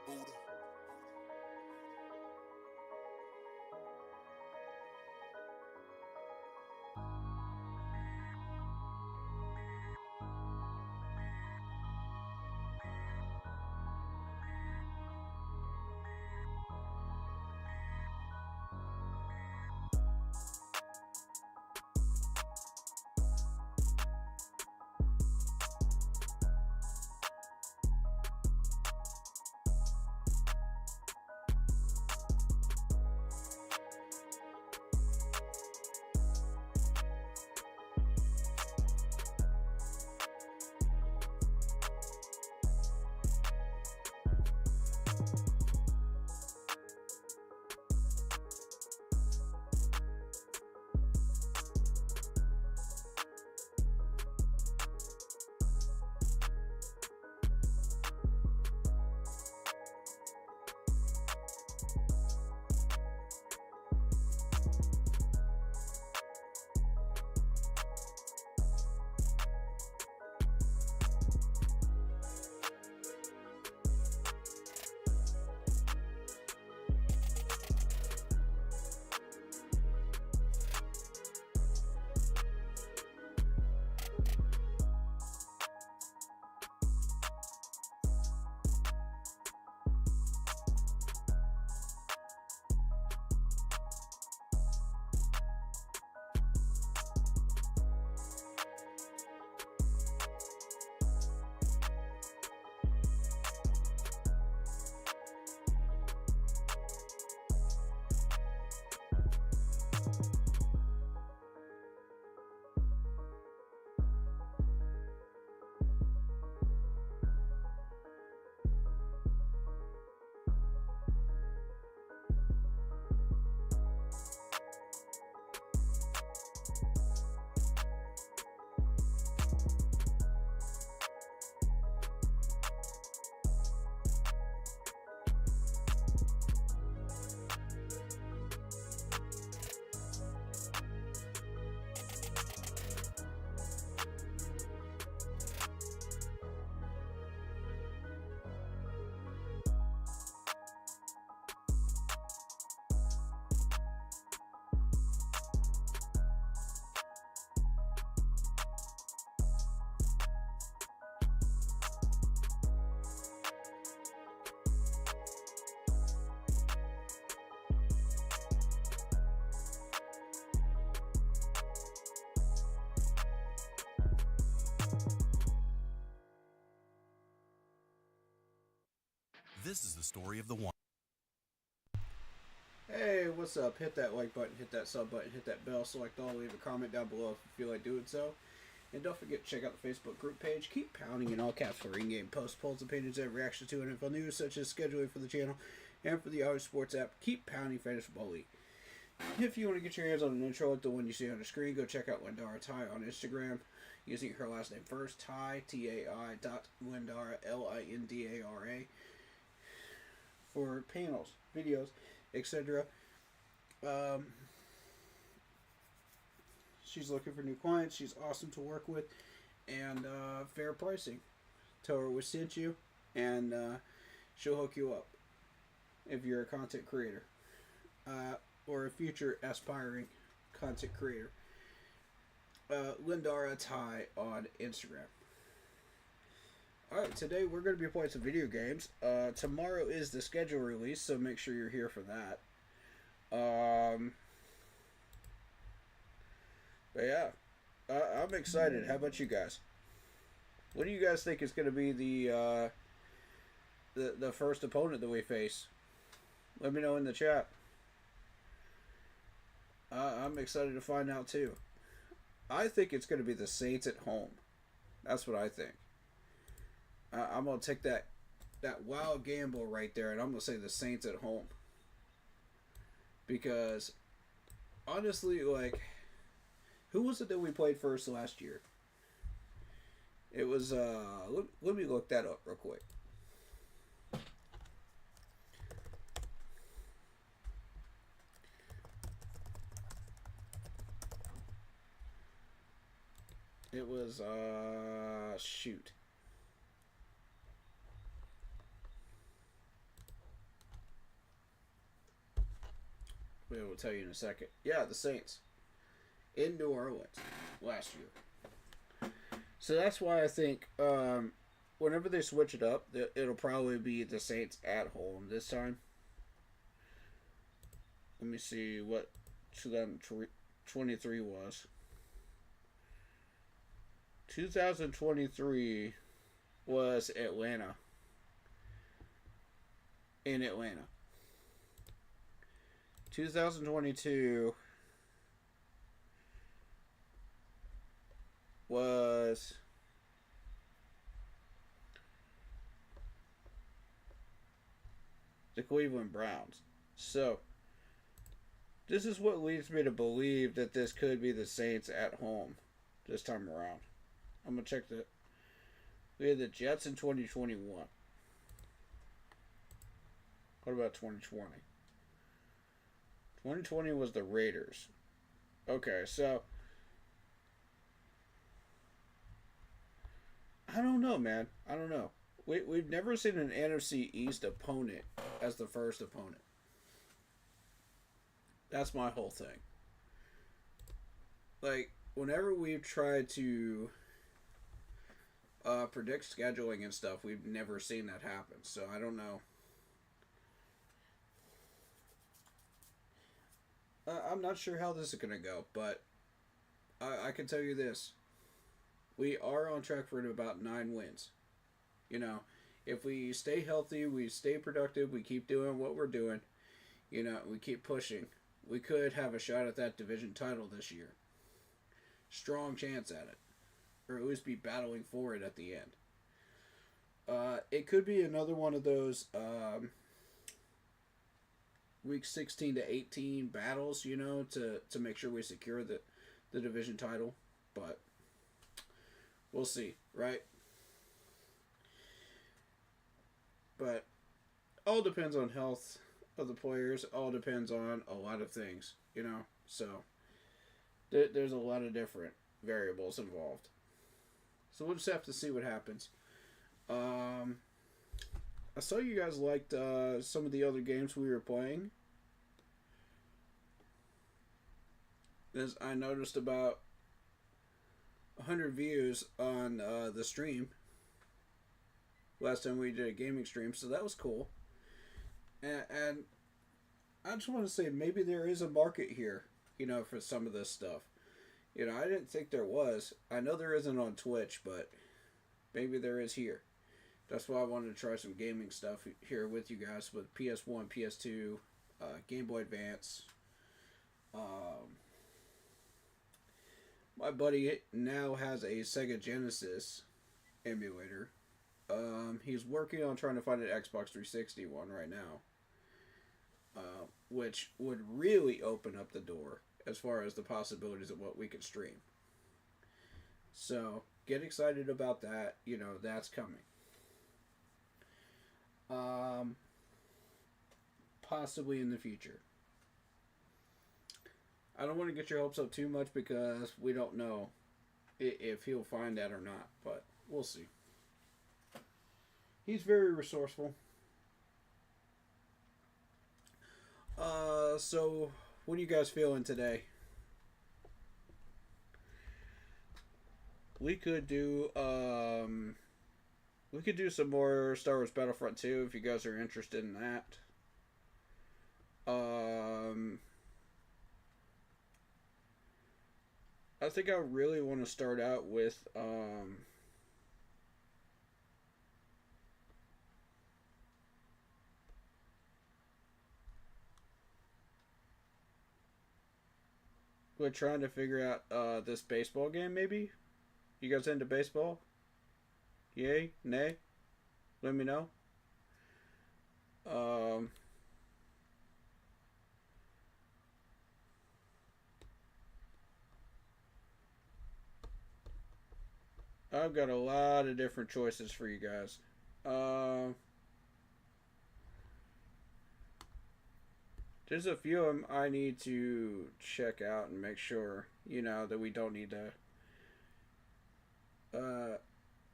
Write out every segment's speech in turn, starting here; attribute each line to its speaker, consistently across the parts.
Speaker 1: Buddha. This is the story of the one.
Speaker 2: Hey, what's up? Hit that like button, hit that sub button, hit that bell, select all, leave a comment down below if you feel like doing so. And don't forget to check out the Facebook group page. Keep pounding in all caps for in-game posts, polls, opinions, and reactions to NFL news such as scheduling for the channel and for the Auto Sports app. Keep pounding Fantasy Football League. If you want to get your hands on an intro like the one you see on the screen, go check out Lindara Ty on Instagram using her last name first, Ty, T-A-I dot Lindara, Lindara, for panels, videos, etc. She's looking for new clients. She's awesome to work with, and fair pricing. Tell her we sent you, and she'll hook you up if you're a content creator or a future aspiring content creator. Lindara Ty on Instagram. Alright, today we're going to be playing some video games. Tomorrow is the schedule release, so make sure you're here for that. But yeah, I'm excited. How about you guys? What do you guys think is going to be the first opponent that we face? Let me know in the chat. I'm excited to find out too. I think it's going to be the Saints at home. That's what I think. I'm going to take that wild gamble right there, and I'm going to say the Saints at home. Because, honestly, like, who was it that we played first last year? It was, let me look that up real quick. It was, shoot. We will tell you in a second. Yeah, the Saints in New Orleans last year. So that's why I think whenever they switch it up, it'll probably be the Saints at home this time. Let me see what 2023 was. 2023 was Atlanta. In Atlanta. 2022 was the Cleveland Browns. So, this is what leads me to believe that this could be the Saints at home this time around. I'm going to check the. We had the Jets in 2021. What about 2020? 2020 was the Raiders. Okay, so. I don't know, man. I don't know. We've never seen an NFC East opponent as the first opponent. That's my whole thing. Like, whenever we've tried to predict scheduling and stuff, we've never seen that happen. So I don't know. I'm not sure how this is going to go, but I can tell you this. We are on track for about 9 wins. You know, if we stay healthy, we stay productive, we keep doing what we're doing, you know, we keep pushing, we could have a shot at that division title this year. Strong chance at it. Or at least be battling for it at the end. It could be another one of those week 16 to 18 battles, you know, to make sure we secure the division title. But we'll see, right? But all depends on health of the players. All depends on a lot of things, you know. So there's a lot of different variables involved. So we'll just have to see what happens. I saw you guys liked some of the other games we were playing. As I noticed about 100 views on the stream last time we did a gaming stream, so that was cool. And I just want to say maybe there is a market here, you know, for some of this stuff. You know, I didn't think there was. I know there isn't on Twitch, but maybe there is here. That's why I wanted to try some gaming stuff here with you guys with PS1, PS2, Game Boy Advance. My buddy now has a Sega Genesis emulator. He's working on trying to find an Xbox 360 one right now. Which would really open up the door as far as the possibilities of what we could stream. So, get excited about that. You know, that's coming. Possibly in the future. I don't want to get your hopes up too much because we don't know if he'll find that or not, but we'll see. He's very resourceful. So what are you guys feeling today? We could do some more Star Wars Battlefront 2 if you guys are interested in that. I think I really want to start out with we're trying to figure out this baseball game maybe. You guys into baseball? Yay? Nay? Let me know. I've got a lot of different choices for you guys. There's a few of them I need to check out and make sure, you know, that we don't need to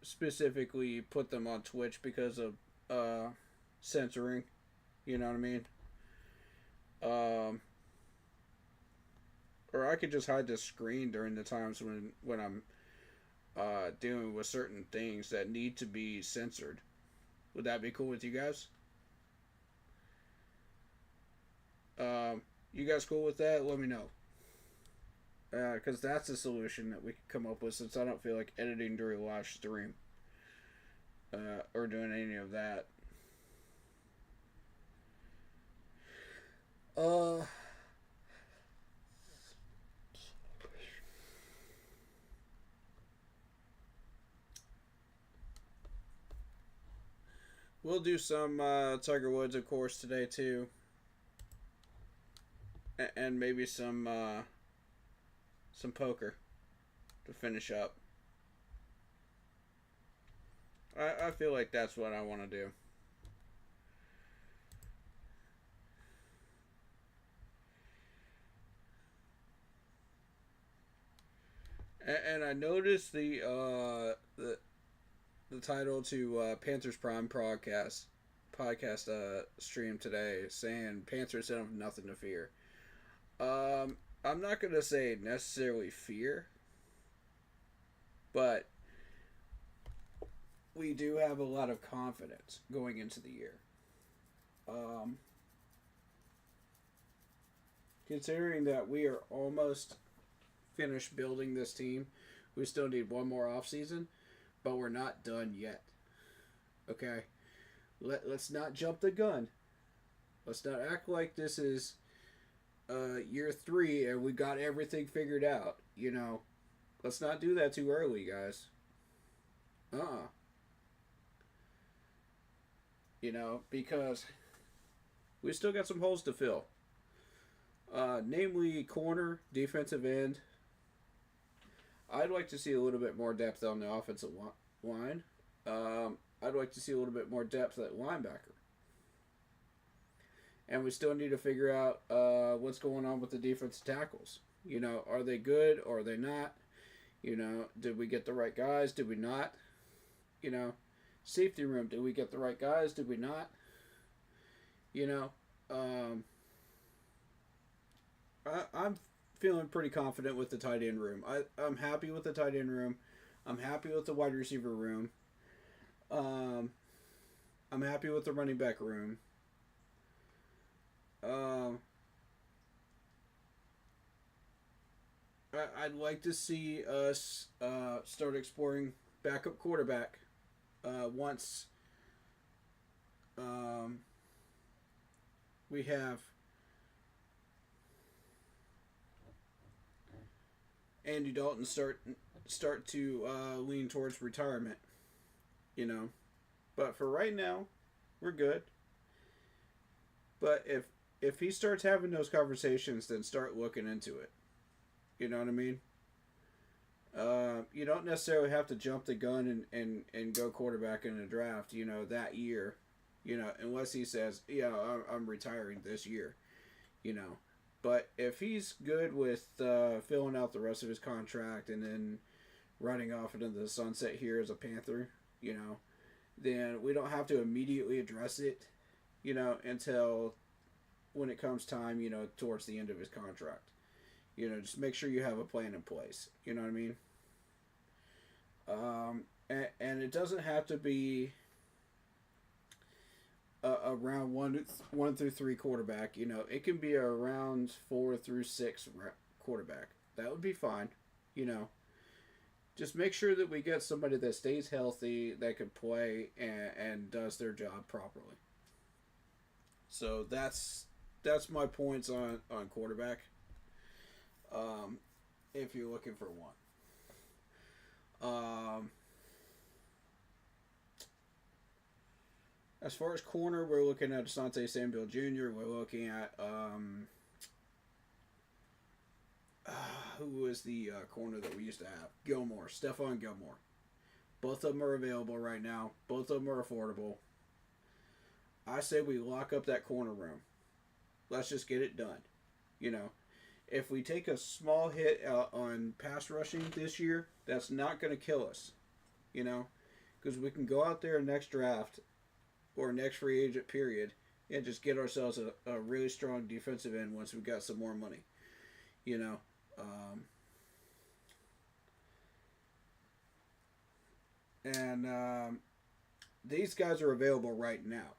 Speaker 2: specifically put them on Twitch because of censoring. You know what I mean? or I could just hide the screen during the times when I'm dealing with certain things that need to be censored. Would that be cool with you guys? You guys cool with that? Let me know. Because that's a solution that we could come up with since I don't feel like editing during a live stream or doing any of that. Uh, we'll do some Tiger Woods, of course, today too, and maybe some poker to finish up. I feel like that's what I want to do. And I noticed the title to Panthers Prime podcast stream today saying Panthers don't have nothing to fear. I'm not gonna say necessarily fear, but we do have a lot of confidence going into the year. Um, Considering that we are almost finished building this team, we still need one more off season, but we're not done yet. Okay, let's not jump the gun. Let's not act like this is year 3 and we got everything figured out. You know, let's not do that too early, guys. You know, because we still got some holes to fill. Namely, corner, defensive end. I'd like to see a little bit more depth on the offensive line. I'd like to see a little bit more depth at linebacker. And we still need to figure out what's going on with the defensive tackles. You know, are they good or are they not? You know, did we get the right guys? Did we not? You know, safety room, did we get the right guys? Did we not? You know, I'm feeling pretty confident with the tight end room. I'm happy with the tight end room. I'm happy with the wide receiver room. I'm happy with the running back room. I'd like to see us start exploring backup quarterback once we have Andy Dalton start to lean towards retirement. You know, but for right now, we're good. But if he starts having those conversations, then start looking into it. You know what I mean? You don't necessarily have to jump the gun and go quarterback in the draft, you know, that year. You know, unless he says, yeah, I'm retiring this year. You know. But if he's good with filling out the rest of his contract and then riding off into the sunset here as a Panther, you know, then we don't have to immediately address it, you know, until when it comes time, you know, towards the end of his contract. You know, just make sure you have a plan in place. You know what I mean? And it doesn't have to be a round one through 3 quarterback. You know, it can be a round 4 through 6 quarterback. That would be fine. You know, just make sure that we get somebody that stays healthy, that can play and does their job properly. So that's my points on quarterback. If you're looking for one. As far as corner, we're looking at Asante Samuel Jr. We're looking at who was the corner that we used to have? Gilmore, Stephon Gilmore. Both of them are available right now. Both of them are affordable. I say we lock up that corner room. Let's just get it done. You know, if we take a small hit on pass rushing this year, that's not going to kill us. You know, because we can go out there next draft or next free agent period and just get ourselves a really strong defensive end once we've got some more money. You know, Um, and these guys are available right now.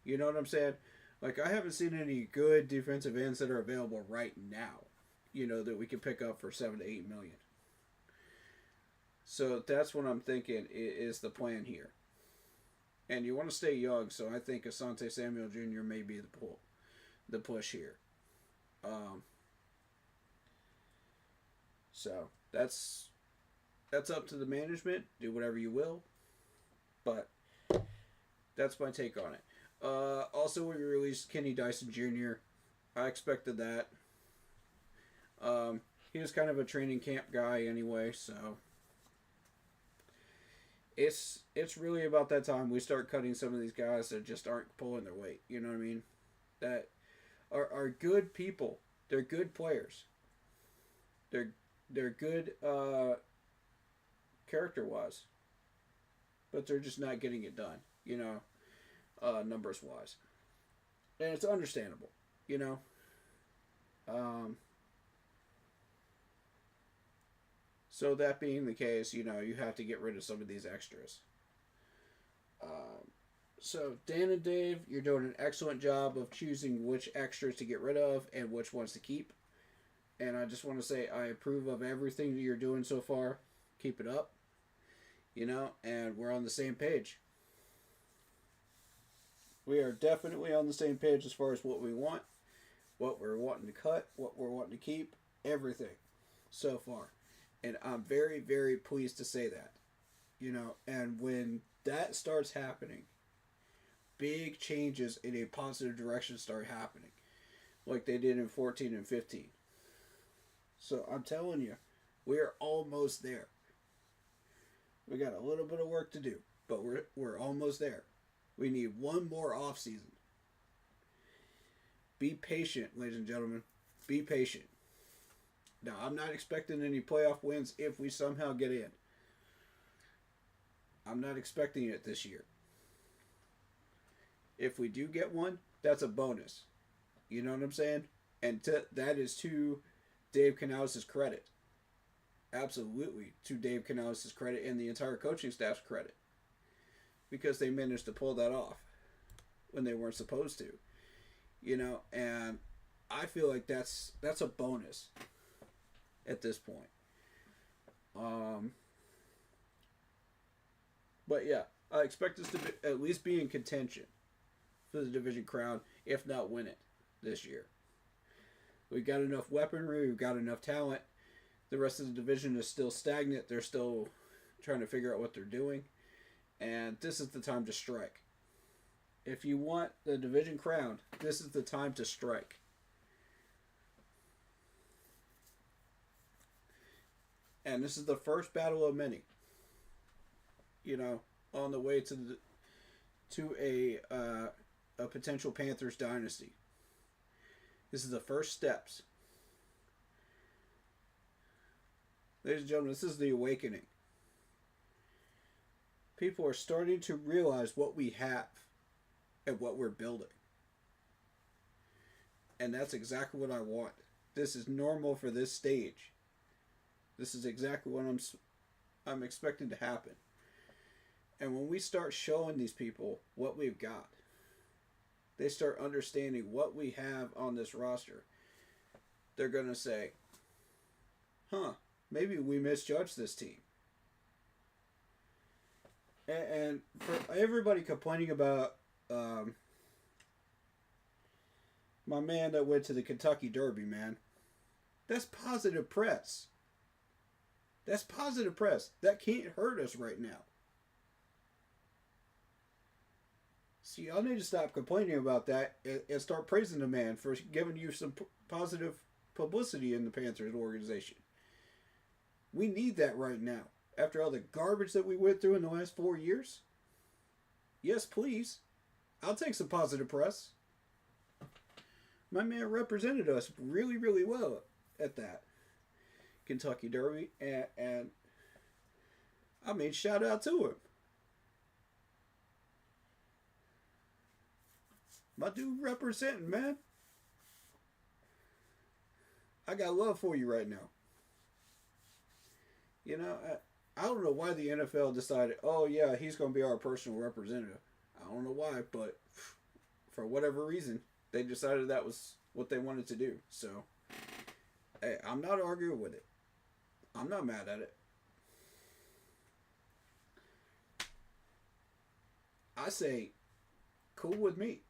Speaker 2: You know what I'm saying? Like, I haven't seen any good defensive ends that are available right now. You know, that we can pick up for 7 to 8 million. So that's what I'm thinking is the plan here. And you want to stay young, so I think Asante Samuel Jr. may be the push here. Um, so that's up to the management. Do whatever you will, but that's my take on it. Also, we released Kenny Dyson Jr. I expected that. He was kind of a training camp guy anyway, so it's really about that time we start cutting some of these guys that just aren't pulling their weight. You know what I mean? That are good people. They're good players. They're good character wise, but they're just not getting it done. You know, numbers wise, and it's understandable. You know. So that being the case, you know, you have to get rid of some of these extras. So Dan and Dave, you're doing an excellent job of choosing which extras to get rid of and which ones to keep. And I just want to say I approve of everything that you're doing so far. Keep it up. You know, and we're on the same page. We are definitely on the same page as far as what we want, what we're wanting to cut, what we're wanting to keep, everything so far. And I'm very, very pleased to say that. You know, and when that starts happening, big changes in a positive direction start happening. Like they did in 14 and 15. So I'm telling you, we are almost there. We got a little bit of work to do, but we're almost there. We need one more off season. Be patient, ladies and gentlemen. Be patient. Now, I'm not expecting any playoff wins if we somehow get in. I'm not expecting it this year. If we do get one, that's a bonus. You know what I'm saying? And that is to Dave Canales' credit. Absolutely to Dave Canales' credit and the entire coaching staff's credit. Because they managed to pull that off when they weren't supposed to. You know, and I feel like that's a bonus at this point. But yeah, I expect us to at least be in contention for the division crown, if not win it this year. We've got enough weaponry, we've got enough talent. The rest of the division is still stagnant. They're still trying to figure out what they're doing. And this is the time to strike. If you want the division crowned, this is the time to strike. And this is the first battle of many. You know, on the way to a potential Panthers dynasty. This is the first steps. Ladies and gentlemen, this is the awakening. People are starting to realize what we have and what we're building. And that's exactly what I want. This is normal for this stage. This is exactly what I'm expecting to happen. And when we start showing these people what we've got, they start understanding what we have on this roster, they're going to say, huh, maybe we misjudged this team. And for everybody complaining about my man that went to the Kentucky Derby, man, that's positive press. That's positive press. That can't hurt us right now. See, y'all need to stop complaining about that and start praising the man for giving you some positive publicity in the Panthers organization. We need that right now. After all the garbage that we went through in the last 4 years. Yes, please. I'll take some positive press. My man represented us really, really well at that Kentucky Derby. And I mean, shout out to him. My dude representing, man. I got love for you right now. You know, I don't know why the NFL decided, oh yeah, he's going to be our personal representative. I don't know why, but for whatever reason, they decided that was what they wanted to do. So, hey, I'm not arguing with it. I'm not mad at it. I say, cool with me.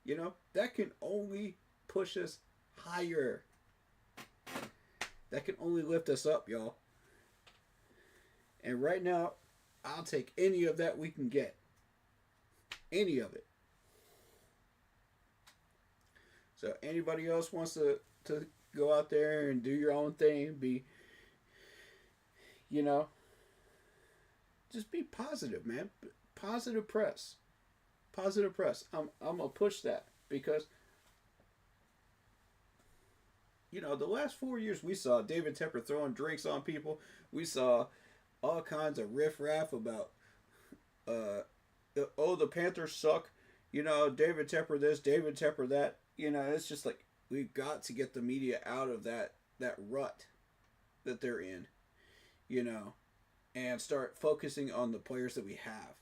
Speaker 2: You know, that can only push us higher. That can only lift us up, y'all. And right now, I'll take any of that we can get. Any of it. So anybody else wants to go out there and do your own thing, be, you know, just be positive, man. Positive press. Positive press. I'm gonna push that because you know the last 4 years we saw David Tepper throwing drinks on people. We saw all kinds of riffraff about the Panthers suck. You know, David Tepper this, David Tepper that. You know, it's just like we've got to get the media out of that rut that they're in. You know, and start focusing on the players that we have.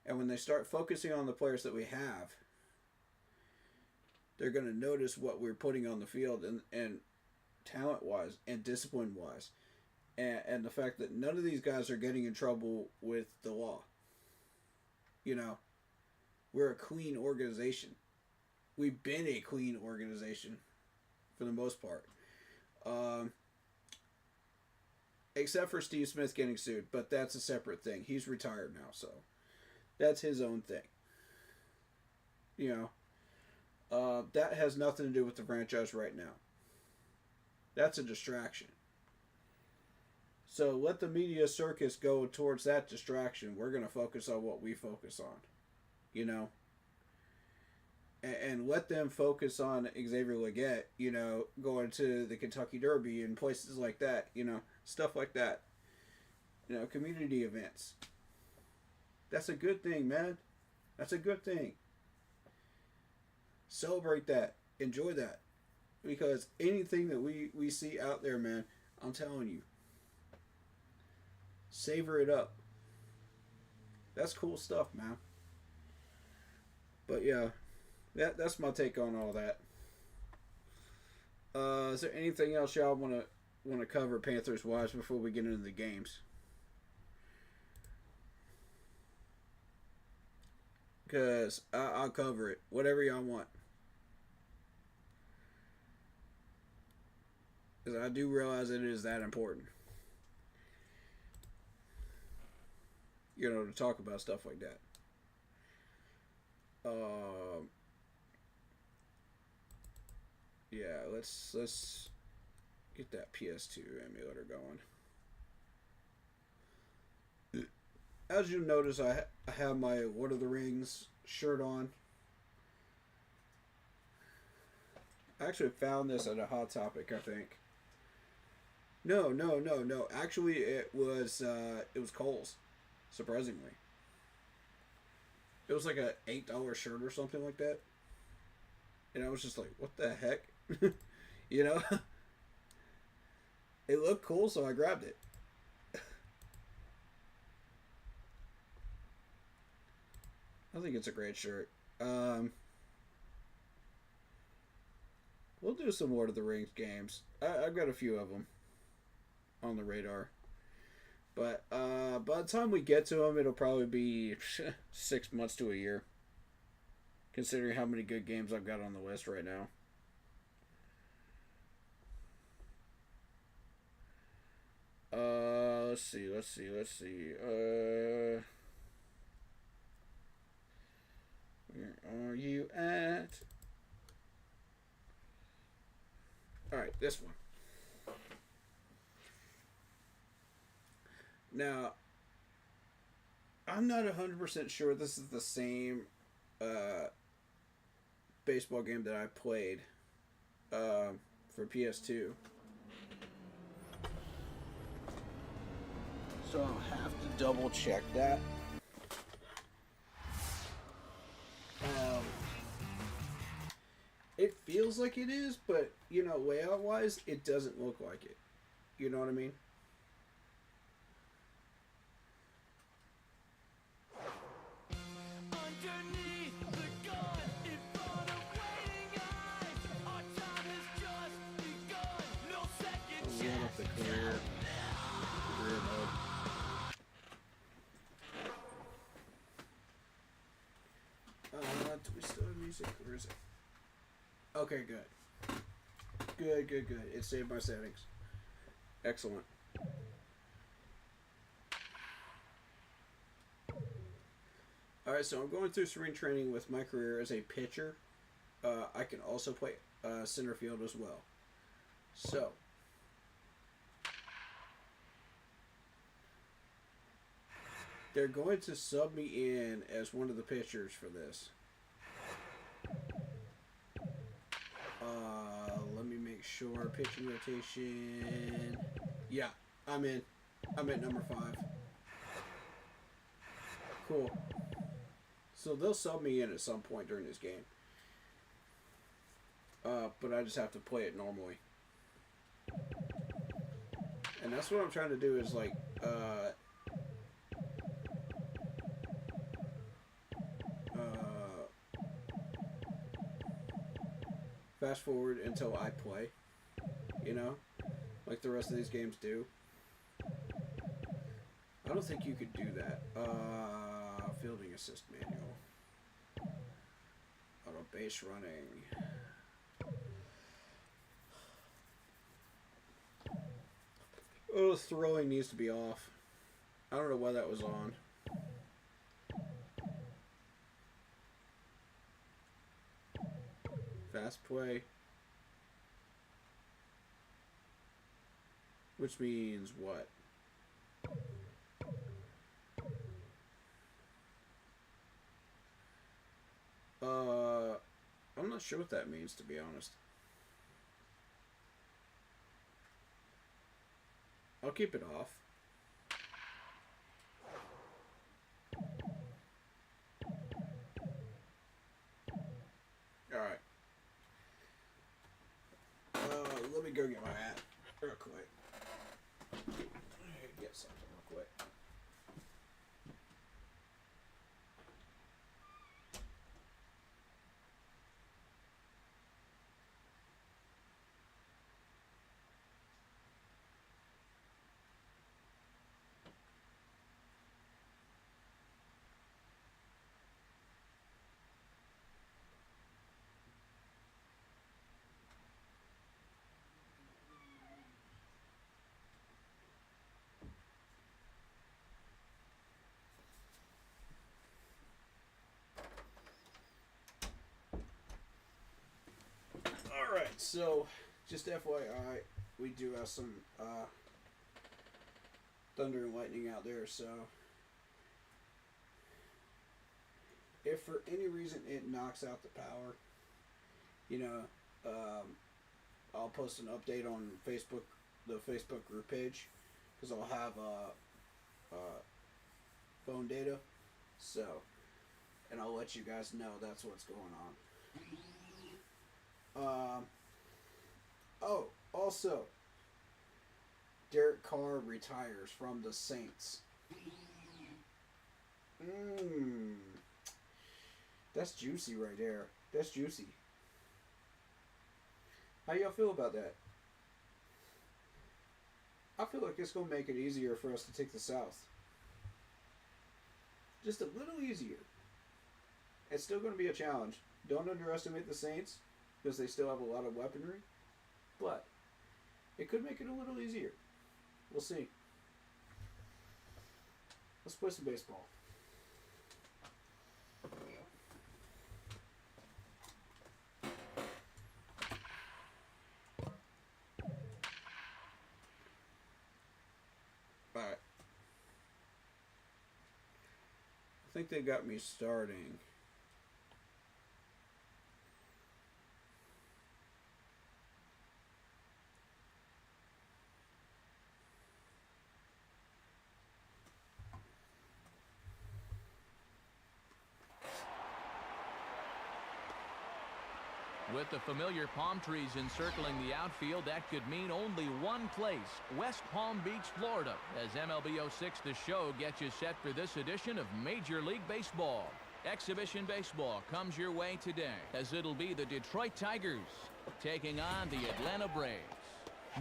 Speaker 2: And when they start focusing on the players that we have, they're going to notice what we're putting on the field and talent wise and discipline wise. And the fact that none of these guys are getting in trouble with the law. You know, we're a clean organization. We've been a clean organization for the most part. Except for Steve Smith getting sued, but that's a separate thing. He's retired now, so that's his own thing. You know, that has nothing to do with the franchise right now. That's a distraction. So let the media circus go towards that distraction. We're going to focus on what we focus on. You know? And let them focus on Xavier Legette, you know, going to the Kentucky Derby and places like that, you know, stuff like that. You know, community events. That's a good thing, man. That's a good thing. Celebrate that. Enjoy that. Because anything that we see out there, man, I'm telling you, savor it up. That's cool stuff, man. But yeah, that's my take on all that. Is there anything else y'all want to cover Panthers wise before we get into the games? Because I'll cover it. Whatever y'all want. Because I do realize it is that important. You know, to talk about stuff like that. Yeah, let's get that PS2 emulator going. As you notice, I have my Lord of the Rings shirt on. I actually found this at a Hot Topic, I think. No. Actually, it was Kohl's. Surprisingly, it was like a $8 shirt or something like that, and I was just like, "What the heck?" You know. It looked cool, so I grabbed it. I think it's a great shirt. We'll do some Lord of the Rings games. I've got a few of them on the radar. But by the time we get to them, it'll probably be 6 months to a year. Considering how many good games I've got on the list right now. Let's see. Where are you at? Alright, this one. Now, I'm not 100% sure this is the same baseball game that I played for PS2. So I'll have to double check that. It feels like it is, but, you know, layout-wise, it doesn't look like it. You know what I mean?
Speaker 3: Underneath the gun, in front of waiting eyes, our time has just begun. No second
Speaker 2: I'll load up the career mode. Do we still have music, or is it? Okay, good. Good. It saved my settings. Excellent. Alright, so I'm going through spring training with my career as a pitcher. I can also play center field as well. So, they're going to sub me in as one of the pitchers for this. Let me make sure. Pitching rotation. Yeah, I'm in. I'm at number 5. Cool. So they'll sub me in at some point during this game. But I just have to play it normally. And that's what I'm trying to do is like, fast forward until I play, you know, like the rest of these games do. I don't think you could do that. Fielding assist manual. Auto base running. Oh, throwing needs to be off. I don't know why that was on. Fast play. Which means what? I'm not sure what that means, to be honest. I'll keep it off. Alright. Let me go get my hat real quick. Get something real quick. Alright, so just FYI, we do have some thunder and lightning out there, so if for any reason it knocks out the power, you know, I'll post an update on Facebook, the Facebook group page, because I'll have phone data, so, and I'll let you guys know that's what's going on. Oh, also, Derek Carr retires from the Saints. That's juicy right there. That's juicy. How y'all feel about that? I feel like it's going to make it easier for us to take the South. Just a little easier. It's still going to be a challenge. Don't underestimate the Saints, because they still have a lot of weaponry. But it could make it a little easier. We'll see. Let's play some baseball. Alright. I think they got me starting.
Speaker 4: With the familiar palm trees encircling the outfield, that could mean only one place, West Palm Beach, Florida, as MLB 06 The Show gets you set for this edition of Major League Baseball. Exhibition baseball comes your way today, as it'll be the Detroit Tigers taking on the Atlanta Braves.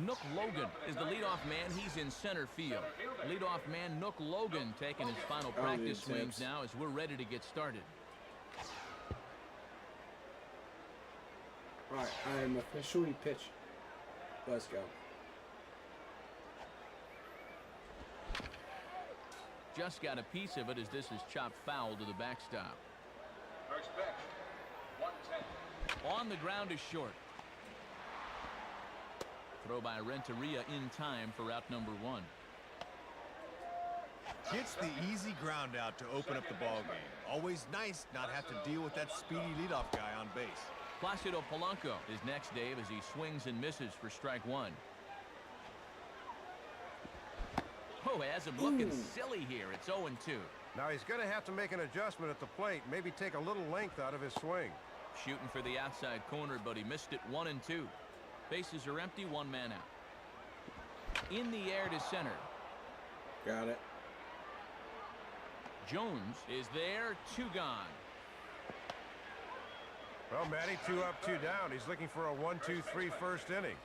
Speaker 4: Nook Logan is the leadoff man. He's in center field. Leadoff man Nook Logan taking his final practice swings now as we're ready to get started.
Speaker 2: Alright, I am officially pitched. Let's go.
Speaker 4: Just got a piece of it as this is chopped foul to the backstop.
Speaker 5: First pitch, 110.
Speaker 4: On the ground is short. Throw by Renteria in time for out number 1.
Speaker 6: Gets the easy ground out to open up the ball game. Always nice not have to deal with that speedy leadoff guy on base.
Speaker 4: Placido Polanco is next, Dave, as he swings and misses for strike 1. Oh, has him looking silly here. It's 0-2.
Speaker 7: Now he's going to have to make an adjustment at the plate, maybe take a little length out of his swing.
Speaker 4: Shooting for the outside corner, but he missed it 1-2. Bases are empty, 1 man out. In the air to center.
Speaker 2: Got it.
Speaker 4: Jones is there, 2 gone.
Speaker 7: Well, Matty, 2 up, 2 down. He's looking for a 1-2-3 first inning.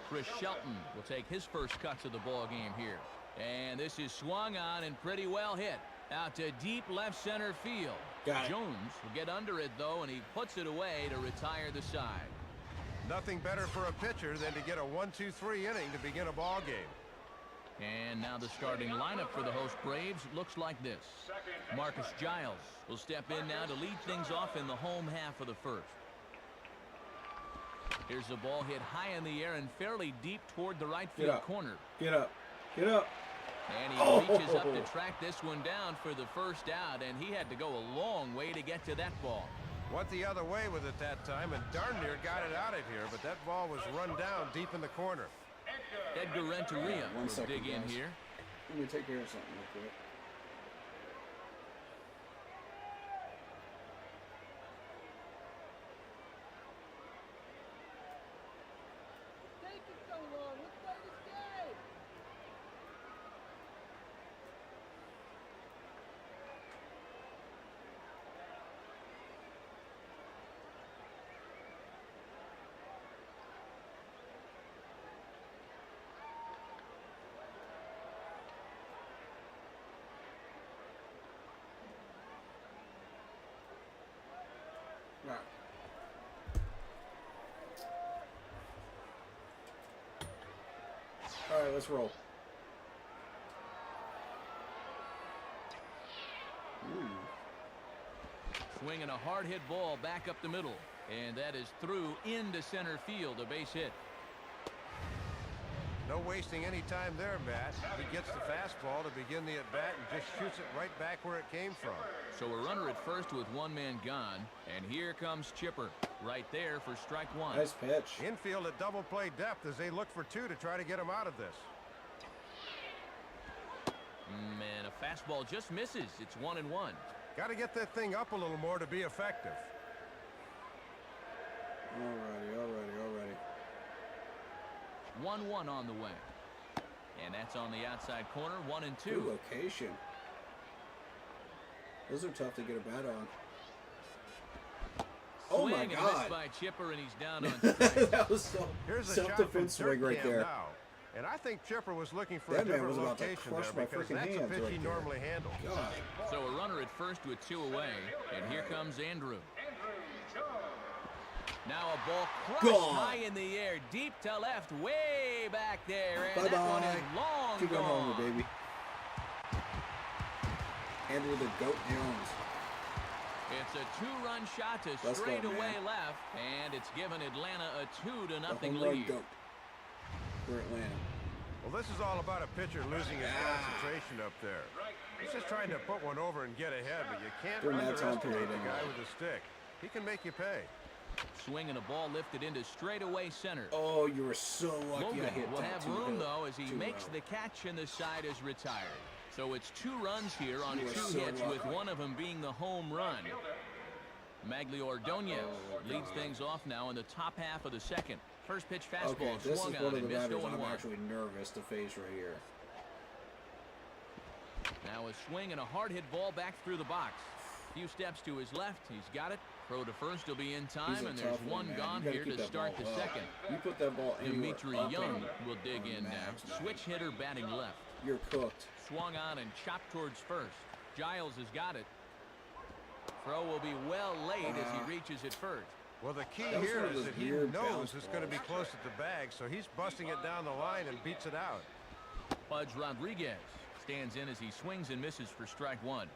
Speaker 4: Chris Shelton will take his first cuts of the ball game here. And this is swung on and pretty well hit. Out to deep left center field. Jones will get under it, though, and he puts it away to retire the side.
Speaker 7: Nothing better for a pitcher than to get a 1-2-3 inning to begin a ball game.
Speaker 4: And now the starting lineup for the host Braves looks like this. Marcus Giles will step in now to lead things off in the home half of the first. Here's a ball hit high in the air and fairly deep toward the right field corner.
Speaker 2: Get up. Get up.
Speaker 4: And he reaches up to track this one down for the first out, and he had to go a long way to get to that ball.
Speaker 7: Went the other way with it that time and darn near got it out of here, but that ball was run down deep in the corner.
Speaker 4: Edgar Renteria will dig in
Speaker 2: guys.
Speaker 4: here.
Speaker 2: Let me take care of something real quick.
Speaker 3: Taking so long. Let's play this game.
Speaker 2: Right. All right, let's roll.
Speaker 4: Swinging a hard hit ball back up the middle, and that is through into center field, a base hit.
Speaker 7: No wasting any time there, Matt. He gets the fastball to begin the at-bat and just shoots it right back where it came from.
Speaker 4: So a runner at first with 1 man gone, and here comes Chipper right there for strike 1.
Speaker 2: Nice pitch.
Speaker 7: Infield at double play depth as they look for 2 to try to get him out of this.
Speaker 4: Man, a fastball just misses. It's 1-1.
Speaker 7: Got to get that thing up a little more to be effective.
Speaker 2: Alrighty.
Speaker 4: 1-1 on the way. And that's on the outside corner, 1-2.
Speaker 2: Good location. Those are tough to get a bat on. Oh my
Speaker 4: Swing and a
Speaker 2: God.
Speaker 4: miss by Chipper, and he's down on strike.
Speaker 2: That was so
Speaker 7: Here's a shot from
Speaker 2: self-defense swing right
Speaker 7: Turkam
Speaker 2: there.
Speaker 7: now. And I think Chipper was looking for
Speaker 2: That
Speaker 7: a
Speaker 2: man
Speaker 7: different
Speaker 2: was about to
Speaker 7: location
Speaker 2: crush
Speaker 7: there
Speaker 2: my
Speaker 7: because
Speaker 2: freaking
Speaker 7: that's a
Speaker 2: hands
Speaker 7: pitch
Speaker 2: right
Speaker 7: he
Speaker 2: there.
Speaker 7: normally handles.
Speaker 2: God.
Speaker 4: So a runner at first with 2 away, and here comes Andrew. Now a ball crushed
Speaker 2: Gone.
Speaker 4: high in the air, deep to left, way back there, and that one
Speaker 2: Bye-bye.
Speaker 4: is long
Speaker 2: Keep going
Speaker 4: gone.
Speaker 2: home, baby. Andrew the Goat Jones.
Speaker 4: It's a 2-run shot to
Speaker 2: Let's go,
Speaker 4: straightaway
Speaker 2: man.
Speaker 4: left, and it's given Atlanta a 2-0
Speaker 2: The home run
Speaker 4: lead.
Speaker 2: goat for Atlanta.
Speaker 7: Well, this is all about a pitcher losing his concentration up there. He's just trying to put one over and get ahead, but you can't
Speaker 2: During that time
Speaker 7: underestimate
Speaker 2: period,
Speaker 7: the guy
Speaker 2: anyway.
Speaker 7: with a stick. He can make you pay.
Speaker 4: Swinging a ball lifted into straightaway center.
Speaker 2: Oh, you were so lucky
Speaker 4: Logan
Speaker 2: I hit
Speaker 4: will
Speaker 2: that
Speaker 4: have
Speaker 2: too
Speaker 4: room,
Speaker 2: low.
Speaker 4: though, as he
Speaker 2: Too
Speaker 4: makes
Speaker 2: low.
Speaker 4: the catch and the side is retired. So it's 2 runs here on
Speaker 2: You
Speaker 4: 2
Speaker 2: are so
Speaker 4: hits, with
Speaker 2: lucky.
Speaker 4: one of them being the home run. Magliordonez leads things off now in the top half of the second. First pitch fastball
Speaker 2: Okay, this
Speaker 4: swung
Speaker 2: is
Speaker 4: on
Speaker 2: one of
Speaker 4: and
Speaker 2: the
Speaker 4: missed
Speaker 2: batters
Speaker 4: 0-1.
Speaker 2: I'm actually nervous to face right here.
Speaker 4: Now a swing and a hard hit ball back through the box. Few steps to his left. He's got it. Throw to first will be in time, and there's one gone here to start the second.
Speaker 2: You put that ball anywhere
Speaker 4: Dimitri
Speaker 2: up
Speaker 4: Young
Speaker 2: and
Speaker 4: will dig in now.
Speaker 2: max, man.
Speaker 4: Switch hitter batting left.
Speaker 2: You're cooked.
Speaker 4: Swung on and chopped towards first. Giles has got it. Throw will be well laid as he reaches it first.
Speaker 7: Well, the key
Speaker 2: That was
Speaker 7: here
Speaker 2: one of
Speaker 7: is
Speaker 2: those
Speaker 7: that he
Speaker 2: weird
Speaker 7: knows
Speaker 2: bounce
Speaker 7: it's going to be
Speaker 2: balls.
Speaker 7: close at the bag, so he's busting it down the line and beats it out.
Speaker 4: Pudge Rodriguez stands in as he swings and misses for strike one.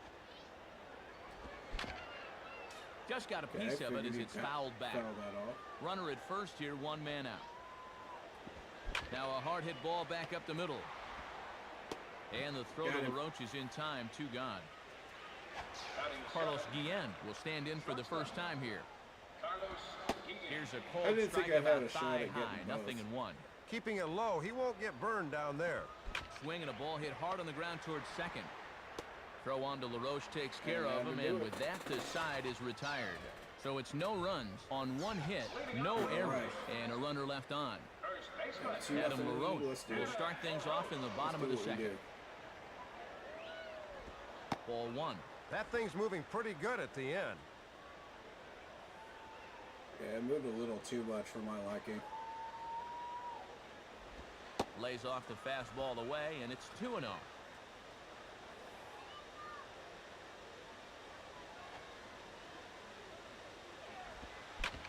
Speaker 4: Just got a
Speaker 2: Okay,
Speaker 4: piece
Speaker 2: I
Speaker 4: of it
Speaker 2: figured
Speaker 4: as
Speaker 2: he'd
Speaker 4: it's fouled back.
Speaker 2: foul that off.
Speaker 4: Runner at first here, one man out. Now a hard hit ball back up the middle. And the throw
Speaker 2: Got
Speaker 4: to
Speaker 2: him.
Speaker 4: LaRoche is in time, two gone. Carlos Guillen will stand in for the first time here. Here's a
Speaker 2: I
Speaker 4: cold
Speaker 2: didn't
Speaker 4: strike
Speaker 2: think I had
Speaker 4: about
Speaker 2: a shot
Speaker 4: thigh
Speaker 2: at getting
Speaker 4: high,
Speaker 2: both.
Speaker 4: nothing in one.
Speaker 7: Keeping it low, he won't get burned down there.
Speaker 4: Swing and a ball hit hard on the ground towards second. Throw on to LaRoche takes care
Speaker 2: And
Speaker 4: of him,
Speaker 2: to do
Speaker 4: and
Speaker 2: it.
Speaker 4: with that, the side is retired. So it's no runs on one hit, no errors, and a runner left on. Adam LaRoche will start things off in the bottom of the second. Ball one.
Speaker 7: That thing's moving pretty good at the end.
Speaker 2: Yeah, it moved a little too much for my liking.
Speaker 4: Lays off the fastball away, and it's 2-0.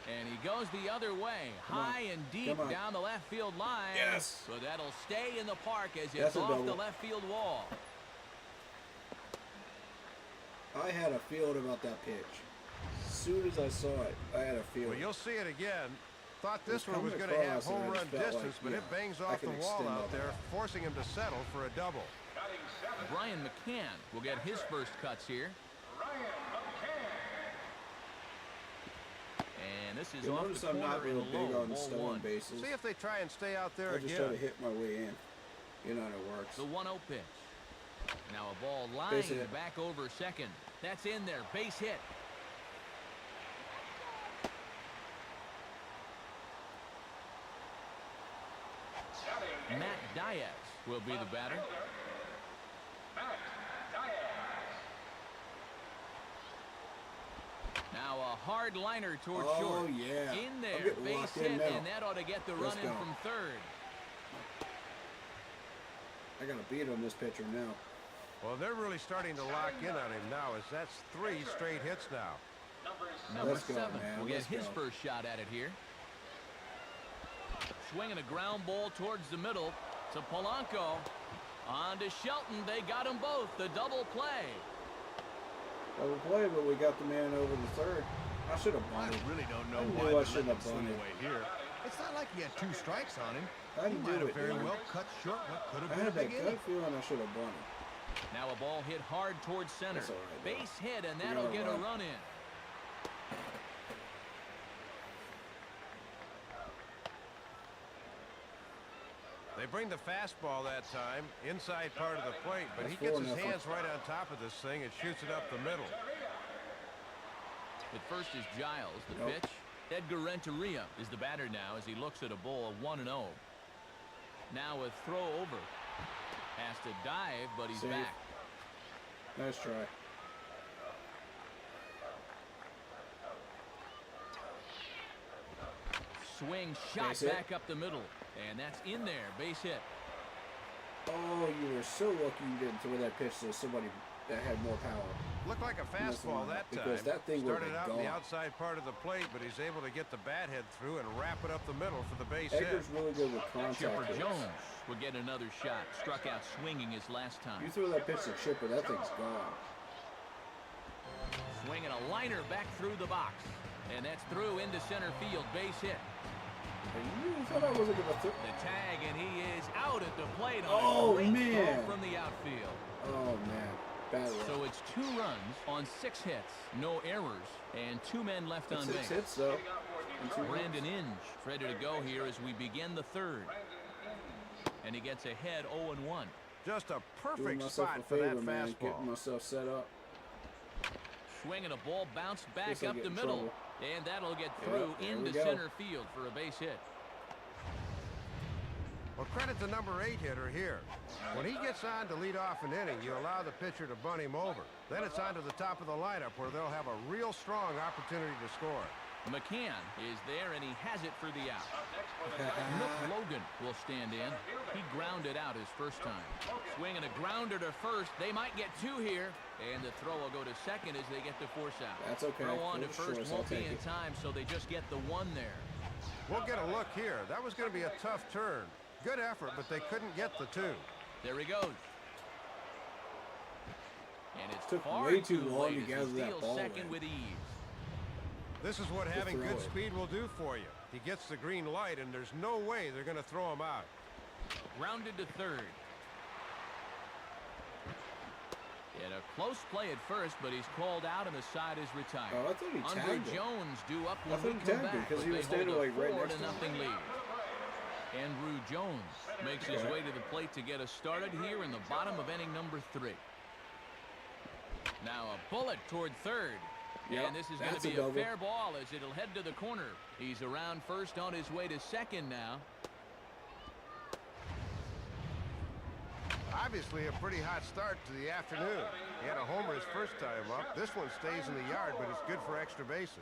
Speaker 4: And he goes the other way, high and deep
Speaker 2: Come on.
Speaker 4: down the left field line.
Speaker 2: Yes.
Speaker 4: So that'll stay in the park as
Speaker 2: That's
Speaker 4: it's
Speaker 2: a
Speaker 4: off
Speaker 2: double.
Speaker 4: the left field wall.
Speaker 2: I had a feeling about that pitch. As soon as I saw it, I had a
Speaker 7: Well,
Speaker 2: feeling.
Speaker 7: you'll see it again. Thought
Speaker 2: It
Speaker 7: this
Speaker 2: was
Speaker 7: one was
Speaker 2: coming
Speaker 7: going to have
Speaker 2: across, and I
Speaker 7: home run
Speaker 2: just felt
Speaker 7: distance,
Speaker 2: like,
Speaker 7: but
Speaker 2: yeah,
Speaker 7: it bangs
Speaker 2: I
Speaker 7: off the
Speaker 2: can
Speaker 7: wall
Speaker 2: extend
Speaker 7: out
Speaker 2: on
Speaker 7: there,
Speaker 2: that.
Speaker 7: forcing him to settle for a double.
Speaker 4: Brian McCann will get his first cuts here. And this is
Speaker 2: You'll
Speaker 4: off
Speaker 2: notice
Speaker 4: the
Speaker 2: I'm not
Speaker 4: corner in
Speaker 2: real
Speaker 4: the
Speaker 2: big
Speaker 4: low,
Speaker 2: on
Speaker 4: ball
Speaker 2: stolen
Speaker 4: one.
Speaker 2: bases.
Speaker 7: See if they try and stay out there
Speaker 2: I just try to
Speaker 7: again.
Speaker 2: hit my way in. You know, and it works.
Speaker 4: The 1-0 pitch. Now a ball
Speaker 2: Base
Speaker 4: lying
Speaker 2: hit.
Speaker 4: back over second. That's in there. Base hit. Matt Diaz will be the batter. Now a hard liner towards
Speaker 2: Oh,
Speaker 4: short.
Speaker 2: yeah.
Speaker 4: In
Speaker 2: I'm
Speaker 4: there.
Speaker 2: getting
Speaker 4: Base
Speaker 2: locked in
Speaker 4: hit,
Speaker 2: now.
Speaker 4: and that ought to get the
Speaker 2: Let's
Speaker 4: run in
Speaker 2: go.
Speaker 4: from third.
Speaker 2: I got a beat on this pitcher now.
Speaker 7: Well, they're really starting to lock in on him now, as that's 3 straight hits now.
Speaker 4: Number
Speaker 2: Let's go,
Speaker 4: 7
Speaker 2: man.
Speaker 4: will get
Speaker 2: Let's
Speaker 4: his
Speaker 2: go.
Speaker 4: first shot at it here. Swinging a ground ball towards the middle to Polanco. On to Shelton. They got them both. The double play.
Speaker 2: Double play, but we got the man over the third. I should have
Speaker 6: I
Speaker 2: bunted.
Speaker 6: really don't
Speaker 2: I
Speaker 6: know
Speaker 2: knew
Speaker 6: why
Speaker 2: I
Speaker 6: they let
Speaker 2: shouldn't
Speaker 6: him
Speaker 2: have
Speaker 6: swing
Speaker 2: bunted.
Speaker 6: away here. It's not like he had 2 strikes on him.
Speaker 2: I
Speaker 6: He
Speaker 2: didn't
Speaker 6: might
Speaker 2: do
Speaker 6: have
Speaker 2: it,
Speaker 6: very
Speaker 2: man.
Speaker 6: well cut short what could have
Speaker 2: I
Speaker 6: been a
Speaker 2: had that
Speaker 6: big
Speaker 2: gut
Speaker 6: inning.
Speaker 2: feeling I should have bunted.
Speaker 4: Now a ball hit hard towards center.
Speaker 2: That's all right, though.
Speaker 4: Base hit, and
Speaker 2: We
Speaker 4: that'll
Speaker 2: got a
Speaker 4: get a
Speaker 2: run.
Speaker 4: run in.
Speaker 7: They bring the fastball that time, inside part of the plate, but he
Speaker 2: That's
Speaker 7: gets
Speaker 2: four
Speaker 7: his
Speaker 2: nothing.
Speaker 7: hands right on top of this thing and shoots it up the middle.
Speaker 4: At first is Giles, the
Speaker 2: Nope.
Speaker 4: pitch. Edgar Renteria is the batter now as he looks at a ball of 1-0. Now a throw over. Has to dive, but he's
Speaker 2: Safe.
Speaker 4: back.
Speaker 2: Nice try.
Speaker 4: Swing shot
Speaker 2: Base hit.
Speaker 4: back up the middle. And that's in there. Base hit.
Speaker 2: Oh, you were so lucky you didn't throw that pitch to somebody that had more power.
Speaker 7: Looked like a fastball that time.
Speaker 2: Because that thing would've
Speaker 7: Started
Speaker 2: been
Speaker 7: out in the
Speaker 2: gone.
Speaker 7: outside part of the plate, but he's able to get the bat head through and wrap it up the middle for the base hit.
Speaker 2: Edgar's really good with
Speaker 4: Chipper
Speaker 2: contact. hits.
Speaker 4: Jones will get another shot. Struck out swinging his last time.
Speaker 2: You throw that pitch to Chipper, that thing's gone.
Speaker 4: Swinging a liner back through the box. And that's through into center field. Base hit.
Speaker 2: And you thought I wasn't going to throw.
Speaker 4: The tag, and he is out at the plate on
Speaker 2: Oh,
Speaker 4: a great
Speaker 2: man.
Speaker 4: throw from the outfield.
Speaker 2: Oh, man. Bad luck.
Speaker 4: So it's 2 runs on 6 hits, no errors, and 2 men left on
Speaker 2: Six
Speaker 4: base.
Speaker 2: hits, though. And 2
Speaker 4: Brandon Inge ready to go here as we begin the third. And he gets ahead 0-1.
Speaker 7: Just a
Speaker 2: Doing
Speaker 7: perfect
Speaker 2: myself
Speaker 7: spot
Speaker 2: a
Speaker 7: for
Speaker 2: favor,
Speaker 7: that
Speaker 2: man.
Speaker 7: fastball.
Speaker 2: Getting myself set up.
Speaker 4: Swinging a ball bounced back
Speaker 2: Guess I'll
Speaker 4: up
Speaker 2: get
Speaker 4: the
Speaker 2: in
Speaker 4: middle.
Speaker 2: trouble.
Speaker 4: And that'll get
Speaker 2: Yeah,
Speaker 4: through
Speaker 2: there we
Speaker 4: into
Speaker 2: go.
Speaker 4: center field for a base hit.
Speaker 7: Well, credit to number 8 hitter here. When he gets on to lead off an inning, you allow the pitcher to bunt him over. Then it's on to the top of the lineup where they'll have a real strong opportunity to score.
Speaker 4: McCann is there, and he has it for the out. Nook Logan will stand in. He grounded out his first time. Swinging a grounder to first. They might get 2 here. And the throw will go to second as they get the force out.
Speaker 2: That's okay.
Speaker 4: Throw on to
Speaker 2: Sure,
Speaker 4: first
Speaker 2: I'll
Speaker 4: won't be
Speaker 2: take
Speaker 4: in
Speaker 2: it.
Speaker 4: time, so they just get the 1 there.
Speaker 7: We'll get a look here. That was going to be a tough turn. Good effort, but they couldn't get the 2.
Speaker 4: There he goes. And it's
Speaker 2: Took
Speaker 4: far
Speaker 2: way too long
Speaker 4: late
Speaker 2: to
Speaker 4: as
Speaker 2: gather
Speaker 4: he
Speaker 2: that
Speaker 4: steals
Speaker 2: ball
Speaker 4: second
Speaker 2: in.
Speaker 4: with ease.
Speaker 7: This is what having
Speaker 2: throw
Speaker 7: good
Speaker 2: it.
Speaker 7: speed will do for you. He gets the green light, and there's no way they're going to throw him out.
Speaker 4: Grounded to third. And a close play at first, but he's called out and the side is retired.
Speaker 2: Oh, I thought he
Speaker 4: Andre
Speaker 2: tagged him.
Speaker 4: Jones due up
Speaker 2: I
Speaker 4: when
Speaker 2: thought
Speaker 4: we
Speaker 2: he
Speaker 4: come
Speaker 2: tagged him
Speaker 4: back,
Speaker 2: because
Speaker 4: but
Speaker 2: he
Speaker 4: they
Speaker 2: was standing,
Speaker 4: hold a
Speaker 2: like, right
Speaker 4: 4
Speaker 2: next
Speaker 4: to
Speaker 2: to him.
Speaker 4: nothing lead. Andrew Jones makes his way to the plate to get us started here in the bottom of inning number 3. Now a bullet toward third.
Speaker 2: Yep,
Speaker 4: And this is going
Speaker 2: that's
Speaker 4: to be
Speaker 2: a
Speaker 4: a
Speaker 2: double.
Speaker 4: fair ball as it'll head to the corner. He's around first on his way to second now.
Speaker 7: Obviously, a pretty hot start to the afternoon. He had a homer his first time up. This one stays in the yard, but it's good for extra bases.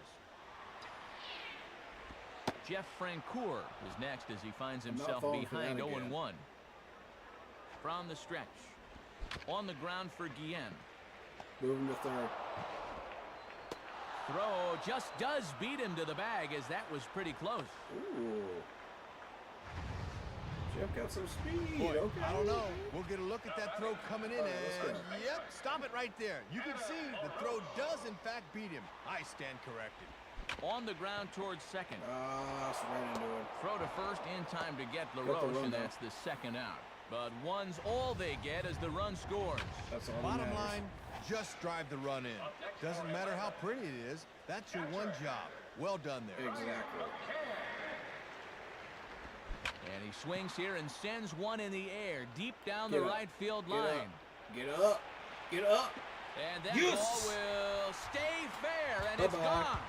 Speaker 4: Jeff Francoeur is next as he finds
Speaker 2: I'm not
Speaker 4: himself
Speaker 2: falling for
Speaker 4: behind
Speaker 2: that
Speaker 4: 0-1.
Speaker 2: again.
Speaker 4: From the stretch. On the ground for Guillen.
Speaker 2: Moving to third.
Speaker 4: Throw just does beat him to the bag as that was pretty close.
Speaker 2: Ooh. Jeff got some speed.
Speaker 6: Boy,
Speaker 2: Okay.
Speaker 6: I don't know. We'll get a look at that throw coming in,
Speaker 2: All right, let's
Speaker 6: and
Speaker 2: go.
Speaker 6: yep, stop it right there. You can see the throw does, in fact, beat him. I stand corrected.
Speaker 4: On the ground towards second.
Speaker 2: That's right into it.
Speaker 4: Throw to first in time to get
Speaker 2: the
Speaker 4: LaRoche,
Speaker 2: run,
Speaker 4: and
Speaker 2: though.
Speaker 4: that's the second out. But one's all they get as the run scores.
Speaker 2: That's all that
Speaker 6: Bottom
Speaker 2: matters.
Speaker 6: line, just drive the run in. Doesn't matter how pretty it is. That's your one job. Well done there.
Speaker 2: Exactly.
Speaker 4: And he swings here and sends one in the air deep down
Speaker 2: Get
Speaker 4: the
Speaker 2: up.
Speaker 4: right field
Speaker 2: Get up.
Speaker 4: line.
Speaker 2: Get up. Get up.
Speaker 4: And that
Speaker 2: Yes!
Speaker 4: ball will stay fair, and it's
Speaker 2: Bye-bye.
Speaker 4: gone.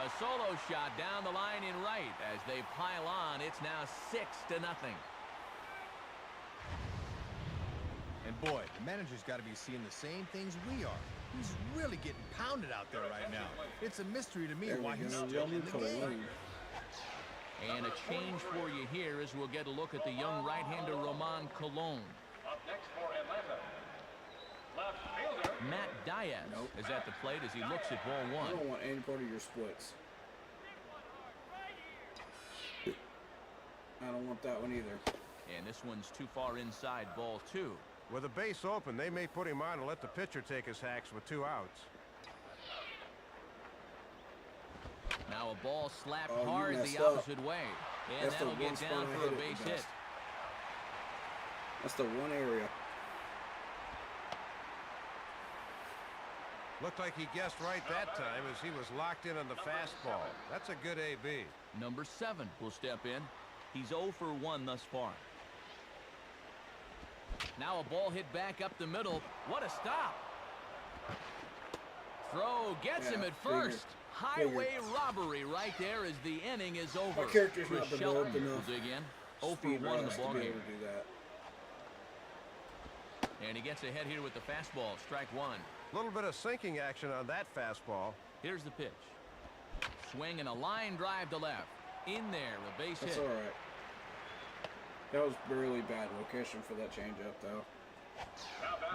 Speaker 4: A solo shot down the line in right as they pile on. It's now 6-0.
Speaker 6: And boy, the manager's got to be seeing the same things we are. He's really getting pounded out there right now. It's a mystery to me
Speaker 2: There
Speaker 6: why
Speaker 2: we
Speaker 6: he's
Speaker 2: go.
Speaker 6: still in the
Speaker 2: Cologne.
Speaker 6: game.
Speaker 4: And a change for you here as we'll get a look at the young right-hander Roman Colon.
Speaker 5: Up next for Atlanta. Left fielder.
Speaker 4: Matt Diaz
Speaker 2: Nope.
Speaker 4: is at the plate as he looks at ball
Speaker 2: I
Speaker 4: one.
Speaker 2: don't want any part of your splits. I don't want that one either.
Speaker 4: And this one's too far inside, ball 2.
Speaker 7: With a base open, they may put him on and let the pitcher take his hacks with 2 outs.
Speaker 4: Now a ball slapped
Speaker 2: Oh, you
Speaker 4: hard
Speaker 2: messed
Speaker 4: the
Speaker 2: up.
Speaker 4: opposite way. And
Speaker 2: That's the
Speaker 4: that'll
Speaker 2: one
Speaker 4: get
Speaker 2: spot
Speaker 4: down
Speaker 2: I
Speaker 4: for a
Speaker 2: hit it
Speaker 4: base
Speaker 2: the
Speaker 4: hit.
Speaker 2: best. That's the one area.
Speaker 7: Looked like he guessed right that time as he was locked in on the fastball. That's a good AB.
Speaker 4: Number 7 will step in. He's 0 for 1 thus far. Now a ball hit back up the middle. What a stop. Throw gets him
Speaker 2: Yeah,
Speaker 4: at first.
Speaker 2: figured.
Speaker 4: Highway robbery right there as the inning is over.
Speaker 2: My character's
Speaker 4: Chris
Speaker 2: not
Speaker 4: Shelton
Speaker 2: developed
Speaker 4: will
Speaker 2: enough.
Speaker 4: dig in. 0 for
Speaker 2: Speed
Speaker 4: 1 in the
Speaker 2: rush to
Speaker 4: ball
Speaker 2: be
Speaker 4: game.
Speaker 2: able to do that.
Speaker 4: And he gets ahead here with the fastball. Strike 1.
Speaker 7: A little bit of sinking action on that fastball.
Speaker 4: Here's the pitch. Swing and a line drive to left. In there, a base
Speaker 2: That's
Speaker 4: hit.
Speaker 2: all right. That was really bad location for that changeup, though.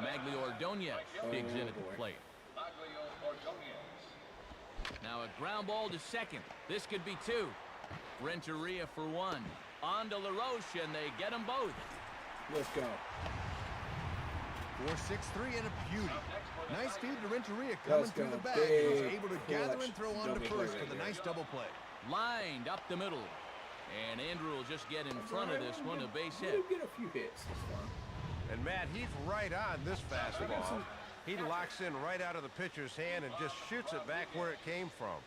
Speaker 4: Maglio Ordonez digs in at the
Speaker 2: boy.
Speaker 4: plate.
Speaker 5: Maglio Ordonez.
Speaker 4: Now a ground ball to second. This could be 2. Renteria for 1. On to LaRoche, and they get them both.
Speaker 2: Let's go.
Speaker 6: 4-6-3 and a beauty. Nice feed to Renteria coming
Speaker 2: Let's
Speaker 6: through
Speaker 2: go.
Speaker 6: the bag. He was
Speaker 2: Big
Speaker 6: able to gather
Speaker 2: clutch
Speaker 6: and throw on to
Speaker 2: double play
Speaker 6: first
Speaker 2: right
Speaker 6: for the
Speaker 2: there.
Speaker 6: nice double play.
Speaker 4: Lined up the middle. And Andrew will just get in
Speaker 2: That's
Speaker 4: front
Speaker 2: all
Speaker 4: of
Speaker 2: right.
Speaker 4: this one, a base
Speaker 2: Let
Speaker 4: hit.
Speaker 2: him get a few hits this far.
Speaker 7: And Matt, he's right on this fastball. He locks in right out of the pitcher's hand and just shoots it back where it came from.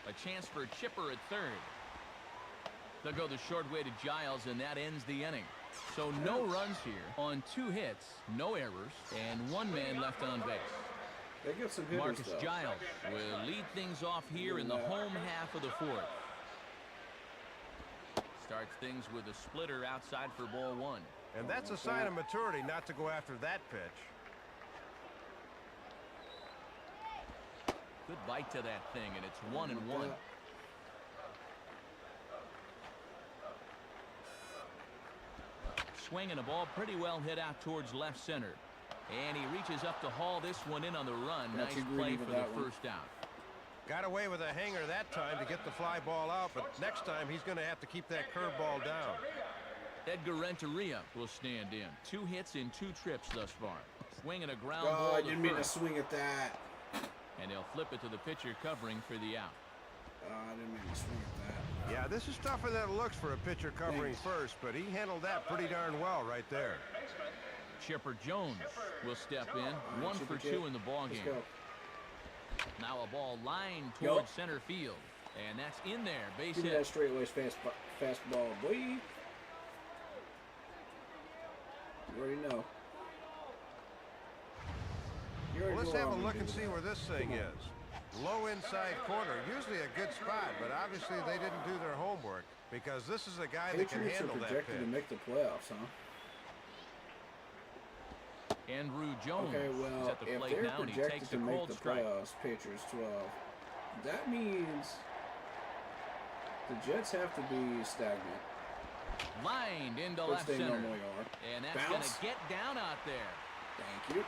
Speaker 4: A chance for a chipper at third. They'll go the short way to Giles, and that ends the inning. So no runs here on 2 hits, no errors, and 1 man left on base.
Speaker 2: They get some hitters,
Speaker 4: Marcus
Speaker 2: though.
Speaker 4: Giles will lead things off here in the home half of the 4th. Starts things with a splitter outside for ball 1.
Speaker 7: And that's a sign of maturity not to go after that pitch.
Speaker 4: Good bite to that thing, and it's 1-1. Swinging a ball pretty well hit out towards left center. And he reaches up to haul this one in on the run. Nice play for the first out.
Speaker 7: Got away with a hanger that time to get the fly ball out, but next time he's going to have to keep that curveball down.
Speaker 4: Edgar Renteria will stand in. 2 hits in 2 trips thus far. Swinging a ground
Speaker 2: Oh,
Speaker 4: ball
Speaker 2: I
Speaker 4: to
Speaker 2: didn't mean to
Speaker 4: first.
Speaker 2: swing at that.
Speaker 4: And he'll flip it to the pitcher covering for the out.
Speaker 2: I didn't mean to swing at that.
Speaker 7: Yeah, this is tougher than it looks for a pitcher covering first, but he handled that pretty darn well right there.
Speaker 4: Chipper Jones will step in. 1 for 2 in the ball game.
Speaker 2: Let's go.
Speaker 4: Now a ball lined towards center field. And that's in there. Base
Speaker 2: Give me that
Speaker 4: hit.
Speaker 2: straightaway fastball, boy. You already know.
Speaker 7: Well, let's have a look and see where this thing is. Low inside corner, usually a good spot, but obviously they didn't do their homework because this is a guy that can
Speaker 2: Patriots are
Speaker 7: handle that
Speaker 2: projected to
Speaker 7: pitch.
Speaker 2: make the playoffs, huh?
Speaker 4: Andrew Jones
Speaker 2: Okay,
Speaker 4: is
Speaker 2: well,
Speaker 4: at the
Speaker 2: if
Speaker 4: plate
Speaker 2: they're
Speaker 4: now, and he
Speaker 2: projected
Speaker 4: takes
Speaker 2: to
Speaker 4: a
Speaker 2: make
Speaker 4: cold
Speaker 2: the
Speaker 4: strike.
Speaker 2: playoffs, Patriots 12, that means the Jets have to be stagnant,
Speaker 4: Lined into
Speaker 2: which
Speaker 4: left
Speaker 2: they
Speaker 4: center.
Speaker 2: normally are.
Speaker 4: And that's going
Speaker 2: Bounce.
Speaker 4: to get down out there.
Speaker 2: Thank you.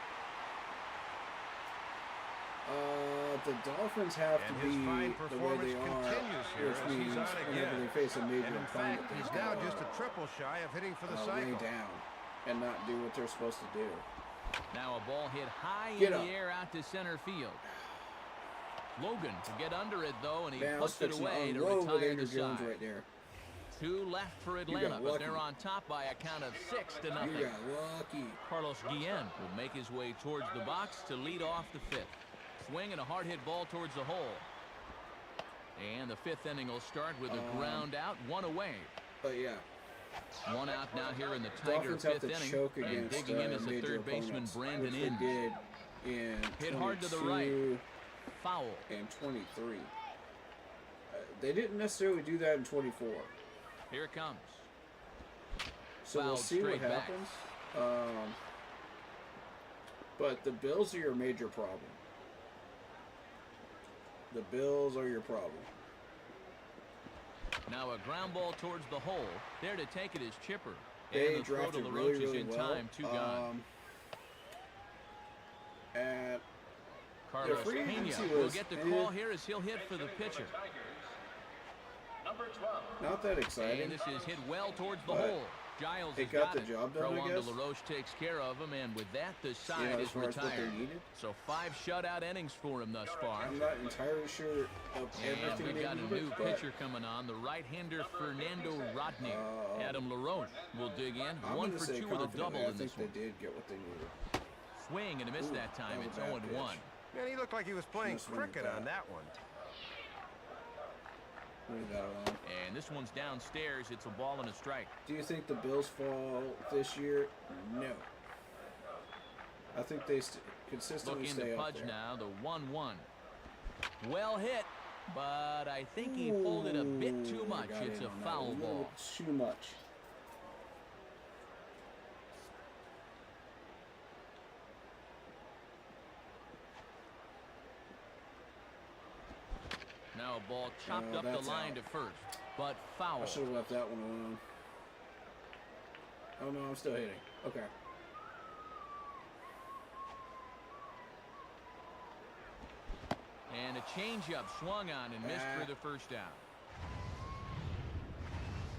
Speaker 2: The Dolphins have
Speaker 7: And
Speaker 2: to
Speaker 7: his
Speaker 2: be
Speaker 7: fine
Speaker 2: the way
Speaker 7: performance
Speaker 2: they are,
Speaker 7: continues here
Speaker 2: which
Speaker 7: as he's
Speaker 2: means
Speaker 7: on
Speaker 2: whenever
Speaker 7: again.
Speaker 2: they face a major
Speaker 7: And in
Speaker 2: opponent,
Speaker 7: fact,
Speaker 2: they
Speaker 7: he's now just a triple shy of hitting for the
Speaker 2: lay
Speaker 7: cycle.
Speaker 2: down and not do what they're supposed to do.
Speaker 4: Now a ball hit high
Speaker 2: Get
Speaker 4: in
Speaker 2: up.
Speaker 4: the air out to center field. Logan will get under it, though, and he
Speaker 2: Man, I was
Speaker 4: puts it
Speaker 2: fixing to
Speaker 4: away to
Speaker 2: unload with
Speaker 4: retire
Speaker 2: Andrew
Speaker 4: the
Speaker 2: Jones
Speaker 4: side.
Speaker 2: right there.
Speaker 4: 2 left for
Speaker 2: got
Speaker 4: Atlanta, but they're
Speaker 2: lucky.
Speaker 4: on top by a count of 6-0.
Speaker 2: You got lucky.
Speaker 4: Carlos Guillen will make his way towards the box to lead off the 5th. Swing and a hard hit ball towards the hole. And the 5th inning will start with a ground out, 1 away.
Speaker 2: But yeah,
Speaker 4: 1 out now here in the Tiger
Speaker 2: Dolphins have
Speaker 4: 5th
Speaker 2: to
Speaker 4: inning.
Speaker 2: choke
Speaker 4: And
Speaker 2: against
Speaker 4: digging in is the
Speaker 2: major
Speaker 4: third baseman
Speaker 2: opponents,
Speaker 4: Brandon
Speaker 2: which
Speaker 4: Inge.
Speaker 2: they did in
Speaker 4: Hit hard to the
Speaker 2: 22
Speaker 4: right. Foul.
Speaker 2: and 23. They didn't necessarily do that in 24.
Speaker 4: Here it comes.
Speaker 2: So we'll
Speaker 4: Fouled
Speaker 2: see what
Speaker 4: straight back.
Speaker 2: happens. But the Bills are your major problem. The Bills are your problem.
Speaker 4: Now a ground ball towards the hole. There to take it is Chipper.
Speaker 2: They
Speaker 4: And the throw to
Speaker 2: drafted
Speaker 4: LaRoche
Speaker 2: really,
Speaker 4: is
Speaker 2: really
Speaker 4: in
Speaker 2: well.
Speaker 4: time. 2 gone.
Speaker 2: And
Speaker 4: Carlos
Speaker 2: free
Speaker 4: Pena
Speaker 2: agency
Speaker 4: will
Speaker 2: was-
Speaker 4: get the call here as he'll hit for the pitcher.
Speaker 5: Number 12.
Speaker 2: not that exciting.
Speaker 4: And this is hit well towards the
Speaker 2: But
Speaker 4: hole. Giles
Speaker 2: it
Speaker 4: has
Speaker 2: got
Speaker 4: got
Speaker 2: the
Speaker 4: it.
Speaker 2: job done,
Speaker 4: Throw
Speaker 2: I
Speaker 4: on
Speaker 2: guess.
Speaker 4: to LaRoche takes care of him, and with that, the side
Speaker 2: as
Speaker 4: is
Speaker 2: far as what they
Speaker 4: retired.
Speaker 2: needed.
Speaker 4: So 5 shutout innings for him thus far.
Speaker 2: I'm not entirely sure of
Speaker 4: And
Speaker 2: everything
Speaker 4: we've
Speaker 2: they
Speaker 4: got a
Speaker 2: needed,
Speaker 4: new
Speaker 2: but
Speaker 4: pitcher coming on, the right-hander Fernando Rodney. Adam LaRoche will dig in.
Speaker 2: I'm
Speaker 4: 1
Speaker 2: going to
Speaker 4: for
Speaker 2: say
Speaker 4: 2 with a double
Speaker 2: confidently, I
Speaker 4: in this
Speaker 2: think
Speaker 4: one.
Speaker 2: they did get what they needed.
Speaker 4: Swing and a miss
Speaker 2: Ooh,
Speaker 4: that time.
Speaker 2: that was
Speaker 4: It's
Speaker 2: a bad
Speaker 4: 0-1.
Speaker 2: pitch.
Speaker 7: Man, he looked like he was playing
Speaker 2: Should've swung at
Speaker 7: cricket
Speaker 2: that.
Speaker 7: on that one.
Speaker 2: Leave that alone.
Speaker 4: And this one's downstairs. It's a ball and a strike.
Speaker 2: Do you think the Bills fall this year? No. I think they consistently
Speaker 4: Looking
Speaker 2: stay
Speaker 4: to
Speaker 2: up
Speaker 4: Pudge
Speaker 2: there.
Speaker 4: now, the 1-1. Well hit, but I think he pulled it a bit too
Speaker 2: Ooh,
Speaker 4: much.
Speaker 2: got
Speaker 4: It's
Speaker 2: in
Speaker 4: a
Speaker 2: on that
Speaker 4: foul
Speaker 2: one.
Speaker 4: ball.
Speaker 2: Little too much.
Speaker 4: Now a ball chopped
Speaker 2: Oh,
Speaker 4: up the
Speaker 2: that's
Speaker 4: line
Speaker 2: out.
Speaker 4: to first, but foul.
Speaker 2: I should have left that one alone. Oh no, I'm still hitting. Okay.
Speaker 4: And a changeup swung on and missed for the first out.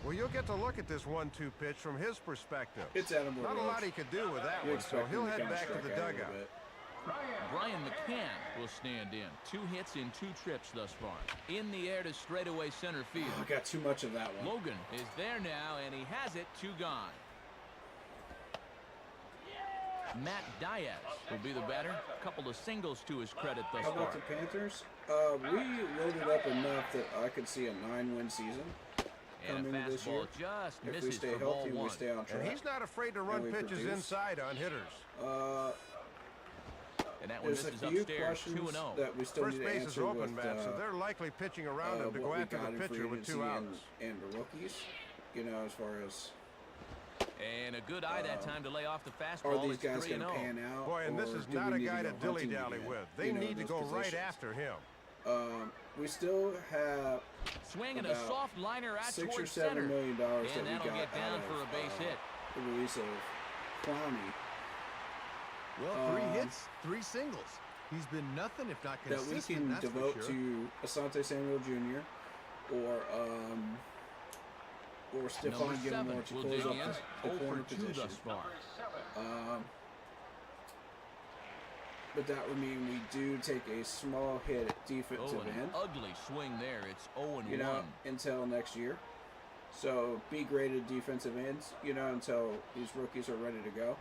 Speaker 7: Well, you'll get to look at this 1-2 pitch from his perspective.
Speaker 2: It's Adam
Speaker 7: Not a
Speaker 2: LaRoche.
Speaker 7: lot he could do with that
Speaker 2: You
Speaker 7: one, so
Speaker 2: expect
Speaker 7: he'll
Speaker 2: him to
Speaker 7: head
Speaker 2: kinda
Speaker 7: back to
Speaker 2: strike
Speaker 7: the
Speaker 2: out a little
Speaker 7: dugout.
Speaker 2: bit.
Speaker 4: Brian McCann will stand in. 2 hits in 2 trips thus far. In the air to straightaway center field.
Speaker 2: I got too much of that one.
Speaker 4: Logan is there now, and he has it. 2 gone. Matt Diaz will be the batter. A couple of singles to his credit thus
Speaker 2: How
Speaker 4: far.
Speaker 2: about the Panthers? We loaded up enough that I could see a 9-win season.
Speaker 4: And
Speaker 2: coming
Speaker 4: a
Speaker 2: this year.
Speaker 4: fastball just
Speaker 2: If we
Speaker 4: misses
Speaker 2: stay
Speaker 4: for ball
Speaker 2: healthy, we
Speaker 4: one.
Speaker 2: stay on track.
Speaker 7: And he's not afraid to run
Speaker 2: we
Speaker 7: pitches
Speaker 2: produce.
Speaker 7: inside on hitters.
Speaker 4: And that one
Speaker 2: There's a
Speaker 4: misses
Speaker 2: few
Speaker 4: upstairs,
Speaker 2: questions
Speaker 4: 2-0.
Speaker 2: that we still
Speaker 7: First
Speaker 2: need to
Speaker 7: base is
Speaker 2: answer
Speaker 7: open,
Speaker 2: with
Speaker 7: Matt, so they're likely pitching around him to
Speaker 2: what
Speaker 7: go
Speaker 2: we
Speaker 7: after
Speaker 2: got
Speaker 7: the
Speaker 2: in free
Speaker 7: pitcher with
Speaker 2: agency
Speaker 7: 2 outs.
Speaker 2: and the rookies. You know, as far as
Speaker 4: And a good eye that time to lay off the fastball.
Speaker 2: are these
Speaker 4: It's
Speaker 2: guys going
Speaker 4: 3-0.
Speaker 2: to pan out?
Speaker 7: Boy, and this
Speaker 2: or
Speaker 7: is
Speaker 2: do
Speaker 7: not
Speaker 2: we
Speaker 7: a
Speaker 2: need
Speaker 7: guy to
Speaker 2: go hunting
Speaker 7: dilly-dally
Speaker 2: again?
Speaker 7: with. They
Speaker 2: You know,
Speaker 7: need to
Speaker 2: those
Speaker 7: go right
Speaker 2: positions.
Speaker 7: after him.
Speaker 2: We still have
Speaker 4: Swinging a
Speaker 2: about
Speaker 4: soft liner out
Speaker 2: $6 or
Speaker 4: towards
Speaker 2: $7
Speaker 4: center.
Speaker 2: million that
Speaker 4: And
Speaker 2: we
Speaker 4: that'll
Speaker 2: got
Speaker 4: get down
Speaker 2: out
Speaker 4: for a
Speaker 2: of,
Speaker 4: base hit.
Speaker 2: the release of Clowney
Speaker 6: Well, 3 hits, 3 singles. He's been nothing if not
Speaker 2: that we
Speaker 6: consistent,
Speaker 2: can
Speaker 6: that's
Speaker 2: devote
Speaker 6: for sure.
Speaker 2: to Asante Samuel Jr. or Stephon
Speaker 4: Number 7
Speaker 2: Gilmore to
Speaker 4: will
Speaker 2: close
Speaker 4: dig
Speaker 2: up
Speaker 4: in.
Speaker 2: the
Speaker 4: 0
Speaker 2: corner
Speaker 4: for 2
Speaker 2: position.
Speaker 4: thus far.
Speaker 2: But that would mean we do take a small hit at defensive
Speaker 4: An
Speaker 2: end,
Speaker 4: ugly swing there. It's 0-1.
Speaker 2: you know, until next year. So B-graded defensive ends, you know, until these rookies are ready to go.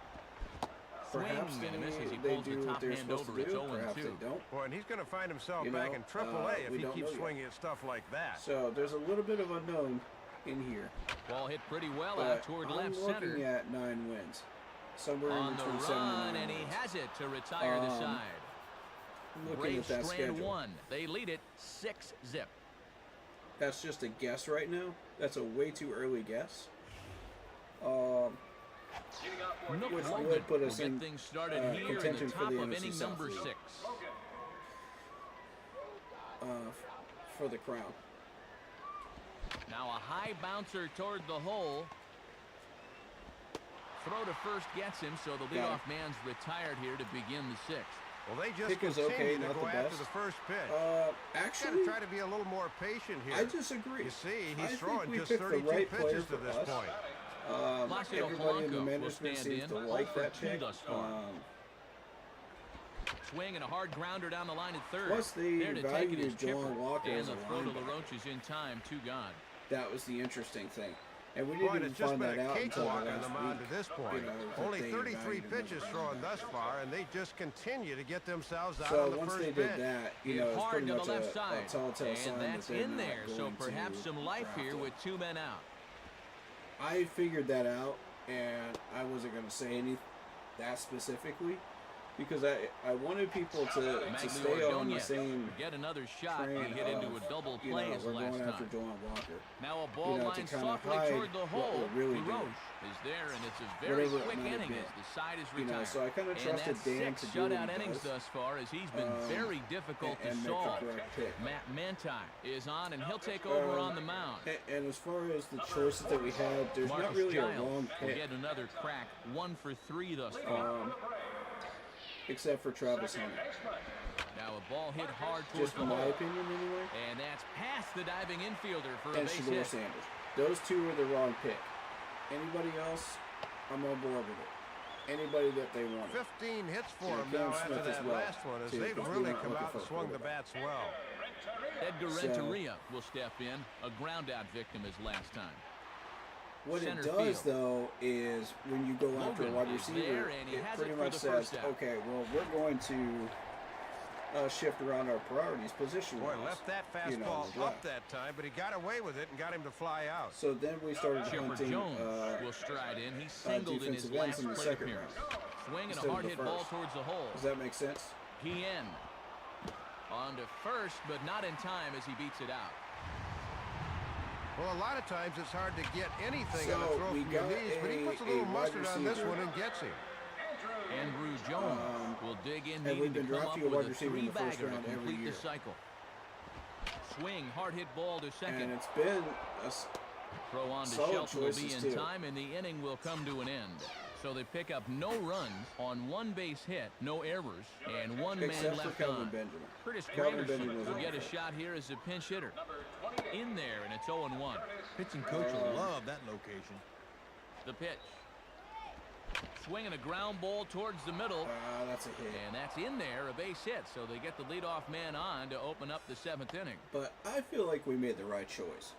Speaker 2: Perhaps
Speaker 4: Swing and a miss as he
Speaker 2: they
Speaker 4: pulls the
Speaker 2: do what
Speaker 4: top
Speaker 2: they're
Speaker 4: hand
Speaker 2: supposed
Speaker 4: over.
Speaker 2: to
Speaker 4: It's
Speaker 2: do.
Speaker 4: 0-2.
Speaker 2: Perhaps they don't.
Speaker 7: Boy, and he's going to find himself
Speaker 2: You
Speaker 7: back
Speaker 2: know,
Speaker 7: in AAA if
Speaker 2: we
Speaker 7: he
Speaker 2: don't
Speaker 7: keeps
Speaker 2: know yet.
Speaker 7: swinging at stuff like that.
Speaker 2: So there's a little bit of unknown in here.
Speaker 4: Ball hit pretty well
Speaker 2: But
Speaker 4: out toward
Speaker 2: I'm
Speaker 4: left
Speaker 2: looking
Speaker 4: center.
Speaker 2: at 9 wins. Somewhere
Speaker 4: On
Speaker 2: in
Speaker 4: the
Speaker 2: between 7
Speaker 4: run,
Speaker 2: and 9
Speaker 4: and he
Speaker 2: wins.
Speaker 4: has it to retire the side.
Speaker 2: I'm looking
Speaker 4: Braves
Speaker 2: at that
Speaker 4: strand
Speaker 2: schedule.
Speaker 4: 1. They lead it 6-zip.
Speaker 2: That's just a guess right now. That's a way too early guess.
Speaker 4: Nook
Speaker 2: Which
Speaker 4: Logan
Speaker 2: would put
Speaker 4: will
Speaker 2: us
Speaker 4: get
Speaker 2: in,
Speaker 4: things started here in
Speaker 2: contention
Speaker 4: the
Speaker 2: for
Speaker 4: top
Speaker 2: the
Speaker 4: of
Speaker 2: NFC
Speaker 4: inning
Speaker 2: South
Speaker 4: number
Speaker 2: League.
Speaker 4: 6.
Speaker 2: For the crown.
Speaker 4: Now a high bouncer toward the hole. Throw to first gets him, so the
Speaker 2: Got
Speaker 4: leadoff man's retired here to begin the 6th.
Speaker 7: Well, they just
Speaker 2: Pick is
Speaker 7: continue
Speaker 2: okay,
Speaker 7: to
Speaker 2: not
Speaker 7: go
Speaker 2: the
Speaker 7: after
Speaker 2: best.
Speaker 7: the first pitch. Got
Speaker 2: Actually,
Speaker 7: to try to be a little more patient here.
Speaker 2: I disagree.
Speaker 7: You see,
Speaker 2: I
Speaker 7: he's
Speaker 2: think
Speaker 7: throwing
Speaker 2: we
Speaker 7: just
Speaker 2: picked the
Speaker 7: 32
Speaker 2: right player
Speaker 7: pitches to
Speaker 2: for
Speaker 7: this
Speaker 2: us.
Speaker 7: point.
Speaker 4: Placido
Speaker 2: Everybody in the
Speaker 4: Polanco will
Speaker 2: management
Speaker 4: stand
Speaker 2: seems
Speaker 4: in.
Speaker 2: to
Speaker 4: 0
Speaker 2: like
Speaker 4: for
Speaker 2: that
Speaker 4: 2
Speaker 2: pick.
Speaker 4: thus far. Swing and a hard grounder down the line at third.
Speaker 2: Plus, they
Speaker 4: there to take it
Speaker 2: valued
Speaker 4: is Chipper.
Speaker 2: John Walker
Speaker 4: And
Speaker 2: as
Speaker 4: the
Speaker 2: a
Speaker 4: throw to
Speaker 2: linebacker.
Speaker 4: LaRoche is in time. 2 gone.
Speaker 2: That was the interesting thing. And we
Speaker 7: Boy,
Speaker 2: didn't even
Speaker 7: it's just
Speaker 2: find
Speaker 7: been
Speaker 2: that
Speaker 7: a
Speaker 2: out until
Speaker 7: cakewalk
Speaker 2: the
Speaker 7: on the
Speaker 2: last
Speaker 7: mound
Speaker 2: week.
Speaker 7: to this point.
Speaker 2: You know, that
Speaker 7: Only
Speaker 2: they
Speaker 7: 33
Speaker 2: valued him
Speaker 7: pitches
Speaker 2: as a
Speaker 7: thrown thus
Speaker 2: linebacker.
Speaker 7: far, and they just continue to get themselves out
Speaker 2: So
Speaker 7: on the
Speaker 2: once
Speaker 7: first
Speaker 2: they
Speaker 7: pitch.
Speaker 2: did that, you
Speaker 4: Hit
Speaker 2: know, it's
Speaker 4: hard
Speaker 2: pretty
Speaker 4: to
Speaker 2: much
Speaker 4: the left
Speaker 2: a
Speaker 4: side.
Speaker 2: telltale sign
Speaker 4: And that's
Speaker 2: that they're
Speaker 4: in
Speaker 2: not
Speaker 4: there, so
Speaker 2: going
Speaker 4: perhaps
Speaker 2: to
Speaker 4: some life
Speaker 2: draft
Speaker 4: here
Speaker 2: him.
Speaker 4: with 2 men out.
Speaker 2: I figured that out, and I wasn't going to say anything that specifically because I wanted people to stay on the
Speaker 4: Ordonez
Speaker 2: same
Speaker 4: get another shot.
Speaker 2: train
Speaker 4: He hit into
Speaker 2: of,
Speaker 4: a double
Speaker 2: you
Speaker 4: play
Speaker 2: know,
Speaker 4: as
Speaker 2: we're
Speaker 4: last
Speaker 2: going after
Speaker 4: time.
Speaker 2: Joanne Walker.
Speaker 4: Now a ball
Speaker 2: to
Speaker 4: line
Speaker 2: kinda
Speaker 4: softly
Speaker 2: hide
Speaker 4: toward the
Speaker 2: what
Speaker 4: hole.
Speaker 2: we're really doing.
Speaker 4: LaRoche is there, and it's a very
Speaker 2: Whatever it
Speaker 4: quick
Speaker 2: might have
Speaker 4: inning
Speaker 2: been.
Speaker 4: as the side is
Speaker 2: You know,
Speaker 4: retired.
Speaker 2: so I kinda
Speaker 4: and
Speaker 2: trusted
Speaker 4: that's
Speaker 2: Dan
Speaker 4: 6
Speaker 2: to do what he
Speaker 4: shutout innings
Speaker 2: does.
Speaker 4: thus far as he's been very difficult to
Speaker 2: and make the
Speaker 4: solve.
Speaker 2: correct pick.
Speaker 4: Matt Manti is on, and he'll take over on the mound.
Speaker 2: And as far as the choices that we had, there's
Speaker 4: Marcus
Speaker 2: not really
Speaker 4: Giles
Speaker 2: a wrong
Speaker 4: will
Speaker 2: pick
Speaker 4: get another crack. 1 for 3 thus far.
Speaker 2: except for Travis Hunter.
Speaker 4: Now a ball hit hard towards
Speaker 2: Just
Speaker 4: the
Speaker 2: in my
Speaker 4: hole.
Speaker 2: opinion, anyway.
Speaker 4: And that's past the diving infielder for a
Speaker 2: And
Speaker 4: base
Speaker 2: Shador
Speaker 4: hit.
Speaker 2: Sanders. Those two were the wrong pick. Anybody else, I'm on board with it. Anybody that they wanted.
Speaker 7: 15 hits for
Speaker 2: Yeah,
Speaker 7: him
Speaker 2: Cam
Speaker 7: now after
Speaker 2: Smith as
Speaker 7: that
Speaker 2: well,
Speaker 7: last one, as
Speaker 2: too,
Speaker 7: they've
Speaker 2: because we're
Speaker 7: really
Speaker 2: not
Speaker 7: come
Speaker 2: looking
Speaker 7: out
Speaker 2: for
Speaker 7: and
Speaker 2: a
Speaker 7: swung the
Speaker 2: quarterback.
Speaker 7: bats well.
Speaker 4: Edgar
Speaker 2: So-
Speaker 4: Renteria will step in, a ground-out victim as last time.
Speaker 2: What
Speaker 4: Center
Speaker 2: it does,
Speaker 4: field.
Speaker 2: though, is when you go after a
Speaker 4: Logan
Speaker 2: wide
Speaker 4: is
Speaker 2: receiver,
Speaker 4: there, and he
Speaker 2: it
Speaker 4: has
Speaker 2: pretty
Speaker 4: it for
Speaker 2: much
Speaker 4: the
Speaker 2: says,
Speaker 4: first out.
Speaker 2: okay, well, we're going to shift around our priorities position.
Speaker 7: Boy, left that
Speaker 2: you know,
Speaker 7: fastball
Speaker 2: in the
Speaker 7: up
Speaker 2: draft.
Speaker 7: that time, but he got away with it and got him to fly out.
Speaker 2: So then we started
Speaker 4: Chipper
Speaker 2: hunting
Speaker 4: Jones will stride in. He singled in his
Speaker 2: defensive ends
Speaker 4: last
Speaker 2: in the
Speaker 4: plate
Speaker 2: second
Speaker 4: appearance.
Speaker 2: round.
Speaker 4: Swing and
Speaker 2: instead
Speaker 4: a
Speaker 2: of
Speaker 4: hard
Speaker 2: the
Speaker 4: hit ball
Speaker 2: first.
Speaker 4: towards the hole.
Speaker 2: Does that make sense?
Speaker 4: PN on to first, but not in time as he beats it out.
Speaker 7: Well, a lot of times it's hard to get anything on a
Speaker 2: So
Speaker 7: throw
Speaker 2: we
Speaker 7: from your
Speaker 2: got
Speaker 7: knees, but he puts a
Speaker 2: a
Speaker 7: little
Speaker 2: wide
Speaker 7: mustard on this
Speaker 2: receiver.
Speaker 7: one and gets him.
Speaker 4: Andrew Jones will dig in,
Speaker 2: and
Speaker 4: needing
Speaker 2: we've
Speaker 4: to
Speaker 2: been
Speaker 4: come up
Speaker 2: drafting a
Speaker 4: with
Speaker 2: wide
Speaker 4: a
Speaker 2: receiver in the first
Speaker 4: three-bagger to
Speaker 2: round every
Speaker 4: complete
Speaker 2: year.
Speaker 4: the cycle. Swing, hard hit ball to second.
Speaker 2: And it's been
Speaker 4: Throw on to
Speaker 2: solid
Speaker 4: Shelton will be
Speaker 2: choices,
Speaker 4: in
Speaker 2: too.
Speaker 4: time, and the inning will come to an end. So they pick up no runs on 1 base hit, no errors, and 1 man
Speaker 2: except for
Speaker 4: left
Speaker 2: Kelvin
Speaker 4: on.
Speaker 2: Benjamin.
Speaker 4: Curtis
Speaker 2: Kelvin
Speaker 4: Granderson
Speaker 2: Benjamin was
Speaker 4: will
Speaker 2: on
Speaker 4: get a
Speaker 2: first.
Speaker 4: shot here as a pinch hitter. In there, and it's 0-1.
Speaker 6: Pitching coach will love that location.
Speaker 4: The pitch. Swinging a ground ball towards the middle.
Speaker 2: That's a hit.
Speaker 4: And that's in there, a base hit. So they get the leadoff man on to open up the 7th inning.
Speaker 2: But I feel like we made the right choice.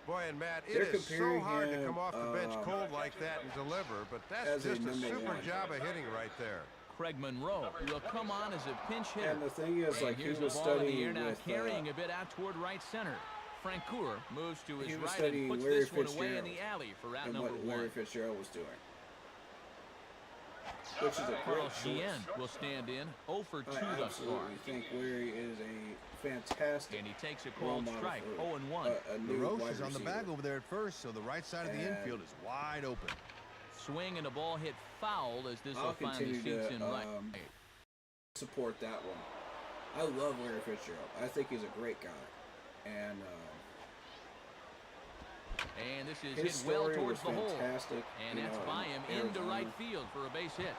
Speaker 7: Boy, and Matt, it
Speaker 2: They're
Speaker 7: is so
Speaker 2: comparing
Speaker 7: hard to
Speaker 2: him,
Speaker 7: come off the bench cold like that and deliver, but that's
Speaker 2: as a
Speaker 7: just a
Speaker 2: number
Speaker 7: super
Speaker 2: one.
Speaker 7: job of hitting right there.
Speaker 4: Craig Monroe will come on as a pinch hitter.
Speaker 2: And the thing is,
Speaker 4: And
Speaker 2: like, he
Speaker 4: here's
Speaker 2: was
Speaker 4: a ball in the air
Speaker 2: studying
Speaker 4: now,
Speaker 2: with
Speaker 4: carrying a bit out toward right center. Francoeur moves to
Speaker 2: He
Speaker 4: his
Speaker 2: was
Speaker 4: right
Speaker 2: studying
Speaker 4: and puts
Speaker 2: Larry
Speaker 4: this one away in
Speaker 2: Fitzgerald
Speaker 4: the alley for out
Speaker 2: and
Speaker 4: number
Speaker 2: what Larry
Speaker 4: one.
Speaker 2: Fitzgerald was doing. Which is a great
Speaker 4: Carl
Speaker 2: choice.
Speaker 4: Chien will stand in. 0 for 2
Speaker 2: I
Speaker 4: thus far.
Speaker 2: absolutely think Larry is a fantastic
Speaker 4: And he takes a
Speaker 2: role
Speaker 4: called
Speaker 2: model
Speaker 4: strike.
Speaker 2: for
Speaker 4: 0 and 1.
Speaker 2: a new
Speaker 6: LaRoche
Speaker 2: wide
Speaker 6: is on the
Speaker 2: receiver.
Speaker 6: bag over there at first, so the right side of the
Speaker 2: And-
Speaker 6: infield is wide open.
Speaker 4: Swing and a ball hit foul as this
Speaker 2: I'll
Speaker 4: will find the
Speaker 2: continue
Speaker 4: seats
Speaker 2: to
Speaker 4: in right.
Speaker 2: support that one. I love Larry Fitzgerald. I think he's a great guy. And
Speaker 4: And this is
Speaker 2: his
Speaker 4: hit well
Speaker 2: story
Speaker 4: towards
Speaker 2: was
Speaker 4: the hole.
Speaker 2: fantastic.
Speaker 4: And that's by him into right field for a base hit.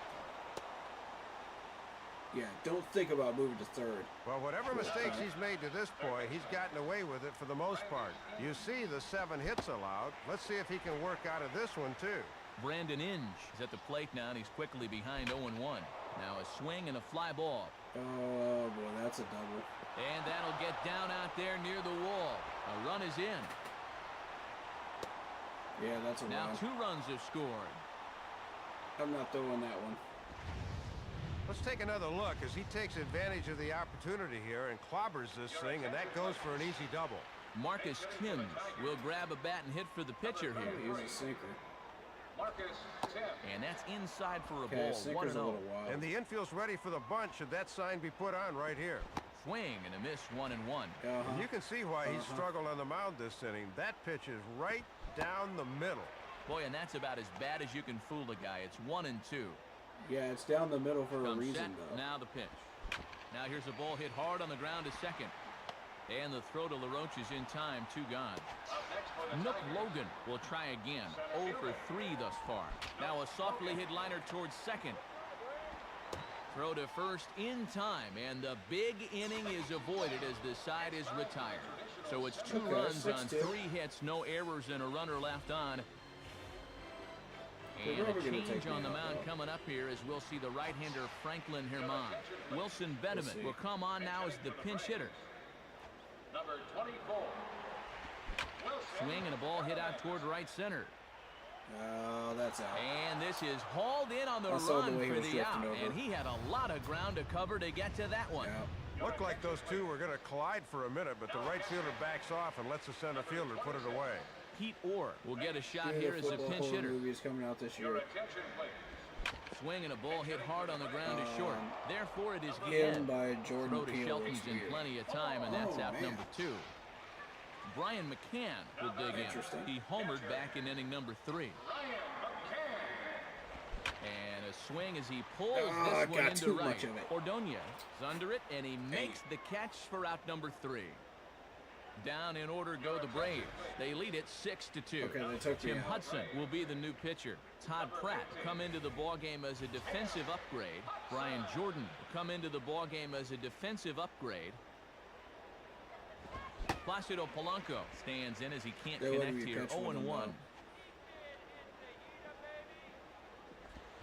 Speaker 2: Yeah, don't think about moving to third.
Speaker 7: Well, whatever mistakes he's made to this point, he's gotten away with it for the most part. You see the 7 hits allowed. Let's see if he can work out of this one, too.
Speaker 4: Brandon Inge is at the plate now, and he's quickly behind 0 and 1. Now a swing and a fly ball.
Speaker 2: Oh, boy, that's a double.
Speaker 4: And that'll get down out there near the wall. A run is in.
Speaker 2: Yeah, that's a
Speaker 4: Now
Speaker 2: run.
Speaker 4: 2 runs have scored.
Speaker 2: I'm not throwing that one.
Speaker 7: Let's take another look as he takes advantage of the opportunity here and clobbers this thing, and that goes for an easy double.
Speaker 4: Marcus Timms will grab a bat and hit for the pitcher here.
Speaker 2: He's a sinker.
Speaker 5: Marcus Tim.
Speaker 4: And that's inside for a
Speaker 2: Okay,
Speaker 4: ball.
Speaker 2: sinker's a
Speaker 4: 1-0.
Speaker 2: little wild.
Speaker 7: And the infield's ready for the bunch should that sign be put on right here.
Speaker 4: Swing and a miss, 1 and 1.
Speaker 7: And you can see why he's struggled on the mound this inning. That pitch is right down the middle.
Speaker 4: Boy, and that's about as bad as you can fool a guy. It's 1 and 2.
Speaker 2: Yeah, it's down the middle for a
Speaker 4: Comes
Speaker 2: reason,
Speaker 4: set,
Speaker 2: though.
Speaker 4: now the pitch. Now here's a ball hit hard on the ground to second. And the throw to LaRoche is in time, 2 gone. Nook Logan will try again. 0 for 3 thus far. Now a softly hit liner towards second. Throw to first in time, and the big inning is avoided as the side is retired. So it's 2
Speaker 2: Okay,
Speaker 4: runs on
Speaker 2: 6-2.
Speaker 4: 3 hits, no errors, and a runner left on.
Speaker 2: They're
Speaker 4: And a
Speaker 2: probably gonna
Speaker 4: change
Speaker 2: take
Speaker 4: on
Speaker 2: me
Speaker 4: the
Speaker 2: out,
Speaker 4: mound
Speaker 2: though.
Speaker 4: coming up here as we'll see the right-hander Franklin Herman. Wilson
Speaker 2: see.
Speaker 4: Benjamin will come on now as the pinch hitter.
Speaker 5: Number 24. Wilson.
Speaker 4: Swing and a ball hit out toward right center.
Speaker 2: Oh, that's out.
Speaker 4: And this is hauled in on the
Speaker 2: I saw the
Speaker 4: run
Speaker 2: way he
Speaker 4: for
Speaker 2: was
Speaker 4: the
Speaker 2: drifting
Speaker 4: out.
Speaker 2: over.
Speaker 4: And he had a lot of ground to cover to get to that one.
Speaker 2: Yeah.
Speaker 7: Looked like those two were going to collide for a minute, but the right fielder backs off and lets the center fielder put it away.
Speaker 4: Pete Orr will get a shot
Speaker 2: Yeah,
Speaker 4: here
Speaker 2: the
Speaker 4: as a
Speaker 2: football
Speaker 4: pinch
Speaker 2: horror
Speaker 4: hitter.
Speaker 2: movie is coming out this
Speaker 5: Your
Speaker 2: year.
Speaker 5: attention, please.
Speaker 4: Swing and a ball hit hard on the ground is short. Therefore, it is
Speaker 2: Him
Speaker 4: again.
Speaker 2: by Jordan
Speaker 4: Throw to
Speaker 2: Peele
Speaker 4: Shelton's
Speaker 2: looks
Speaker 4: in
Speaker 2: weird.
Speaker 4: plenty of time, and that's
Speaker 2: Oh,
Speaker 4: out
Speaker 2: man.
Speaker 4: number 2. Brian McCann will dig
Speaker 2: Interesting.
Speaker 4: in. He homered back in inning number 3.
Speaker 5: Ryan McCann.
Speaker 4: And a swing as he pulls
Speaker 2: Ah,
Speaker 4: this one
Speaker 2: got
Speaker 4: into
Speaker 2: too
Speaker 4: right.
Speaker 2: much of it.
Speaker 4: Ordonez is under it, and he makes the catch for out number 3. Down in order go the Braves. They lead it 6-2.
Speaker 2: Okay, they took me
Speaker 4: Tim
Speaker 2: out.
Speaker 4: Hudson will be the new pitcher. Todd Pratt come into the ballgame as a defensive upgrade. Brian Jordan will come into the ballgame as a defensive upgrade. Placido Polanco stands in as he can't
Speaker 2: They let
Speaker 4: connect
Speaker 2: me
Speaker 4: here.
Speaker 2: pitch with
Speaker 4: 0
Speaker 2: him,
Speaker 4: and 1.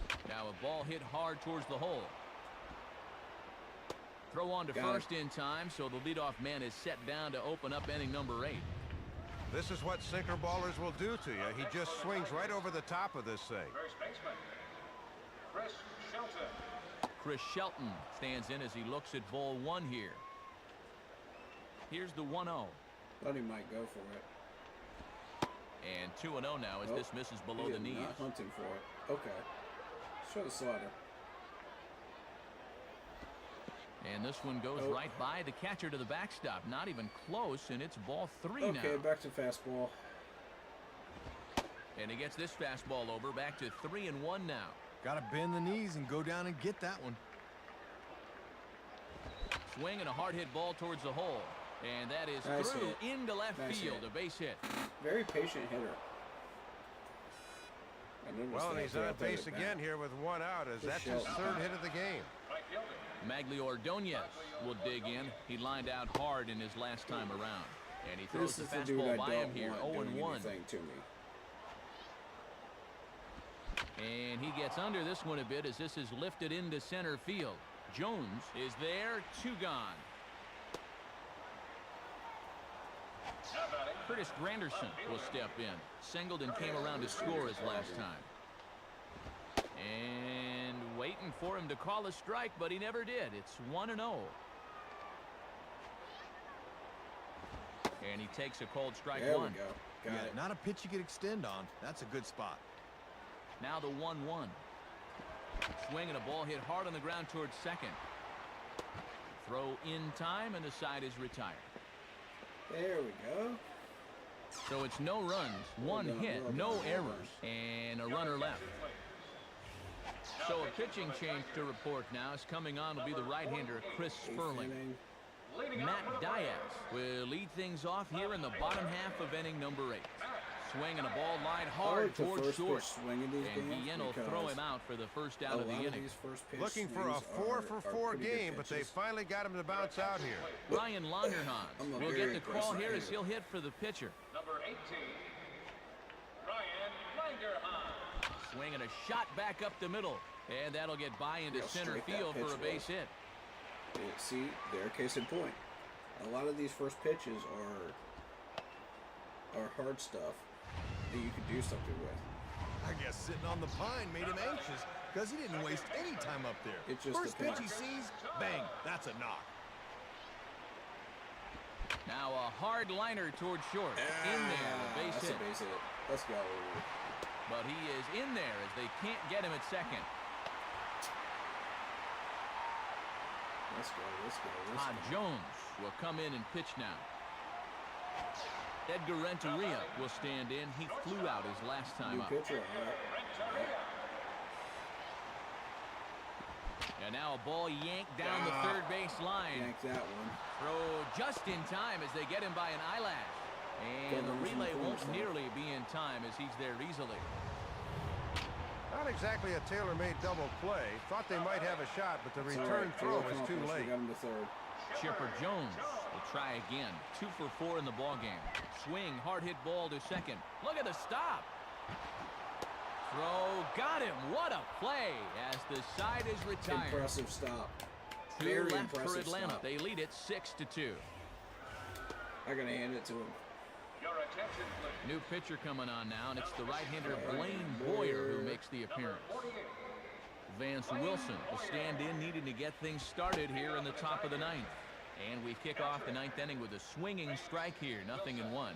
Speaker 2: though.
Speaker 4: Now a ball hit hard towards the hole. Throw on to
Speaker 2: Got it.
Speaker 4: first in time, so the leadoff man is set down to open up inning number 8.
Speaker 7: This is what sinker ballers will do to you. He just swings right over the top of this thing.
Speaker 5: First baseman. Chris Shelton.
Speaker 4: Chris Shelton stands in as he looks at ball 1 here. Here's the 1-0.
Speaker 2: Thought he might go for it.
Speaker 4: And 2-0 now as
Speaker 2: Oh,
Speaker 4: this misses below
Speaker 2: he
Speaker 4: the
Speaker 2: is
Speaker 4: knees.
Speaker 2: not hunting for it. Okay. Show the slider.
Speaker 4: And this one goes
Speaker 2: Oh.
Speaker 4: right by the catcher to the backstop. Not even close, and it's ball 3
Speaker 2: Okay,
Speaker 4: now.
Speaker 2: back to fastball.
Speaker 4: And he gets this fastball over, back to 3-1 now.
Speaker 6: Got to bend the knees and go down and get that one.
Speaker 4: Swing and a hard hit ball towards the hole. And that is
Speaker 2: Nice
Speaker 4: through
Speaker 2: hit.
Speaker 4: into left
Speaker 2: Nice
Speaker 4: field.
Speaker 2: hit.
Speaker 4: A base hit.
Speaker 2: Very patient hitter. I noticed
Speaker 7: Well, and
Speaker 2: that
Speaker 7: he's on
Speaker 2: throughout
Speaker 7: base
Speaker 2: the at-bat.
Speaker 7: again here with 1 out as
Speaker 2: Good
Speaker 7: that's his
Speaker 2: shot.
Speaker 7: 3rd hit of the game.
Speaker 5: Right fielder.
Speaker 4: Maglio Ordonez will dig in. He lined out hard in his last time around. And he throws
Speaker 2: This
Speaker 4: the
Speaker 2: is the dude I
Speaker 4: fastball by him
Speaker 2: don't
Speaker 4: here.
Speaker 2: want
Speaker 4: 0-1.
Speaker 2: doing anything to me.
Speaker 4: And he gets under this one a bit as this is lifted into center field. Jones is there, 2 gone.
Speaker 5: Now batting.
Speaker 4: Curtis Granderson will step in. Singleton came around to score his last time. And waiting for him to call a strike, but he never did. It's 1-0. And he takes a cold strike
Speaker 2: There
Speaker 4: one.
Speaker 2: we go. Got
Speaker 6: Yeah,
Speaker 2: it.
Speaker 6: not a pitch you could extend on. That's a good spot.
Speaker 4: Now the 1-1. Swinging a ball hit hard on the ground towards second. Throw in time, and the side is retired.
Speaker 2: There we go.
Speaker 4: So it's no runs, one hit, no errors, and a runner left. So a pitching change to report now. Is coming on will be the right-hander Chris Sperling.
Speaker 2: Inning.
Speaker 4: Matt Diaz will lead things off here in the bottom half of inning number 8. Swinging a ball line
Speaker 2: I
Speaker 4: hard
Speaker 2: like the
Speaker 4: towards
Speaker 2: first
Speaker 4: short.
Speaker 2: pitch swing in these
Speaker 4: And
Speaker 2: games
Speaker 4: Guillen will
Speaker 2: because
Speaker 4: throw him out for the first out of the
Speaker 2: a lot of
Speaker 4: inning.
Speaker 2: these first pitch
Speaker 7: Looking for a
Speaker 2: swings
Speaker 7: 4-for-4
Speaker 2: are pretty good
Speaker 7: game, but they
Speaker 2: pitches.
Speaker 7: finally got him to bounce out here.
Speaker 4: Ryan
Speaker 2: I'm
Speaker 4: Longerhans
Speaker 2: a
Speaker 4: will
Speaker 2: very
Speaker 4: get the call
Speaker 2: aggressive
Speaker 4: here as
Speaker 2: hitter.
Speaker 4: he'll hit for the pitcher.
Speaker 5: Number 18, Ryan Langerhans.
Speaker 4: Swinging a shot back up the middle. And that'll get by into
Speaker 2: How
Speaker 4: center
Speaker 2: straight that
Speaker 4: field for
Speaker 2: pitch
Speaker 4: a base
Speaker 2: was.
Speaker 4: hit.
Speaker 2: Yeah, see, there, case in point. A lot of these first pitches are hard stuff that you could do something with.
Speaker 6: I guess sitting on the pine made him anxious because he didn't waste any time up there.
Speaker 2: It just
Speaker 6: First pitch
Speaker 2: depends.
Speaker 6: he sees, bang, that's a knock.
Speaker 4: Now a hard liner toward short. In there, a base
Speaker 2: That's
Speaker 4: hit.
Speaker 2: a base hit. Let's go.
Speaker 4: But he is in there as they can't get him at second.
Speaker 2: Let's go. Let's go. Let's
Speaker 4: Todd
Speaker 2: go.
Speaker 4: Jones will come in and pitch now. Edgar Renteria will stand in. He flew out his last time
Speaker 2: New
Speaker 4: up.
Speaker 2: pitcher. All right.
Speaker 4: And now a ball yanked down the third base line.
Speaker 2: Yank that one.
Speaker 4: Throw just in time as they get him by an eyelash. And the relay won't nearly be in time as he's there easily.
Speaker 7: Not exactly a tailor-made double play. Thought they might have a shot, but the
Speaker 2: It's all
Speaker 7: return
Speaker 2: right.
Speaker 7: throw
Speaker 2: Taylor
Speaker 7: was too
Speaker 2: accomplished.
Speaker 7: late.
Speaker 2: We got him to third.
Speaker 4: Chipper Jones will try again. 2 for 4 in the ballgame. Swing, hard hit ball to second. Look at the stop. Throw, got him. What a play as the side is retired.
Speaker 2: Impressive stop.
Speaker 4: 2
Speaker 2: Very
Speaker 4: left for
Speaker 2: impressive
Speaker 4: Atlanta.
Speaker 2: stop.
Speaker 4: They lead it 6-2.
Speaker 2: I gotta hand it to him.
Speaker 5: Your attention, please.
Speaker 4: New pitcher coming on now, and it's the right-hander Blaine Boyer who makes the appearance.
Speaker 5: 48,
Speaker 4: Vance Wilson will stand in, needing to get things started here in the top of the 9th. And we kick off the 9th inning with a swinging strike here, 0-1.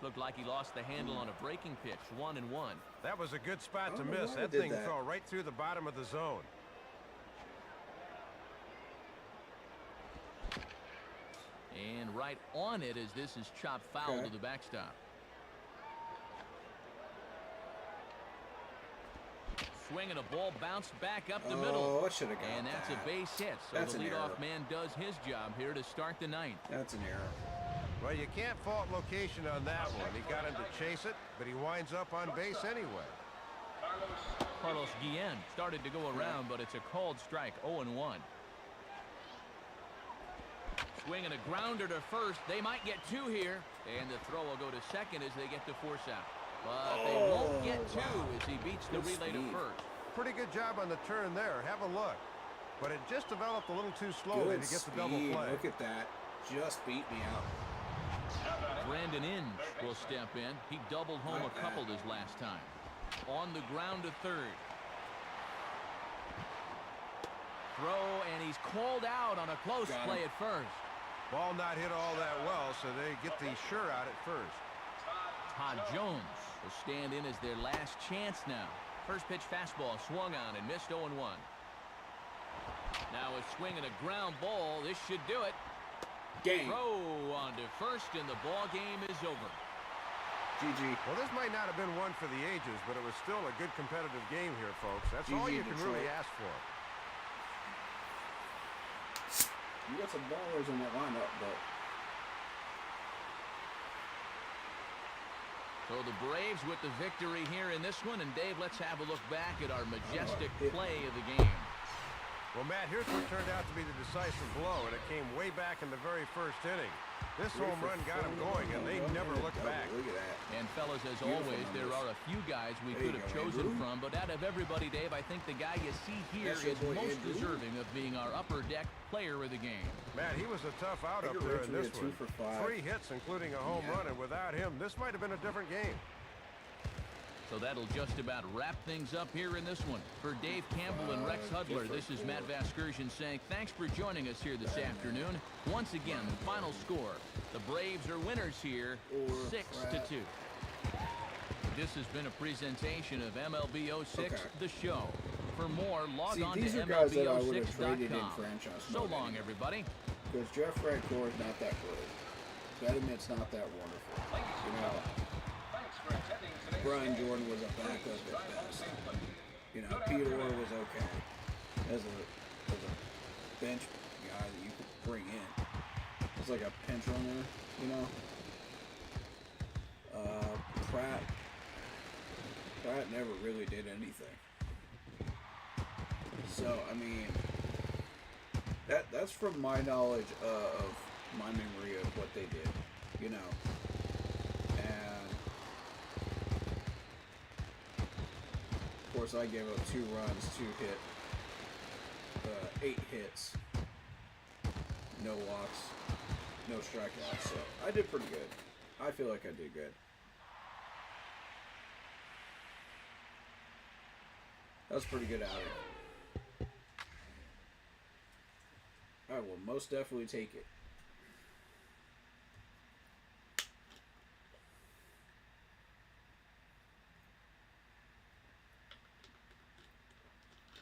Speaker 4: Looked like he lost the handle on a breaking pitch, 1-1.
Speaker 7: That was a good spot
Speaker 2: I
Speaker 7: to
Speaker 2: don't know
Speaker 7: miss.
Speaker 2: why
Speaker 7: That
Speaker 2: they did
Speaker 7: thing
Speaker 2: that.
Speaker 7: fell right through the bottom of the zone.
Speaker 4: And right on it as this is chopped foul
Speaker 2: Okay.
Speaker 4: to the backstop. Swinging a ball bounced back up the middle.
Speaker 2: Oh, I should have got
Speaker 4: And that's a
Speaker 2: that.
Speaker 4: base hit. So
Speaker 2: That's
Speaker 4: the
Speaker 2: an
Speaker 4: leadoff
Speaker 2: error.
Speaker 4: man does his job here to start the 9th.
Speaker 2: That's an error.
Speaker 7: Well, you can't fault location on that one. He got him to chase it, but he winds up on base anyway.
Speaker 4: Carlos Guillen started to go around, but it's a called strike, 0-1. Swinging a grounder to first. They might get 2 here. And the throw will go to second as they get the force out. But they won't get 2 as he beats the
Speaker 2: Good
Speaker 4: relay to
Speaker 2: speed.
Speaker 4: first.
Speaker 7: Pretty good job on the turn there. Have a look. But it just developed a little too slowly
Speaker 2: Good
Speaker 7: to get
Speaker 2: speed.
Speaker 7: the double play.
Speaker 2: Look at that. Just beat me out.
Speaker 4: Brandon Inge will step in. He doubled home a
Speaker 2: Like
Speaker 4: couple
Speaker 2: that.
Speaker 4: his last time. On the ground to third. Throw, and he's called out on a close
Speaker 2: Got him.
Speaker 4: play at first.
Speaker 7: Ball not hit all that well, so they get the sure out at first.
Speaker 4: Todd Jones will stand in as their last chance now. First pitch fastball swung on and missed 0-1. Now a swing and a ground ball. This should do it.
Speaker 2: Game.
Speaker 4: Throw on to first, and the ball game is over.
Speaker 2: GG.
Speaker 7: Well, this might not have been one for the ages, but it was still a good competitive game here, folks. That's
Speaker 2: GG
Speaker 7: all you can really
Speaker 2: Detroit.
Speaker 7: ask for.
Speaker 2: You got some ballers in that lineup, but
Speaker 4: So the Braves with the victory here in this one. And Dave, let's have a look back at our majestic play of the game.
Speaker 7: Well, Matt, here's what turned out to be the decisive blow, and it came way back in the very first inning. This home run got them going, and they never looked back.
Speaker 2: Look at that.
Speaker 4: And fellas, as
Speaker 2: Beautiful
Speaker 4: always, there
Speaker 2: numbers.
Speaker 4: are a few guys we
Speaker 2: There
Speaker 4: could
Speaker 2: you
Speaker 4: have
Speaker 2: go,
Speaker 4: chosen
Speaker 2: Andrew.
Speaker 4: from, but out of everybody, Dave, I think the guy you see here
Speaker 2: That's your
Speaker 4: is
Speaker 2: boy,
Speaker 4: most
Speaker 2: Andrew.
Speaker 4: deserving of being our upper deck player of the game.
Speaker 7: Matt, he was a tough out up
Speaker 2: Edgar
Speaker 7: there in
Speaker 2: Renteria,
Speaker 7: this
Speaker 2: 2
Speaker 7: one.
Speaker 2: for 5.
Speaker 7: 3 hits, including a home
Speaker 2: Yeah.
Speaker 7: run, and without him, this might have been a different game.
Speaker 4: So that'll just about wrap things up here in this one. For Dave Campbell and Rex Hudler, this is Matt Vasgersian saying thanks for joining us here this afternoon. Once again, the final score. The Braves are winners here, 6-2. This has been a presentation of MLB 06, the show. For more, log on to
Speaker 2: these are guys that I would have traded in
Speaker 4: MLB06.com.
Speaker 2: franchise
Speaker 4: So
Speaker 2: mode
Speaker 4: long,
Speaker 2: anyway.
Speaker 4: everybody.
Speaker 2: Because Jeff Francoeur is not that great. Betterman's not that wonderful. You know,
Speaker 5: Thanks for attending today's
Speaker 2: Brian
Speaker 5: game.
Speaker 2: Jordan was a backup at best. You know, Peter Orr was okay as a bench guy that you could bring in. It's like a pinch runner, you know. Pratt never really did anything. So I mean, that's from my knowledge of my memory of what they did, you know. And of course, I gave up 2 runs, 8 hits, no walks, no strikeouts. So I did pretty good. I feel like I did good. That was pretty good outing. I will most definitely take it.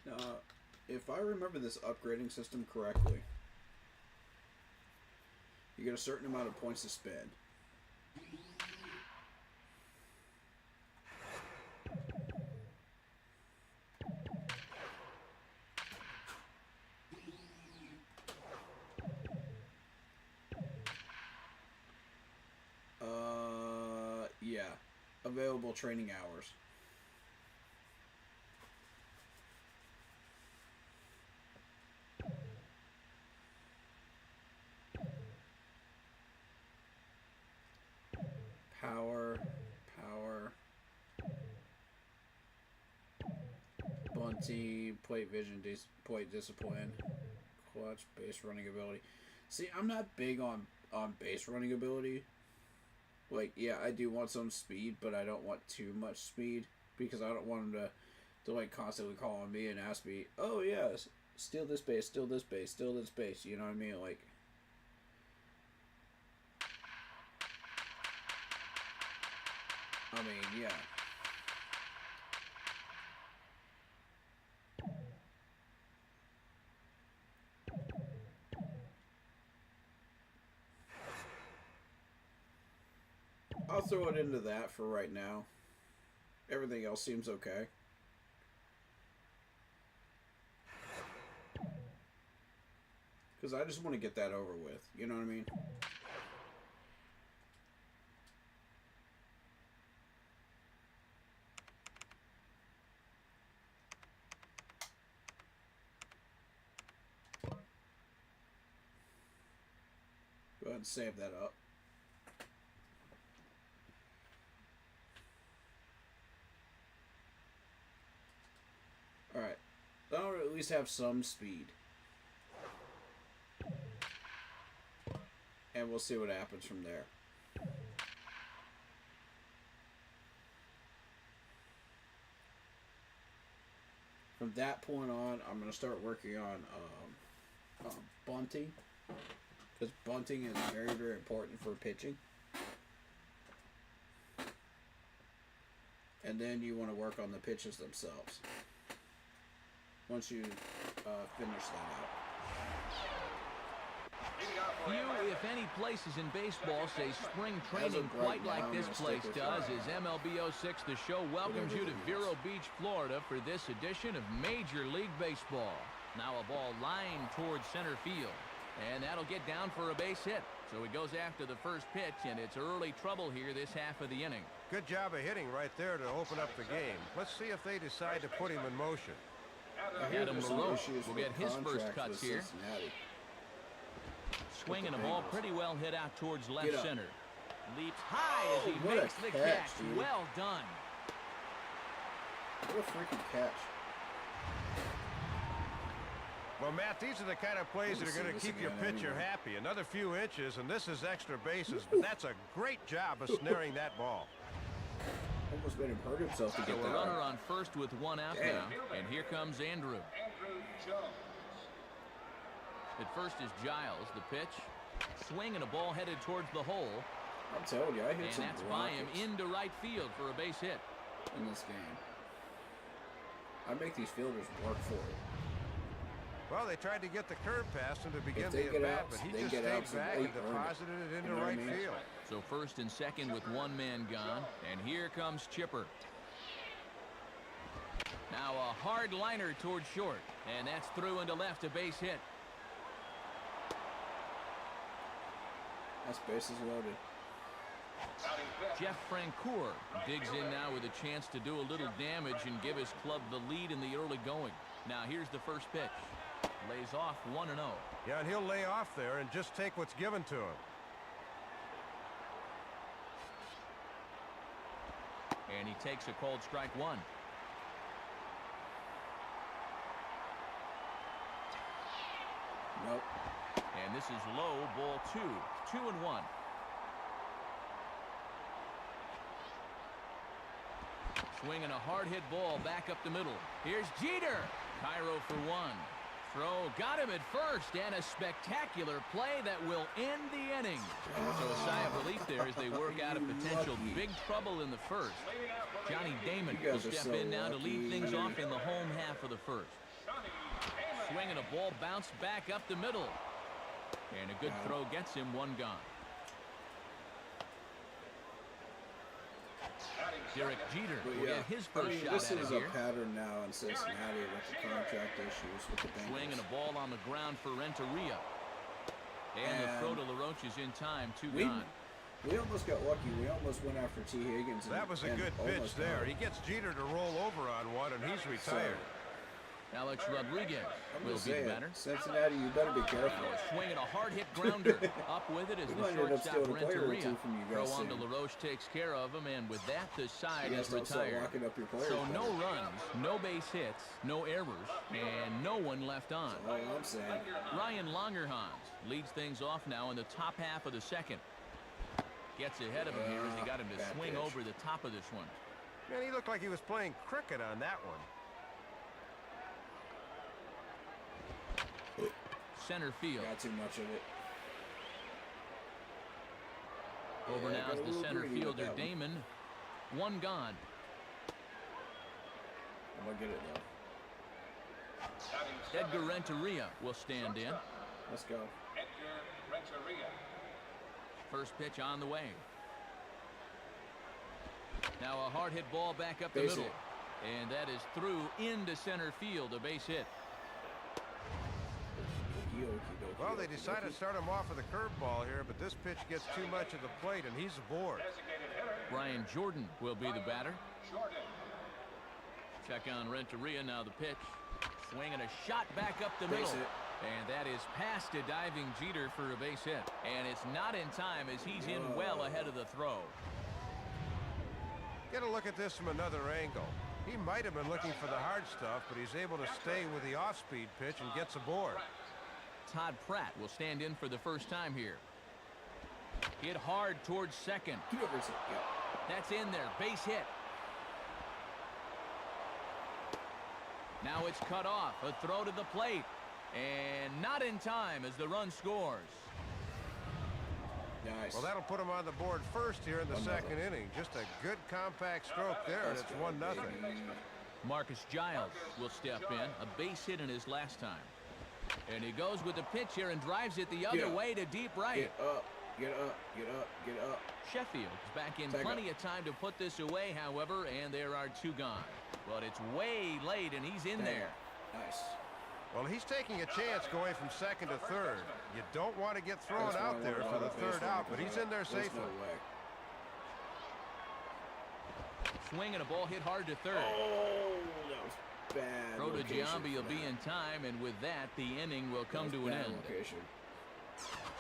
Speaker 2: Now, if I remember this upgrading system correctly, you get a certain amount of points to spend. Yeah. Available training hours. Power. Bunting, plate vision, plate discipline, clutch, base running ability. See, I'm not big on base running ability. Like, yeah, I do want some speed, but I don't want too much speed because I don't want them to like constantly call on me and ask me, oh yeah, steal this base, steal this base, steal this base. You know what I mean? Like, I mean, yeah. I'll throw it into that for right now. Everything else seems okay. Because I just want to get that over with. You know what I mean? Go ahead and save that up. Alright. That'll at least have some speed. And we'll see what happens from there. From that point on, I'm going to start working on bunting. Because bunting is very, very important for pitching. And then you want to work on the pitches themselves. Once you finish that out.
Speaker 4: Few, if any, places in baseball say spring training
Speaker 2: right
Speaker 4: quite
Speaker 2: now,
Speaker 4: like
Speaker 2: I'm
Speaker 4: this
Speaker 2: gonna
Speaker 4: place
Speaker 2: stick with
Speaker 4: does.
Speaker 2: right
Speaker 4: As
Speaker 2: now.
Speaker 4: MLB 06, the show welcomes you to Vero Beach, Florida for this edition of Major League Baseball. Now a ball lined towards center field. And that'll get down for a base hit. So he goes after the first pitch, and it's early trouble here this half of the inning.
Speaker 7: Good job of hitting right there to open up the game. Let's see if they decide to put him in motion.
Speaker 2: I hear
Speaker 4: Adam
Speaker 2: there's some
Speaker 4: LaRoche
Speaker 2: issues
Speaker 4: will
Speaker 2: with
Speaker 4: get his first
Speaker 2: contracts
Speaker 4: cuts
Speaker 2: with
Speaker 4: here.
Speaker 2: Cincinnati.
Speaker 4: Swinging a
Speaker 2: the
Speaker 4: ball
Speaker 2: Bengals.
Speaker 4: pretty well hit out towards left
Speaker 2: Get up.
Speaker 4: center. Leaps high as he
Speaker 2: what a
Speaker 4: makes the
Speaker 2: catch,
Speaker 4: catch.
Speaker 2: dude.
Speaker 4: Well done.
Speaker 2: What a freaking catch.
Speaker 7: Well, Matt, these are the kind of plays that are going to
Speaker 2: this
Speaker 7: keep your
Speaker 2: again
Speaker 7: pitcher
Speaker 2: anyway.
Speaker 7: happy. Another few inches, and this is extra bases, but that's a great job of snaring that ball.
Speaker 2: Almost made him hurt himself to
Speaker 4: So
Speaker 2: get
Speaker 4: a
Speaker 2: that.
Speaker 4: runner on first with one out
Speaker 2: Damn.
Speaker 4: now. And here comes Andrew.
Speaker 5: Andrew Jones.
Speaker 4: At first is Giles. The pitch. Swing and a ball headed towards the hole.
Speaker 2: I'm telling you, I hit
Speaker 4: And
Speaker 2: some
Speaker 4: that's by him
Speaker 2: rockets
Speaker 4: into right field for a base hit.
Speaker 2: in this game. I make these fielders work for it.
Speaker 7: Well, they tried to get the curve past him to begin
Speaker 2: they
Speaker 7: the
Speaker 2: get
Speaker 7: at-bat,
Speaker 2: out,
Speaker 7: but he
Speaker 2: they
Speaker 7: just
Speaker 2: get
Speaker 7: stayed
Speaker 2: out, so
Speaker 7: back
Speaker 2: they
Speaker 7: and
Speaker 2: earn it.
Speaker 7: deposited it into
Speaker 2: You know what I
Speaker 7: right
Speaker 2: mean?
Speaker 7: field.
Speaker 4: So first and second with one man gone. And here comes Chipper. Now a hard liner towards short. And that's through into left, a base hit.
Speaker 2: That's bases loaded.
Speaker 5: Batting fifth.
Speaker 4: Jeff Francoeur digs in now with a chance to do a little damage and give his club the lead in the early going. Now here's the first pitch. Lays off 1-0.
Speaker 7: Yeah, and he'll lay off there and just take what's given to him.
Speaker 4: And he takes a called strike one.
Speaker 2: Nope.
Speaker 4: And this is low, ball 2. 2-1. Swinging a hard hit ball back up the middle. Here's Jeter. Cairo for one. Throw got him at first, and a spectacular play that will end the inning. So a sigh of relief there as they work out a potential
Speaker 2: Lucky.
Speaker 4: big trouble in the first.
Speaker 5: Leading out for the
Speaker 4: Johnny Damon
Speaker 2: You
Speaker 4: will
Speaker 2: guys are
Speaker 4: step
Speaker 2: so
Speaker 4: in now to lead
Speaker 2: lucky.
Speaker 4: things off in the home half of the first.
Speaker 5: Johnny Damon.
Speaker 4: Swinging a ball bounced back up the middle. And a good
Speaker 2: Got it.
Speaker 4: throw gets him one gone.
Speaker 5: Batting
Speaker 4: Derek
Speaker 5: second.
Speaker 4: Jeter
Speaker 2: But
Speaker 4: will
Speaker 2: yeah,
Speaker 4: get his
Speaker 2: I
Speaker 4: first
Speaker 2: mean,
Speaker 4: shot
Speaker 2: this
Speaker 4: at
Speaker 2: is
Speaker 4: it
Speaker 2: a
Speaker 4: here.
Speaker 2: pattern now in Cincinnati with the contract issues with the
Speaker 4: Swing and
Speaker 2: Bengals.
Speaker 4: a ball on the ground for Renteria. And the
Speaker 2: And
Speaker 4: throw to LaRoche is in time. Two
Speaker 2: We,
Speaker 4: gone.
Speaker 2: we almost got lucky. We almost went after T. Higgins.
Speaker 7: That was a good pitch there. He gets Jeter to roll over on one, and he's retired.
Speaker 4: Alex Rodriguez
Speaker 2: I'm
Speaker 4: will
Speaker 2: just
Speaker 4: be the
Speaker 2: saying,
Speaker 4: batter.
Speaker 2: Cincinnati, you better be careful.
Speaker 4: Swinging a hard hit grounder. Up with it as
Speaker 2: We
Speaker 4: the
Speaker 2: might end up
Speaker 4: shortstop
Speaker 2: stealing a player or
Speaker 4: Renteria.
Speaker 2: two from you
Speaker 4: Throw
Speaker 2: guys
Speaker 4: on to
Speaker 2: soon.
Speaker 4: LaRoche takes care of him, and with that, the side
Speaker 2: You
Speaker 4: is
Speaker 2: guys don't start
Speaker 4: retired.
Speaker 2: locking up your players.
Speaker 4: So no
Speaker 2: better.
Speaker 4: runs, no base hits, no errors, and no one left on.
Speaker 2: All I'm saying.
Speaker 4: Ryan Longerhans leads things off now in the top half of the second. Gets ahead of him here as he got him to
Speaker 2: Bad
Speaker 4: swing
Speaker 2: pitch.
Speaker 4: over the top of this one.
Speaker 7: Man, he looked like he was playing cricket on that one.
Speaker 4: Center field.
Speaker 2: Got too much of it.
Speaker 4: Over
Speaker 2: Yeah,
Speaker 4: now
Speaker 2: got
Speaker 4: is
Speaker 2: a
Speaker 4: the
Speaker 2: little
Speaker 4: center
Speaker 2: greedy with
Speaker 4: fielder
Speaker 2: that one.
Speaker 4: Damon. One gone.
Speaker 2: I'm gonna get it though.
Speaker 5: Batting
Speaker 4: Edgar
Speaker 5: seventh.
Speaker 4: Renteria will stand in.
Speaker 2: Let's go.
Speaker 5: Edgar Renteria.
Speaker 4: First pitch on the way. Now a hard hit ball back up the
Speaker 2: Base
Speaker 4: middle.
Speaker 2: hit.
Speaker 4: And that is through into center field, a base hit.
Speaker 2: Okey dokey,
Speaker 7: Well, they
Speaker 2: okey
Speaker 7: decided to
Speaker 2: dokey.
Speaker 7: start him off with a curveball here, but this pitch gets too much of the plate, and he's aboard.
Speaker 5: Designated hitter.
Speaker 4: Brian Jordan will be the batter.
Speaker 5: Jordan.
Speaker 4: Check on Renteria, now the pitch. Swinging a shot back up the
Speaker 2: Base
Speaker 4: middle.
Speaker 2: hit.
Speaker 4: And that is past a diving Jeter for a base hit. And it's not in time as he's in well ahead of the throw.
Speaker 7: Get a look at this from another angle. He might have been looking for the hard stuff, but he's able to stay with the off-speed pitch and gets aboard.
Speaker 4: Todd Pratt will stand in for the first time here. Hit hard towards second.
Speaker 2: Get over it. Yeah.
Speaker 4: That's in there. Base hit. Now it's cut off. A throw to the plate. And not in time as the run scores.
Speaker 2: Nice.
Speaker 7: Well, that'll put him on the board first here in the second inning. Just a good compact stroke there, and
Speaker 2: Let's
Speaker 7: it's
Speaker 2: go,
Speaker 7: 1-0.
Speaker 2: baby.
Speaker 4: Marcus Giles will step in. A base hit in his last time. And he goes with the pitch here and drives it the other
Speaker 2: Yeah.
Speaker 4: way to deep right.
Speaker 2: Get up. Get up. Get up. Get up.
Speaker 4: Sheffield's back in
Speaker 2: Take
Speaker 4: plenty of time to put this away, however, and there are two gone. But it's way late, and he's in
Speaker 2: Dang.
Speaker 4: there.
Speaker 2: Nice.
Speaker 7: Well, he's taking a chance going from second to third. You don't want to get thrown
Speaker 2: That's why I
Speaker 7: out there
Speaker 2: wanted
Speaker 7: for the
Speaker 2: out of base
Speaker 7: third
Speaker 2: runner,
Speaker 7: out, but
Speaker 2: because
Speaker 7: he's in there
Speaker 2: there's
Speaker 7: safely.
Speaker 2: No way.
Speaker 4: Swing and a ball hit hard to third.
Speaker 2: Oh, that was bad.
Speaker 4: Throw to
Speaker 2: location
Speaker 4: Giambi will
Speaker 2: for
Speaker 4: be
Speaker 2: that.
Speaker 4: in time, and with that, the inning will come
Speaker 2: That
Speaker 4: to
Speaker 2: was
Speaker 4: an
Speaker 2: bad
Speaker 4: end.
Speaker 2: Location.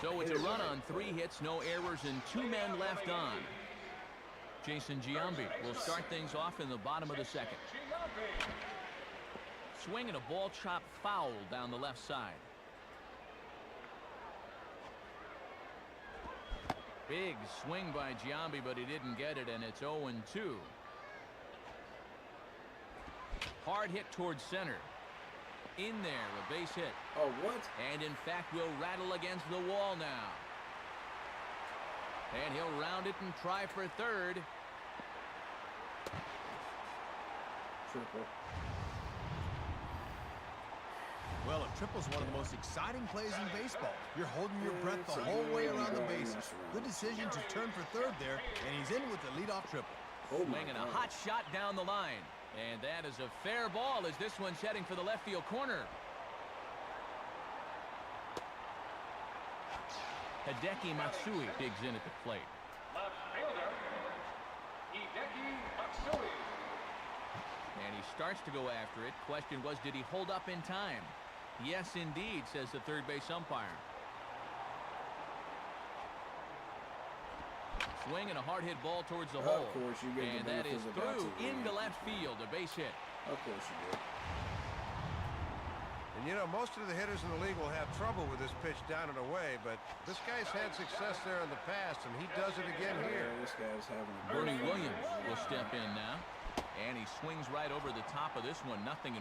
Speaker 4: So it's a
Speaker 2: Hit it
Speaker 4: run
Speaker 2: right.
Speaker 4: on 3 hits, no errors, and 2 men left on. Jason Giambi will start things off in the bottom of the second.
Speaker 5: Giambi.
Speaker 4: Swing and a ball chopped foul down the left side. Big swing by Giambi, but he didn't get it, and it's 0-2. Hard hit towards center. In there, a base hit.
Speaker 2: Oh, what?
Speaker 4: And in fact will rattle against the wall now. And he'll round it and try for third.
Speaker 2: Triple.
Speaker 6: Well, a triple's one of the most exciting plays in baseball. You're holding your breath the whole way around the bases. Good decision to turn for third there, and he's in with the leadoff triple.
Speaker 2: Oh my
Speaker 4: Swinging a
Speaker 2: God.
Speaker 4: hot shot down the line. And that is a fair ball as this one's heading for the left field corner. Hideki Matsui digs in at the plate.
Speaker 5: Left fielder, Hideki Matsui.
Speaker 4: And he starts to go after it. Question was, did he hold up in time? Yes, indeed, says the third base umpire. Swing and a hard hit ball towards the hole.
Speaker 2: Of course, you get
Speaker 4: And
Speaker 2: the
Speaker 4: that
Speaker 2: benefit
Speaker 4: is
Speaker 2: of the bat
Speaker 4: through
Speaker 2: to the
Speaker 4: into
Speaker 2: Yankees.
Speaker 4: left field, a base hit.
Speaker 2: Of course you do.
Speaker 7: And you know, most of the hitters in the league will have trouble with this pitch down and away, but this guy's had success there in the past, and he does it again here.
Speaker 2: Yeah, this guy's having a
Speaker 4: Bernie Williams will step in now. And he swings right over the top of this one, 0-1.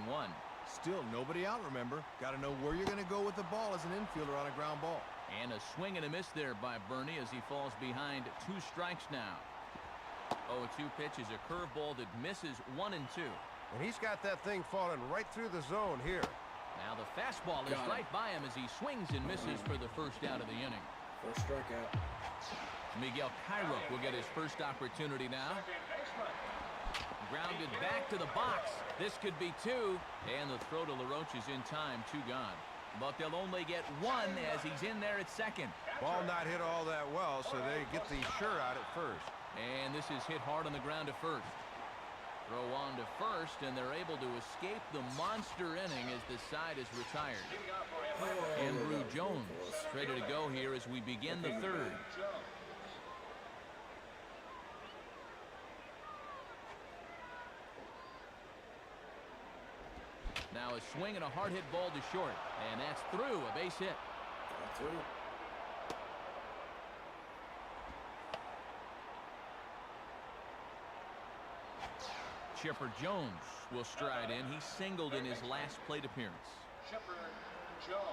Speaker 6: Still nobody out, remember. Got to know where you're going to go with the ball as an infielder on a ground ball.
Speaker 4: And a swing and a miss there by Bernie as he falls behind 2 strikes now. 0-2 pitch is a curveball that misses 1 and 2.
Speaker 7: And he's got that thing falling right through the zone here.
Speaker 4: Now the fastball is
Speaker 2: Got it.
Speaker 4: right by him as he swings and misses for the first out of the inning.
Speaker 2: first strikeout.
Speaker 4: Miguel Cairo will get his first opportunity now.
Speaker 5: Second baseman,
Speaker 4: Grounded back to the box. This could be 2. And the throw to LaRoche is in time, 2 gone. But they'll only get 1 as he's in there at second.
Speaker 7: Ball not hit all that well, so they get the sure out at first.
Speaker 4: And this is hit hard on the ground to first. Throw on to first, and they're able to escape the monster inning as the side is retired.
Speaker 5: leading off for Atlanta,
Speaker 4: Andrew Jones ready to go here as we begin the third.
Speaker 5: Jones.
Speaker 4: Now a swing and a hard hit ball to short, and that's through, a base hit.
Speaker 2: Got through.
Speaker 4: Chipper Jones will stride in. He singled in his last plate appearance.
Speaker 5: Chipper Jones.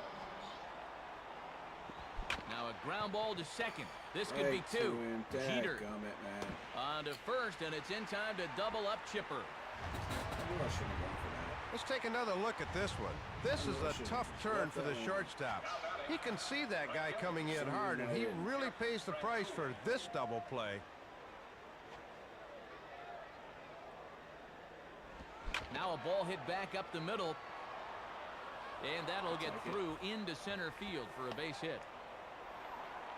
Speaker 4: Now a ground ball to second. This could be
Speaker 2: Right
Speaker 4: 2.
Speaker 2: to him.
Speaker 4: Jeter
Speaker 2: Dadgummit, man.
Speaker 4: on to first, and it's in time to double up Chipper.
Speaker 2: I knew I shouldn't have gone for that.
Speaker 7: Let's take another look at this one. This is a tough turn for the shortstop. He can see that guy coming in hard, and he really pays the price for this double play.
Speaker 4: Now a ball hit back up the middle. And that'll get through into center field for a base hit.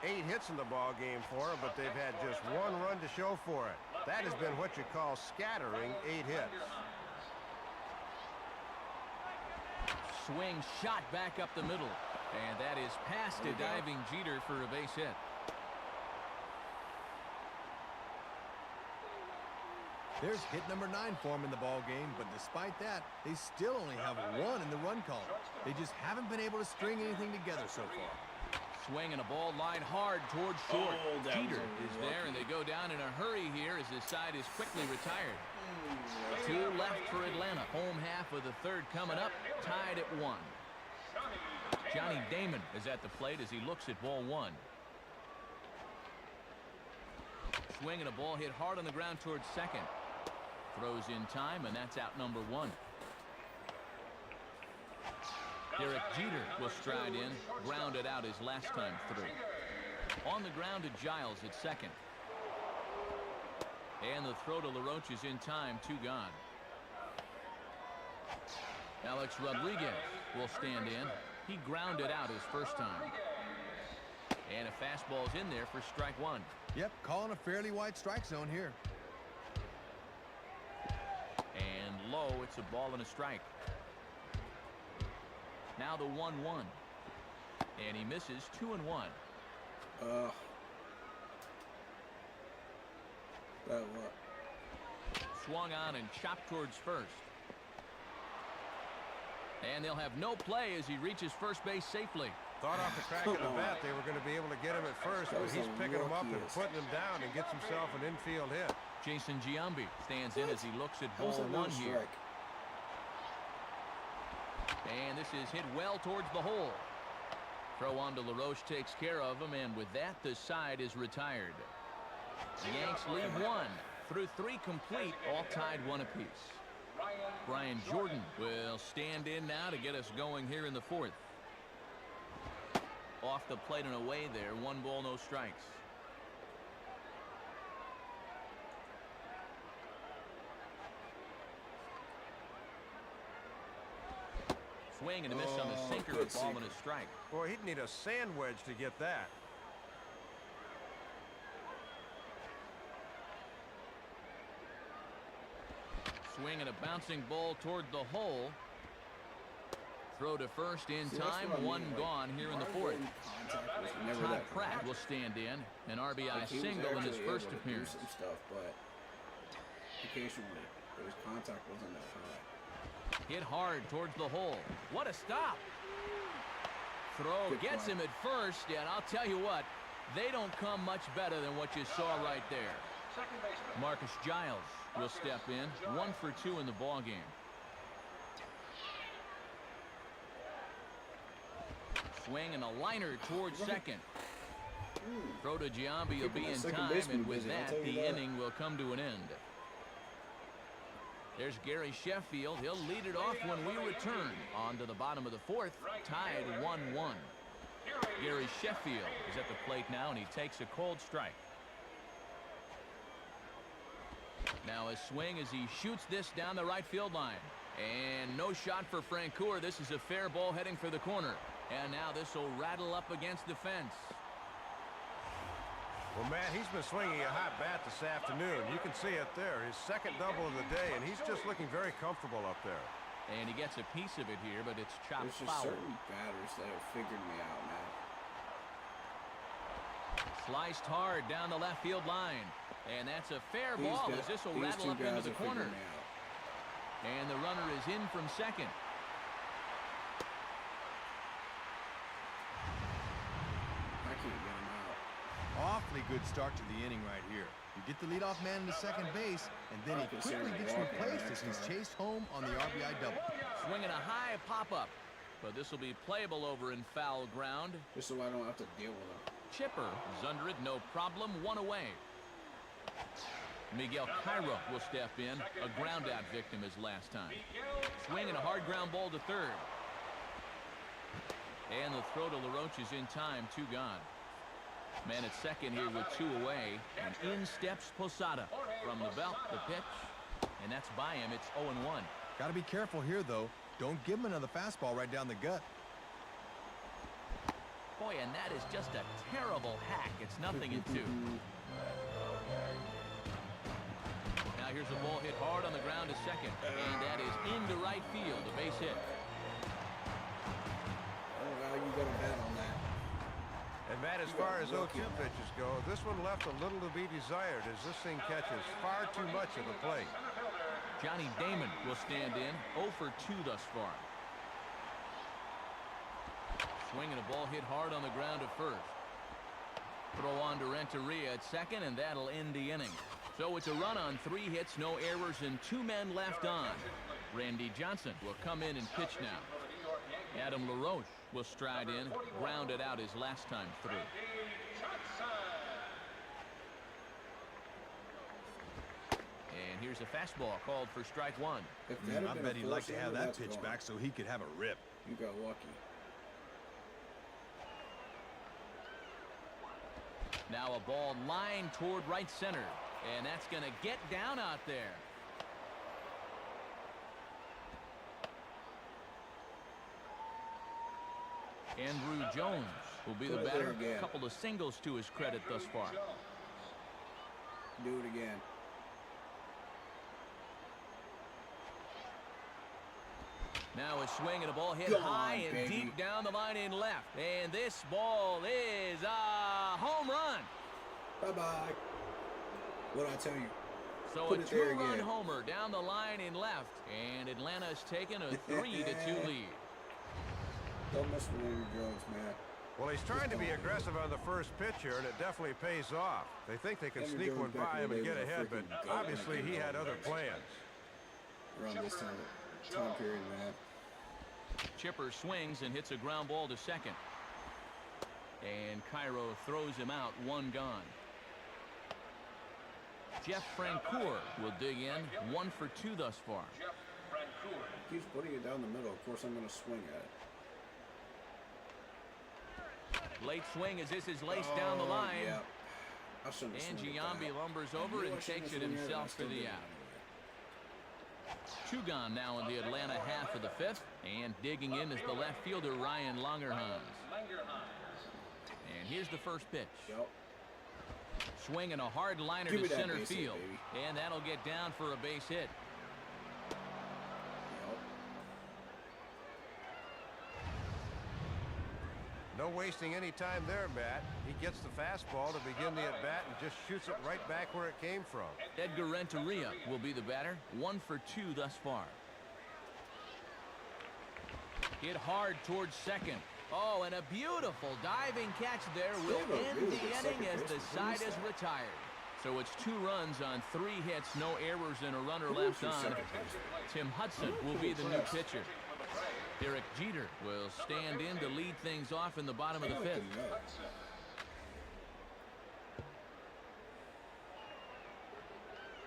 Speaker 7: 8 hits in the ball game for him, but they've had just 1 run to show for it. That has been what you call scattering 8 hits.
Speaker 4: Swing shot back up the middle. And that is past a diving Jeter for a base hit.
Speaker 6: There's hit number 9 for him in the ball game, but despite that, they still only have 1 in the run column. They just haven't been able to string anything together so far.
Speaker 4: Swing and a ball line hard towards short.
Speaker 2: Oh, that
Speaker 4: Jeter
Speaker 2: was
Speaker 4: is there, and they go down in a hurry here as the side is quickly retired. 2 left for Atlanta. Home half of the third coming up, tied at 1. Johnny Damon is at the plate as he looks at ball 1. Swing and a ball hit hard on the ground towards second. Throws in time, and that's out number 1. Derek Jeter will stride in, grounded out his last time through. On the ground to Giles at second. And the throw to LaRoche is in time, 2 gone. Alex Rodriguez will stand in. He grounded out his first time. And a fastball's in there for strike 1.
Speaker 6: Yep, calling a fairly wide strike zone here.
Speaker 4: And low, it's a ball and a strike. Now the 1-1. And he misses 2-1.
Speaker 2: That what?
Speaker 4: Swung on and chopped towards first. And they'll have no play as he reaches first base safely.
Speaker 7: Thought off the crack of the bat they were going to be able to get him at first, but he's picking him up and putting him down and gets himself an infield hit.
Speaker 4: Jason Giambi stands in as he looks at
Speaker 2: How was
Speaker 4: ball
Speaker 2: that not
Speaker 4: 1
Speaker 2: a
Speaker 4: here.
Speaker 2: strike?
Speaker 4: And this is hit well towards the hole. Throw on to LaRoche takes care of him, and with that, the side is retired. The Yanks lead one through 3 complete, all tied 1 apiece. Brian Jordan will stand in now to get us going here in the 4th. Off the plate and away there, 1 ball, no strikes. Swing and a miss on the sinker, a ball and a strike.
Speaker 7: Boy, he'd need a sand wedge to get that.
Speaker 4: Swing and a bouncing ball toward the hole. Throw to first in time. 1 gone here in the 4th. Todd Pratt will stand in. An RBI single in his first appearance.
Speaker 2: Some stuff, but occasionally, his contact wasn't that high.
Speaker 4: Hit hard towards the hole. What a stop. Throw gets him at first, and I'll tell you what, they don't come much better than what you saw right there. Marcus Giles will step in. 1 for 2 in the ball game. Swing and a liner towards second. Throw to Giambi will be in time, and with that, the inning will come to an end. There's Gary Sheffield. He'll lead it off when we return. On to the bottom of the 4th, tied 1-1. Gary Sheffield is at the plate now, and he takes a cold strike. Now a swing as he shoots this down the right field line. And no shot for Francoeur. This is a fair ball heading for the corner. And now this will rattle up against the fence.
Speaker 7: Well, Matt, he's been swinging a hot bat this afternoon. You can see it there. His 2nd double of the day, and he's just looking very comfortable up there.
Speaker 4: And he gets a piece of it here, but it's chopped
Speaker 2: There's just
Speaker 4: foul.
Speaker 2: certain batters that have figured me out, man.
Speaker 4: Sliced hard down the left field line. And that's a fair ball as this will rattle up into the corner. And the runner is in from second.
Speaker 2: I can't get him out.
Speaker 6: Awfully good start to the inning right here. You get the leadoff man into second base, and then he quickly gets replaced as he's chased home on the RBI double.
Speaker 4: Swinging a high pop-up. But this will be playable over in foul ground.
Speaker 2: Just so I don't have to deal with him.
Speaker 4: Chipper is under it, no problem, 1 away. Miguel Cairo will step in. A ground-out victim his last time. Swinging a hard ground ball to third. And the throw to LaRoche is in time, 2 gone. Man at second here with 2 away. And in steps Posada. From the belt, the pitch. And that's by him. It's 0-1.
Speaker 6: Got to be careful here, though. Don't give him another fastball right down the gut.
Speaker 4: Boy, and that is just a terrible hack. It's 0-2. Now here's a ball hit hard on the ground to second. And that is into right field, a base hit.
Speaker 2: Oh, well, you got a bet on that.
Speaker 7: And Matt, as far as 0-2 pitches go, this one left a little to be desired as this thing catches far too much of the plate.
Speaker 4: Johnny Damon will stand in. 0 for 2 thus far. Swinging a ball hit hard on the ground to first. Throw on to Renteria at second, and that'll end the inning. So it's a run on 3 hits, no errors, and 2 men left on. Randy Johnson will come in and pitch now. Adam LaRoche will stride in, grounded out his last time through. And here's a fastball called for strike 1.
Speaker 6: I bet he'd like to have that pitch back so he could have a rip.
Speaker 2: You got lucky.
Speaker 4: Now a ball lined toward right center. And that's going to get down out there. Andrew Jones will be the batter. A couple of singles to his credit thus far.
Speaker 2: Do it again.
Speaker 4: Now a swing and a ball hit high and deep down the line in left. And this ball is a home run.
Speaker 2: Bye-bye. What'd I tell you?
Speaker 4: So a 2-run homer down the line in left. And Atlanta's taken a 3-2 lead.
Speaker 2: Don't mess with Andrew Jones, man.
Speaker 7: Well, he's trying to be aggressive on the first pitch here, and it definitely pays off. They think they can sneak one by him and get ahead, but obviously he had other plans.
Speaker 2: Around this time period, man.
Speaker 4: Chipper swings and hits a ground ball to second. And Cairo throws him out, one gone. Jeff Francoeur will dig in, 1 for 2 thus far.
Speaker 5: Jeff Francoeur.
Speaker 2: Keeps putting it down the middle. Of course, I'm going to swing at it.
Speaker 4: Late swing as this is laced down the line.
Speaker 2: Yeah. I shouldn't have
Speaker 4: And
Speaker 2: swung at
Speaker 4: Giambi
Speaker 2: that.
Speaker 4: lumbers
Speaker 2: I
Speaker 4: over
Speaker 2: knew
Speaker 4: and
Speaker 2: I shouldn't
Speaker 4: takes
Speaker 2: have
Speaker 4: it
Speaker 2: swung at
Speaker 4: himself
Speaker 2: I
Speaker 4: for
Speaker 2: still
Speaker 4: the
Speaker 2: did it
Speaker 4: out.
Speaker 2: anyway.
Speaker 4: 2 gone now in the Atlanta half of the 5th. And digging in is the left fielder, Ryan Langerhans. And here's the first pitch.
Speaker 2: Yep.
Speaker 4: Swinging a hard liner
Speaker 2: Give
Speaker 4: to
Speaker 2: me that
Speaker 4: center
Speaker 2: base hit,
Speaker 4: field.
Speaker 2: baby.
Speaker 4: And that'll get down for a base hit.
Speaker 2: Yep.
Speaker 7: No wasting any time there, Matt. He gets the fastball to begin the at-bat and just shoots it right back where it came from.
Speaker 4: Edgar Renteria will be the batter. 1 for 2 thus far. Hit hard towards second. Oh, and a beautiful diving catch there will
Speaker 2: Still a
Speaker 4: end
Speaker 2: really
Speaker 4: the
Speaker 2: good
Speaker 4: inning
Speaker 2: second
Speaker 4: as the
Speaker 2: baseman.
Speaker 4: side
Speaker 2: Who's
Speaker 4: is
Speaker 2: that?
Speaker 4: retired. So it's 2 runs on 3 hits, no errors, and a runner
Speaker 2: Who's
Speaker 4: left
Speaker 2: your
Speaker 4: on.
Speaker 2: second baseman?
Speaker 4: Tim Hudson will be the new pitcher. Derek Jeter will stand in to lead things off in the bottom of the
Speaker 2: I like
Speaker 4: 5th.
Speaker 2: the nut.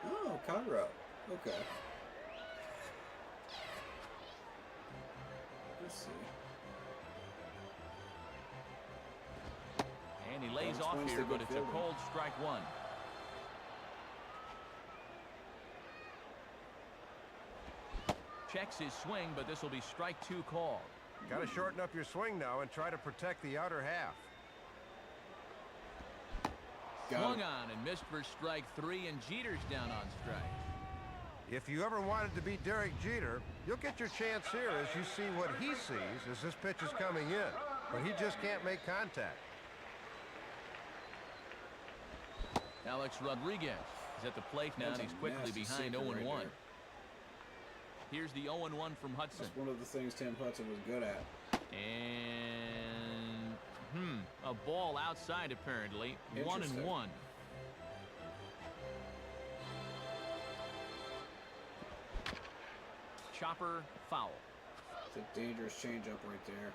Speaker 2: Oh, Cairo. Okay. Let's see.
Speaker 4: And he lays
Speaker 2: Well,
Speaker 4: off
Speaker 2: swings
Speaker 4: here,
Speaker 2: to
Speaker 4: but
Speaker 2: good
Speaker 4: it's a
Speaker 2: fielding.
Speaker 4: cold strike 1. Checks his swing, but this will be strike 2 called.
Speaker 7: Got to shorten up your swing now and try to protect the outer half.
Speaker 4: Swung
Speaker 2: him.
Speaker 4: on and missed for strike 3, and Jeter's down on strike.
Speaker 7: If you ever wanted to beat Derek Jeter, you'll get your chance here as you see what he sees as this pitch is coming in. But he just can't make contact.
Speaker 4: Alex Rodriguez is at the plate now,
Speaker 2: That's
Speaker 4: and he's
Speaker 2: a
Speaker 4: quickly
Speaker 2: nasty
Speaker 4: behind
Speaker 2: sinker
Speaker 4: 0-1.
Speaker 2: right there.
Speaker 4: Here's the 0-1 from Hudson.
Speaker 2: That's one of the things Tim Hudson was good at.
Speaker 4: And a ball outside apparently. 1-1.
Speaker 2: Interesting.
Speaker 4: Chopper foul.
Speaker 2: It's a dangerous changeup right there.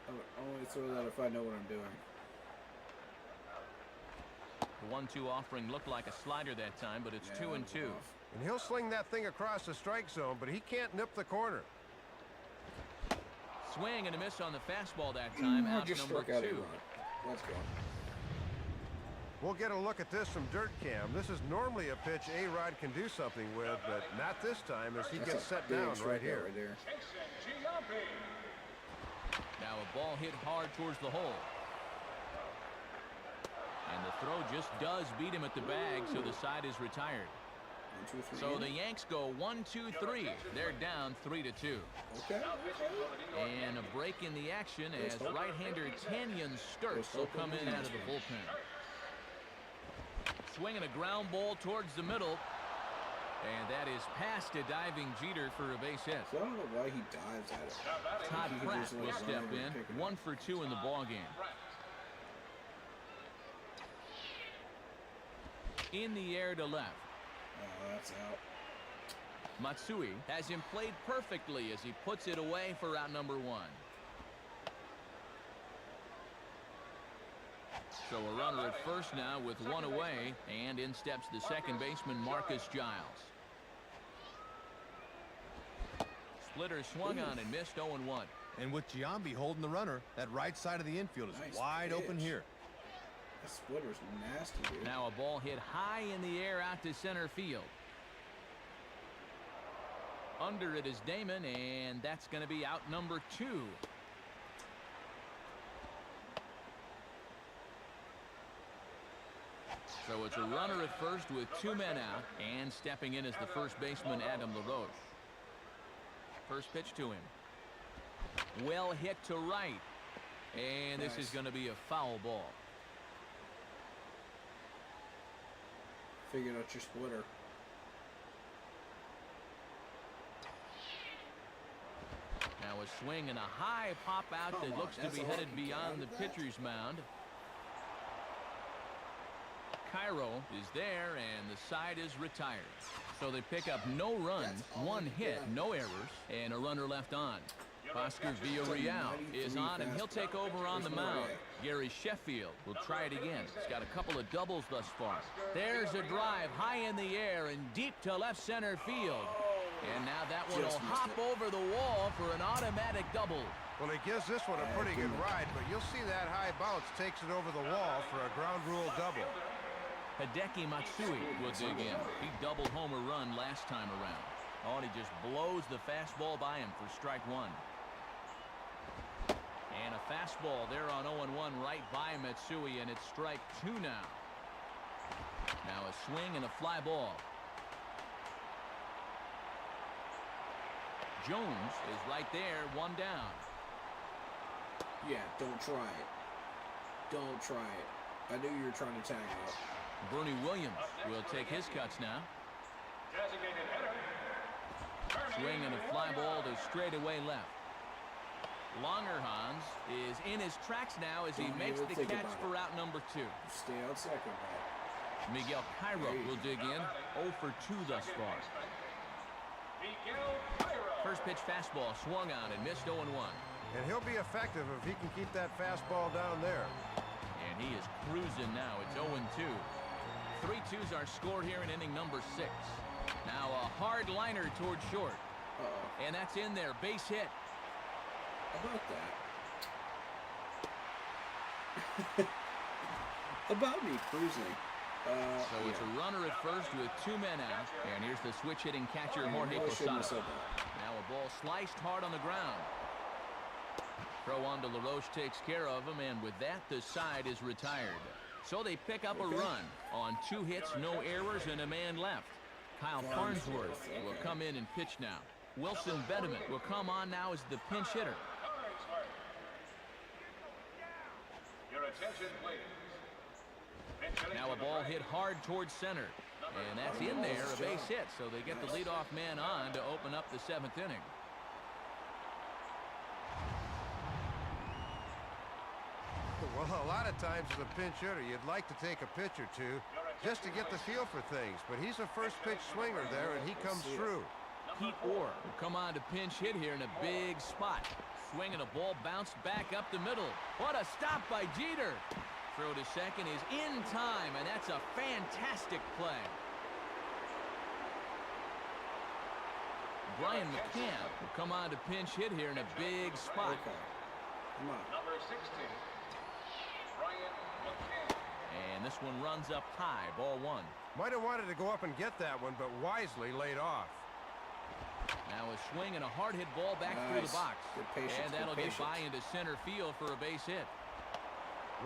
Speaker 2: I would only throw that if I know what I'm doing.
Speaker 4: The 1-2 offering looked like a slider that time, but it's
Speaker 2: Yeah,
Speaker 4: 2-2.
Speaker 2: it was off.
Speaker 7: And he'll sling that thing across the strike zone, but he can't nip the corner.
Speaker 4: Swing and a miss on the fastball that time.
Speaker 2: I
Speaker 4: Out
Speaker 2: just
Speaker 4: number
Speaker 2: struck out a
Speaker 4: 2.
Speaker 2: run. Let's go.
Speaker 7: We'll get a look at this from Dirt Cam. This is normally a pitch A-Rod can do something with, but not this time as he
Speaker 2: That's
Speaker 7: gets
Speaker 2: a
Speaker 7: set
Speaker 2: big
Speaker 7: down right
Speaker 2: strikeout
Speaker 7: here.
Speaker 2: Right there.
Speaker 4: Now a ball hit hard towards the hole. And the throw just does beat him at the bag, so the side is retired.
Speaker 2: 1, 2, 3.
Speaker 4: So the Yanks go 1-2-3. They're down 3-2.
Speaker 2: Okay.
Speaker 4: And a break in the action as right-hander Tanyan Sturts will come in out of the bullpen. Swinging a ground ball towards the middle. And that is past a diving Jeter for a base hit.
Speaker 2: So I don't know why he dives at it.
Speaker 4: Todd
Speaker 2: He could
Speaker 4: Pratt
Speaker 2: just let
Speaker 4: will
Speaker 2: it run
Speaker 4: step
Speaker 2: over and
Speaker 4: in.
Speaker 2: pick it up.
Speaker 4: 1 for 2 in the ballgame. In the air to left.
Speaker 2: Oh, that's out.
Speaker 4: Matsui has him played perfectly as he puts it away for out number 1. So a runner at first now with 1 away, and in steps the second baseman Marcus Giles. Splitter swung on and missed 0-1.
Speaker 6: And with Giambi holding the runner, that right side of the infield is
Speaker 2: Nice
Speaker 6: wide open
Speaker 2: pitch.
Speaker 6: here.
Speaker 2: That splitter's nasty, dude.
Speaker 4: Now a ball hit high in the air out to center field. Under it is Damon, and that's going to be out number 2. So it's a runner at first with 2 men out, and stepping in is the first baseman Adam LaRoche. First pitch to him. Well hit to right, and this is
Speaker 2: Nice.
Speaker 4: going to be a foul ball.
Speaker 2: Figured out your splitter.
Speaker 4: Now a swing and a high pop out
Speaker 2: Come
Speaker 4: that
Speaker 2: on,
Speaker 4: looks to
Speaker 2: that's
Speaker 4: be
Speaker 2: all
Speaker 4: headed
Speaker 2: you can get out
Speaker 4: beyond
Speaker 2: of
Speaker 4: the
Speaker 2: that?
Speaker 4: pitcher's mound. Cairo is there, and the side is retired. So they pick up no runs, one hit, no errors, and a runner left on. Oscar Villarreal is on, and he'll take over on the mound. Gary Sheffield will try it again. He's got a couple of doubles thus far. There's a drive high in the air and deep to left center field. And now that one will hop over the wall for an automatic double.
Speaker 7: Well, he gives this one a pretty good ride, but you'll see that high bounce takes it over the wall for a ground rule double.
Speaker 4: Hideki Matsui will dig in. He doubled homer run last time around. Oh, and he just blows the fastball by him for strike one. And a fastball there on 0-1 right by Matsui, and it's strike two now. Now a swing and a fly ball. Jones is right there, one down.
Speaker 2: Yeah, don't try it. Don't try it. I knew you were trying to tag out.
Speaker 4: Bernie Williams will take his cuts now.
Speaker 5: Designated hitter.
Speaker 4: Swing and a fly ball to straightaway left. Longerhans is in his tracks now as he
Speaker 2: Don't
Speaker 4: makes
Speaker 2: even
Speaker 4: the
Speaker 2: think
Speaker 4: catch
Speaker 2: about
Speaker 4: for out number 2.
Speaker 2: Stay out second, man.
Speaker 4: Miguel Cairo will dig in. 0 for 2 thus far.
Speaker 5: Miguel Cairo.
Speaker 4: First pitch fastball swung on and missed 0-1.
Speaker 7: And he'll be effective if he can keep that fastball down there.
Speaker 4: And he is cruising now. It's 0-2. 3-2s are scored here in inning number 6. Now a hard liner toward short. And that's in there. Base hit.
Speaker 2: How about that? About me cruising.
Speaker 4: So it's a runner at first with 2 men out. And here's the switch-hitting catcher, Jorge Posada. Now a ball sliced hard on the ground. Throw on to LaRoche takes care of him, and with that, the side is retired. So they pick up a run on 2 hits, no errors, and a man left. Kyle Farnsworth will come in and pitch now. Wilson Betterman will come on now as the pinch hitter.
Speaker 5: Your attention, please.
Speaker 4: Now a ball hit hard towards center. And that's in there, a base hit. So they get the leadoff man on to open up the 7th inning.
Speaker 7: Well, a lot of times as a pinch hitter, you'd like to take a pitch or two just to get the feel for things. But he's a first pitch swinger there, and he comes through.
Speaker 4: Pete Orr will come on to pinch hit here in a big spot. Swinging a ball bounced back up the middle. What a stop by Jeter. Throw to second is in time, and that's a fantastic play. Brian McCann will come on to pinch hit here in a big spot.
Speaker 2: Come on.
Speaker 5: Number 16, Brian McCann.
Speaker 4: And this one runs up high, ball 1.
Speaker 7: Might have wanted to go up and get that one, but wisely laid off.
Speaker 4: Now a swing and a hard hit ball back through the box.
Speaker 2: Good patience,
Speaker 4: And that'll
Speaker 2: good
Speaker 4: get by
Speaker 2: patience.
Speaker 4: into center field for a base hit.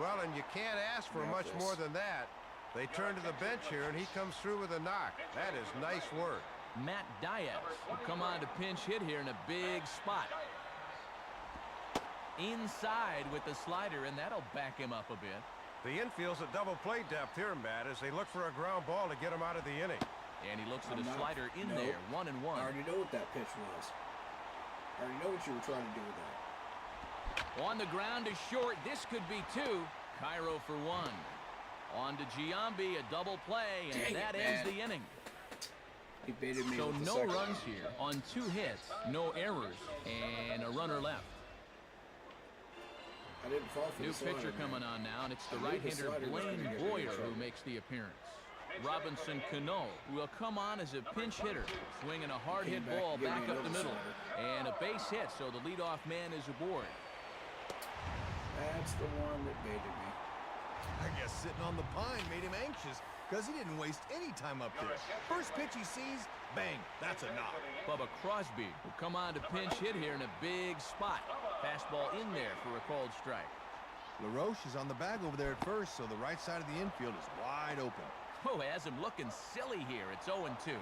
Speaker 7: Well, and you can't ask for much more than that. They turn to the bench here, and he comes through with a knock. That is nice work.
Speaker 4: Matt Diaz will come on to pinch hit here in a big spot. Inside with the slider, and that'll back him up a bit.
Speaker 7: The infield's at double play depth here, Matt, as they look for a ground ball to get him out of the inning.
Speaker 4: And he looks at a slider in there, 1-1.
Speaker 2: I already know what that pitch was. I already know what you were trying to do with that.
Speaker 4: On the ground to short, this could be 2. Cairo for 1. On to Giambi, a double play, and
Speaker 2: Dang
Speaker 4: that
Speaker 2: it,
Speaker 4: ends
Speaker 2: man.
Speaker 4: the inning.
Speaker 2: He baited me
Speaker 4: So
Speaker 2: with the
Speaker 4: no
Speaker 2: second
Speaker 4: runs
Speaker 2: one.
Speaker 4: here on 2 hits, no errors, and a runner left.
Speaker 2: I didn't fall for
Speaker 4: New
Speaker 2: the slider,
Speaker 4: pitcher
Speaker 2: man.
Speaker 4: coming on now, and it's the
Speaker 2: I knew the
Speaker 4: right-hander
Speaker 2: slider was
Speaker 4: Blaine
Speaker 2: gonna get me in
Speaker 4: Boyer who
Speaker 2: trouble.
Speaker 4: makes the appearance. Robinson Cano will come on as a pinch hitter, swinging a hard hit
Speaker 2: Came back
Speaker 4: ball
Speaker 2: to give me
Speaker 4: back up the
Speaker 2: another
Speaker 4: middle, and a base hit, so the leadoff man is aboard.
Speaker 2: That's the one that baited me.
Speaker 6: I guess sitting on the pine made him anxious because he didn't waste any time up there. First pitch he sees, bang, that's a knock.
Speaker 4: Bubba Crosby will come on to pinch hit here in a big spot. Fastball in there for a called strike.
Speaker 6: LaRoche is on the bag over there at first, so the right side of the infield is wide open.
Speaker 4: Oh, has him looking silly here. It's 0-2.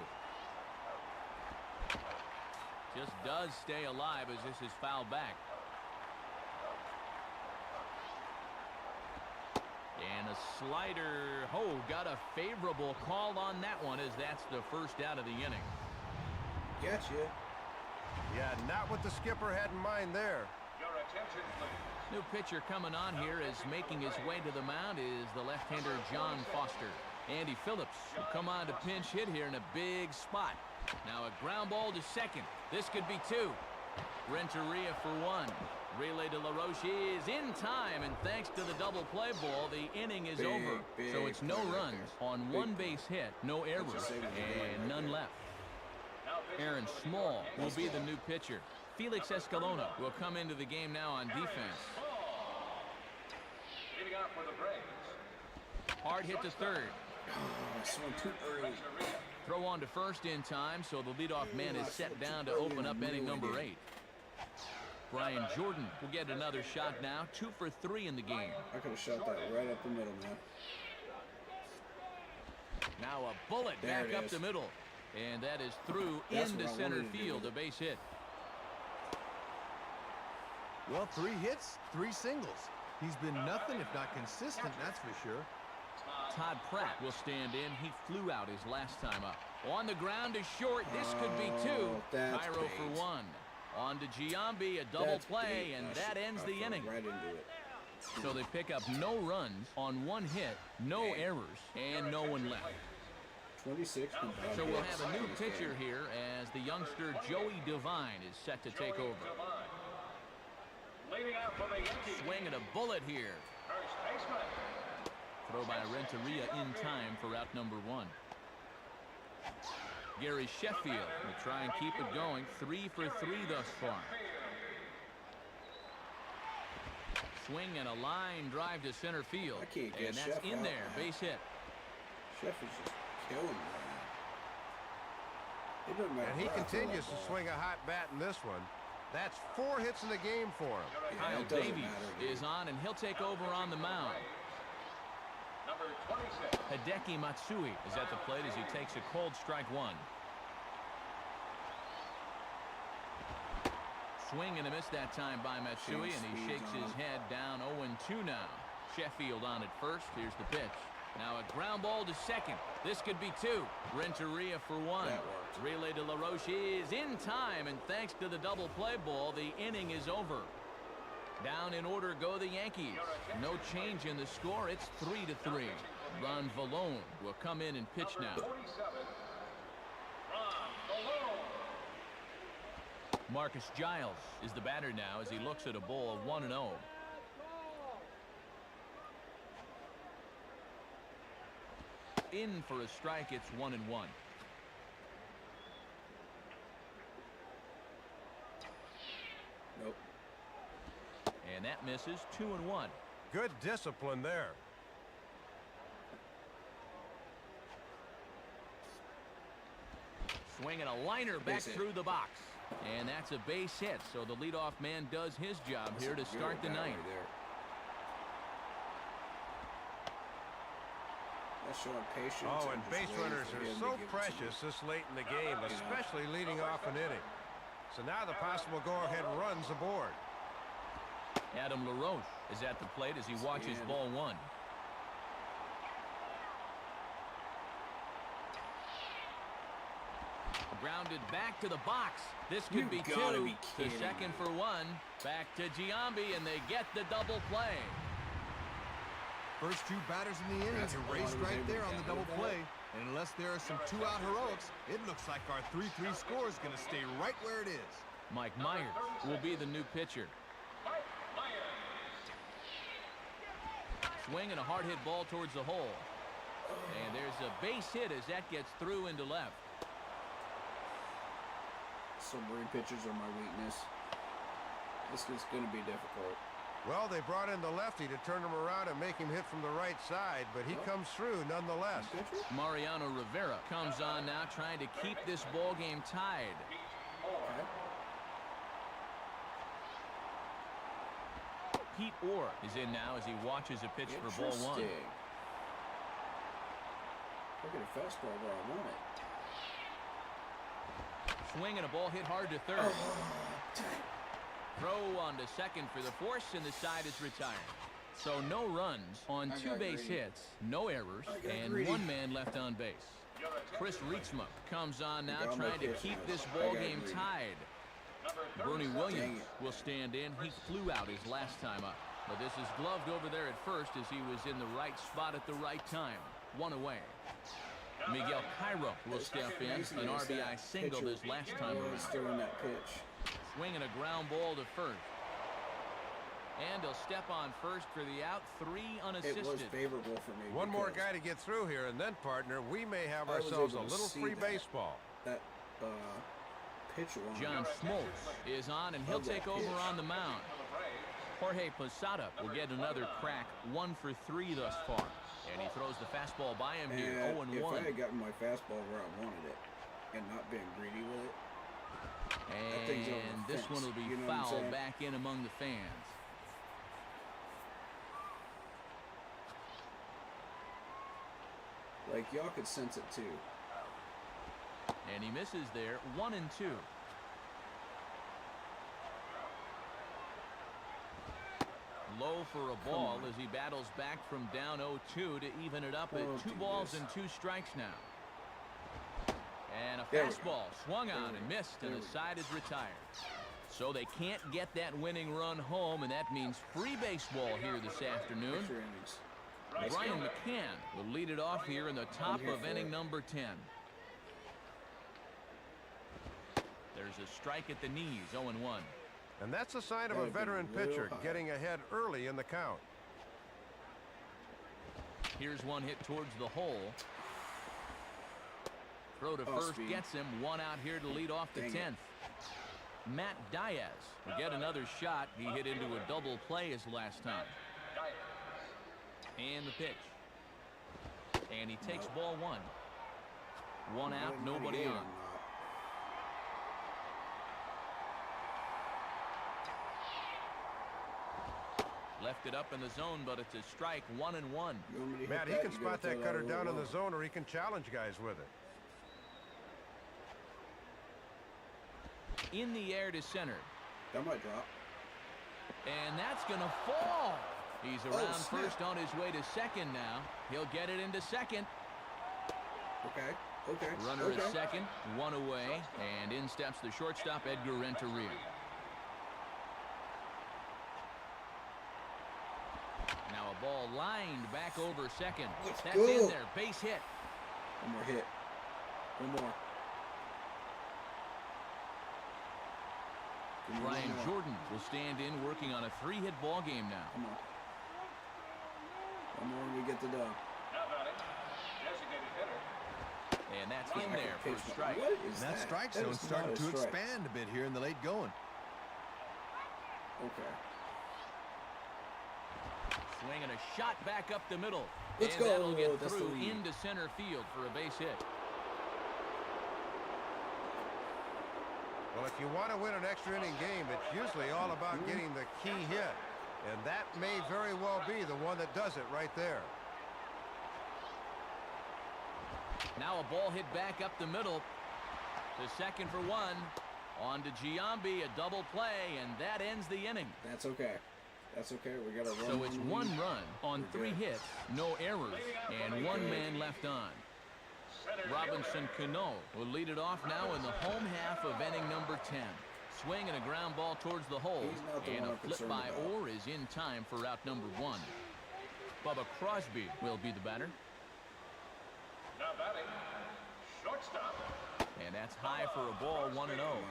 Speaker 4: Just does stay alive as this is fouled back. And a slider. Oh, got a favorable call on that one as that's the first out of the inning.
Speaker 2: Gotcha.
Speaker 7: Yeah, not what the skipper had in mind there.
Speaker 5: Your attention, please.
Speaker 4: New pitcher coming on here is making his way to the mound is the left-hander John Foster. Andy Phillips will come on to pinch hit here in a big spot. Now a ground ball to second. This could be two. Renteria for one. Relay to LaRoche is in time, and thanks to the double play ball, the inning is over. So it's no runs on one base hit, no errors, and none left. Aaron Small will be the new pitcher. Felix Escalona will come into the game now on defense.
Speaker 5: Leading out for the Braves.
Speaker 4: Hard hit to third.
Speaker 2: I swung too early.
Speaker 4: Throw on to first in time, so the leadoff man is set down to open up inning number 8. Brian Jordan will get another shot now, 2 for 3 in the game.
Speaker 2: I could have shot that right up the middle, man.
Speaker 4: Now a bullet
Speaker 2: There
Speaker 4: back
Speaker 2: it
Speaker 4: up
Speaker 2: is.
Speaker 4: the middle. And that is through
Speaker 2: That's
Speaker 4: into
Speaker 2: what I
Speaker 4: center
Speaker 2: wanted to do.
Speaker 4: field, a base hit.
Speaker 6: Well, 3 hits, 3 singles. He's been nothing if not consistent, that's for sure.
Speaker 4: Todd Pratt will stand in. He flew out his last time up. On the ground is short. This could be 2.
Speaker 2: That's
Speaker 4: Cairo for
Speaker 2: bait.
Speaker 4: 1. On to Giambi, a double
Speaker 2: That's
Speaker 4: play,
Speaker 2: bait.
Speaker 4: and
Speaker 2: I
Speaker 4: that
Speaker 2: should-
Speaker 4: ends
Speaker 2: I
Speaker 4: the
Speaker 2: fell
Speaker 4: inning.
Speaker 2: right into it.
Speaker 4: So they pick up no runs on 1 hit, no errors, and no one left.
Speaker 2: 26.
Speaker 4: So we'll have a new pitcher here as the youngster Joey Devine is set to take over.
Speaker 5: Leading out for the Yankees.
Speaker 4: Swing and a bullet here.
Speaker 5: First baseman.
Speaker 4: Throw by Renteria in time for out number 1. Gary Sheffield will try and keep it going. 3 for 3 thus far. Swing and a line drive to center field.
Speaker 2: I can't get
Speaker 4: And that's
Speaker 2: Sheff
Speaker 4: in
Speaker 2: out,
Speaker 4: there.
Speaker 2: man.
Speaker 4: Base hit.
Speaker 2: Chef is just killing me. It doesn't matter.
Speaker 7: And he
Speaker 2: where I throw
Speaker 7: continues
Speaker 2: that
Speaker 7: to
Speaker 2: ball.
Speaker 7: swing a hot bat in this one. That's 4 hits in the game for him.
Speaker 2: Yeah,
Speaker 4: Kyle
Speaker 2: it doesn't
Speaker 4: Davies
Speaker 2: matter, dude.
Speaker 4: is on, and he'll take over on the mound.
Speaker 5: Number 26.
Speaker 4: Hideki Matsui is at the plate as he takes a cold strike 1. Swing and a miss that time by Matsui, and he shakes his head down 0-2 now. Sheffield on at first. Here's the pitch. Now a ground ball to second. This could be 2. Renteria for 1.
Speaker 2: That worked.
Speaker 4: Relay to LaRoche is in time, and thanks to the double play ball, the inning is over. Down in order go the Yankees. No change in the score. It's 3-3. Ron Vallone will come in and pitch now.
Speaker 5: 47. Ron Malone.
Speaker 4: Marcus Giles is the batter now as he looks at a ball of 1-0. In for a strike, it's 1-1.
Speaker 2: Nope.
Speaker 4: And that misses. 2-1.
Speaker 7: Good discipline there.
Speaker 4: Swinging a liner back
Speaker 2: Base hit.
Speaker 4: through the box. And that's a base hit, so the leadoff man does his job
Speaker 2: That's
Speaker 4: here
Speaker 2: a
Speaker 4: to
Speaker 2: good
Speaker 4: start the
Speaker 2: bat
Speaker 4: ninth.
Speaker 2: right there. That's showing patience.
Speaker 7: Oh, and
Speaker 2: just
Speaker 7: base
Speaker 2: waiting
Speaker 7: runners
Speaker 2: for
Speaker 7: are
Speaker 2: him to
Speaker 7: so
Speaker 2: give it to
Speaker 7: precious
Speaker 2: me.
Speaker 7: this late in the game, especially leading off an inning. So now the possible go-ahead runs aboard.
Speaker 4: Adam LaRoche is at the plate as he watches
Speaker 2: Stand.
Speaker 4: ball 1. Grounded back to the box. This could
Speaker 2: You
Speaker 4: be
Speaker 2: gotta
Speaker 4: 2.
Speaker 2: be
Speaker 4: To
Speaker 2: kidding
Speaker 4: second
Speaker 2: me.
Speaker 4: for 1. Back to Giambi, and they get the double play.
Speaker 6: First 2 batters in the innings
Speaker 2: That's
Speaker 6: are
Speaker 2: a
Speaker 6: raced
Speaker 2: lot of
Speaker 6: right there on the
Speaker 2: damage.
Speaker 6: double play. And unless there are some 2-out heroics, it looks like our 3-3 score is going to stay right where it is.
Speaker 4: Mike Myers will be the new pitcher.
Speaker 5: Mike Myers.
Speaker 4: Swing and a hard hit ball towards the hole. And there's a base hit as that gets through into left.
Speaker 2: Submarine pitchers are my weakness. This is going to be difficult.
Speaker 7: Well, they brought in the lefty to turn him around and make him hit from the right side, but he comes through nonetheless.
Speaker 2: Pitcher?
Speaker 4: Mariano Rivera comes on now trying to keep this ball game tied.
Speaker 2: Okay.
Speaker 4: Pete Orr is in now as he watches a pitch for ball 1.
Speaker 2: Interesting. Look at a fastball where I want it.
Speaker 4: Swing and a ball hit hard to third. Throw on to second for the force, and the side is retired. So no runs on
Speaker 2: I
Speaker 4: 2
Speaker 2: got
Speaker 4: base
Speaker 2: greedy.
Speaker 4: hits, no errors,
Speaker 2: I got
Speaker 4: and
Speaker 2: greedy.
Speaker 4: 1 man left on base. Chris Rietsma comes on now
Speaker 2: got my
Speaker 4: trying to
Speaker 2: pitch
Speaker 4: keep
Speaker 2: now.
Speaker 4: this
Speaker 2: I
Speaker 4: ball
Speaker 2: got
Speaker 4: game
Speaker 2: greedy.
Speaker 4: tied. Bernie Williams will stand in. He flew out his last time up. But this is gloved over there at first as he was in the right spot at the right time. 1 away. Miguel Cairo will step in, an RBI single this last time around.
Speaker 2: Throwing that pitch.
Speaker 4: Swinging a ground ball to first. And he'll step on first for the out, 3 unassisted.
Speaker 2: It was favorable for me.
Speaker 7: One more guy to get through here, and then, partner, we may have ourselves a little free baseball.
Speaker 2: That pitch one.
Speaker 4: John Smoltz is on, and he'll take over on the mound. Jorge Posada will get another crack, 1 for 3 thus far. And he throws the fastball by him here, 0-1.
Speaker 2: If I had gotten my fastball where I wanted it and not being greedy with it, that thing's over the
Speaker 4: this
Speaker 2: fence.
Speaker 4: one will be
Speaker 2: You know what I'm
Speaker 4: fouled
Speaker 2: saying?
Speaker 4: back in among the fans.
Speaker 2: Like, y'all could sense it too.
Speaker 4: And he misses there, 1-2. Low for a ball as he battles back from down 0-2 to even it up at 2 balls and 2 strikes now. And a fastball swung on and missed, and the side is retired. So they can't get that winning run home, and that means free baseball here this afternoon.
Speaker 2: Extra innings.
Speaker 4: Brian McCann will lead it off here in the top of inning number 10. There's a strike at the knees, 0-1.
Speaker 7: And that's a sign of a veteran pitcher getting ahead early in the count.
Speaker 4: Here's one hit towards the hole. Throw to first gets him. 1 out here to lead off the 10th. Matt Diaz will get another shot. He hit into a double play his last time. And the pitch. And he takes ball 1. 1 out, nobody on. Left it up in the zone, but it's a strike, 1-1.
Speaker 7: Matt, he can spot that cutter down in the zone, or he can challenge guys with it.
Speaker 4: In the air to center.
Speaker 2: That might drop.
Speaker 4: And that's going to fall. He's around first on his way to second now. He'll get it into second.
Speaker 2: Okay.
Speaker 4: Runner at second, 1 away, and in steps the shortstop, Edgar Renteria. Now a ball lined back over second. That's in there, base hit.
Speaker 2: One more hit. One more.
Speaker 4: Brian Jordan will stand in, working on a 3-hit ball game now.
Speaker 2: Come on. One more and we get the dub.
Speaker 5: Now batting, designated hitter.
Speaker 4: And that's in there for a strike.
Speaker 2: What is
Speaker 6: That strike zone's starting to expand a bit here in the late going.
Speaker 2: Okay.
Speaker 4: Swinging a shot back up the middle.
Speaker 2: Let's
Speaker 4: and
Speaker 2: go.
Speaker 4: That'll get
Speaker 2: That's
Speaker 4: through
Speaker 2: the lead.
Speaker 4: into center field for a base hit.
Speaker 7: Well, if you want to win an extra inning game, it's usually all about getting the key hit. And that may very well be the one that does it right there.
Speaker 4: Now a ball hit back up the middle. To second for 1. On to Giambi, a double play, and that ends the inning.
Speaker 2: That's okay. That's okay. We got a run.
Speaker 4: So it's 1 run on 3 hits, no errors, and 1 man left on. Robinson Cano will lead it off now in the home half of inning number 10. Swing and a ground ball towards the hole, and a flip by Orr is in time for out number 1. Bubba Crosby will be the batter.
Speaker 5: Now batting, shortstop.
Speaker 4: And that's high for a ball, 1-0.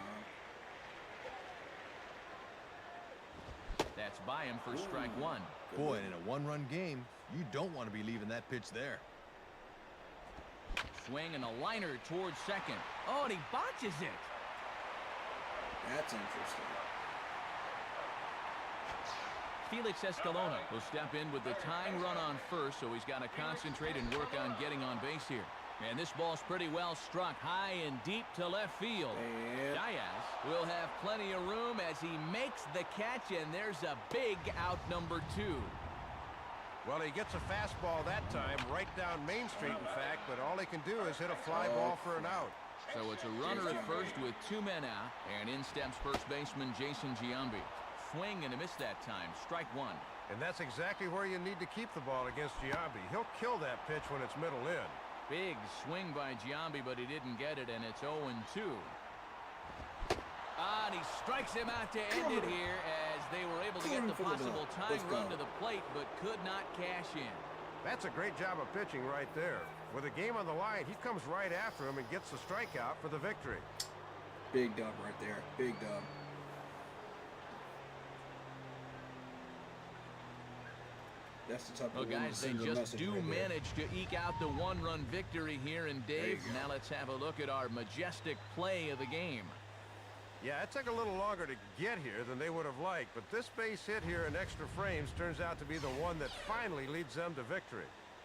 Speaker 4: That's by him for strike 1.
Speaker 6: Boy, and in a 1-run game, you don't want to be leaving that pitch there.
Speaker 4: Swing and a liner towards second. Oh, and he botches it.
Speaker 2: That's interesting.
Speaker 4: Felix Escalona will step in with the tying run on first, so he's got to concentrate and work on getting on base here. And this ball's pretty well struck high and deep to left field.
Speaker 2: And
Speaker 4: Diaz will have plenty of room as he makes the catch, and there's a big out number 2.
Speaker 7: Well, he gets a fastball that time, right down Main Street, in fact, but all he can do is hit a fly ball for an out.
Speaker 4: So it's a runner at first with 2 men out, and in steps first baseman Jason Giambi. Swing and a miss that time, strike 1.
Speaker 7: And that's exactly where you need to keep the ball against Giambi. He'll kill that pitch when it's middle in.
Speaker 4: Big swing by Giambi, but he didn't get it, and it's 0-2. And he strikes him out to end it here as they were able to get the possible tying run to the plate, but could not cash in.
Speaker 7: That's a great job of pitching right there. With a game on the line, he comes right after him and gets the strikeout for the victory.
Speaker 2: Big dub right there. Big dub. That's the type
Speaker 4: Well,
Speaker 2: of win
Speaker 4: guys,
Speaker 2: that
Speaker 4: they
Speaker 2: sends a
Speaker 4: just
Speaker 2: message
Speaker 4: do
Speaker 2: right there.
Speaker 4: manage to eke out the one-run victory here. And Dave,
Speaker 2: you go.
Speaker 4: now let's have a look at our majestic play of the game.
Speaker 7: Yeah, it took a little longer to get here than they would have liked, but this base hit here in extra frames turns out to be the one that finally leads them to victory.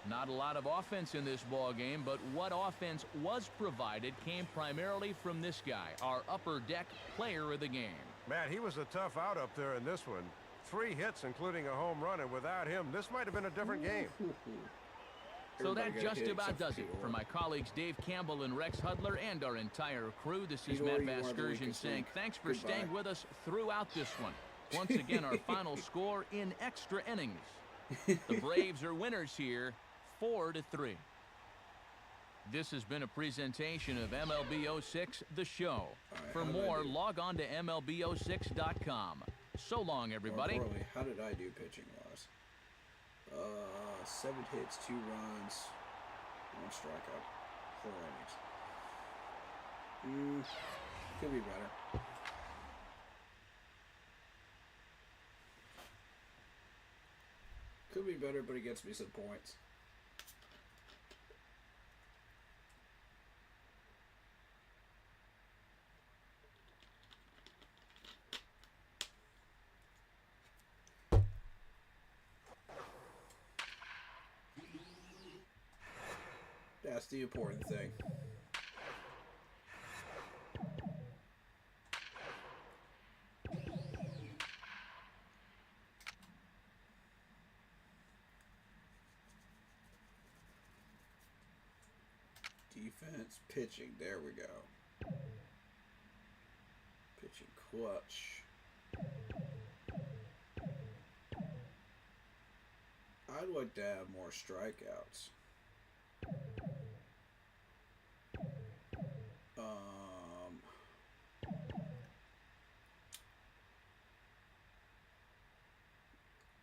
Speaker 4: Not a lot of offense in this ball game, but what offense was provided came primarily from this guy, our upper deck player of the game.
Speaker 7: Matt, he was a tough out up there in this one. 3 hits, including a home run, and without him, this might have been a different game.
Speaker 4: So
Speaker 2: Everybody
Speaker 4: that
Speaker 2: got a
Speaker 4: just
Speaker 2: hit
Speaker 4: about
Speaker 2: except
Speaker 4: does it.
Speaker 2: Peter
Speaker 4: For my colleagues Dave Campbell and Rex Hudler and our entire crew, this is
Speaker 2: Peter
Speaker 4: Matt
Speaker 2: you are the
Speaker 4: Vasgersian
Speaker 2: weakest
Speaker 4: saying
Speaker 2: link.
Speaker 4: thanks for
Speaker 2: Goodbye.
Speaker 4: staying with us throughout this one. Once again, our final score in extra innings. The Braves are winners here, 4-3. This has been a presentation of MLB 06, The Show.
Speaker 2: right,
Speaker 4: For
Speaker 2: how did I
Speaker 4: more,
Speaker 2: do?
Speaker 4: log on to MLB06.com. So long, everybody.
Speaker 2: Poorly. How did I do pitching wise? 7 hits, 2 runs, 1 strikeout, 4 innings. Could be better. Could be better, but it gets me some points. That's the important thing. Defense, pitching, there we go. Pitching clutch. I'd like to have more strikeouts.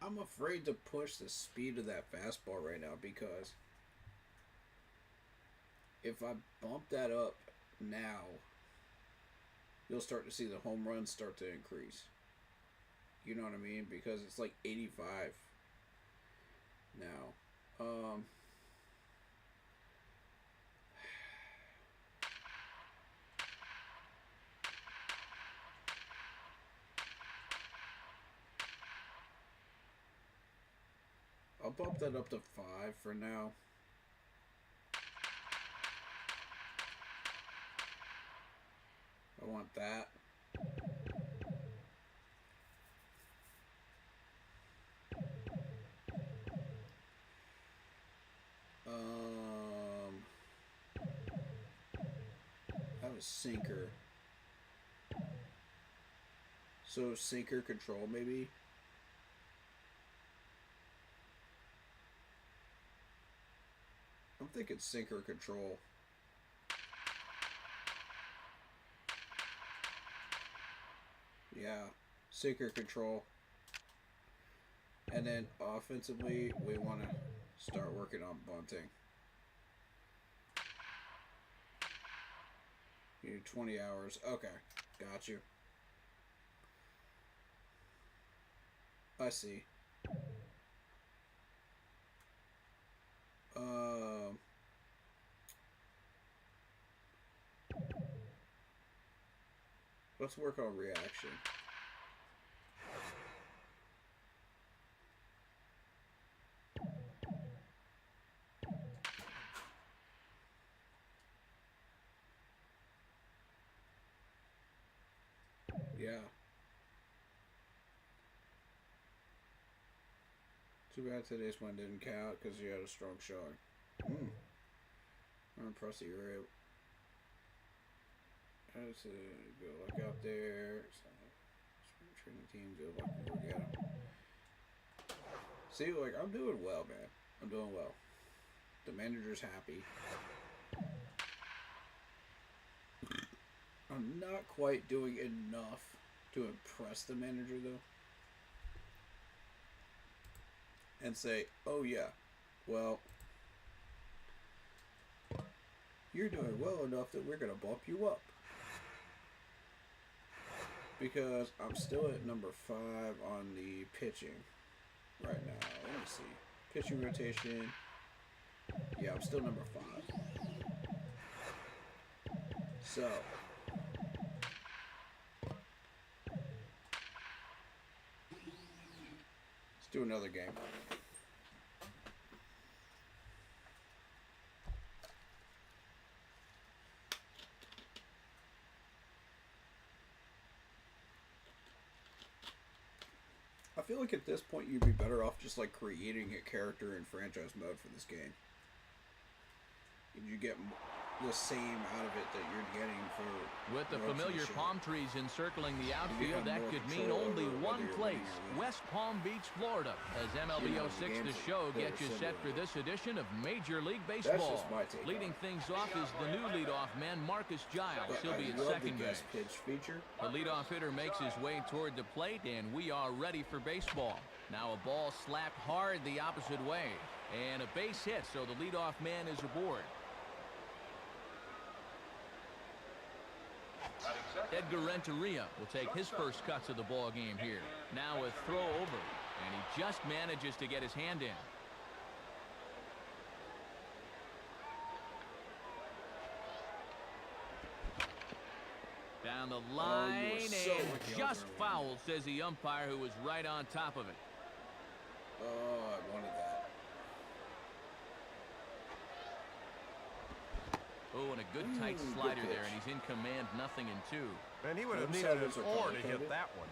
Speaker 2: I'm afraid to push the speed of that fastball right now because if I bump that up now, you'll start to see the home runs start to increase. You know what I mean? Because it's like 85 now. I'll bump that up to 5 for now. I want that. I have a sinker. So sinker control maybe. I'm thinking sinker control. Yeah, sinker control. And then offensively, we want to start working on bunting. You need 20 hours. Okay, got you. I see. Let's work on reaction. Yeah. Too bad today's one didn't count because you had a strong showing. I'm impressed that you were able. How does it go? Look out there. Spring training team, good luck. Go get 'em. See, like, I'm doing well, man. I'm doing well. The manager's happy. I'm not quite doing enough to impress the manager, though. And say, oh yeah, Well, you're doing well enough that we're going to bump you up. Because I'm still at number 5 on the pitching right now. Let me see. Pitching rotation. Yeah, I'm still number 5. So, let's do another game. I feel like at this point you'd be better off just like creating a character in franchise mode for this game. You get the same out of it that you're getting for...
Speaker 4: With the familiar palm trees encircling the outfield, that could mean
Speaker 2: control
Speaker 4: only
Speaker 2: over
Speaker 4: one
Speaker 2: whether you're
Speaker 4: place,
Speaker 2: winning or
Speaker 4: West Palm Beach, Florida, as MLB 06 The Show gets you set for this edition of Major League Baseball.
Speaker 2: just my take
Speaker 4: Leading
Speaker 2: on it.
Speaker 4: things off is the new leadoff man, Marcus Giles.
Speaker 2: But
Speaker 4: He'll be
Speaker 2: I
Speaker 4: at
Speaker 2: love
Speaker 4: second
Speaker 2: the
Speaker 4: base.
Speaker 2: guest pitch feature.
Speaker 4: The leadoff hitter makes his way toward the plate, and we are ready for baseball. Now a ball slapped hard the opposite way, and a base hit, so the leadoff man is aboard. Edgar Renteria will take his first cuts of the ball game here. Now a throw over, and he just manages to get his hand in. Down the line,
Speaker 2: so
Speaker 4: and
Speaker 2: lucky
Speaker 4: just
Speaker 2: over.
Speaker 4: fouled, says the umpire, who was right on top of it.
Speaker 2: Oh, I wanted that.
Speaker 4: Oh, and a good tight
Speaker 2: good
Speaker 4: slider
Speaker 2: pitch.
Speaker 4: there, and he's in command, 0-2.
Speaker 7: And he would have
Speaker 2: Those
Speaker 7: needed an
Speaker 2: siders are
Speaker 7: oar to
Speaker 2: color-coded.
Speaker 7: hit that one.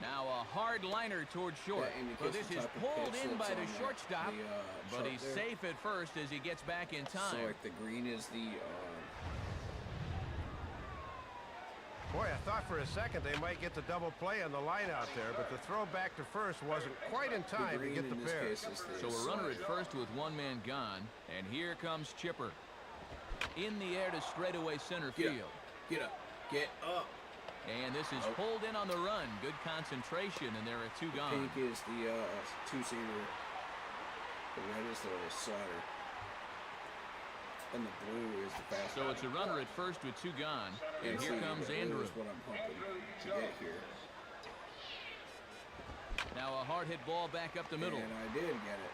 Speaker 4: Now a hard liner toward short.
Speaker 2: That indicates
Speaker 4: Well, this
Speaker 2: the
Speaker 4: is
Speaker 2: type of
Speaker 4: pulled
Speaker 2: pitch
Speaker 4: in
Speaker 2: that's
Speaker 4: by the
Speaker 2: on that-
Speaker 4: shortstop,
Speaker 2: the,
Speaker 4: but
Speaker 2: chart
Speaker 4: he's
Speaker 2: there.
Speaker 4: safe at first as he gets back in
Speaker 2: So
Speaker 4: time.
Speaker 2: like the green is the
Speaker 7: Boy, I thought for a second they might get the double play on the line out there, but the throw back to first wasn't quite in time to
Speaker 2: green
Speaker 7: get the
Speaker 2: in this
Speaker 7: pair.
Speaker 2: case is the
Speaker 4: So a runner at
Speaker 2: slider.
Speaker 4: first with one man gone, and here comes Chipper. In the air to straightaway center
Speaker 2: Get
Speaker 4: field.
Speaker 2: up, get up, get up.
Speaker 4: And this is
Speaker 2: Oh.
Speaker 4: pulled in on the run. Good concentration, and there are two gone.
Speaker 2: Pink is the two-seamer. The red is the slider. And the blue is the fast.
Speaker 4: So it's a runner at first with two gone, and here comes Andrew.
Speaker 2: Is what I'm hoping to get here.
Speaker 4: Now a hard hit ball back up the middle.
Speaker 2: And I did get it.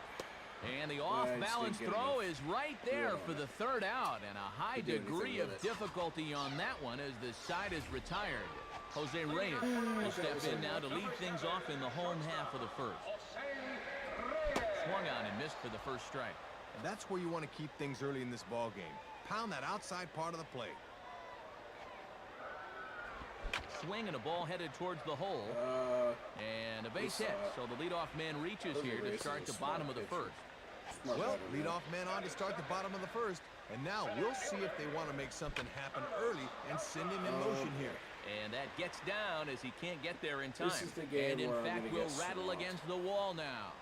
Speaker 4: And the
Speaker 2: just
Speaker 4: off-balance
Speaker 2: didn't get
Speaker 4: throw
Speaker 2: enough
Speaker 4: is right there
Speaker 2: feel
Speaker 4: for
Speaker 2: on
Speaker 4: the
Speaker 2: it.
Speaker 4: third out, and a high
Speaker 2: To do anything
Speaker 4: degree
Speaker 2: with
Speaker 4: of
Speaker 2: it.
Speaker 4: difficulty on that one as the side is retired. Jose Reyes will step in now to lead things off in the home half of the first. Swung on and missed for the first strike.
Speaker 6: And that's where you want to keep things early in this ball game. Pound that outside part of the plate.
Speaker 4: Swing and a ball headed towards the hole, and a base
Speaker 2: we
Speaker 4: hit.
Speaker 2: saw it.
Speaker 4: So the leadoff man reaches
Speaker 2: Jose
Speaker 4: here to
Speaker 2: Reyes
Speaker 4: start
Speaker 2: is
Speaker 4: the
Speaker 2: a smart
Speaker 4: bottom of the
Speaker 2: pitcher.
Speaker 4: first.
Speaker 2: Smart
Speaker 6: Well,
Speaker 2: batter, man.
Speaker 6: leadoff man on to start the bottom of the first. And now we'll see if they want to make something happen early and send him in motion here.
Speaker 4: And that gets down as he can't get there in time.
Speaker 2: This is the game
Speaker 4: and in
Speaker 2: where I'm
Speaker 4: fact
Speaker 2: gonna
Speaker 4: will
Speaker 2: get
Speaker 4: rattle
Speaker 2: swamped.
Speaker 4: against the wall now.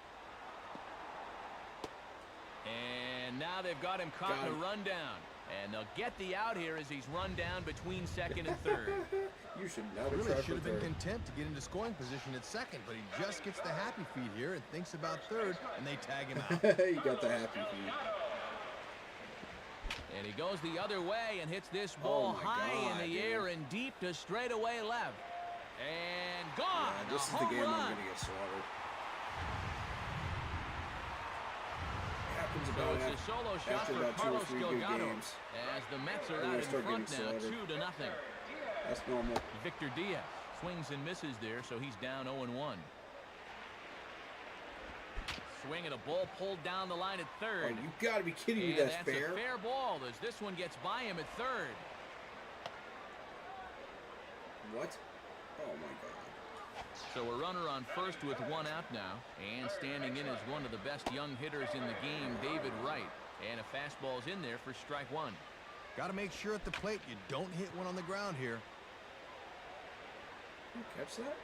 Speaker 4: And now they've got him caught
Speaker 2: Got
Speaker 4: in a
Speaker 2: him.
Speaker 4: rundown. And they'll get the out here as he's run down between second and third.
Speaker 2: You should never
Speaker 6: Really
Speaker 2: try
Speaker 6: should
Speaker 2: for
Speaker 6: have been
Speaker 2: third.
Speaker 6: content to get into scoring position at second, but he just gets the happy feet here and thinks about third, and they tag him out.
Speaker 2: You got the happy feet.
Speaker 4: And he goes the other way and hits this ball
Speaker 2: my
Speaker 4: high
Speaker 2: God,
Speaker 4: in the
Speaker 2: dude.
Speaker 4: air and deep to straightaway left. And gone.
Speaker 2: Yeah, this
Speaker 4: a
Speaker 2: is the
Speaker 4: home
Speaker 2: game
Speaker 4: run.
Speaker 2: I'm gonna get slaughtered. Happens
Speaker 4: So
Speaker 2: about
Speaker 4: it's a solo shot
Speaker 2: after
Speaker 4: for
Speaker 2: about 2 or
Speaker 4: Carlos
Speaker 2: 3 good
Speaker 4: Delgado
Speaker 2: games.
Speaker 4: as the Mets are
Speaker 2: We're
Speaker 4: out
Speaker 2: gonna
Speaker 4: in
Speaker 2: start
Speaker 4: front
Speaker 2: getting
Speaker 4: now,
Speaker 2: slaughtered.
Speaker 4: 2-0.
Speaker 2: That's normal.
Speaker 4: Victor Diaz swings and misses there, so he's down 0-1. Swing and a ball pulled down the line at
Speaker 2: Oh,
Speaker 4: third.
Speaker 2: you gotta be kidding me!
Speaker 4: And
Speaker 2: That's
Speaker 4: that's
Speaker 2: fair.
Speaker 4: a fair ball as this one gets by him at third.
Speaker 2: What? Oh my God.
Speaker 4: So a runner on first with one out now, and standing in is one of the best young hitters in the game, David Wright. And a fastball's in there for strike one.
Speaker 6: Got to make sure at the plate you don't hit one on the ground here.
Speaker 2: Can you catch that?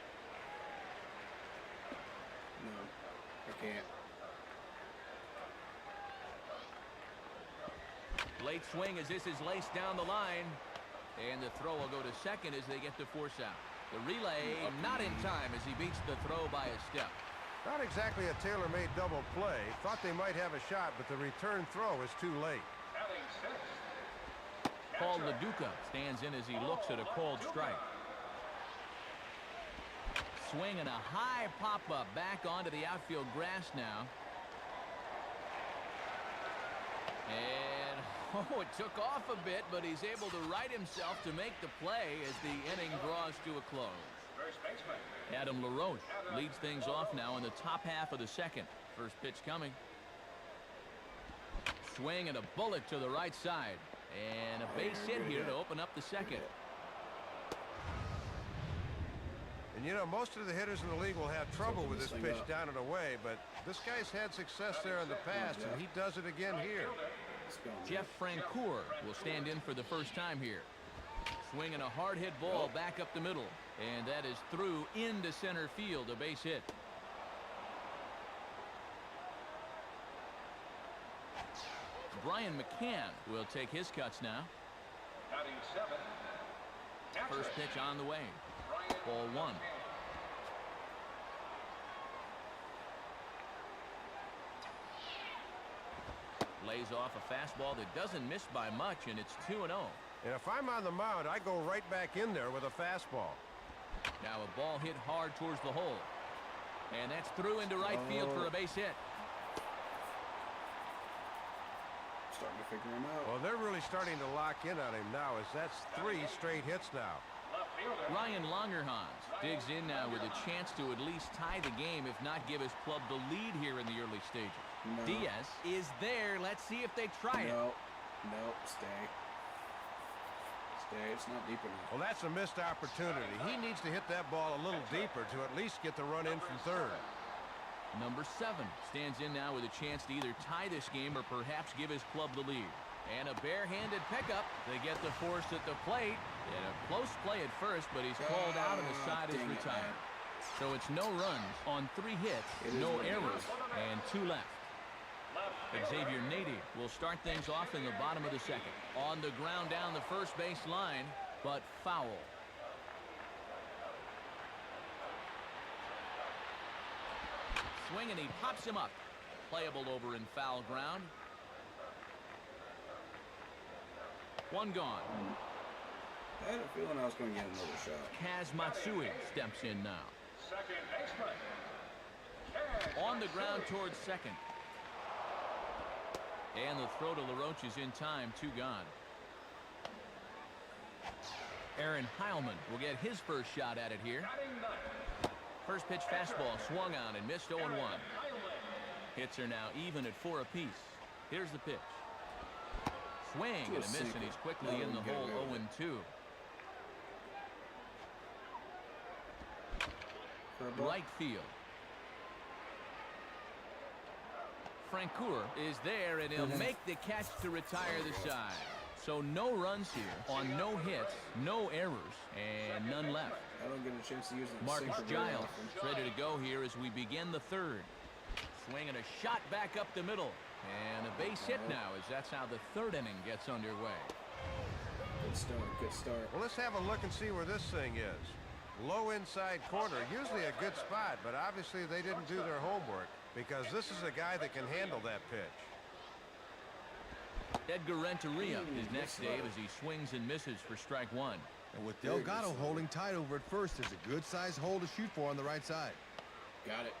Speaker 2: No, I can't.
Speaker 4: Late swing as this is laced down the line. And the throw will go to second as they get the force out. The relay not in time as he beats the throw by a step.
Speaker 7: Not exactly a tailor-made double play. Thought they might have a shot, but the return throw is too late.
Speaker 5: Batting sixth.
Speaker 4: Paul LaDuca stands in as he looks at a called strike. Swinging a high pop-up back onto the outfield grass now. And, oh, it took off a bit, but he's able to right himself to make the play as the inning draws to a close.
Speaker 5: First baseman.
Speaker 4: Adam LaRoche leads things off now in the top half of the second. First pitch coming. Swing and a bullet to the right side. And a base hit here to open up the second.
Speaker 7: And you know, most of the hitters in the league will have trouble with this pitch down and away, but this guy's had success there in the past, and he does it again here.
Speaker 4: Jeff Francoeur will stand in for the first time here. Swinging a hard hit ball back up the middle, and that is through into center field, a base hit. Brian McCann will take his cuts now.
Speaker 5: Batting seventh.
Speaker 4: First pitch on the way. Ball one. Lays off a fastball that doesn't miss by much, and it's 2-0.
Speaker 7: And if I'm on the mound, I go right back in there with a fastball.
Speaker 4: Now a ball hit hard towards the hole. And that's through into right field for a base hit.
Speaker 2: Starting to figure him out.
Speaker 7: Well, they're really starting to lock in on him now, as that's 3 straight hits now.
Speaker 5: Left fielder.
Speaker 4: Ryan Longerhans digs in now with a chance to at least tie the game, if not give his club the lead here in the early stages.
Speaker 2: No.
Speaker 4: Diaz is there. Let's see if they try it.
Speaker 2: No, stay. Stay, it's not deep enough.
Speaker 7: Well, that's a missed opportunity. He needs to hit that ball a little deeper to at least get the run in from third.
Speaker 4: Number 7 stands in now with a chance to either tie this game or perhaps give his club the lead. And a barehanded pickup. They get the force at the plate. And a close play at first, but he's called out and the side is retired. So it's no runs on 3 hits, no errors, and 2 left. Xavier Nady will start things off in the bottom of the second. On the ground down the first base line, but foul. Swing and he pops him up. Playable over in foul ground. 1 gone.
Speaker 2: I had a feeling I was going to get another shot.
Speaker 4: Kaz Matsui steps in now.
Speaker 5: Second baseman.
Speaker 4: On the ground towards second. And the throw to LaRoche is in time. 2 gone. Aaron Heilman will get his first shot at it here.
Speaker 5: Batting ninth.
Speaker 4: First pitch fastball swung on and missed 0-1. Hits are now even at 4 apiece. Here's the pitch. Swing and a miss, and he's quickly in the hole. 0-2. Right field. Francoeur is there, and he'll make the catch to retire the side. So no runs here on no hits, no errors, and none left.
Speaker 2: I don't get a chance to use it.
Speaker 4: Marcus Giles ready to go here as we begin the third. Swinging a shot back up the middle. And a base hit now, as that's how the third inning gets underway.
Speaker 2: Good start, good start.
Speaker 7: Well, let's have a look and see where this thing is. Low inside corner, usually a good spot, but obviously they didn't do their homework, because this is a guy that can handle that pitch.
Speaker 4: Edgar Renteria is next, Dave, as he swings and misses for strike 1.
Speaker 6: And with Delgado holding tight over at first, there's a good-sized hole to shoot for on the right side.
Speaker 2: Got it.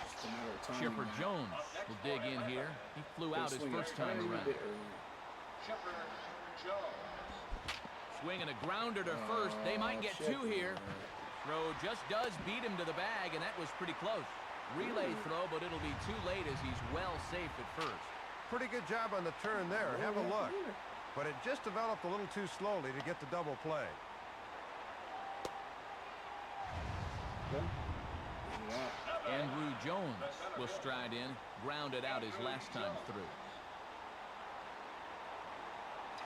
Speaker 2: Just a matter of time.
Speaker 4: Chipper Jones will dig in here. He flew out his first time around.
Speaker 5: Chipper Jones.
Speaker 4: Swinging a grounder to first. They might get 2 here. Throw just does beat him to the bag, and that was pretty close. Relay throw, but it'll be too late as he's well safe at first.
Speaker 7: Pretty good job on the turn there. Have a look. But it just developed a little too slowly to get the double play.
Speaker 4: Andrew Jones will stride in, grounded out his last time through.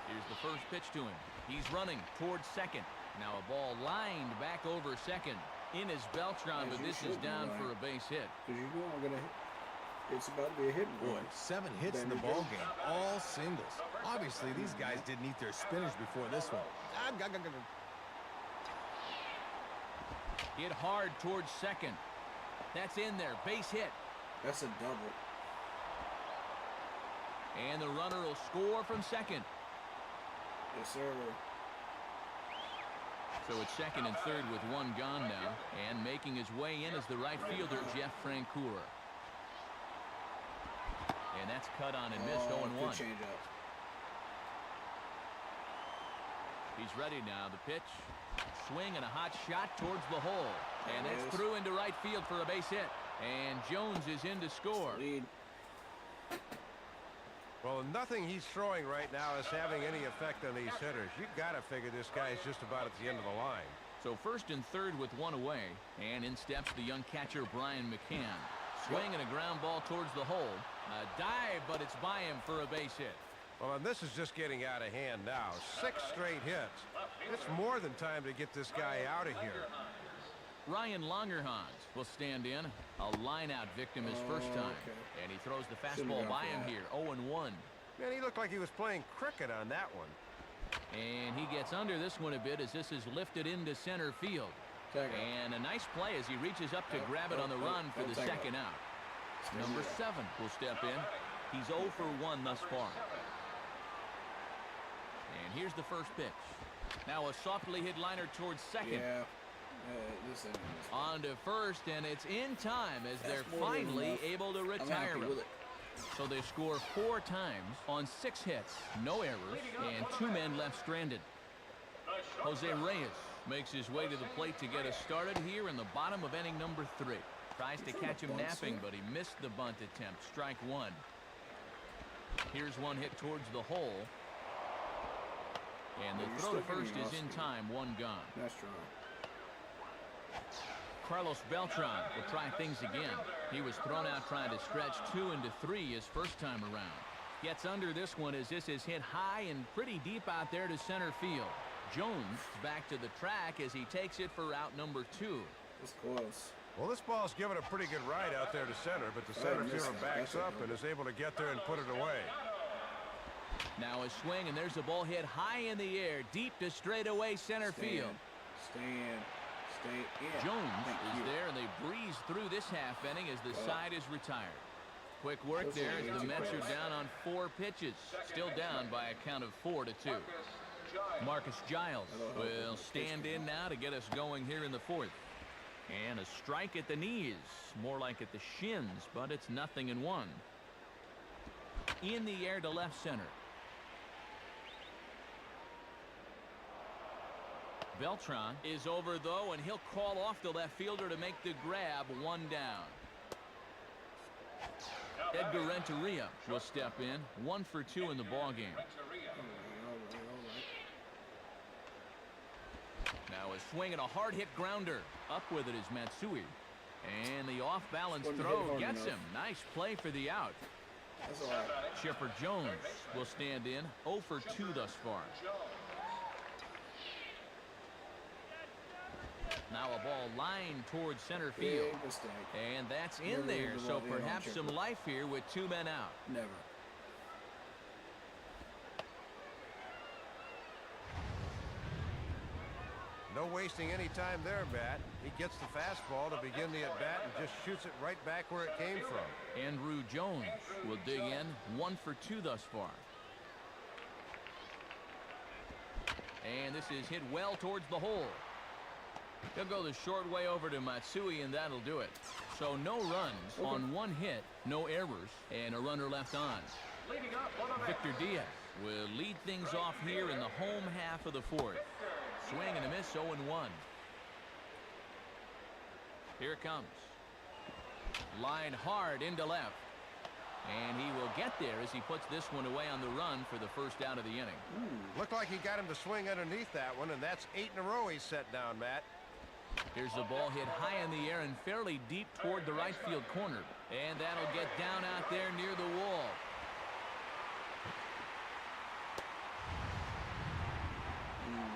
Speaker 4: Here's the first pitch to him. He's running towards second. Now a ball lined back over second. In is Beltran, but this is down for a base hit.
Speaker 2: Because you know I'm going to hit. It's about to be a hit and
Speaker 6: Boy,
Speaker 2: run.
Speaker 6: 7 hits in the ball game, all singles. Obviously, these guys didn't eat their spinach before this one.
Speaker 4: Hit hard towards second. That's in there. Base hit.
Speaker 2: That's a double.
Speaker 4: And the runner will score from second.
Speaker 2: Yes, sir.
Speaker 4: So it's second and third with one gone now. And making his way in is the right fielder, Jeff Francoeur. And that's cut on and missed 0-1.
Speaker 2: Good change up.
Speaker 4: He's ready now. The pitch. Swing and a hot shot towards the hole. And
Speaker 2: There it
Speaker 4: that's
Speaker 2: is.
Speaker 4: through into right field for a base hit. And Jones is in to score.
Speaker 2: Lead.
Speaker 7: Well, nothing he's throwing right now is having any effect on these hitters. You got to figure this guy is just about at the end of the line.
Speaker 4: So first and third with one away. And in steps the young catcher, Brian McCann. Swing and a ground ball towards the hole. A dive, but it's by him for a base hit.
Speaker 7: Well, and this is just getting out of hand now. 6 straight hits. It's more than time to get this guy out of here.
Speaker 4: Ryan Longerhans will stand in. A line-out victim his first time.
Speaker 2: Okay.
Speaker 4: And he throws the
Speaker 2: Shouldn't
Speaker 4: fastball
Speaker 2: have
Speaker 4: by
Speaker 2: gone
Speaker 4: him
Speaker 2: for
Speaker 4: here. 0-1.
Speaker 7: Man, he looked like he was playing cricket on that one.
Speaker 4: And he gets under this one a bit as this is lifted into center field.
Speaker 2: Tag out.
Speaker 4: And a nice play as he reaches up to grab it on the run for the
Speaker 2: Tag out.
Speaker 4: second out.
Speaker 2: Stay
Speaker 4: Number
Speaker 2: there.
Speaker 4: 7 will step in. He's 0 for 1 thus far. And here's the first pitch. Now a softly hit liner towards second.
Speaker 2: Yeah. This isn't
Speaker 4: On to first, and it's in time as they're
Speaker 2: That's more than
Speaker 4: finally
Speaker 2: enough.
Speaker 4: able to
Speaker 2: I'm
Speaker 4: retire
Speaker 2: happy
Speaker 4: him.
Speaker 2: with it.
Speaker 4: So they score 4 times on 6 hits, no errors, and 2 men left stranded. Jose Reyes makes his way to the plate to get us started here in the bottom of inning number 3. Tries to catch him napping, but he missed the bunt attempt. Strike 1. Here's one hit towards the hole. And the
Speaker 2: You're
Speaker 4: throw to
Speaker 2: still
Speaker 4: first
Speaker 2: getting
Speaker 4: is in
Speaker 2: off
Speaker 4: time, 1 gone.
Speaker 2: Nice try.
Speaker 4: Carlos Beltran will try things again. He was thrown out trying to stretch 2 into 3 his first time around. Gets under this one as this is hit high and pretty deep out there to center field. Jones back to the track as he takes it for out number 2.
Speaker 2: It's close.
Speaker 7: Well, this ball's given a pretty good ride out there to center, but the center
Speaker 2: missed
Speaker 7: fielder
Speaker 2: that.
Speaker 7: backs
Speaker 2: That's a
Speaker 7: up and
Speaker 2: double.
Speaker 7: is able to get there and put it away.
Speaker 4: Now a swing, and there's a ball hit high in the air, deep to straightaway center field.
Speaker 2: Stay in. Stay in.
Speaker 4: Jones
Speaker 2: Thank
Speaker 4: is
Speaker 2: you.
Speaker 4: there, and they breeze through this half inning as the side is retired. Quick work
Speaker 2: Those
Speaker 4: there
Speaker 2: are
Speaker 4: as
Speaker 2: way
Speaker 4: the
Speaker 2: too
Speaker 4: Mets are
Speaker 2: close.
Speaker 4: down on 4 pitches. Still down by a count of 4-2. Marcus Giles will stand in now to get us going here in the 4th. And a strike at the knees, more like at the shins, but it's 0-1. In the air to left center. Beltran is over though, and he'll call off the left fielder to make the grab. 1 down. Edgar Renteria will step in. 1 for 2 in the ball game.
Speaker 2: All right.
Speaker 4: Now a swing and a hard hit grounder. Up with it is Matsui. And the off balance
Speaker 2: Wasn't hit
Speaker 4: throw
Speaker 2: hard
Speaker 4: gets
Speaker 2: enough.
Speaker 4: him. Nice play for the out.
Speaker 2: That's all right.
Speaker 4: Chipper Jones will stand in. 0 for 2 thus far. Now a ball lined towards center field.
Speaker 2: Big mistake.
Speaker 4: And that's in
Speaker 2: Never
Speaker 4: there.
Speaker 2: leave the
Speaker 4: So
Speaker 2: ball in on
Speaker 4: perhaps some
Speaker 2: Chipper.
Speaker 4: life here with 2 men out.
Speaker 2: Never.
Speaker 7: No wasting any time there, Matt. He gets the fastball to begin the at-bat and just shoots it right back where it came from.
Speaker 4: Andrew Jones will dig in. 1 for 2 thus far. And this is hit well towards the hole. He'll go the short way over to Matsui, and that'll do it. So no runs on 1 hit, no errors, and a runner left on. Victor Diaz will lead things off here in the home half of the 4th. Swing and a miss, 0-1. Here it comes. Line hard into left. And he will get there as he puts this one away on the run for the first out of the inning.
Speaker 7: Looked like he got him to swing underneath that one, and that's 8 in a row he's set down, Matt.
Speaker 4: Here's the ball hit high in the air and fairly deep toward the right field corner. And that'll get down out there near the wall.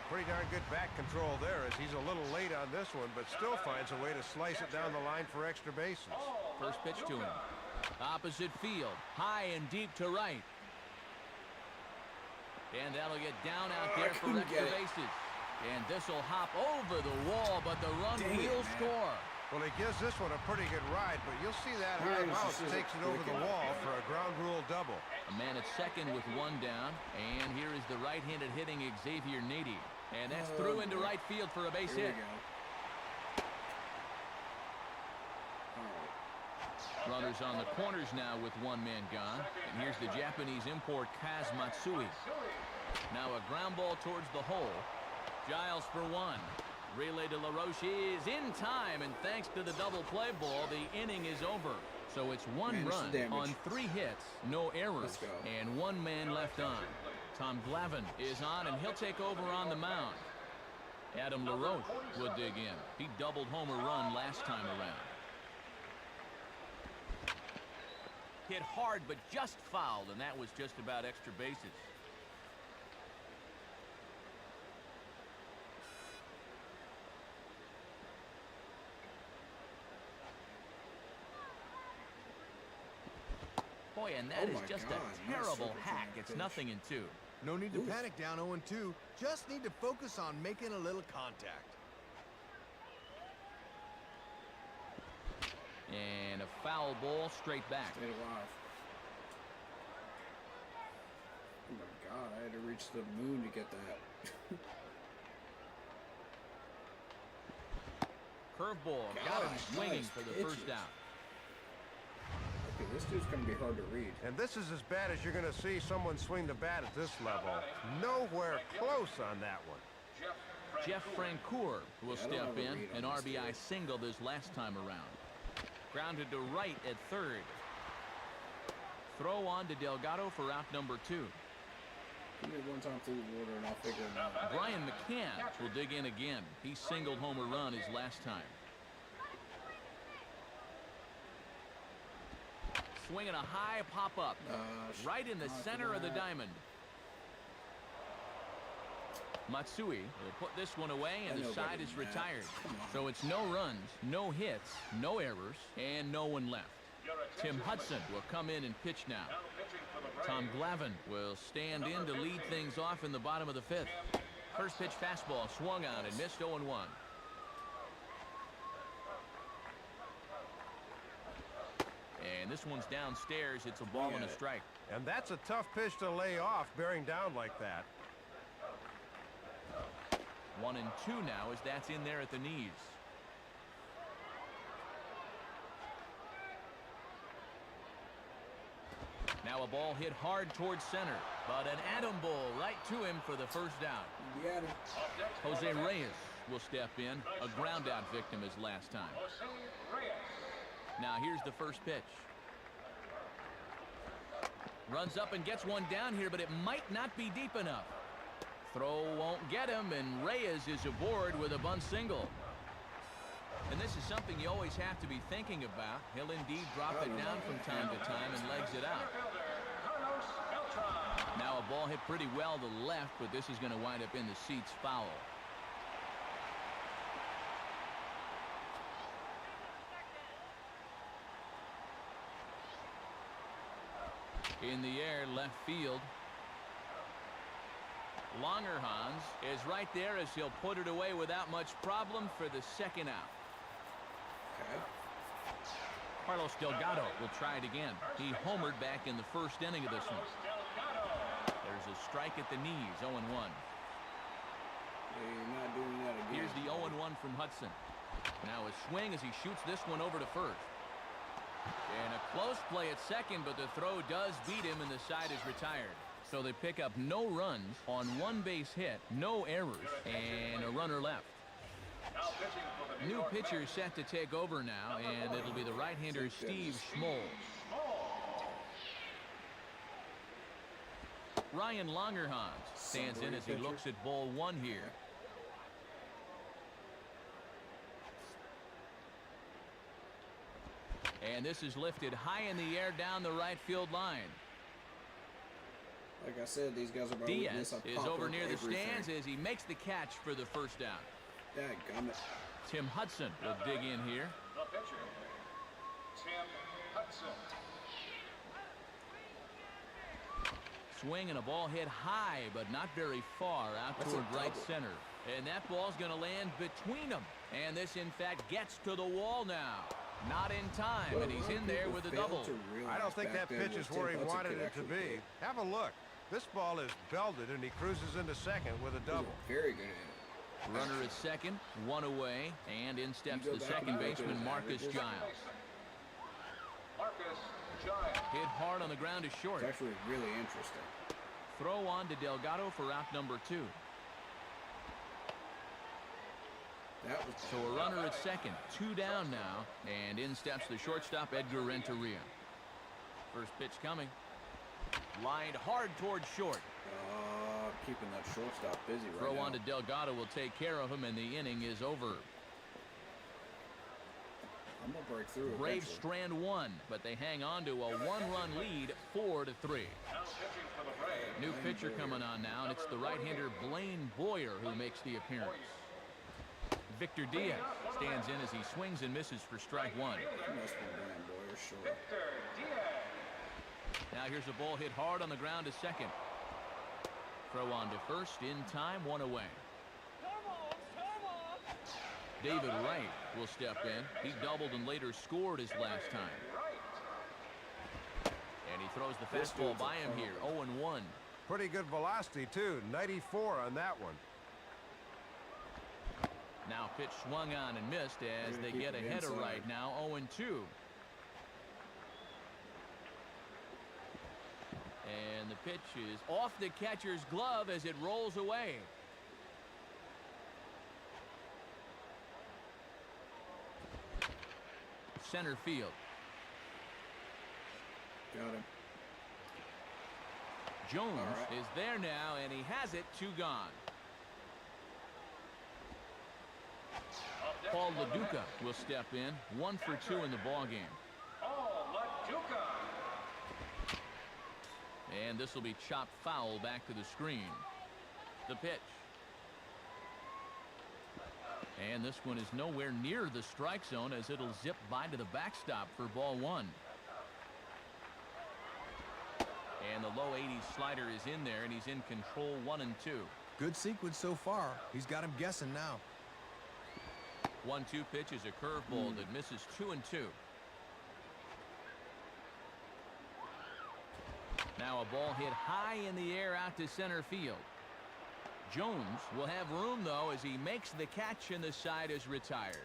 Speaker 7: Pretty darn good back control there as he's a little late on this one, but still finds a way to slice it down the line for extra bases.
Speaker 4: First pitch to him. Opposite field, high and deep to right. And that'll get down out there for extra bases. And this will hop over the wall, but the run will score.
Speaker 7: Well, he gives this one a pretty good ride, but you'll see that high bounce takes it over the wall for a ground rule double.
Speaker 4: A man at second with one down, and here is the right-handed hitting Xavier Nady. And that's through into right field for a base hit. Runners on the corners now with one man gone. And here's the Japanese import Kaz Matsui. Now a ground ball towards the hole. Giles for one. Relay to LaRoche is in time, and thanks to the double play ball, the inning is over. So it's one run on 3 hits, no errors, and 1 man left on. Tom Glavine is on, and he'll take over on the mound. Adam LaRoche will dig in. He doubled homer run last time around. Hit hard, but just fouled, and that was just about extra bases. Boy, and that is just a terrible hack. It's nothing in 2.
Speaker 6: No need to panic down 0-2. Just need to focus on making a little contact.
Speaker 4: And a foul ball straight back.
Speaker 2: Stayed alive. Oh my God, I had to reach the moon to get that.
Speaker 4: Curveball got him swinging for the first out.
Speaker 2: Okay, this dude's going to be hard to read.
Speaker 7: And this is as bad as you're going to see someone swing the bat at this level. Nowhere close on that one.
Speaker 4: Jeff Francoeur will step in. An RBI single this last time around. Grounded to right at third. Throw on to Delgado for out number 2.
Speaker 2: Give me one time through the water and I'll figure it out.
Speaker 4: Brian McCann will dig in again. He singled homer run his last time. Swinging a high pop-up. Right in the center of the diamond. Matsui will put this one away, and the side is retired. So it's no runs, no hits, no errors, and no one left. Tim Hudson will come in and pitch now. Tom Glavine will stand in to lead things off in the bottom of the 5th. First pitch fastball swung on and missed 0-1. And this one's downstairs. It's a ball and a strike.
Speaker 7: And that's a tough pitch to lay off, bearing down like that.
Speaker 4: 1-2 now as that's in there at the knees. Now a ball hit hard towards center, but an atom ball right to him for the first out. Jose Reyes will step in, a ground out victim as last time. Now here's the first pitch. Runs up and gets one down here, but it might not be deep enough. Throw won't get him, and Reyes is aboard with a bunt single. And this is something you always have to be thinking about. He'll indeed drop it down from time to time and legs it out. Now a ball hit pretty well to the left, but this is going to wind up in the seats foul. In the air, left field. Longerhans is right there as he'll put it away without much problem for the second out.
Speaker 2: Okay.
Speaker 4: Carlos Delgado will try it again. He homered back in the first inning of this one. There's a strike at the knees, 0-1.
Speaker 2: You're not doing that again.
Speaker 4: Here's the 0-1 from Hudson. Now a swing as he shoots this one over to first. And a close play at second, but the throw does beat him and the side is retired. So they pick up no runs on one base hit, no errors, and a runner left. New pitcher set to take over now, and it'll be the right-hander Steve Schmoll. Ryan Longerhans stands in as he looks at ball 1 here. And this is lifted high in the air down the right field line.
Speaker 2: Like I said, these guys are about
Speaker 4: Diaz is over near the stands as he makes the catch for the first out.
Speaker 2: Dadgummit.
Speaker 4: Tim Hudson will dig in here.
Speaker 5: The pitcher, Tim Hudson.
Speaker 4: swing and a ball hit high, but not very far out
Speaker 2: That's
Speaker 4: toward
Speaker 2: a
Speaker 4: right
Speaker 2: double.
Speaker 4: center. And that ball's going to land between them. And this, in fact, gets to the wall now. Not in time,
Speaker 2: But
Speaker 4: and he's in there with a double.
Speaker 7: I don't think that pitch is where he wanted it to be. Have a look. This ball is belted, and he cruises into second with a double.
Speaker 2: Very good at it.
Speaker 4: Runner at second, one away, and in steps the second baseman, Marcus Giles.
Speaker 5: Marcus Giles.
Speaker 4: Hit hard on the ground to short.
Speaker 2: It's actually really interesting.
Speaker 4: Throw on to Delgado for out number 2.
Speaker 2: That was
Speaker 4: So a runner at second, 2 down now, and in steps the shortstop, Edgar Renteria. First pitch coming. Lined hard towards short.
Speaker 2: keeping that shortstop busy right
Speaker 4: Throw
Speaker 2: now.
Speaker 4: on to Delgado will take care of him, and the inning is over.
Speaker 2: I'm gonna break through.
Speaker 4: Braves
Speaker 2: eventually.
Speaker 4: strand 1, but they hang on to a 1-run lead, 4-3.
Speaker 5: Now pitching for the Braves.
Speaker 4: New pitcher coming on now, and it's the right-hander Blaine Boyer who makes the appearance. Victor Diaz stands in as he swings and misses for strike 1.
Speaker 2: He must be Brian Boyer, sure.
Speaker 5: Victor Diaz.
Speaker 4: Now here's a ball hit hard on the ground to second. Throw on to first, in time, 1 away. David Wright will step in. He doubled and later scored his last time. And he throws the
Speaker 2: This
Speaker 4: fastball
Speaker 2: dude's a
Speaker 4: by him here, 0-1.
Speaker 7: Pretty good velocity, too. 94 on that one.
Speaker 4: Now pitch swung on and missed as
Speaker 2: They're
Speaker 4: they
Speaker 2: gonna
Speaker 4: get
Speaker 2: keep it
Speaker 4: ahead of
Speaker 2: inside.
Speaker 4: right now, 0-2. And the pitch is off the catcher's glove as it rolls away. Center field.
Speaker 2: Got him.
Speaker 4: Jones
Speaker 2: All right.
Speaker 4: is there now, and he has it, 2 gone. Paul LaDuca will step in, 1 for 2 in the ballgame.
Speaker 5: Oh, LaDuca.
Speaker 4: And this will be chopped foul back to the screen. The pitch. And this one is nowhere near the strike zone as it'll zip by to the backstop for ball 1. And the low 80s slider is in there, and he's in control, 1-2.
Speaker 6: Good sequence so far. He's got him guessing now.
Speaker 4: 1-2 pitch is a curveball that misses 2-2. Now a ball hit high in the air out to center field. Jones will have room, though, as he makes the catch, and the side is retired.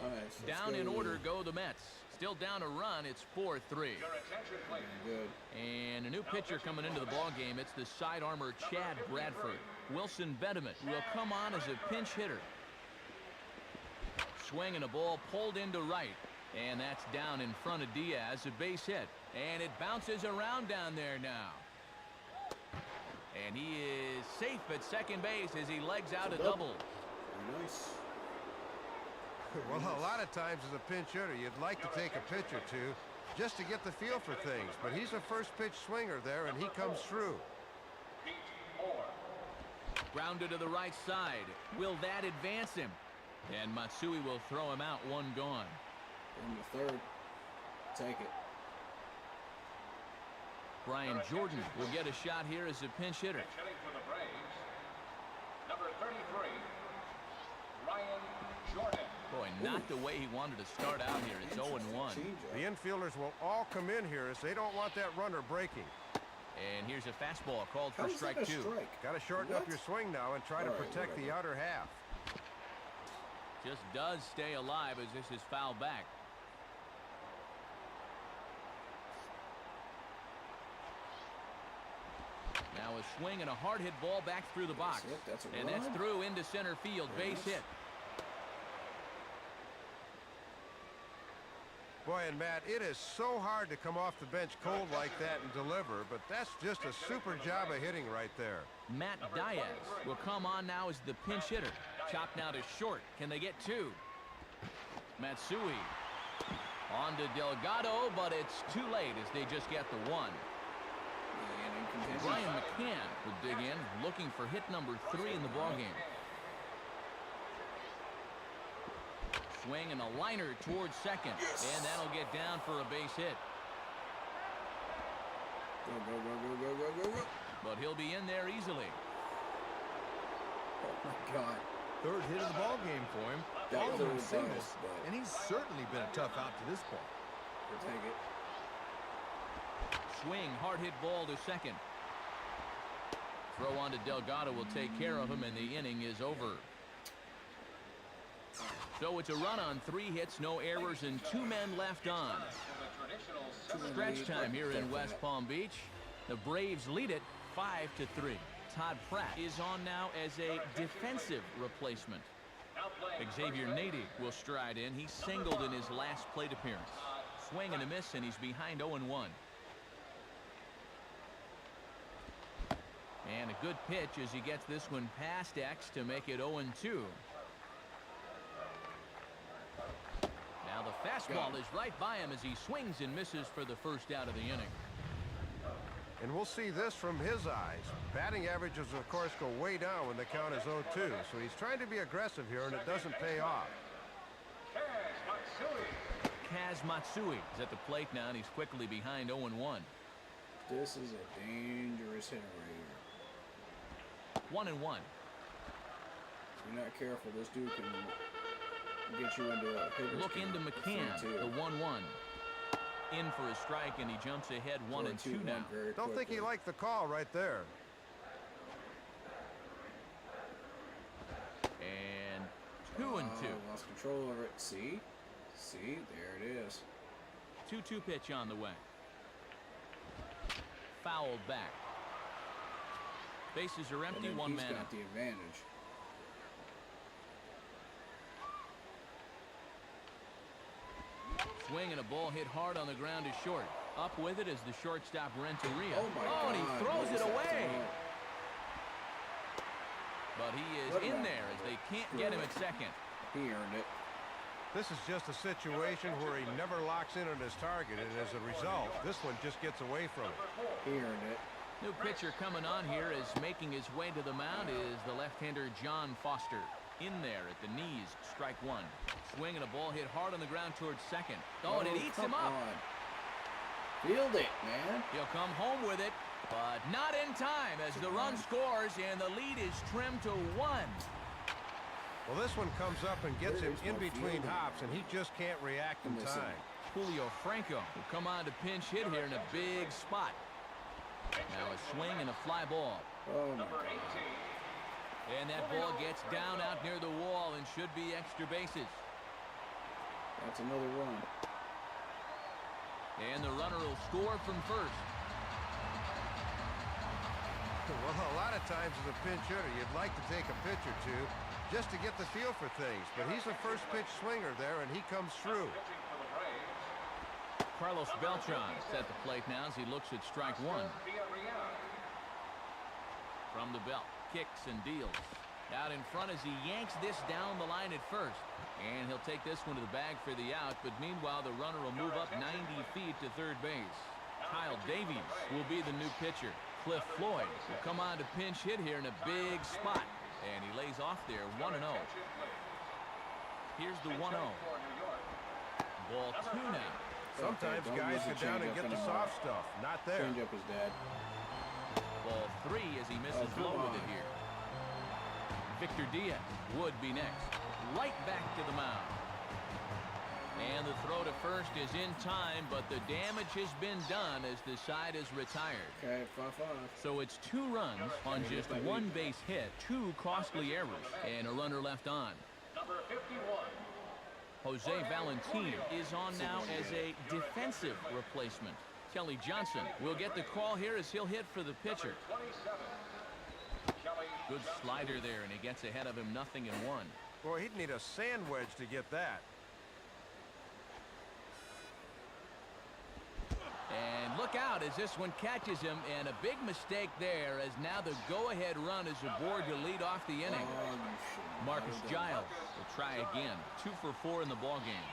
Speaker 2: Nice. Let's
Speaker 4: Down
Speaker 2: go.
Speaker 4: in order go the Mets. Still down a run. It's 4-3.
Speaker 5: Your attention, please.
Speaker 2: Good.
Speaker 4: And a new pitcher coming into the ballgame. It's the side armor Chad Bradford. Wilson Benjamin will come on as a pinch hitter. Swing and a ball pulled into right. And that's down in front of Diaz, a base hit. And it bounces around down there now. And he is safe at second base as he legs out a double.
Speaker 2: Very nice.
Speaker 7: Well, a lot of times as a pinch hitter, you'd like to take a pitch or two just to get the feel for things. But he's a first pitch swinger there, and he comes through.
Speaker 5: Pete Moore.
Speaker 4: Grounded to the right side. Will that advance him? And Matsui will throw him out, 1 gone.
Speaker 2: On the third. Take it.
Speaker 4: Brian Jordan will get a shot here as a pinch hitter.
Speaker 5: Pitch hitting for the Braves. Number 33, Ryan Jordan.
Speaker 4: Boy, not the way he wanted to start out here. It's 0-1.
Speaker 7: The infielders will all come in here as they don't want that runner breaking.
Speaker 4: And here's a fastball called
Speaker 2: How
Speaker 4: for
Speaker 2: is that
Speaker 4: strike
Speaker 2: a
Speaker 4: 2.
Speaker 2: strike?
Speaker 7: Got to shorten up
Speaker 2: What?
Speaker 7: your swing now and try to
Speaker 2: All right,
Speaker 7: protect the
Speaker 2: whatever.
Speaker 7: outer half.
Speaker 4: Just does stay alive as this is fouled back. Now a swing and a hard hit ball back through the box.
Speaker 2: That's it. That's a
Speaker 4: And that's
Speaker 2: run.
Speaker 4: through into center field.
Speaker 2: Very
Speaker 4: Base
Speaker 2: nice.
Speaker 4: hit.
Speaker 7: Boy, and Matt, it is so hard to come off the bench cold like that and deliver, but that's just a super job of hitting right there.
Speaker 4: Matt Diaz will come on now as the pinch hitter. Chopped now to short. Can they get 2? Matsui on to Delgado, but it's too late as they just get the 1.
Speaker 2: And in contention.
Speaker 4: Brian McCann will dig in, looking for hit number 3 in the ballgame. Swing and a liner towards second, and that'll get down for a base hit.
Speaker 2: Go, go, go, go, go, go, go, go.
Speaker 4: He'll be in there easily.
Speaker 2: Oh my God.
Speaker 6: Third hit of the ball game for him.
Speaker 2: That
Speaker 6: All
Speaker 2: was
Speaker 6: of
Speaker 2: a
Speaker 6: them
Speaker 2: little
Speaker 6: singles,
Speaker 2: biased, but
Speaker 6: and he's certainly been a tough out to this point.
Speaker 2: we'll take it.
Speaker 4: Swing, hard hit ball to second. Throw on to Delgado will take care of him, and the inning is over. So it's a run on 3 hits, no errors, and 2 men left on. Stretch time here in West Palm Beach. The Braves lead it 5-3. Todd Pratt is on now as a defensive replacement. Xavier Nady will stride in. He singled in his last plate appearance. Swing and a miss, and he's behind 0-1. And a good pitch as he gets this one past X to make it 0-2. Now the fastball is right by him as he swings and misses for the first out of the inning.
Speaker 7: And we'll see this from his eyes. Batting averages, of course, go way down when the count is 0-2. So he's trying to be aggressive here, and it doesn't pay off.
Speaker 4: Kaz Matsui is at the plate now, and he's quickly behind 0-1.
Speaker 2: This is a dangerous hitter right here.
Speaker 4: 1-1.
Speaker 2: If you're not careful, this dude can get you into a hitter's
Speaker 4: Look into
Speaker 2: count.
Speaker 4: McCann, the 1-1. In for a strike, and he jumps ahead 1-2 now.
Speaker 7: Don't think he liked the call right there.
Speaker 4: And 2-2.
Speaker 2: Lost control over it. See, there it is.
Speaker 4: 2-2 pitch on the way. Fouled back. Bases are empty,
Speaker 2: And then
Speaker 4: 1
Speaker 2: he's
Speaker 4: man.
Speaker 2: got the advantage.
Speaker 4: Swing and a ball hit hard on the ground is short. Up with it is the shortstop Renteria.
Speaker 2: Oh my God!
Speaker 4: And he throws it away.
Speaker 2: Oh.
Speaker 4: But he is
Speaker 2: Look
Speaker 4: in
Speaker 2: at
Speaker 4: there
Speaker 2: that.
Speaker 4: as they can't get him at second.
Speaker 2: He earned it.
Speaker 7: This is just a situation where he never locks in on his target, and as a result, this one just gets away from him.
Speaker 2: He earned it.
Speaker 4: New pitcher coming on here is making his way to the mound is the left-hander John Foster. In there at the knees, strike 1. Swing and a ball hit hard on the ground towards second. Oh, and it eats him up.
Speaker 2: On. Field it, man.
Speaker 4: He'll come home with it, but not in time as the run scores and the lead is trimmed to 1.
Speaker 7: Well, this one comes up and gets him
Speaker 2: Where is
Speaker 7: in
Speaker 2: my
Speaker 7: between
Speaker 2: fielding?
Speaker 7: hops, and he just can't react in
Speaker 2: Listen.
Speaker 7: time.
Speaker 4: Julio Franco will come on to pinch hit here in a big spot. Now a swing and a fly ball.
Speaker 2: Oh my
Speaker 5: Number
Speaker 2: God.
Speaker 5: 18.
Speaker 4: And that ball gets down out near the wall and should be extra bases.
Speaker 2: That's another run.
Speaker 4: And the runner will score from first.
Speaker 7: Well, a lot of times as a pinch hitter, you'd like to take a pitch or two just to get the feel for things. But he's a first pitch swinger there, and he comes through.
Speaker 5: Pitching for the Braves.
Speaker 4: Carlos Beltran is at the plate now as he looks at strike 1.
Speaker 5: Villarreal.
Speaker 4: From the belt, kicks and deals. Out in front as he yanks this down the line at first. And he'll take this one to the bag for the out, but meanwhile the runner will move up 90 feet to third base. Kyle Davies will be the new pitcher. Cliff Floyd will come on to pinch hit here in a big spot. And he lays off there 1-0. Here's the 1-0. Ball 2 now.
Speaker 7: Sometimes
Speaker 2: Don't
Speaker 7: guys
Speaker 2: use
Speaker 7: get
Speaker 2: the
Speaker 7: down and
Speaker 2: changeup
Speaker 7: get the
Speaker 2: anymore.
Speaker 7: soft stuff. Not there.
Speaker 2: Changeup is dead.
Speaker 4: Ball 3 as he misses
Speaker 2: Oh, come
Speaker 4: low with
Speaker 2: on.
Speaker 4: it here. Victor Diaz would be next. Right back to the mound. And the throw to first is in time, but the damage has been done as the side is retired.
Speaker 2: Okay, 5-5.
Speaker 4: So it's 2 runs on just 1 base hit, 2 costly errors, and a runner left on.
Speaker 5: Number 51.
Speaker 4: Jose Valentin is on now as a defensive replacement. Kelly Johnson will get the call here as he'll hit for the pitcher.
Speaker 5: 27. Kelly
Speaker 4: Good slider there, and he gets ahead of him 0-1.
Speaker 7: Boy, he'd need a sand wedge to get that.
Speaker 4: And look out as this one catches him, and a big mistake there as now the go-ahead run is aboard to lead off the inning.
Speaker 2: Oh, you shouldn't.
Speaker 4: Marcus Giles will try again. 2 for 4 in the ballgame.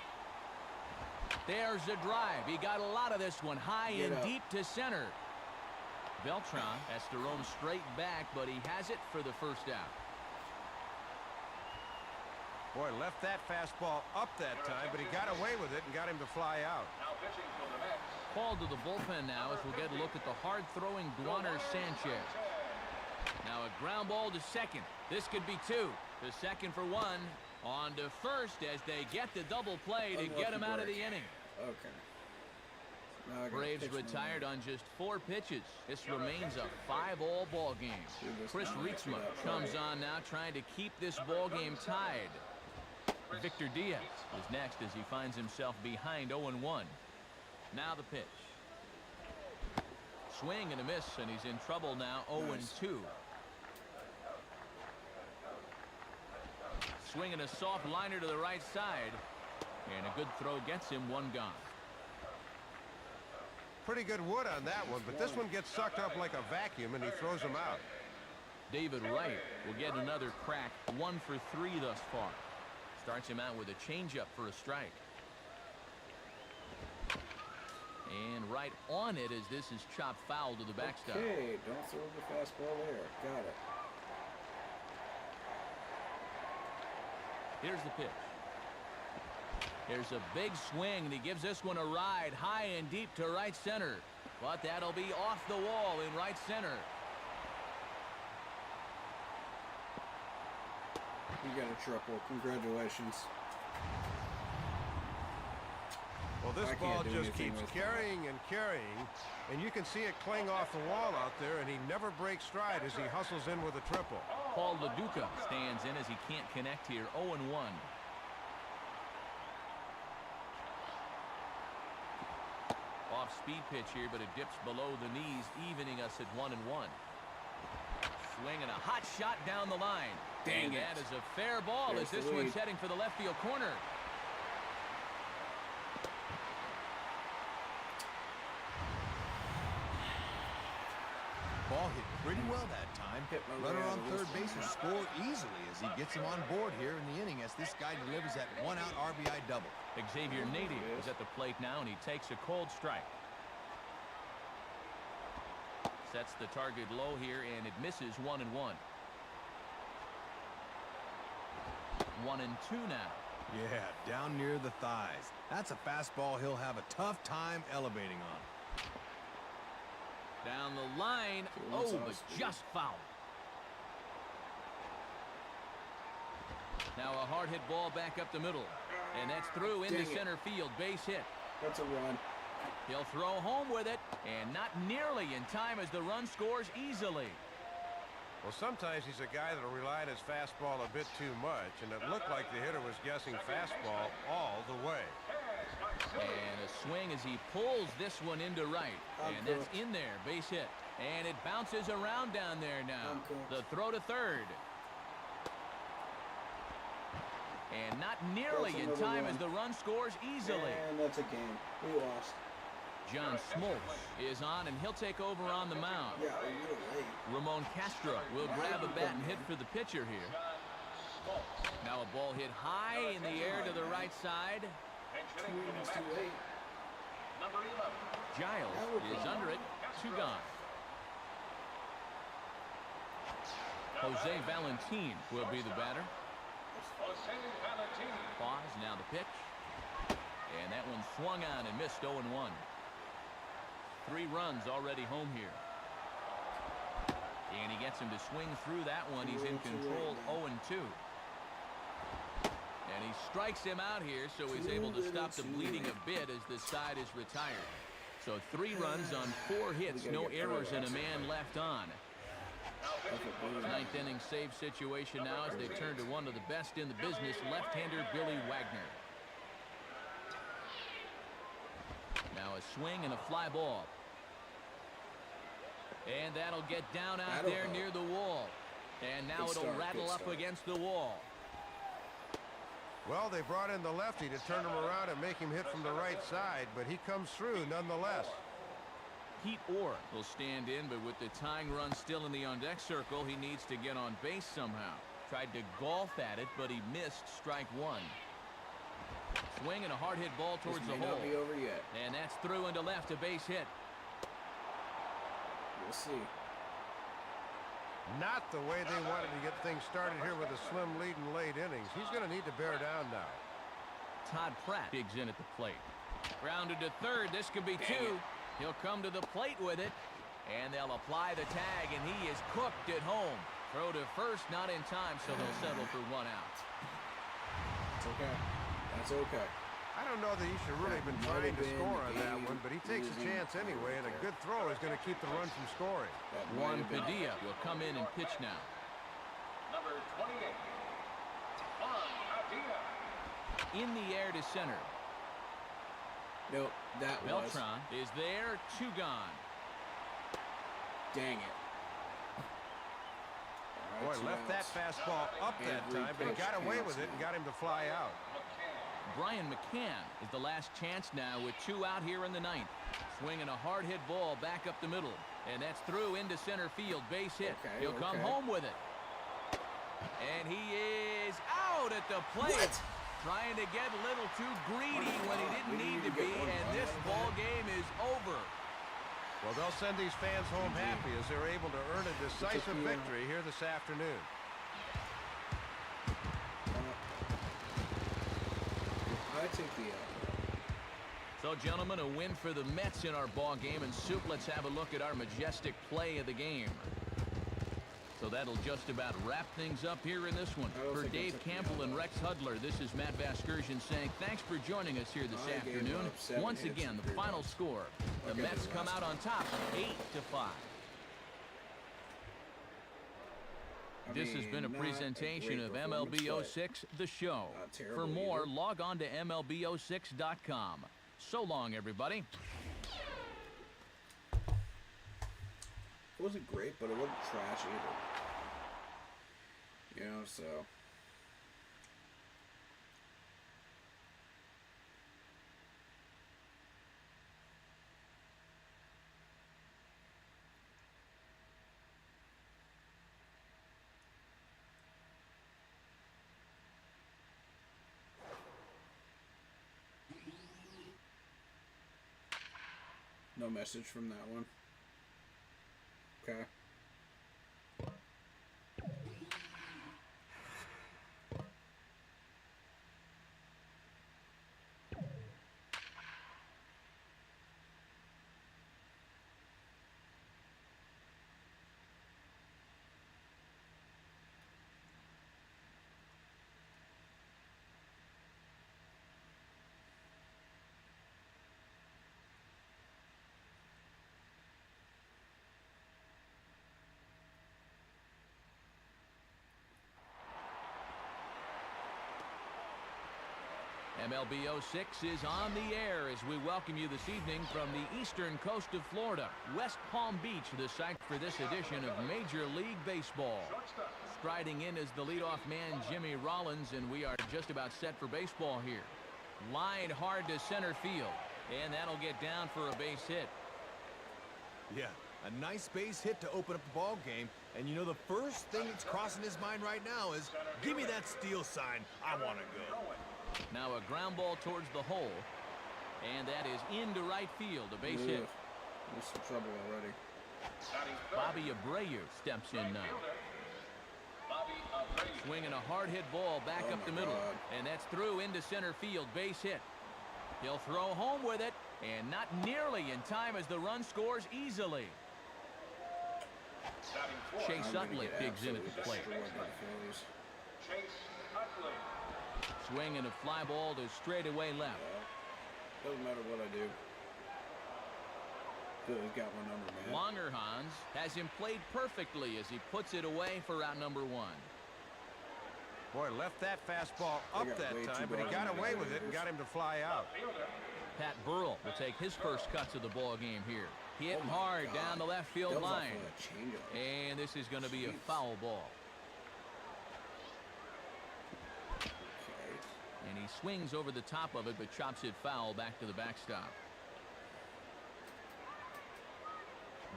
Speaker 4: There's a drive. He got a lot of this one high
Speaker 2: Get
Speaker 4: and
Speaker 2: up.
Speaker 4: deep to center. Beltran has to roam straight back, but he has it for the first out.
Speaker 7: Boy, left that fastball up that time, but he got away with it and got him to fly out.
Speaker 5: now pitching for the Mets.
Speaker 4: Called to the bullpen now as we'll get a look at the hard-throwing Duaner Sanchez. Now a ground ball to second. This could be two. To second for one. On to first as they get the double play to get him out of the inning.
Speaker 2: Okay. Now I gotta
Speaker 4: Braves
Speaker 2: pitch my
Speaker 4: retired
Speaker 2: man.
Speaker 4: on just 4 pitches. This remains a 5-all ball game. Chris Rietzma comes on now trying to keep this ball game tied. Victor Diaz is next as he finds himself behind 0-1. Now the pitch. Swing and a miss, and he's in trouble now, 0-2. Swinging a soft liner to the right side, and a good throw gets him one gone.
Speaker 7: Pretty good wood on that one, but this one gets sucked up like a vacuum, and he throws him out.
Speaker 4: David Wright will get another crack, 1 for 3 thus far. Starts him out with a changeup for a strike. And right on it as this is chopped foul to the backstop.
Speaker 2: Okay, don't throw the fastball there. Got it.
Speaker 4: Here's the pitch. Here's a big swing, and he gives this one a ride high and deep to right center. But that'll be off the wall in right center.
Speaker 2: You got a triple. Congratulations.
Speaker 7: Well, this
Speaker 2: I can't
Speaker 7: ball
Speaker 2: do
Speaker 7: just
Speaker 2: anything
Speaker 7: keeps
Speaker 2: with
Speaker 7: carrying and carrying, and you can see it cling off the wall out there, and he never breaks stride as he hustles in with a triple.
Speaker 4: Paul LaDuca stands in as he can't connect here, 0-1. Off-speed pitch here, but it dips below the knees, evening us at 1-1. Swing and a hot shot down the line.
Speaker 2: Dang
Speaker 4: And
Speaker 2: it.
Speaker 4: that is a fair ball
Speaker 2: There's
Speaker 4: as this
Speaker 2: the
Speaker 4: one's
Speaker 2: lead.
Speaker 4: heading for the left field corner.
Speaker 6: Ball hit pretty well that time.
Speaker 2: Hit my
Speaker 6: Runner
Speaker 2: way out
Speaker 6: on
Speaker 2: of
Speaker 6: third
Speaker 2: this
Speaker 6: base will score easily as he gets him on board here in the inning as this guy delivers that one-out RBI double.
Speaker 4: Xavier Nady is at the plate now, and he takes a cold strike. Sets the target low here, and it misses 1-1. 1-2 now.
Speaker 6: Yeah, down near the thighs. That's a fastball he'll have a tough time elevating on.
Speaker 4: Down the line.
Speaker 2: That's
Speaker 4: Oh, but
Speaker 2: off-speed.
Speaker 4: just foul. Now a hard hit ball back up the middle. And that's through into
Speaker 2: Dang it.
Speaker 4: center field. Base hit.
Speaker 2: That's a run.
Speaker 4: He'll throw home with it. And not nearly in time as the run scores easily.
Speaker 7: Well, sometimes he's a guy that'll rely on his fastball a bit too much, and it looked like the hitter was guessing fastball all the way.
Speaker 4: And a swing as he pulls this one into right. And that's in there. Base hit. And it bounces around down there now. The throw to third. And not nearly
Speaker 2: That's
Speaker 4: in
Speaker 2: another
Speaker 4: time
Speaker 2: run.
Speaker 4: as the run scores easily.
Speaker 2: And that's a game. We lost.
Speaker 4: John Smoltz is on, and he'll take over on the mound.
Speaker 2: Yeah, a little late.
Speaker 4: Ramon Castro will grab a bat and hit for the pitcher here. Now a ball hit high in the air to the right side.
Speaker 2: 2 innings too late.
Speaker 5: Number 11.
Speaker 4: Giles is under it. 2 gone. Jose Valentin will be the batter.
Speaker 5: Jose Valentin.
Speaker 4: Pause, now the pitch. And that one swung on and missed 0-1. 3 runs already home here. And he gets him to swing through that one. He's in control, 0-2. And he strikes him out here, so he's able to stop the bleeding a bit as this side is retired. So 3 runs on 4 hits, no errors, and a man left on. 9th inning save situation now as they turn to one of the best in the business, left-hander Billy Wagner. Now a swing and a fly ball. And that'll get down out
Speaker 2: That'll
Speaker 4: there
Speaker 2: help.
Speaker 4: near the wall. And now
Speaker 2: Good
Speaker 4: it'll
Speaker 2: start,
Speaker 4: rattle
Speaker 2: good
Speaker 4: up
Speaker 2: start.
Speaker 4: against the wall.
Speaker 7: Well, they brought in the lefty to turn him around and make him hit from the right side, but he comes through nonetheless.
Speaker 4: Pete Orr will stand in, but with the tying run still in the on-deck circle, he needs to get on base somehow. Tried to golf at it, but he missed strike 1. Swing and a hard hit ball towards
Speaker 2: This
Speaker 4: the
Speaker 2: may
Speaker 4: hole.
Speaker 2: not be over yet.
Speaker 4: And that's through into left, a base hit.
Speaker 2: We'll see.
Speaker 7: Not the way they wanted to get things started here with a slim lead in late innings. He's going to need to bear down now.
Speaker 4: Todd Pratt digs in at the plate. Grounded to third. This could be 2. He'll come to the plate with it. And they'll apply the tag, and he is cooked at home. Throw to first, not in time, so they'll settle for 1 out.
Speaker 2: It's okay. That's okay.
Speaker 7: I don't know that he should really have been trying to score on that one, but he takes a chance anyway, and a good throw is going to keep the run from scoring.
Speaker 4: Juan Padilla will come in and pitch now.
Speaker 5: Number 28, Juan Padilla.
Speaker 4: In the air to center.
Speaker 2: Nope, that was.
Speaker 4: Beltran is there, 2 gone.
Speaker 2: Dang it. All
Speaker 7: Boy,
Speaker 2: right, 2
Speaker 7: left that
Speaker 2: outs.
Speaker 7: fastball up that
Speaker 2: Every
Speaker 7: time, but he
Speaker 2: pitch
Speaker 7: got away
Speaker 2: counts
Speaker 7: with it and
Speaker 2: now.
Speaker 7: got him to fly out.
Speaker 4: Brian McCann is the last chance now with 2 out here in the 9th. Swinging a hard hit ball back up the middle. And that's through into center field. Base hit.
Speaker 2: Okay,
Speaker 4: He'll come
Speaker 2: okay.
Speaker 4: home with it. And he is out at the plate.
Speaker 2: What?
Speaker 4: Trying to get a little too greedy when he didn't need to be. And this ball game is over.
Speaker 7: Well, they'll send these fans home happy as they're able to earn a decisive victory here this afternoon.
Speaker 2: I take the
Speaker 4: So, gentlemen, a win for the Mets in our ball game. And Soup, let's have a look at our majestic play of the game. So that'll just about wrap things up here in this one. For Dave Campbell and Rex Hudler, this is Matt Vasgersian saying thanks for joining us here this afternoon. Once again, the final score. The Mets come out on top, 8-5. This has been a presentation of MLB06, the show. For more, log on to MLB06.com. So long, everybody.
Speaker 2: It wasn't great, but it wasn't trash either. You know, so. No message from that one. Okay.
Speaker 4: MLB 06 is on the air as we welcome you this evening from the eastern coast of Florida, West Palm Beach, the site for this edition of Major League Baseball. Striding in is the leadoff man, Jimmy Rollins, and we are just about set for baseball here. Lined hard to center field, and that'll get down for a base hit.
Speaker 6: Yeah, a nice base hit to open up the ball game. And you know the first thing that's crossing his mind right now is, give me that steal sign. I want to go.
Speaker 4: Now a ground ball towards the hole, and that is into right field, a base hit.
Speaker 2: There's some trouble already.
Speaker 4: Bobby Abreu steps in now. Swinging a hard hit ball back up the middle, and that's through into center field, base hit. He'll throw home with it, and not nearly in time as the run scores easily. Chase Utley digs in at the plate. Swinging a fly ball to straightaway left.
Speaker 2: Doesn't matter what I do. Good, he's got one number, man.
Speaker 4: Longerhans has him played perfectly as he puts it away for out number 1.
Speaker 7: Boy, left that fastball up that time, but he got away with it and got him to fly out.
Speaker 4: Pat Burrell will take his first cuts of the ball game here. Hit hard down the left field line. And this is going to be a foul ball. And he swings over the top of it, but chops it foul back to the backstop.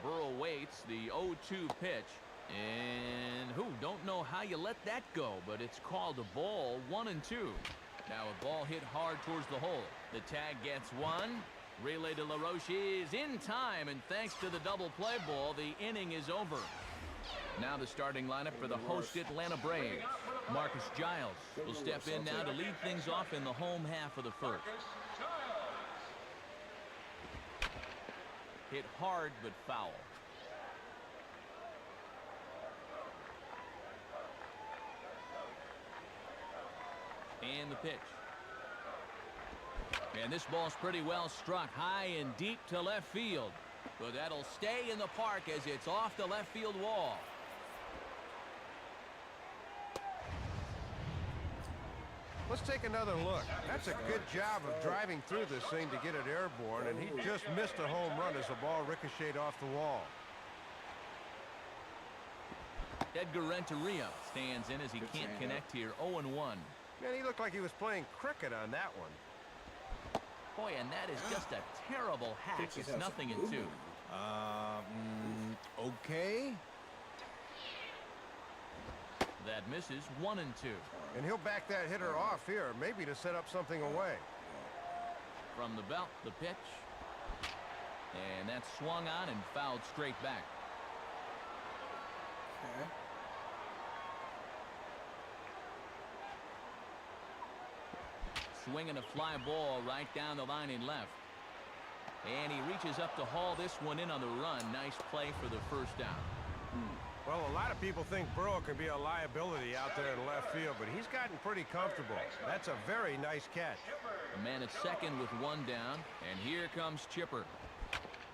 Speaker 4: Burrell waits, the 0-2 pitch. And don't know how you let that go, but it's called a ball, 1-2. Now a ball hit hard towards the hole. The tag gets one. Relay to LaRoche is in time, and thanks to the double play ball, the inning is over. Now the starting lineup for the host Atlanta Braves. Marcus Giles will step in now to lead things off in the home half of the first. Hit hard but foul. And the pitch. And this ball's pretty well struck high and deep to left field. But that'll stay in the park as it's off the left field wall.
Speaker 7: Let's take another look. That's a good job of driving through this thing to get it airborne, and he just missed a home run as the ball ricocheted off the wall.
Speaker 4: Edgar Renteria stands in as he can't connect here. 0-1.
Speaker 7: Man, he looked like he was playing cricket on that one.
Speaker 4: Boy, and that is just a terrible hack. It's 0-2.
Speaker 6: Okay.
Speaker 4: That misses. 1-2.
Speaker 7: And he'll back that hitter off here, maybe to set up something away.
Speaker 4: From the belt, the pitch. And that's swung on and fouled straight back.
Speaker 2: Okay.
Speaker 4: Swinging a fly ball right down the line in left. And he reaches up to haul this one in on the run. Nice play for the first down.
Speaker 7: Well, a lot of people think Burrow can be a liability out there in left field, but he's gotten pretty comfortable. That's a very nice catch.
Speaker 4: A man at second with one down. And here comes Chipper.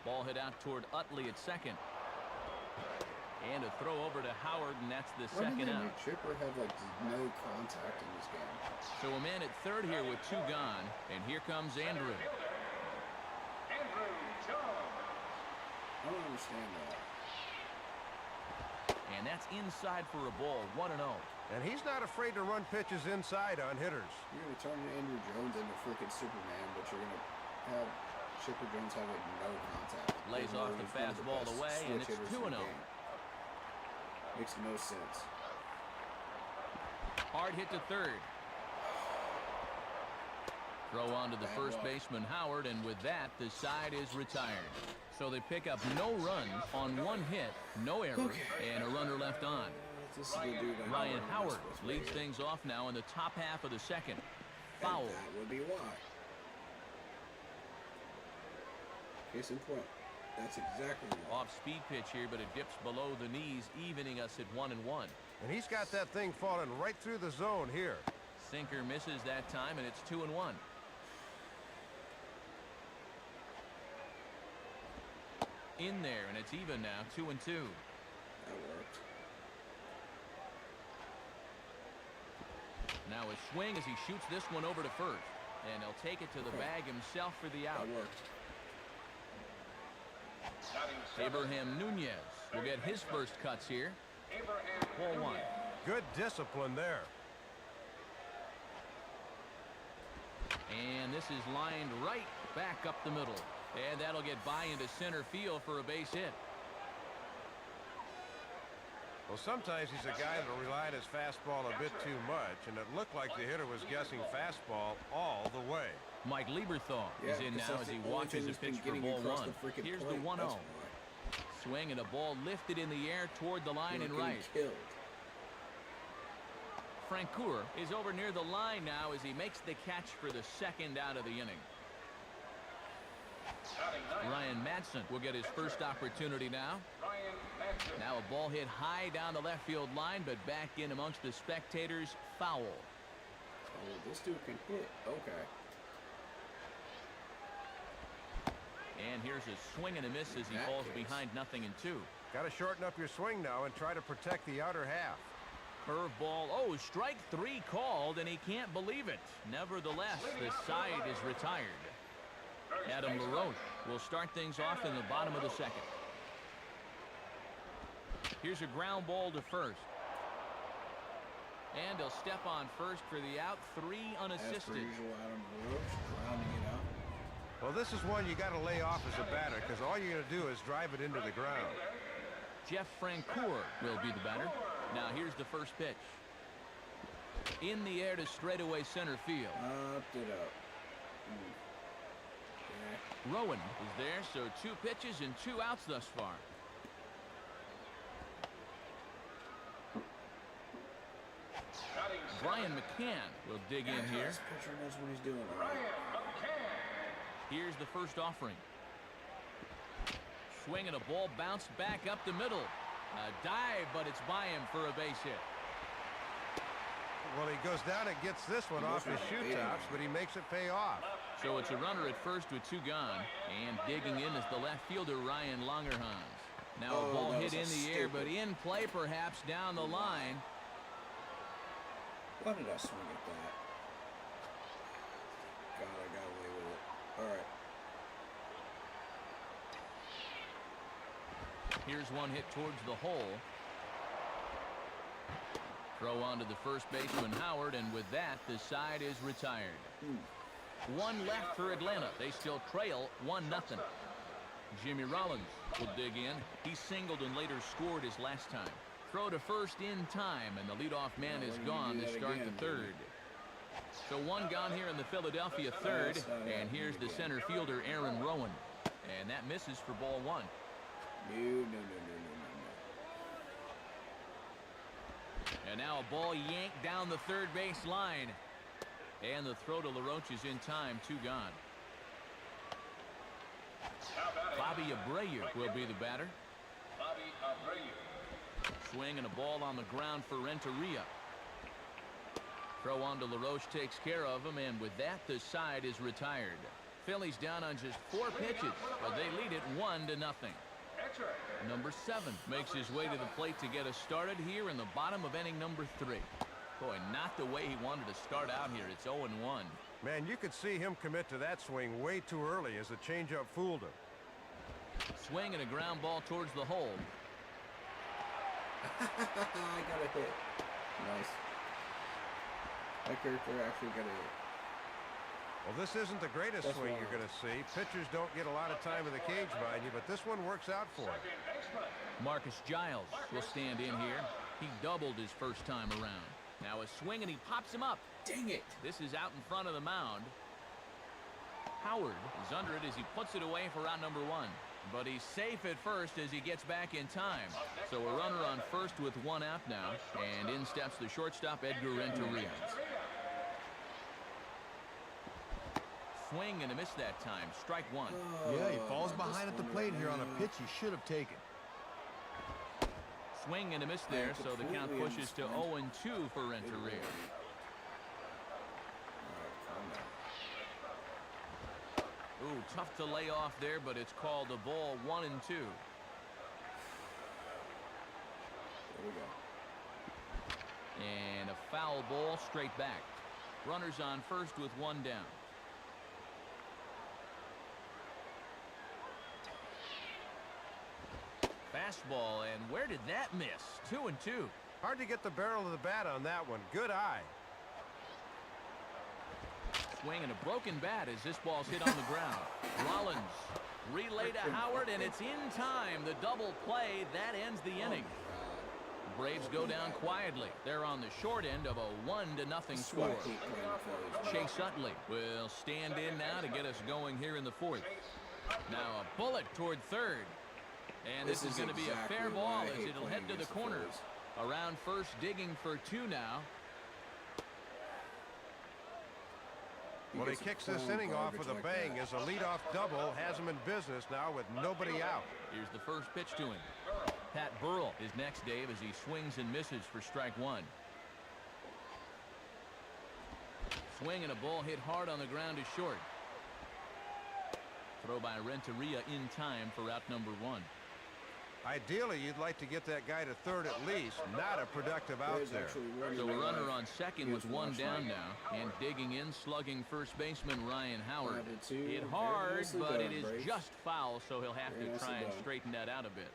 Speaker 4: Ball hit out toward Utley at second. And a throw over to Howard, and that's the second out.
Speaker 2: Chipper have like no contact in this game.
Speaker 4: So a man at third here with two gone, and here comes Andrew.
Speaker 2: I don't understand that.
Speaker 4: And that's inside for a ball. 1-0.
Speaker 7: And he's not afraid to run pitches inside on hitters.
Speaker 2: You're going to turn Andrew Jones into freaking Superman, but you're going to have Chipper Jones have like no contact.
Speaker 4: Lays off the fastball away, and it's 2-0.
Speaker 2: Makes no sense.
Speaker 4: Hard hit to third. Throw on to the first baseman, Howard, and with that, the side is retired. So they pick up no runs on one hit, no error, and a runner left on.
Speaker 2: This is the dude
Speaker 4: Ryan Howard leads things off now in the top half of the second. Foul.
Speaker 2: And that would be why. Case in point. That's exactly why.
Speaker 4: Off-speed pitch here, but it dips below the knees, evening us at 1-1.
Speaker 7: And he's got that thing falling right through the zone here.
Speaker 4: Sinker misses that time, and it's 2-1. In there, and it's even now, 2-2.
Speaker 2: That worked.
Speaker 4: Now a swing as he shoots this one over to first. And he'll take it to the bag himself for the out.
Speaker 2: That worked.
Speaker 4: Abraham Nunez will get his first cuts here. Ball one.
Speaker 7: Good discipline there.
Speaker 4: And this is lined right back up the middle. And that'll get by into center field for a base hit.
Speaker 7: Well, sometimes he's a guy that'll rely on his fastball a bit too much, and it looked like the hitter was guessing fastball all the way.
Speaker 4: Mike Lieberthal is in now as he watches a pitch for ball one. Here's the 1-0. Swing and a ball lifted in the air toward the line and right. Francoeur is over near the line now as he makes the catch for the second out of the inning. Ryan Madsen will get his first opportunity now. Now a ball hit high down the left field line, but back in amongst the spectators. Foul.
Speaker 2: Oh, this dude can hit. Okay.
Speaker 4: And here's a swing and a miss as he falls behind 0-2.
Speaker 7: Got to shorten up your swing now and try to protect the outer half.
Speaker 4: Curveball. Oh, strike three called, and he can't believe it. Nevertheless, the side is retired. Adam LaRoche will start things off in the bottom of the second. Here's a ground ball to first. And he'll step on first for the out. 3 unassisted.
Speaker 2: As per usual, Adam LaRoche grounding it out.
Speaker 7: Well, this is one you got to lay off as a batter because all you're going to do is drive it into the ground.
Speaker 4: Jeff Francoeur will be the batter. Now here's the first pitch. In the air to straightaway center field.
Speaker 2: Up it up.
Speaker 4: Rowan is there, so 2 pitches and 2 outs thus far. Brian McCann will dig in here.
Speaker 2: This pitcher knows what he's doing. Right?
Speaker 4: Here's the first offering. Swing and a ball bounced back up the middle. A dive, but it's by him for a base hit.
Speaker 7: Well, he goes down and gets this one off his shoe tops, but he makes it pay off.
Speaker 4: So it's a runner at first with 2 gone. And digging in is the left fielder, Ryan Langerhans. Now a ball hit in the air, but in play perhaps down the line.
Speaker 2: Why did I swing at that? God, I got away with it. All right.
Speaker 4: Here's one hit towards the hole. Throw on to the first baseman, Howard, and with that, the side is retired. One left for Atlanta. They still trail 1-0. Jimmy Rollins will dig in. He singled and later scored his last time. Throw to first in time, and the leadoff man is gone to start the third. So 1 gone here in the Philadelphia third, and here's the center fielder, Aaron Rowan. And that misses for ball 1.
Speaker 2: No.
Speaker 4: And now a ball yanked down the third base line. And the throw to LaRoche is in time, 2 gone. Bobby Abreu will be the batter.
Speaker 5: Bobby Abreu.
Speaker 4: Swing and a ball on the ground for Renteria. Throw on to LaRoche takes care of him, and with that, the side is retired. Phillies down on just 4 pitches, but they lead it 1-0. Number 7 makes his way to the plate to get us started here in the bottom of inning number 3. Boy, not the way he wanted to start out here. It's 0-1.
Speaker 7: Man, you could see him commit to that swing way too early as the changeup fooled him.
Speaker 4: Swing and a ground ball towards the hole.
Speaker 2: I got a hit. Nice. My character actually got a hit.
Speaker 7: Well, this isn't the greatest swing you're going to see. Pitchers don't get a lot of time in the cage behind you, but this one works out for him.
Speaker 4: Marcus Giles will stand in here. He doubled his first time around. Now a swing and he pops him up.
Speaker 2: Dang it.
Speaker 4: This is out in front of the mound. Howard is under it as he puts it away for out number 1. But he's safe at first as he gets back in time. So a runner on first with 1 out now. And in steps the shortstop, Edgar Renteria. Swing and a miss that time. Strike 1.
Speaker 6: Yeah, he falls behind at the plate here on a pitch he should have taken.
Speaker 4: Swing and a miss there, so the count pushes to 0-2 for Renteria. Ooh, tough to lay off there, but it's called a ball 1-2.
Speaker 2: There we go.
Speaker 4: And a foul ball straight back. Runners on first with 1 down. Fastball, and where did that miss? 2-2.
Speaker 7: Hard to get the barrel of the bat on that one. Good eye.
Speaker 4: Swing and a broken bat as this ball's hit on the ground. Rollins relay to Howard, and it's in time. The double play that ends the inning. Braves go down quietly. They're on the short end of a 1-0 score. Chase Utley will stand in now to get us going here in the 4th. Now a bullet toward third. And this is going to be a fair ball as it'll head to the corners. Around first, digging for 2 now.
Speaker 7: Well, he kicks this inning off with a bang as a leadoff double has him in business now with nobody out.
Speaker 4: Here's the first pitch to him. Pat Burrell is next, Dave, as he swings and misses for strike 1. Swing and a ball hit hard on the ground is short. Throw by Renteria in time for out number 1.
Speaker 7: Ideally, you'd like to get that guy to third at least. Not a productive out there.
Speaker 4: So a runner on second with 1 down now. And digging in, slugging first baseman Ryan Howard. Hit hard, but it is just foul, so he'll have to try and straighten that out a bit.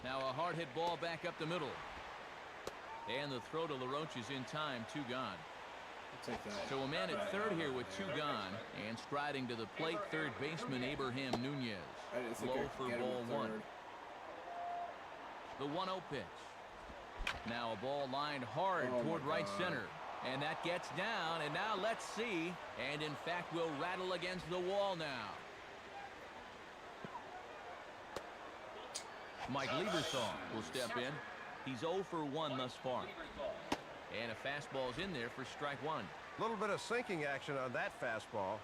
Speaker 4: Now a hard hit ball back up the middle. And the throw to LaRoche is in time, 2 gone. So a man at third here with 2 gone. And striding to the plate, third baseman Abraham Nunez. Low for ball 1. The 1-0 pitch. Now a ball lined hard toward right center. And that gets down, and now let's see. And in fact, will rattle against the wall now. Mike Lieberthal will step in. He's 0 for 1 thus far. And a fastball's in there for strike 1.
Speaker 7: A little bit of sinking action on that fastball.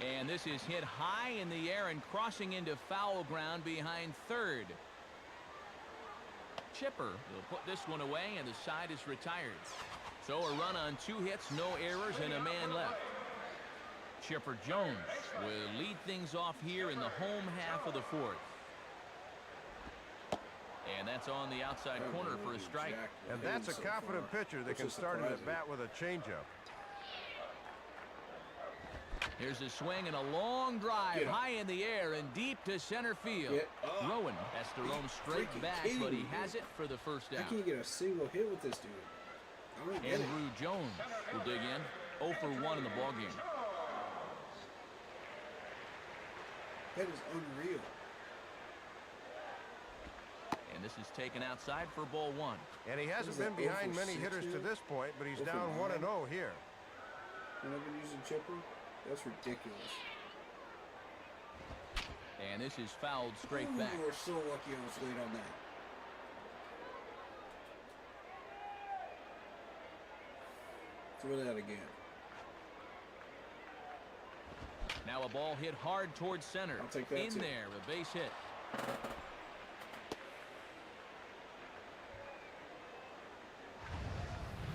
Speaker 4: And this is hit high in the air and crossing into foul ground behind third. chipper. He'll put this one away, and the side is retired. So a run on 2 hits, no errors, and a man left. Chipper Jones will lead things off here in the home half of the 4th. And that's on the outside corner for a strike.
Speaker 7: And that's a confident pitcher that can start at bat with a changeup.
Speaker 4: Here's a swing and a long drive high in the air and deep to center field. Rowan has to roam straight back, but he has it for the first
Speaker 2: I
Speaker 4: out.
Speaker 2: can't get a single hit with this dude. I don't get it.
Speaker 4: Andrew Jones will dig in. 0 for 1 in the ballgame.
Speaker 2: That is unreal.
Speaker 4: And this is taken outside for ball 1.
Speaker 7: And he hasn't
Speaker 2: What is
Speaker 7: been
Speaker 2: that,
Speaker 7: behind
Speaker 2: 0 for
Speaker 7: many
Speaker 2: 6
Speaker 7: hitters to
Speaker 2: here?
Speaker 7: this point, but he's
Speaker 2: 0 for
Speaker 7: down
Speaker 2: 9?
Speaker 7: 1-0 here.
Speaker 2: And I've been using chipper? That's ridiculous.
Speaker 4: And this is fouled straight back.
Speaker 2: We're so lucky I was late on that. Throw that again.
Speaker 4: Now a ball hit hard towards center.
Speaker 2: I'll take that
Speaker 4: in
Speaker 2: too.
Speaker 4: there, a base hit.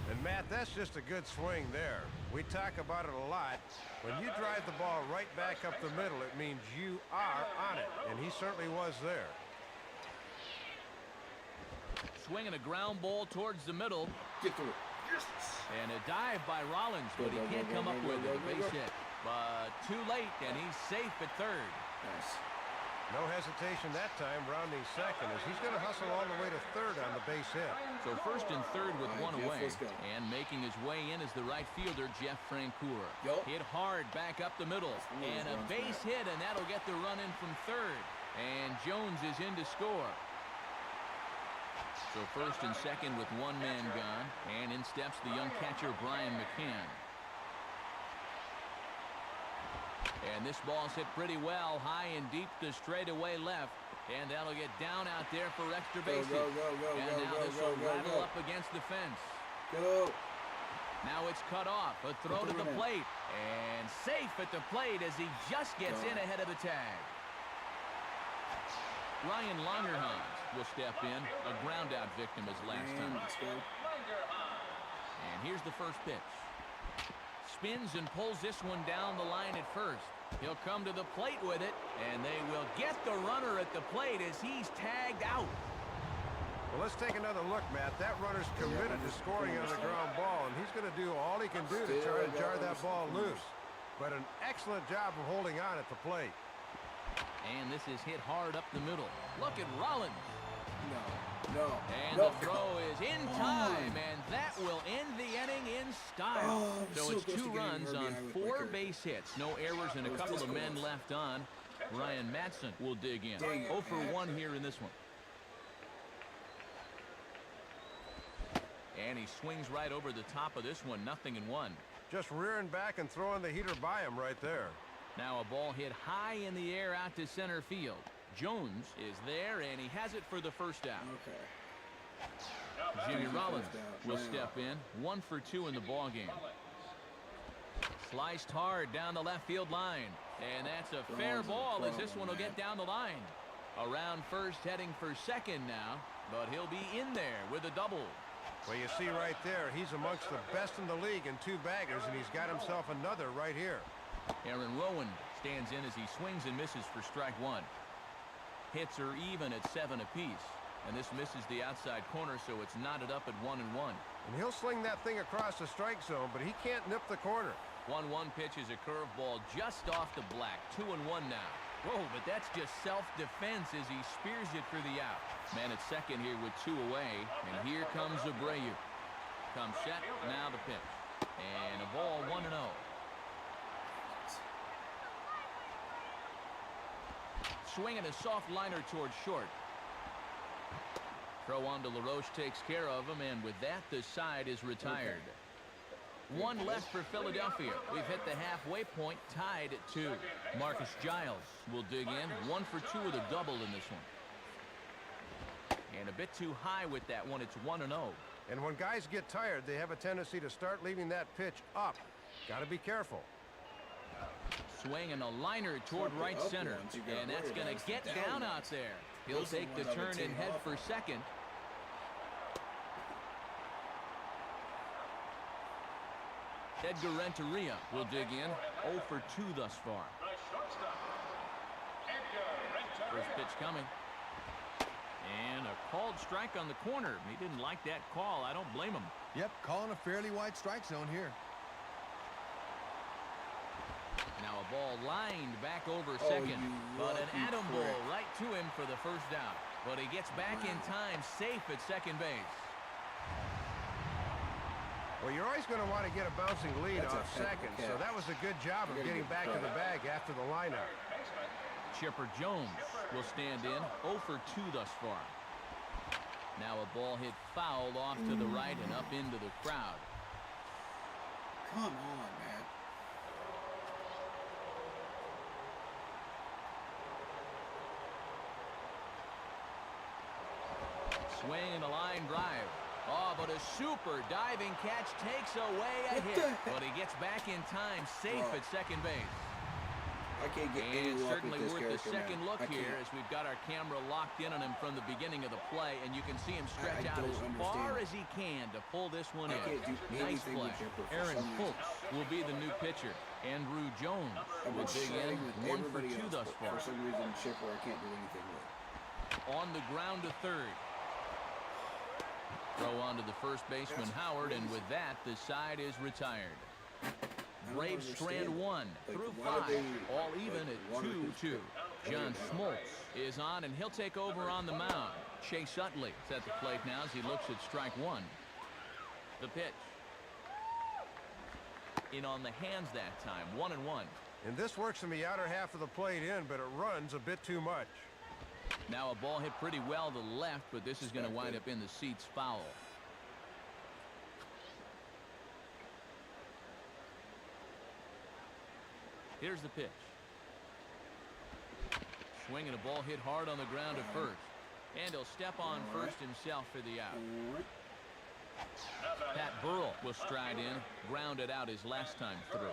Speaker 7: And Matt, that's just a good swing there. We talk about it a lot. When you drive the ball right back up the middle, it means you are on it. And he certainly was there.
Speaker 4: Swinging a ground ball towards the middle.
Speaker 2: Get through it. Yes!
Speaker 4: And a dive by Rollins, but he can't come up with it. A base hit. But too late, and he's safe at third.
Speaker 2: Nice.
Speaker 7: No hesitation that time, rounding second, as he's going to hustle all the way to third on the base hit.
Speaker 4: So first and third with
Speaker 2: All right,
Speaker 4: one
Speaker 2: Jeff,
Speaker 4: away.
Speaker 2: let's go.
Speaker 4: And making his way in is the right fielder, Jeff Francoeur.
Speaker 2: Yup.
Speaker 4: Hit hard back up the middle.
Speaker 2: one of
Speaker 4: And
Speaker 2: those
Speaker 4: a
Speaker 2: runs
Speaker 4: base hit, and that'll get the run in from third. And Jones is in to score. So first and second with one man gone. And in steps the young catcher, Brian McCann. And this ball's hit pretty well, high and deep to straightaway left. And that'll get down out there for extra bases.
Speaker 2: Go,
Speaker 4: And now this will rattle up against the fence.
Speaker 2: Go.
Speaker 4: Now it's cut off. A throw to the plate. And safe at the plate as he just gets in ahead of the tag. Ryan Langerhans will step in. A ground-out victim as last time.
Speaker 2: Let's go.
Speaker 4: And here's the first pitch. Spins and pulls this one down the line at first. He'll come to the plate with it, and they will get the runner at the plate as he's tagged out.
Speaker 7: Well, let's take another look, Matt. That runner's committed to scoring on the ground ball, and he's going to do all he can do to try to jar that ball loose. But an excellent job of holding on at the plate.
Speaker 4: And this is hit hard up the middle. Look at Rollins.
Speaker 2: No.
Speaker 4: And
Speaker 2: no.
Speaker 4: the throw is in time, and that will end the inning in style.
Speaker 2: Oh,
Speaker 4: so
Speaker 2: so
Speaker 4: it's
Speaker 2: close to
Speaker 4: 2
Speaker 2: getting
Speaker 4: runs
Speaker 2: RBI
Speaker 4: on
Speaker 2: with
Speaker 4: 4
Speaker 2: Wicker.
Speaker 4: base hits. No errors and a
Speaker 2: was
Speaker 4: couple
Speaker 2: this
Speaker 4: of men
Speaker 2: close.
Speaker 4: left on. Ryan Madsen will dig in.
Speaker 2: Dang it,
Speaker 4: 0 for
Speaker 2: Matt.
Speaker 4: 1 here in this one. And he swings right over the top of this one, 0-1.
Speaker 7: Just rearing back and throwing the heater by him right there.
Speaker 4: Now a ball hit high in the air out to center field. Jones is there, and he has it for the first out.
Speaker 2: Okay.
Speaker 4: Jimmy Rollins
Speaker 2: First out.
Speaker 4: will
Speaker 2: Wow.
Speaker 4: step in. 1 for 2 in the ball game. Sliced hard down the left field line. And that's a fair
Speaker 2: Rollins is a
Speaker 4: ball as this
Speaker 2: problem,
Speaker 4: one will get
Speaker 2: man.
Speaker 4: down the line. Around first, heading for second now. But he'll be in there with a double.
Speaker 7: Well, you see right there, he's amongst the best in the league in 2 baggers, and he's got himself another right here.
Speaker 4: Aaron Rowan stands in as he swings and misses for strike 1. Hits are even at 7 apiece. And this misses the outside corner, so it's knotted up at 1-1.
Speaker 7: And he'll sling that thing across the strike zone, but he can't nip the corner.
Speaker 4: 1-1 pitch is a curveball just off the black. 2-1 now. Whoa, but that's just self-defense as he spears it for the out. Man at second here with 2 away, and here comes Abreu. Comes set, now the pitch. And a ball 1-0. Swinging a soft liner towards short. Throw on to LaRoche takes care of him, and with that, the side is retired. 1 left for Philadelphia. We've hit the halfway point, tied at 2. Marcus Giles will dig in. 1 for 2 with a double in this one. And a bit too high with that one. It's 1-0.
Speaker 7: And when guys get tired, they have a tendency to start leaving that pitch up. Got to be careful.
Speaker 4: Swinging a liner toward
Speaker 2: Not the
Speaker 4: right
Speaker 2: up
Speaker 4: center.
Speaker 2: ones you gotta
Speaker 4: And that's
Speaker 2: worry
Speaker 4: going
Speaker 2: about,
Speaker 4: to
Speaker 2: it's
Speaker 4: get
Speaker 2: the down
Speaker 4: down out
Speaker 2: ones.
Speaker 4: there. He'll
Speaker 2: Those are
Speaker 4: take
Speaker 2: the
Speaker 4: the
Speaker 2: ones I would
Speaker 4: turn and
Speaker 2: take
Speaker 4: head
Speaker 2: off.
Speaker 4: for second. Edgar Renteria will dig in. 0 for 2 thus far.
Speaker 5: The shortstop, Edgar
Speaker 4: First
Speaker 5: Renteria.
Speaker 4: pitch coming. And a called strike on the corner. He didn't like that call. I don't blame him.
Speaker 6: Yep, calling a fairly wide strike zone here.
Speaker 4: Now a ball lined back over
Speaker 2: Oh,
Speaker 4: second.
Speaker 2: you
Speaker 4: But an
Speaker 2: lucky
Speaker 4: Atom
Speaker 2: prick.
Speaker 4: Ball right to him for the first down. But he gets back in time, safe at second base.
Speaker 7: Well, you're always going to want to get a bouncing lead
Speaker 2: That's a
Speaker 7: off
Speaker 2: heck of a
Speaker 7: second, so
Speaker 2: catch.
Speaker 7: that was a good job of
Speaker 2: You gotta
Speaker 7: getting
Speaker 2: get
Speaker 7: back to
Speaker 2: that.
Speaker 7: the bag after the lineup.
Speaker 5: Baseman,
Speaker 4: Chipper Jones will stand in. 0 for 2 thus far. Now a ball hit foul off to the right and up into the crowd.
Speaker 2: Come on, man.
Speaker 4: Swing and a line drive. Oh, but a super diving catch takes away a
Speaker 2: What
Speaker 4: hit.
Speaker 2: the heck?
Speaker 4: But he gets back in time, safe
Speaker 2: Bro.
Speaker 4: at second base.
Speaker 2: I can't get any
Speaker 4: And
Speaker 2: luck
Speaker 4: certainly
Speaker 2: with this
Speaker 4: worth the
Speaker 2: character,
Speaker 4: second
Speaker 2: man.
Speaker 4: look
Speaker 2: I
Speaker 4: here
Speaker 2: can't.
Speaker 4: as we've got our camera locked in on him from the beginning of the play, and you can see him stretch
Speaker 2: I
Speaker 4: out
Speaker 2: don't
Speaker 4: as
Speaker 2: understand.
Speaker 4: far as he can to pull this one
Speaker 2: I
Speaker 4: in.
Speaker 2: can't do
Speaker 4: Nice
Speaker 2: anything
Speaker 4: play.
Speaker 2: with Chipper for
Speaker 4: Aaron
Speaker 2: some reason.
Speaker 4: Fultz will be the new pitcher. Andrew Jones
Speaker 2: I've
Speaker 4: will
Speaker 2: been
Speaker 4: dig in.
Speaker 2: shredding with
Speaker 4: 1 for
Speaker 2: everybody
Speaker 4: 2
Speaker 2: else,
Speaker 4: thus
Speaker 2: but
Speaker 4: far.
Speaker 2: for some reason, Chipper, I can't do anything with.
Speaker 4: On the ground to third. Throw on to the first baseman,
Speaker 2: That's
Speaker 4: Howard, and
Speaker 2: crazy.
Speaker 4: with that, the side is retired.
Speaker 2: don't
Speaker 4: Braves strand
Speaker 2: understand.
Speaker 4: 1
Speaker 2: Like,
Speaker 4: through
Speaker 2: why
Speaker 4: 5,
Speaker 2: they-
Speaker 4: all even
Speaker 2: like,
Speaker 4: at
Speaker 2: why do
Speaker 4: 2-2. John Smoltz is on, and he'll take over on the mound. Chase Utley is at the plate now as he looks at strike 1. The pitch. In on the hands that time, 1-1.
Speaker 7: And this works in the outer half of the plate in, but it runs a bit too much.
Speaker 4: Now a ball hit pretty well to the left, but this is going to wind up in the seats foul. Here's the pitch. Swinging a ball hit hard on the ground at first. And he'll step on first himself for the out.
Speaker 2: Alright.
Speaker 4: Pat Burrell will stride in, grounded out his last time through.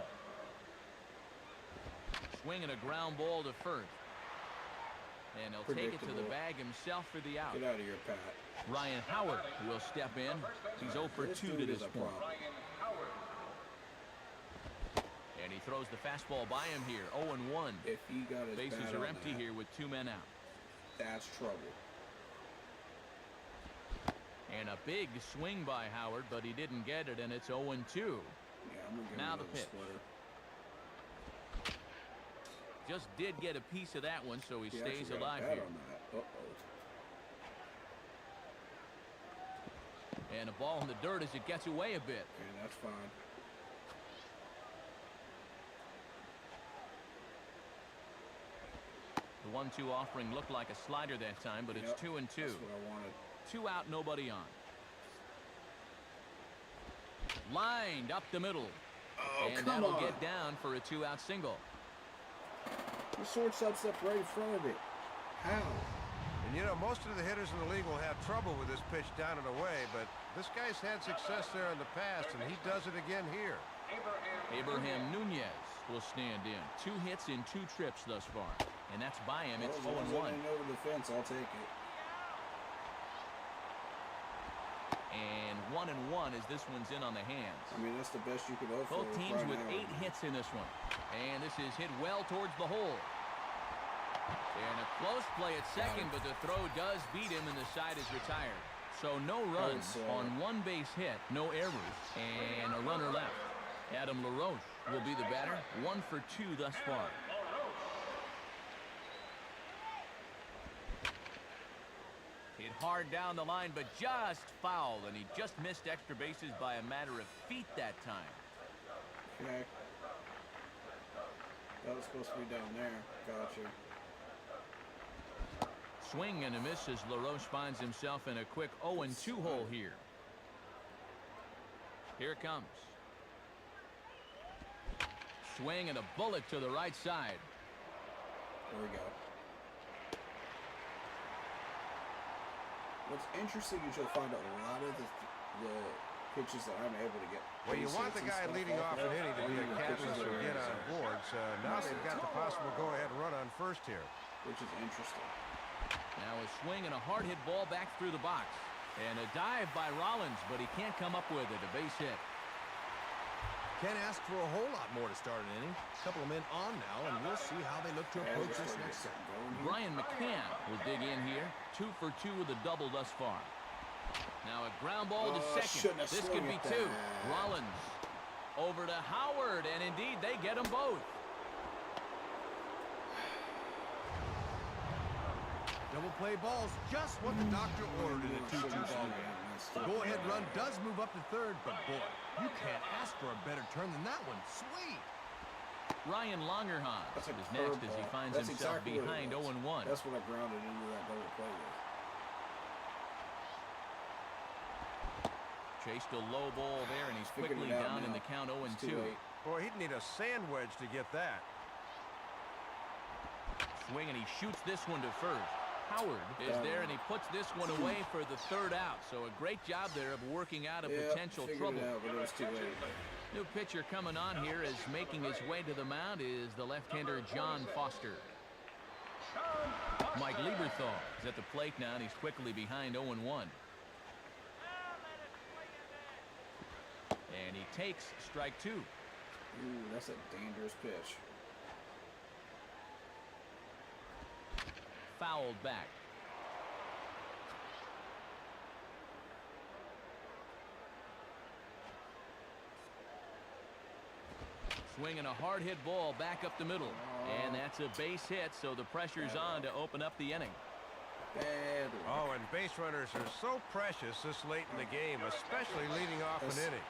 Speaker 4: Swinging a ground ball to first. And he'll take it to the
Speaker 2: Predictable.
Speaker 4: bag himself for the out.
Speaker 2: Get out of here, Pat.
Speaker 4: Ryan Howard will step in. He's 0 for
Speaker 2: This
Speaker 4: 2 to
Speaker 2: dude
Speaker 4: this
Speaker 2: is a
Speaker 4: point.
Speaker 2: problem.
Speaker 5: Ryan Howard.
Speaker 4: And he throws the fastball by him here. 0-1.
Speaker 2: If he got his
Speaker 4: Bases
Speaker 2: bat
Speaker 4: are
Speaker 2: on
Speaker 4: empty
Speaker 2: that,
Speaker 4: here with 2 men out.
Speaker 2: that's trouble.
Speaker 4: And a big swing by Howard, but he didn't get it, and it's 0-2.
Speaker 2: Yeah, I'm gonna give
Speaker 4: Now
Speaker 2: him
Speaker 4: the
Speaker 2: another
Speaker 4: pitch.
Speaker 2: splitter.
Speaker 4: Just did get a piece of that one, so he
Speaker 2: He
Speaker 4: stays
Speaker 2: actually got a
Speaker 4: alive
Speaker 2: bat
Speaker 4: here.
Speaker 2: on that. Uh-oh.
Speaker 4: And a ball in the dirt as it gets away a bit.
Speaker 2: Okay, that's fine.
Speaker 4: The 1-2 offering looked like a slider that time, but it's
Speaker 2: Yep,
Speaker 4: 2-2.
Speaker 2: That's what I wanted.
Speaker 4: 2 out, nobody on. Lined up the middle.
Speaker 2: Oh,
Speaker 4: And
Speaker 2: come
Speaker 4: that'll
Speaker 2: on.
Speaker 4: get down for a 2-out single.
Speaker 2: The shortstop's up right in front of it. How?
Speaker 7: And you know, most of the hitters in the league will have trouble with this pitch down and away, but this guy's had success there in the past, and he does it again here.
Speaker 4: Abraham Nunez will stand in. 2 hits in 2 trips thus far. And that's by him. It's
Speaker 2: As long as it
Speaker 4: 0-1.
Speaker 2: ain't over the fence, I'll take it.
Speaker 4: And 1-1 as this one's in on the hands.
Speaker 2: I mean, that's the best you could hope for.
Speaker 4: Both teams
Speaker 2: Brian
Speaker 4: with
Speaker 2: Howard.
Speaker 4: 8 hits in this one. And this is hit well towards the hole. And a close play at second, but the throw does beat him and the side is retired. So no runs on 1 base hit, no errors, and a runner left. Adam LaRoche will be the batter, 1 for 2 thus far. Hit hard down the line, but just fouled, and he just missed extra bases by a matter of feet that time.
Speaker 2: Okay. That was supposed to be down there. Gotcha.
Speaker 4: Swing and a miss as LaRoche finds himself in a quick 0-2 hole here. Here it comes. Swing and a bullet to the right side.
Speaker 2: There we go. What's interesting is you'll find a lot of the pitches that I'm able to get.
Speaker 7: Well, you
Speaker 2: base
Speaker 7: want the
Speaker 2: hits and
Speaker 7: guy
Speaker 2: stuff
Speaker 7: leading off an
Speaker 2: of
Speaker 7: inning to
Speaker 2: are
Speaker 7: be a
Speaker 2: the
Speaker 7: catalyst
Speaker 2: pitches
Speaker 7: or
Speaker 2: that
Speaker 7: get
Speaker 2: are
Speaker 7: on boards. Now they've got the possible go-ahead run on first here.
Speaker 2: which is interesting.
Speaker 4: Now a swing and a hard hit ball back through the box. And a dive by Rollins, but he can't come up with it. A base hit.
Speaker 6: Can't ask for a whole lot more to start an inning. A couple of men on now, and we'll see how they look to approach this next set.
Speaker 4: Brian McCann will dig in here. 2 for 2 with a double thus far. Now a ground ball to second. This could be 2. Rollins over to Howard, and indeed they get them both.
Speaker 6: Double play ball's just what the doctor ordered in a 2-2 ball game. The go-ahead run does move up to third, but boy, you can't ask for a better turn than that one. Sweet.
Speaker 4: Ryan Longerhans is next as he finds himself behind 0-1.
Speaker 2: That's what I grounded into that double play with.
Speaker 4: Chased a low ball there, and he's quickly down in the count 0-2.
Speaker 7: Boy, he'd need a sand wedge to get that.
Speaker 4: Swing, and he shoots this one to first. Howard is there, and he puts this one away for the third out. So a great job there of working out of potential trouble. New pitcher coming on here is making his way to the mound is the left-hander John Foster. Mike Lieberthal is at the plate now, and he's quickly behind 0-1. And he takes strike 2.
Speaker 2: Ooh, that's a dangerous pitch.
Speaker 4: Fouled back. Swinging a hard hit ball back up the middle. And that's a base hit, so the pressure's on to open up the inning.
Speaker 7: Oh, and base runners are so precious this late in the game, especially leading off an inning.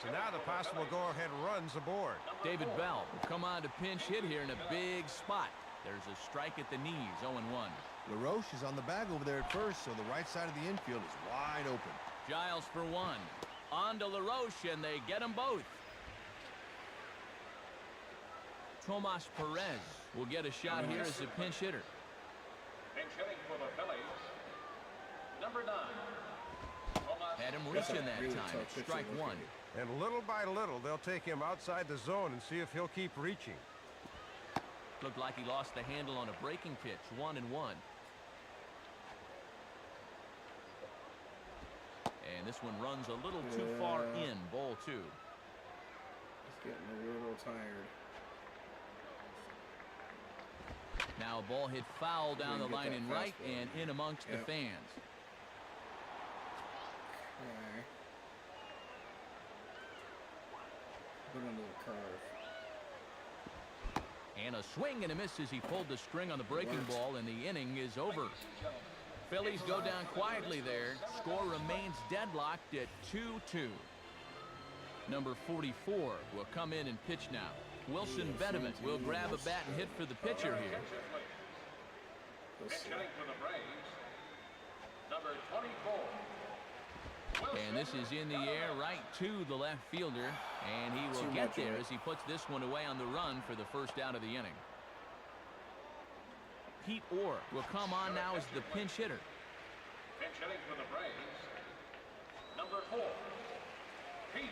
Speaker 7: So now the possible go-ahead run's aboard.
Speaker 4: David Bell will come on to pinch hit here in a big spot. There's a strike at the knees, 0-1.
Speaker 6: LaRoche is on the bag over there at first, so the right side of the infield is wide open.
Speaker 4: Giles for 1. On to LaRoche, and they get them both. Tomas Perez will get a shot here as a pinch hitter.
Speaker 5: Pinch hitting for the Phillies. Number 9.
Speaker 4: Had him reaching that time. It's strike 1.
Speaker 7: And little by little, they'll take him outside the zone and see if he'll keep reaching.
Speaker 4: Looked like he lost the handle on a breaking pitch. 1-1. And this one runs a little too far in. Ball 2.
Speaker 2: It's getting a little tired.
Speaker 4: Now a ball hit foul down the line in right and in amongst the fans.
Speaker 2: Okay. Put under the curve.
Speaker 4: And a swing and a miss as he pulled the string on the breaking ball, and the inning is over. Phillies go down quietly there. Score remains deadlocked at 2-2. Number 44 will come in and pitch now. Wilson Benjamin will grab a bat and hit for the pitcher here.
Speaker 5: Pinch hitting for the Braves. Number 24.
Speaker 4: And this is in the air right to the left fielder, and he will get there as he puts this one away on the run for the first out of the inning. Pete Orr will come on now as the pinch hitter.
Speaker 5: Pinch hitting for the Braves. Number 4. Pete.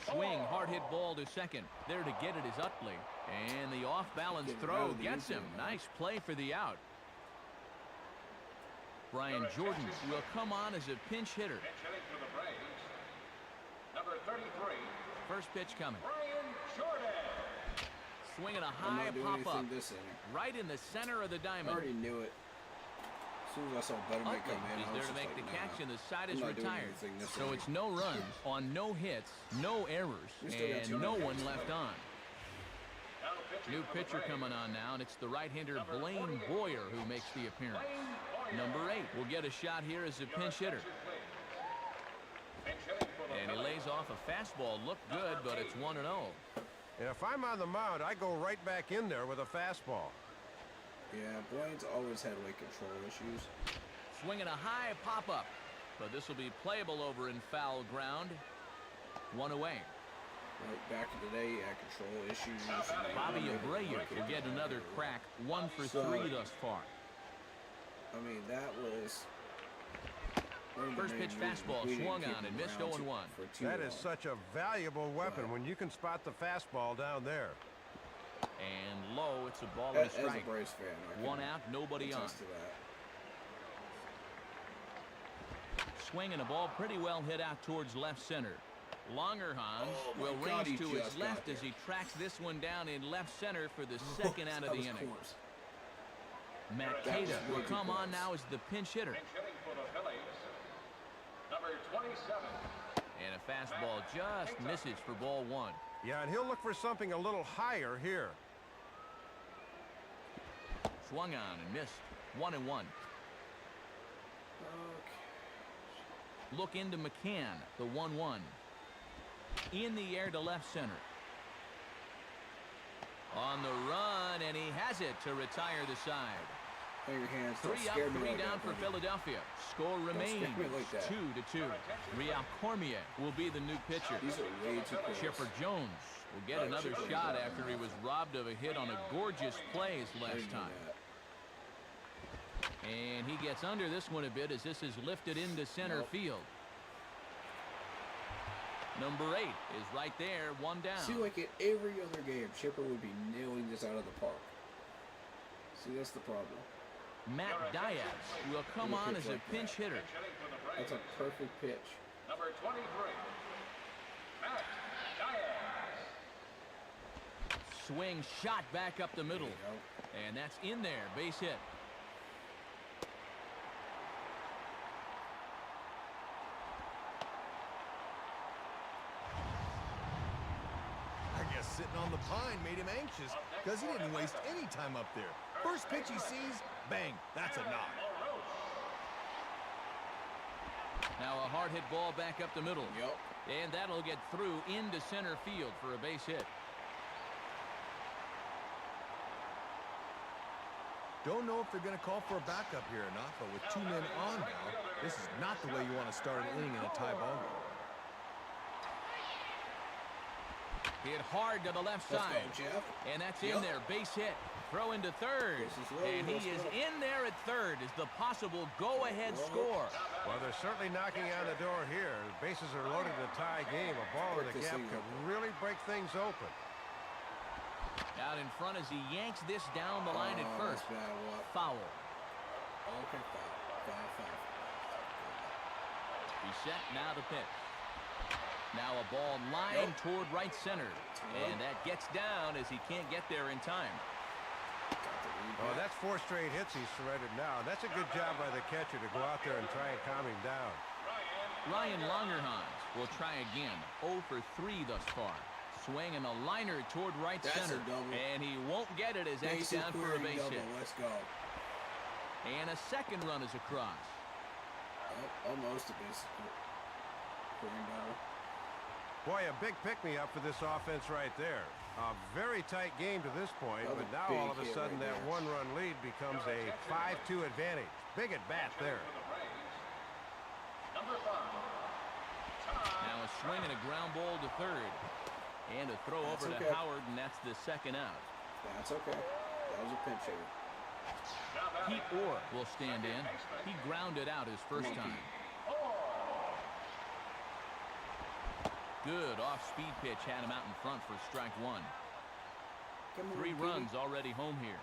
Speaker 4: Swing, hard hit ball to second. There to get it is Utley, and the off-balance throw gets him. Nice play for the out. Brian Jordan will come on as a pinch hitter.
Speaker 5: Pinch hitting for the Braves. Number 33.
Speaker 4: First pitch coming.
Speaker 5: Brian Jordan.
Speaker 4: Swinging a high pop-up
Speaker 2: This inning.
Speaker 4: right in the center of the
Speaker 2: I
Speaker 4: diamond.
Speaker 2: already knew it. As soon as I saw Betterman
Speaker 4: Utley
Speaker 2: come in,
Speaker 4: is
Speaker 2: I
Speaker 4: there
Speaker 2: was
Speaker 4: to make
Speaker 2: just
Speaker 4: the
Speaker 2: like,
Speaker 4: catch,
Speaker 2: nah,
Speaker 4: and the side
Speaker 2: I'm
Speaker 4: is
Speaker 2: not doing
Speaker 4: retired.
Speaker 2: anything this
Speaker 4: So
Speaker 2: inning.
Speaker 4: it's no runs on no hits, no errors, and no one left on.
Speaker 5: Now pitching
Speaker 4: New
Speaker 5: for the
Speaker 4: pitcher
Speaker 5: Braves.
Speaker 4: coming on now, and it's the right-hander Blaine Boyer who makes the appearance. Number 8 will get a shot here as a pinch hitter.
Speaker 5: Pinch hitting for the
Speaker 4: And he lays off a fastball. Looked good, but it's 1-0.
Speaker 7: And if I'm on the mound, I go right back in there with a fastball.
Speaker 2: Yeah, Blaine's always had weight control issues.
Speaker 4: Swinging a high pop-up, but this will be playable over in foul ground. 1 away.
Speaker 2: Right back in the day, he had control issues.
Speaker 4: Bobby Abreu will get another crack. 1 for 3 thus far.
Speaker 2: I mean, that was...
Speaker 4: First pitch fastball swung on and missed 0-1.
Speaker 7: That is such a valuable weapon when you can spot the fastball down there.
Speaker 4: And low, it's a ball and a
Speaker 2: As a
Speaker 4: strike.
Speaker 2: Braves fan, I can
Speaker 4: 1 out, nobody on.
Speaker 2: attest to that.
Speaker 4: Swinging a ball pretty well hit out towards left center. Longerhans
Speaker 2: Oh, my
Speaker 4: will
Speaker 2: God,
Speaker 4: range
Speaker 2: he
Speaker 4: to
Speaker 2: just
Speaker 4: his
Speaker 2: got
Speaker 4: left as
Speaker 2: there.
Speaker 4: he tracks this one down in left center for the second out of
Speaker 2: That
Speaker 4: the
Speaker 2: was
Speaker 4: inning.
Speaker 2: close.
Speaker 4: Matt
Speaker 2: That was
Speaker 4: Cada
Speaker 2: way
Speaker 4: will
Speaker 2: too
Speaker 4: come on
Speaker 2: close.
Speaker 4: now as the pinch hitter.
Speaker 5: Pinch hitting for the Phillies, number 27.
Speaker 4: And a fastball just misses for ball one.
Speaker 7: Yeah, and he'll look for something a little higher here.
Speaker 4: Swung on and missed. 1-1.
Speaker 2: Okay.
Speaker 4: Look into McCann, the 1-1. In the air to left center. On the run, and he has it to retire the side.
Speaker 2: Play your hands. Don't
Speaker 4: 3 up,
Speaker 2: scare me
Speaker 4: 3
Speaker 2: like
Speaker 4: down
Speaker 2: that,
Speaker 4: for
Speaker 2: buddy.
Speaker 4: Philadelphia. Score
Speaker 2: scare
Speaker 4: remains
Speaker 2: me like that.
Speaker 4: 2-2. Real Cormier will be the new pitcher.
Speaker 2: These are way too close.
Speaker 4: Chipper Jones will get another shot after he was robbed of a hit on a gorgeous play his
Speaker 2: I
Speaker 4: last
Speaker 2: didn't know
Speaker 4: time.
Speaker 2: that.
Speaker 4: And he gets under this one a bit as this is lifted into center
Speaker 2: Nope.
Speaker 4: field. Number 8 is right there, 1 down.
Speaker 2: See, like in every other game, Chipper would be nailing this out of the park. See, that's the problem.
Speaker 4: Matt Diaz will come
Speaker 2: Little
Speaker 4: on
Speaker 2: pitch
Speaker 4: as a
Speaker 2: like
Speaker 4: pinch hitter.
Speaker 5: Pinch hitting for the Braves,
Speaker 2: That's a perfect pitch.
Speaker 5: number 23. Matt Diaz.
Speaker 4: Swing shot back up the middle.
Speaker 2: There you go.
Speaker 4: And that's in there, base hit.
Speaker 6: I guess sitting on the pine made him anxious because he didn't waste any time up there. First pitch he sees, bang, that's a knock.
Speaker 4: Now a hard hit ball back up the middle.
Speaker 2: Yep.
Speaker 4: And that'll get through into center field for a base hit.
Speaker 6: Don't know if they're going to call for a backup here or not, but with 2 men on now, this is not the way you want to start an inning in a tie ball game.
Speaker 4: Hit hard to the left
Speaker 2: Let's
Speaker 4: side.
Speaker 2: go, Jeff.
Speaker 4: And that's in
Speaker 2: Yep.
Speaker 4: there, base hit. Throw into third.
Speaker 2: This is low,
Speaker 4: And he
Speaker 2: let's
Speaker 4: is
Speaker 2: go.
Speaker 4: in there at third as the possible go-ahead
Speaker 2: Whoa.
Speaker 4: score.
Speaker 7: Well, they're certainly knocking on the door here. The bases are loaded in a tie game. A ball in
Speaker 2: Break
Speaker 7: the
Speaker 2: this
Speaker 7: gap
Speaker 2: thing
Speaker 7: could
Speaker 2: open.
Speaker 7: really break things open.
Speaker 4: Out in front as he yanks this down the line at first.
Speaker 2: That's bad. What?
Speaker 4: Foul.
Speaker 2: Okay, foul.
Speaker 4: He's set now to pitch. Now a ball lined toward right center. And that gets down as he can't get there in time.
Speaker 2: Got the lead
Speaker 7: Oh,
Speaker 2: back.
Speaker 7: that's 4 straight hits he's surrendered now. And that's a good job by the catcher to go out there and try and calm him down.
Speaker 4: Ryan Longerhans will try again. 0 for 3 thus far. Swinging a liner toward right
Speaker 2: That's
Speaker 4: center.
Speaker 2: a double.
Speaker 4: And he won't get it as X
Speaker 2: Basic
Speaker 4: down for a
Speaker 2: query
Speaker 4: base
Speaker 2: double.
Speaker 4: hit.
Speaker 2: Let's go.
Speaker 4: And a second run is across.
Speaker 2: Oh, almost a basic query double.
Speaker 7: Boy, a big pick-me-up for this offense right there. A very tight game to this point,
Speaker 2: Another
Speaker 7: but now
Speaker 2: big
Speaker 7: all of a
Speaker 2: hit
Speaker 7: sudden
Speaker 2: right
Speaker 7: that
Speaker 2: there.
Speaker 7: 1-run lead becomes a 5-2 advantage. Big at bat there.
Speaker 5: Number 5.
Speaker 4: Now a swing and a ground ball to third. And a throw
Speaker 2: That's
Speaker 4: over
Speaker 2: okay.
Speaker 4: to Howard, and that's the second out.
Speaker 2: That's okay. That was a pinch hitter.
Speaker 4: Pete Orr will stand in. He grounded out his first time. Good off-speed pitch had him out in front for strike 1.
Speaker 2: Come on,
Speaker 4: 3
Speaker 2: Petey.
Speaker 4: runs already home here.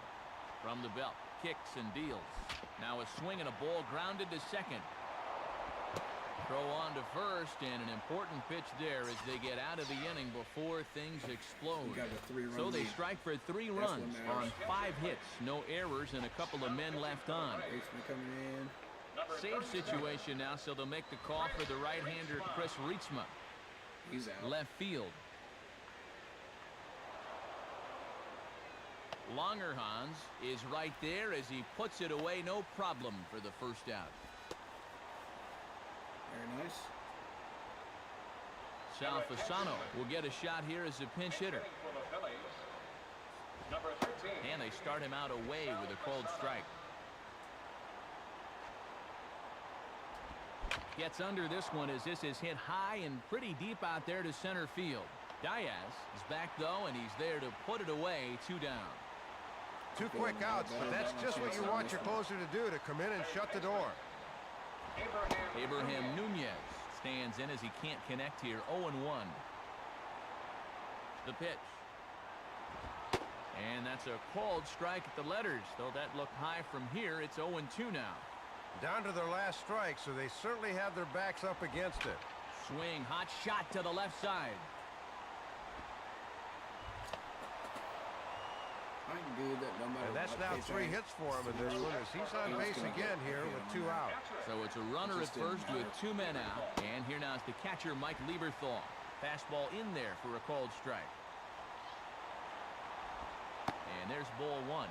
Speaker 4: From the belt, kicks and deals. Now a swing and a ball grounded to second. Throw on to first, and an important pitch there as they get out of the inning before things explode.
Speaker 2: We got a 3-run
Speaker 4: So they
Speaker 2: lead.
Speaker 4: strike for 3
Speaker 2: what
Speaker 4: runs
Speaker 2: matters.
Speaker 4: on 5 hits, no errors, and a couple of men left on.
Speaker 2: Baseman coming in.
Speaker 4: Save situation now, so they'll make the call for the right-hander Chris Rietsma.
Speaker 2: He's out.
Speaker 4: Left field. Longerhans is right there as he puts it away, no problem for the first out.
Speaker 2: Very nice.
Speaker 4: Sal Fasano will get a shot here as a pinch hitter.
Speaker 5: For the Phillies, number 13.
Speaker 4: And they start him out away with a cold strike. Gets under this one as this is hit high and pretty deep out there to center field. Diaz is back though, and he's there to put it away, 2 down.
Speaker 7: 2 quick outs, but that's just what you want your closer to do, to come in and shut the door.
Speaker 4: Abraham Nunez stands in as he can't connect here. 0-1. The pitch. And that's a called strike at the letters, though that looked high from here. It's 0-2 now.
Speaker 7: Down to their last strike, so they certainly have their backs up against it.
Speaker 4: swing, hot shot to the left side.
Speaker 2: I knew that no matter
Speaker 7: And that's
Speaker 2: what
Speaker 7: now
Speaker 2: pitch
Speaker 7: 3
Speaker 2: I-
Speaker 7: hits for him in this one as he's on base again here with 2 out.
Speaker 4: So it's a runner at
Speaker 2: Just didn't
Speaker 4: first with
Speaker 2: matter.
Speaker 4: 2 men out. And here now is the catcher, Mike Lieberthal. Fastball in there for a called strike. And there's ball 1.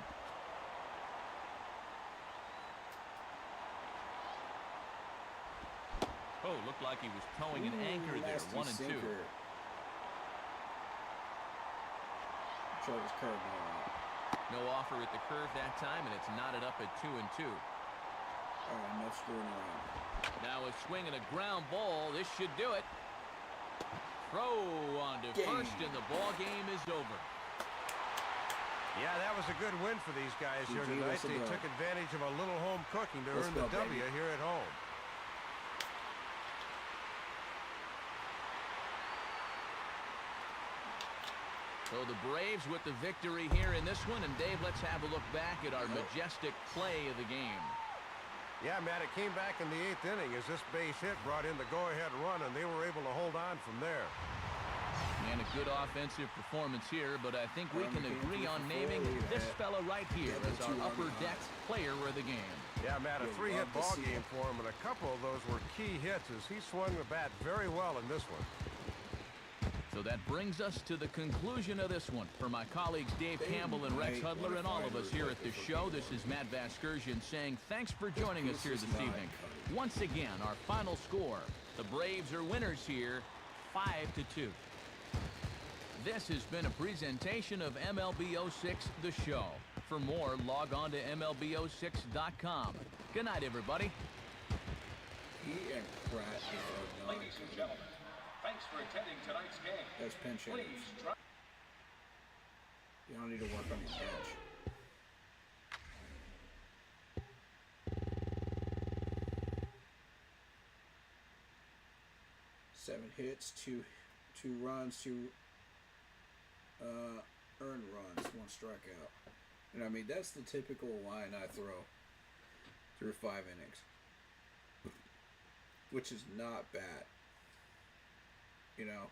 Speaker 4: Oh, looked like he was towing an anchor there.
Speaker 2: Nasty
Speaker 4: 1 and 2.
Speaker 2: sinker. Throw his curveball out.
Speaker 4: No offer at the curve that time, and it's knotted up at 2 and 2.
Speaker 2: All right, enough screwing around.
Speaker 4: Now a swing and a ground ball. This should do it. Throw on to first, and the ball game is over.
Speaker 7: Yeah, that was a good win for these guys here
Speaker 2: GG,
Speaker 7: tonight.
Speaker 2: that's a
Speaker 7: They
Speaker 2: dub.
Speaker 7: took advantage of a little home cooking to
Speaker 2: Let's
Speaker 7: earn
Speaker 2: go,
Speaker 7: the W
Speaker 2: baby.
Speaker 7: here at home.
Speaker 4: So the Braves with the victory here in this one. And Dave, let's have a look back at our majestic play of the game.
Speaker 7: Yeah, Matt, it came back in the 8th inning as this base hit brought in the go-ahead run, and they were able to hold on from there.
Speaker 4: And a good offensive performance here, but I think we can agree on naming this fella right here as our upper deck player of the game.
Speaker 7: Yeah, Matt, a
Speaker 2: You'll
Speaker 7: 3-hit
Speaker 2: love to
Speaker 7: ball
Speaker 2: see
Speaker 7: game
Speaker 2: it.
Speaker 7: for him, and a couple of those were key hits as he swung the bat very well in this one.
Speaker 4: So that brings us to the conclusion of this one. For my colleagues Dave Campbell and Rex Hudler and all of us here at the show, this is Matt Vasgersian saying thanks for joining us here this evening. Once again, our final score, the Braves are winners here, 5-2. This has been a presentation of MLB06 The Show. For more, log on to MLB06.com. Good night, everybody.
Speaker 2: He and Pratt are
Speaker 5: Ladies and gentlemen, thanks for attending tonight's game.
Speaker 2: Those pinch hitters.
Speaker 5: Please try.
Speaker 2: You don't need to work on your bench. Seven hits, two runs, 2 earned runs, 1 strikeout. And I mean, that's the typical line I throw through 5 innings, which is not bad. You know.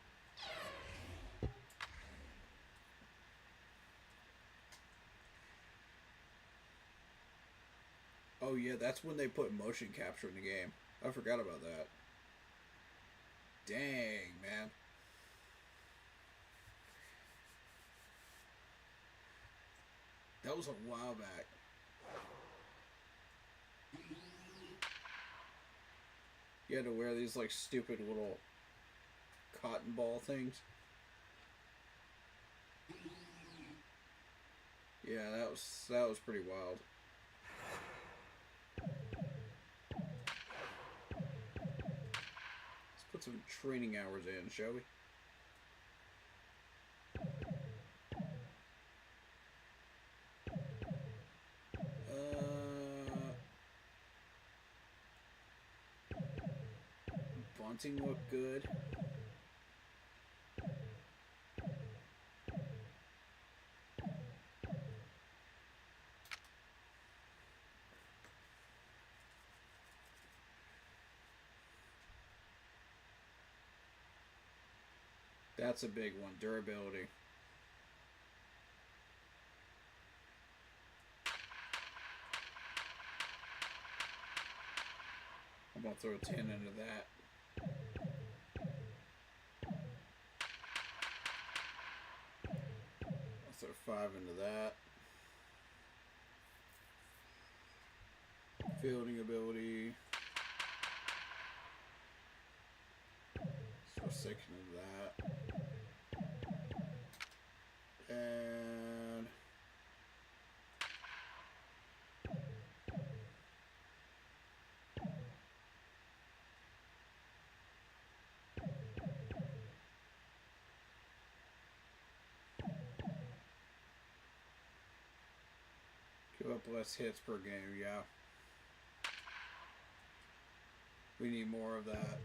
Speaker 2: Oh yeah, that's when they put motion capture in the game. I forgot about that. Dang, man. That was a while back. You had to wear these like stupid little cotton ball things. Yeah, that was pretty wild. Let's put some training hours in, shall we? Bunting looked good. That's a big one, durability. I'm gonna throw a 10 into that. I'll throw 5 into that. Fielding ability. Throw 6 into that. And give up less hits per game, yeah. We need more of that.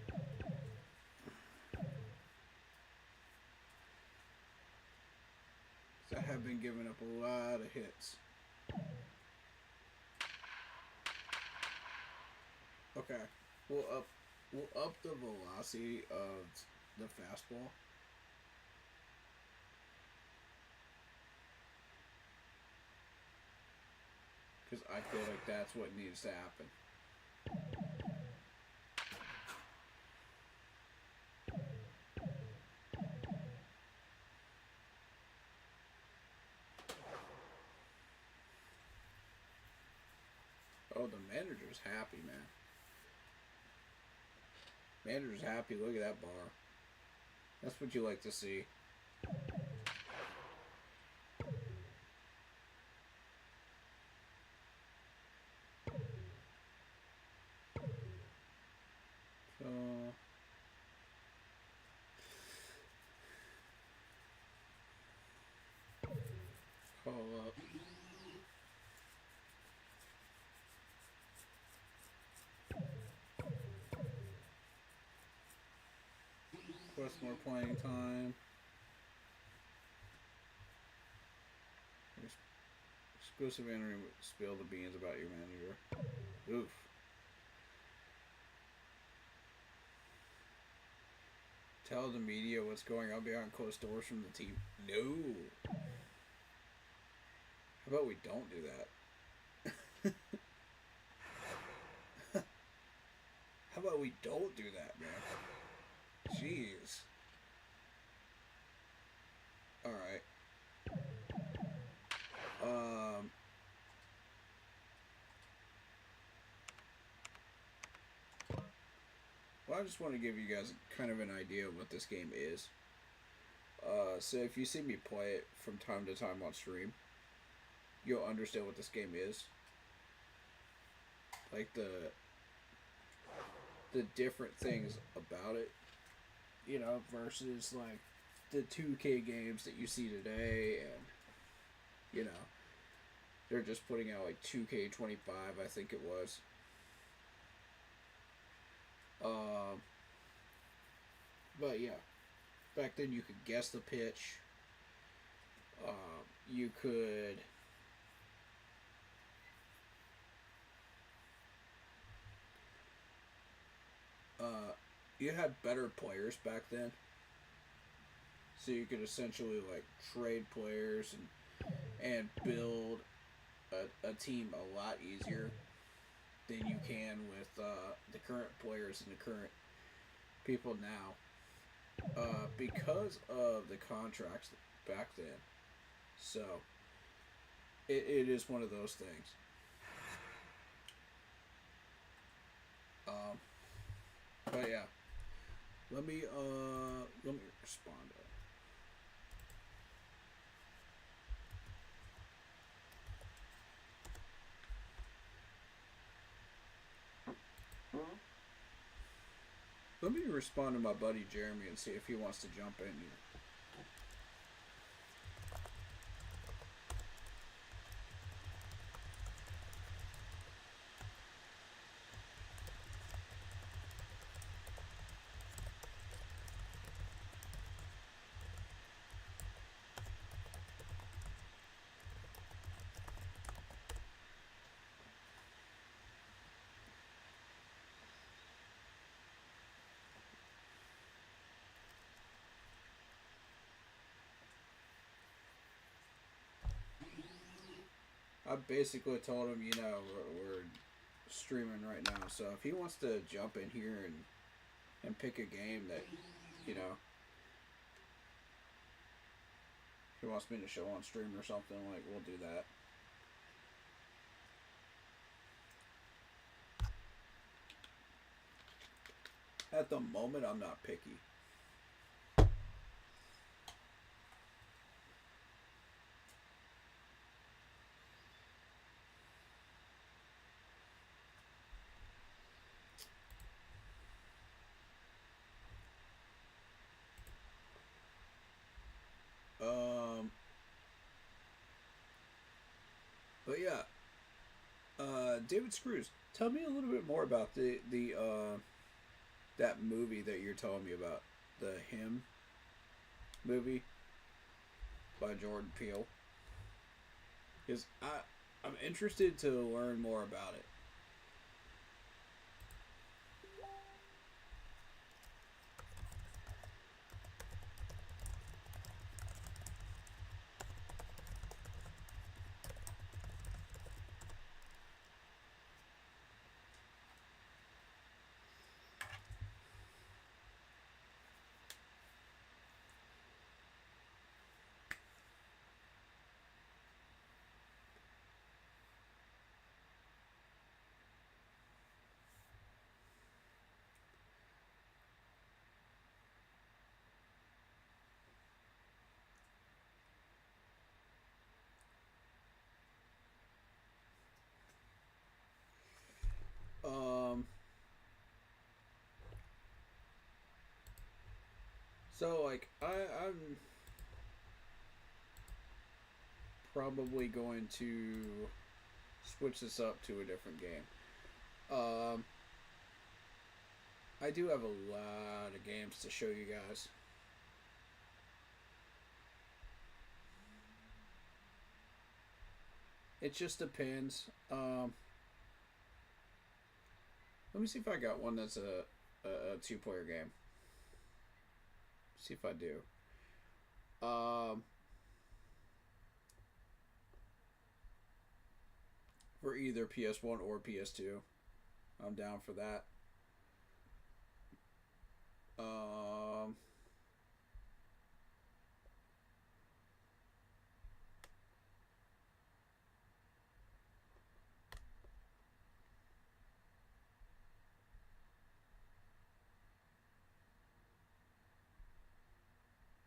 Speaker 2: I have been giving up a lot of hits. Okay, we'll up will up the velocity of the fastball. Because I feel like that's what needs to happen. Oh, the manager's happy, man. Manager's happy. Look at that bar. That's what you like to see. So, call up. Request more playing time. Exclusive entry. Spill the beans about your manager. Oof. Tell the media what's going on behind closed doors from the team. No. How about we don't do that? How about we don't do that, man? Jeez. Alright. Well, I just want to give you guys kind of an idea of what this game is. So if you see me play it from time to time on stream, you'll understand what this game is. Like the different things about it, you know, versus like the 2K games that you see today, and you know, they're just putting out like 2K25, I think it was. But yeah, back then you could guess the pitch. You could you had better players back then, so you could essentially like trade players and build a team a lot easier than you can with the current players and the current people now, because of the contracts back then. So it is one of those things. But yeah, let me respond to it. Let me respond to my buddy Jeremy and see if he wants to jump in here. I basically told him, you know, we're streaming right now, so if he wants to jump in here and pick a game that, you know, if he wants me to show on stream or something, like, we'll do that. At the moment, I'm not picky. But yeah, David Screws, tell me a little bit more about the that movie that you're telling me about, the Him movie by Jordan Peele. Because I'm interested to learn more about it. So like I'm probably going to switch this up to a different game. I do have a lot of games to show you guys. It just depends. Let me see if I got one that's a two-player game. See if I do. For either PS1 or PS2. I'm down for that.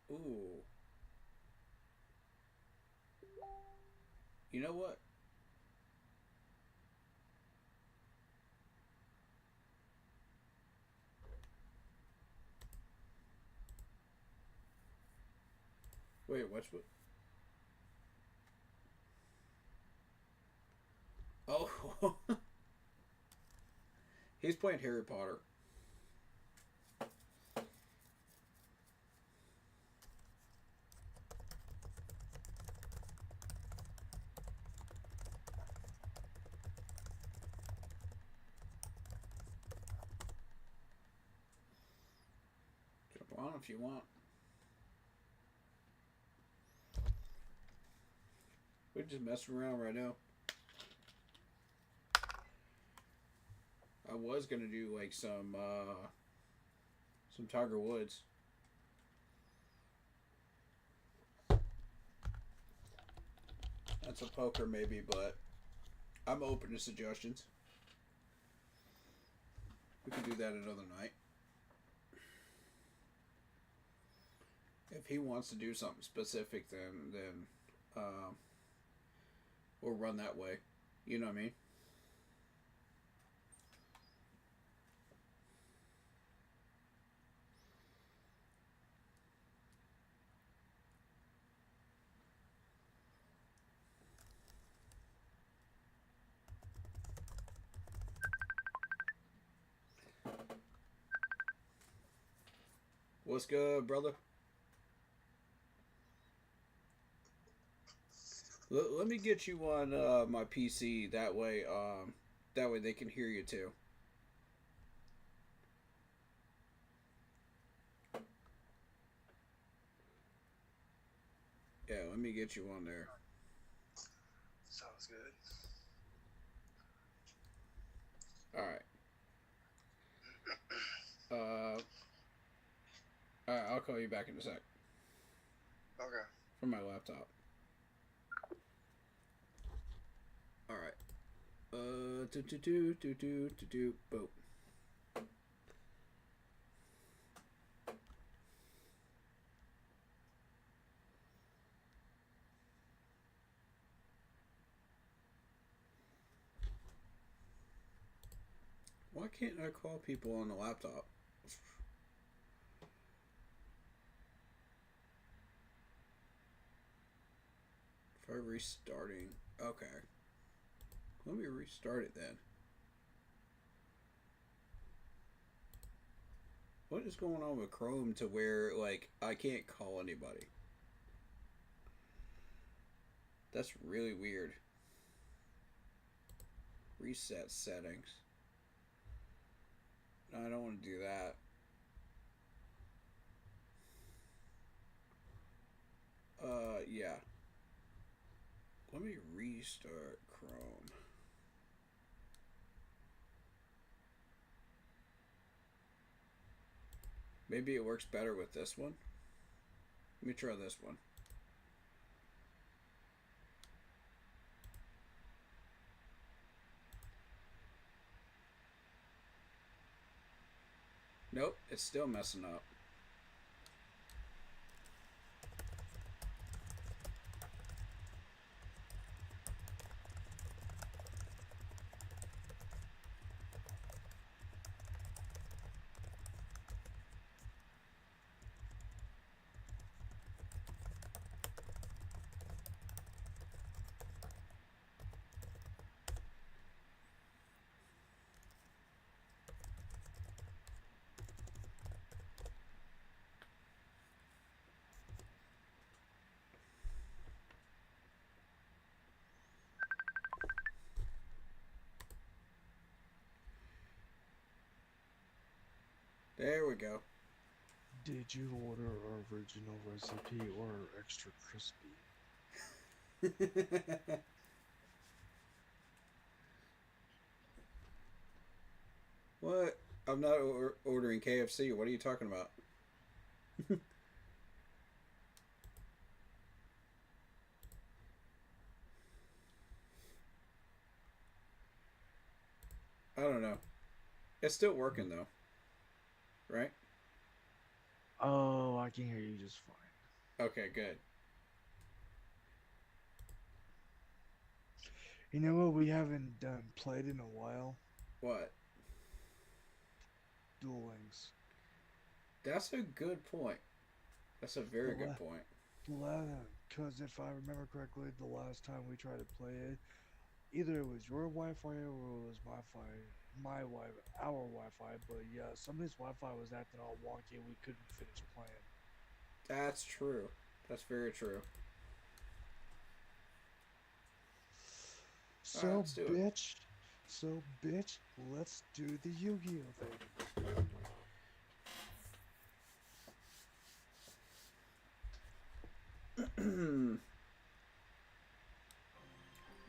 Speaker 2: Ooh. You know what? Wait, what's what? Oh. He's playing Harry Potter. Jump on if you want. We're just messing around right now. I was gonna do like some Tiger Woods. That's a poker maybe, but I'm open to suggestions. We can do that another night. If he wants to do something specific, then we'll run that way. You know what I mean? What's good, brother? Let me get you on my PC. That way they can hear you too. Yeah, let me get you on there.
Speaker 8: Sounds good.
Speaker 2: All right. All right, I'll call you back in a sec.
Speaker 8: Okay.
Speaker 2: From my laptop. All right. Boom. Why can't I call people on the laptop? Try restarting. Okay. Let me restart it then. What is going on with Chrome to where, like, I can't call anybody? That's really weird. Reset settings. No, I don't want to do that. Yeah. Let me restart Chrome. Maybe it works better with this one. Let me try this one. Nope, it's still messing up. There we go.
Speaker 9: Did you order original recipe or extra crispy?
Speaker 2: What? I'm not ordering KFC. What are you talking about? I don't know. It's still working though, right?
Speaker 9: Oh, I can hear you just fine.
Speaker 2: Okay, good.
Speaker 9: You know what we haven't done played in a while?
Speaker 2: What?
Speaker 9: Duel Links.
Speaker 2: That's a good point. That's a very good point.
Speaker 9: Because if I remember correctly, the last time we tried to play it, either it was your Wi-Fi or it was our Wi-Fi. But yeah, somebody's Wi-Fi was acting all wonky and we couldn't finish playing.
Speaker 2: That's true. That's very true.
Speaker 9: So
Speaker 2: let's do it.
Speaker 9: bitch, let's do the Yu-Gi-Oh thing.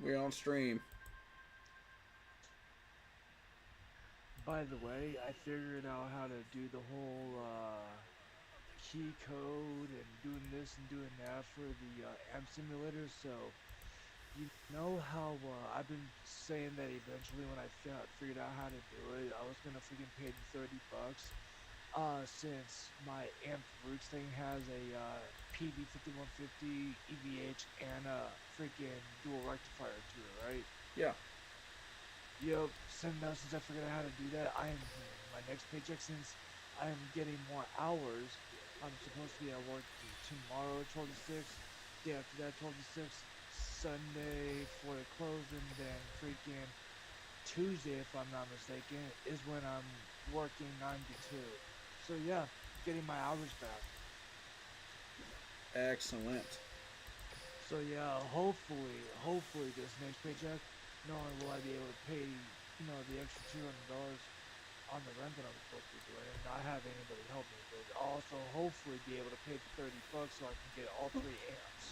Speaker 2: We on stream.
Speaker 9: By the way, I figured out how to do the whole key code and doing this and doing that for the amp simulator. So you know how I've been saying that eventually when I figured out how to do it, I was gonna freaking pay the $30. Since my amp roots thing has a PV5150 EVH and a freaking dual rectifier to it, right?
Speaker 2: Yeah.
Speaker 9: Yep. Since I figured out how to do that, I am my next paycheck since I am getting more hours. I'm supposed to be at work tomorrow 12 to 6, day after that 12 to 6, Sunday for the close, and then freaking Tuesday, if I'm not mistaken, is when I'm working 9 to 2. So yeah, getting my hours back.
Speaker 2: Excellent.
Speaker 9: So yeah, hopefully this next paycheck, not only will I be able to pay, the extra $200 on the rent that I'm supposed to be doing and not have anybody help me, but also hopefully be able to pay the $30 so I can get all 3 amps.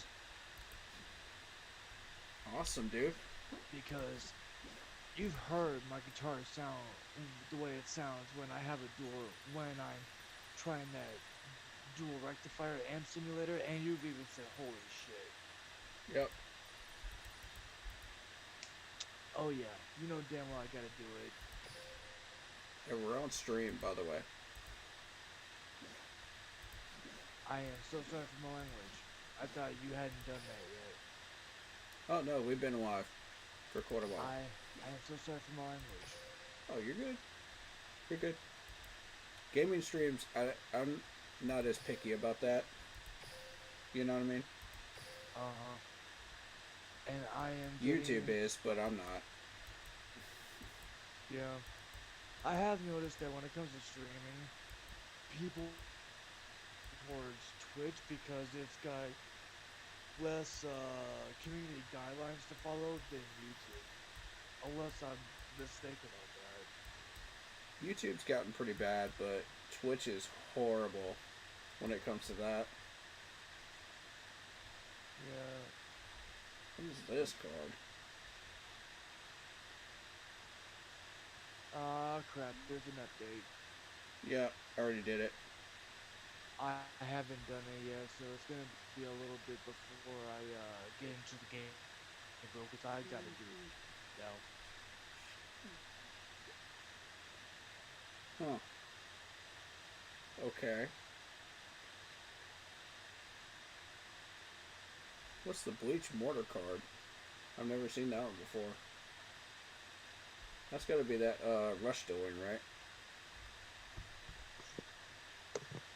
Speaker 2: Awesome, dude.
Speaker 9: Because you've heard my guitar sound the way it sounds when when I'm trying that dual rectifier amp simulator, and you've even said, holy shit.
Speaker 2: Yep.
Speaker 9: Oh yeah, you know damn well I gotta do it.
Speaker 2: And we're on stream, by the way.
Speaker 9: I am so sorry for my language. I thought you hadn't done that yet.
Speaker 2: Oh no, we've been live for quite a while.
Speaker 9: I am so sorry for my language.
Speaker 2: Oh, you're good. You're good. Gaming streams, I'm not as picky about that. You know what I mean?
Speaker 9: Uh-huh. And I am
Speaker 2: YouTube is, but I'm not.
Speaker 9: Yeah. I have noticed that when it comes to streaming, people towards Twitch because it's got less community guidelines to follow than YouTube. Unless I'm mistaken on that.
Speaker 2: YouTube's gotten pretty bad, but Twitch is horrible when it comes to that.
Speaker 9: Yeah.
Speaker 2: What is this card?
Speaker 9: Ah, crap. There's an update.
Speaker 2: Yeah, I already did it.
Speaker 9: I haven't done it yet, so it's going to be a little bit before I get into the game. Because I got to do it now.
Speaker 2: Huh. Okay. What's the Bleach Mortar card? I've never seen that one before. That's gotta be that Rush doing, right?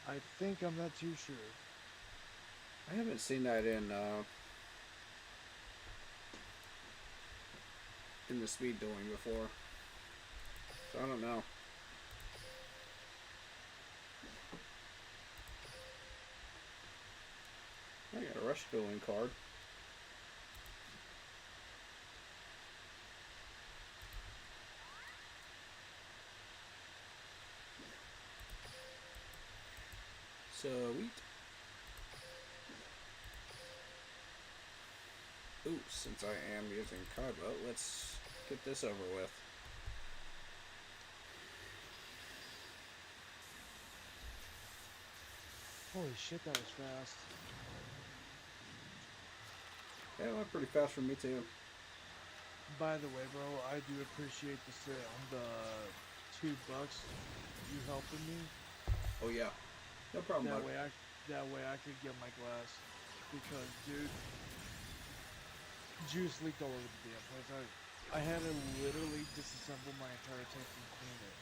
Speaker 9: I think I'm not too sure.
Speaker 2: I haven't seen that in the speed dueling before. So I don't know. I got a Rush dueling card. Ooh, since I am using Kaiba, let's get this over with.
Speaker 9: Holy shit, that was fast.
Speaker 2: Yeah, it went pretty fast for me too.
Speaker 9: By the way, bro, I do appreciate the $2 you helping me.
Speaker 2: Oh yeah, no problem,
Speaker 9: That
Speaker 2: bud.
Speaker 9: way I could get my glass. Because, dude, juice leaked all over the damn place. I had to literally disassemble my entire tank and clean it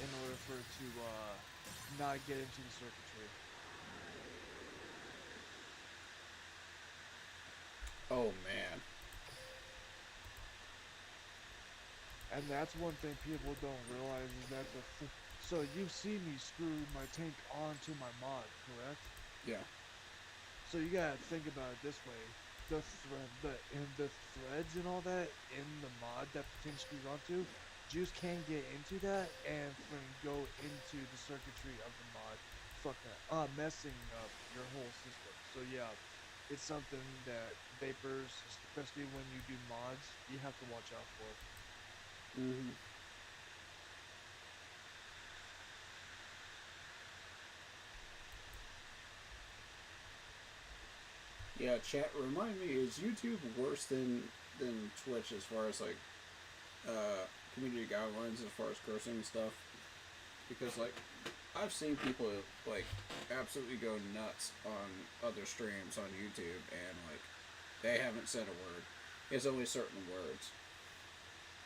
Speaker 9: in order for it to not get into the circuitry.
Speaker 2: Oh man.
Speaker 9: And that's one thing people don't realize is that so you've seen me screw my tank onto my mod, correct?
Speaker 2: Yeah.
Speaker 9: So you gotta think about it this way: the threads and all that in the mod that the tank screws onto, juice can get into that and go into the circuitry of the mod, messing up your whole system. So yeah, it's something that vapors, especially when you do mods, you have to watch out for.
Speaker 2: Mm-hmm. Yeah, chat. Remind me, is YouTube worse than Twitch as far as like community guidelines as far as cursing and stuff? Because like I've seen people like absolutely go nuts on other streams on YouTube and like they haven't said a word. It's only certain words,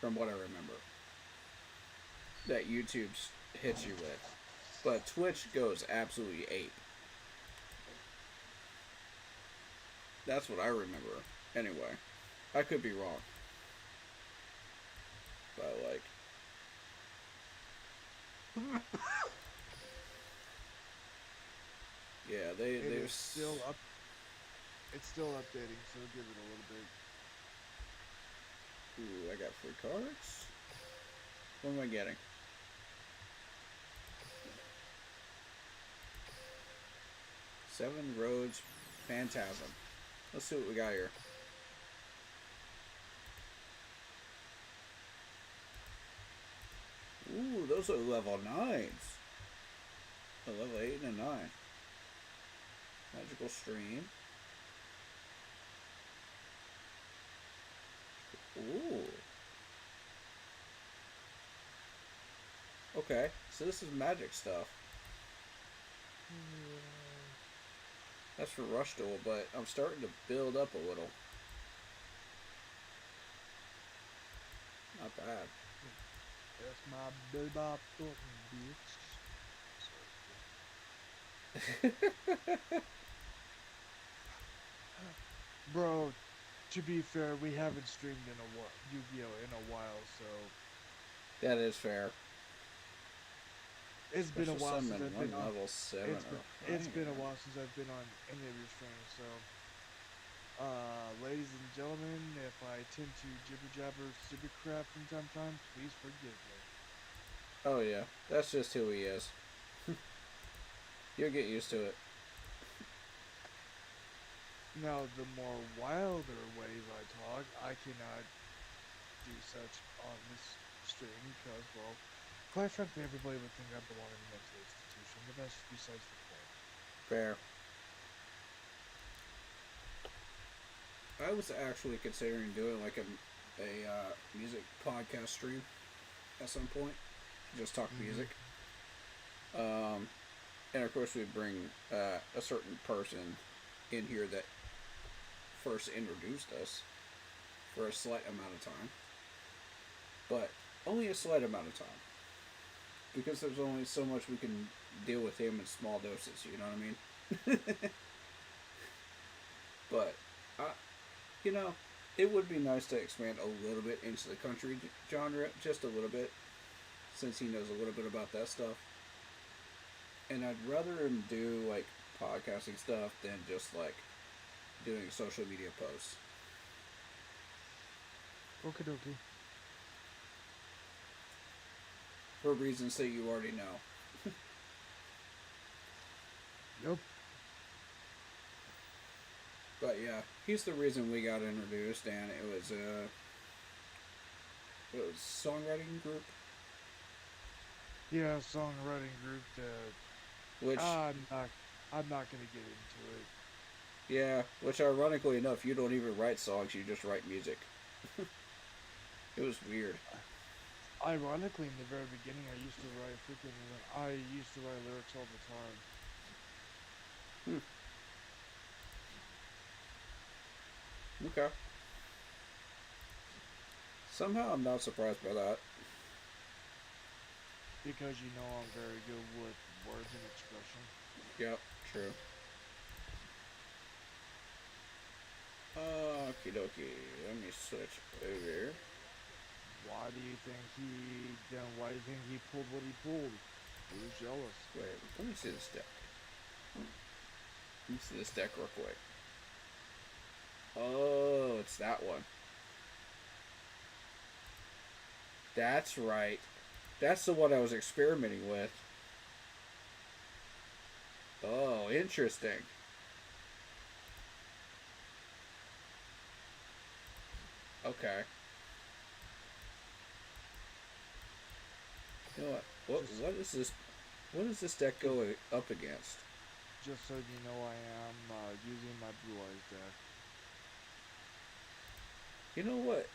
Speaker 2: from what I remember, that YouTube hits you with. But Twitch goes absolutely ape. That's what I remember. Anyway, I could be wrong. But like, yeah, they're
Speaker 9: Still up. It's still updating, so give it a little bit.
Speaker 2: Ooh, I got free cards. What am I getting? Seven Roads Phantasm. Let's see what we got here. Ooh, those are level 9s. A level 8 and a 9. Magical Stream. Ooh. Okay, so this is magic stuff. That's for Rush Duel, but I'm starting to build up a little. Not bad.
Speaker 9: That's my bebop button, bitch. Bro, to be fair, we haven't streamed in a while, Yu-Gi-Oh in a while, so
Speaker 2: That is fair.
Speaker 9: it's been a
Speaker 2: Special
Speaker 9: while since
Speaker 2: summon,
Speaker 9: I've been
Speaker 2: one
Speaker 9: on.
Speaker 2: level 7
Speaker 9: It's been a while since I've been on any of your streams, so ladies and gentlemen, if I tend to jibber jabber super crap from time to time, please forgive me.
Speaker 2: Oh yeah, that's just who he is. You'll get used to it.
Speaker 9: Now, the more wilder ways I talk, I cannot do such on this stream because, well, quite frankly, everybody would think I belong in a mental institution, but that's besides the point.
Speaker 2: Fair. I was actually considering doing like a music podcast stream at some point. Just talk music. And of course we'd bring a certain person in here that first introduced us for a slight amount of time. But only a slight amount of time. Because there's only so much we can deal with him in small doses, you know what I mean? But, you know, it would be nice to expand a little bit into the country genre, just a little bit, since he knows a little bit about that stuff. And I'd rather him do, like, podcasting stuff than just, like, doing social media posts.
Speaker 9: Okie dokie.
Speaker 2: For reasons that you already know.
Speaker 9: Nope.
Speaker 2: But yeah, he's the reason we got introduced, and it was a songwriting group,
Speaker 9: Yeah, songwriting group that
Speaker 2: which
Speaker 9: I'm not gonna get into it.
Speaker 2: yeah, which ironically enough, you don't even write songs, you just write music. It was weird.
Speaker 9: Ironically, in the very beginning, I used to write lyrics all the time.
Speaker 2: Hmm. Okay. Somehow I'm not surprised by that.
Speaker 9: Because you know I'm very good with words and expression.
Speaker 2: Yep, true. Okie dokie. Let me switch over.
Speaker 9: Why do you think he pulled what he pulled? He was jealous.
Speaker 2: Wait, let me see this deck. Let me see this deck real quick. Oh, it's that one. That's right. That's the one I was experimenting with. Oh, interesting. Okay. You know what? What is this? What is this deck go up against?
Speaker 9: Just so you know, I am using my Blue Eyes deck.
Speaker 2: You know what?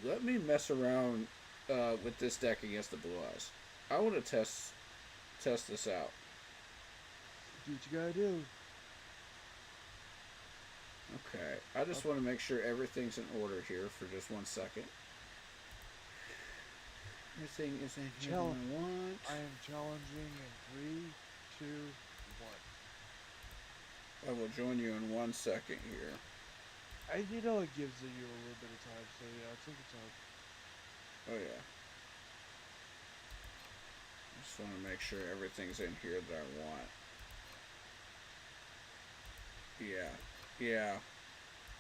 Speaker 2: Let me mess around with this deck against the Blue Eyes. I want to test this out.
Speaker 9: Do what you gotta do.
Speaker 2: Okay, I just want to make sure everything's in order here for just 1 second. Everything is in here that I want.
Speaker 9: I am challenging in 3, 2, 1.
Speaker 2: I will join you in 1 second here.
Speaker 9: And you know it gives you a little bit of time, so yeah, take your time.
Speaker 2: Oh yeah. Just want to make sure everything's in here that I want.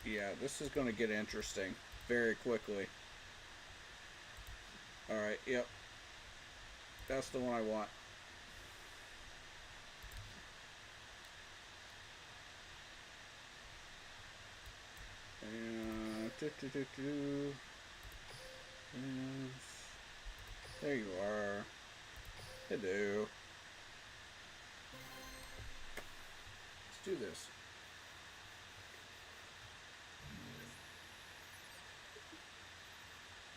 Speaker 2: Yeah, this is going to get interesting very quickly. Alright, yep. That's the one I want. And, and there you are. Hello. Let's do this.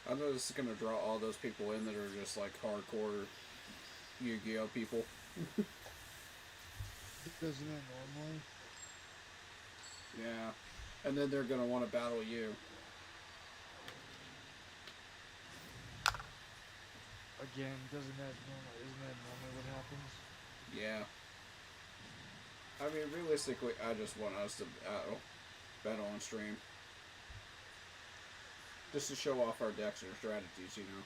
Speaker 2: I know this is going to draw all those people in that are just like hardcore Yu-Gi-Oh people.
Speaker 9: Doesn't it normally?
Speaker 2: Yeah. And then they're going to want to battle you.
Speaker 9: Again, isn't that normally what happens?
Speaker 2: Yeah. I mean, realistically, I just want us to battle on stream. Just to show off our decks and our strategies, you know.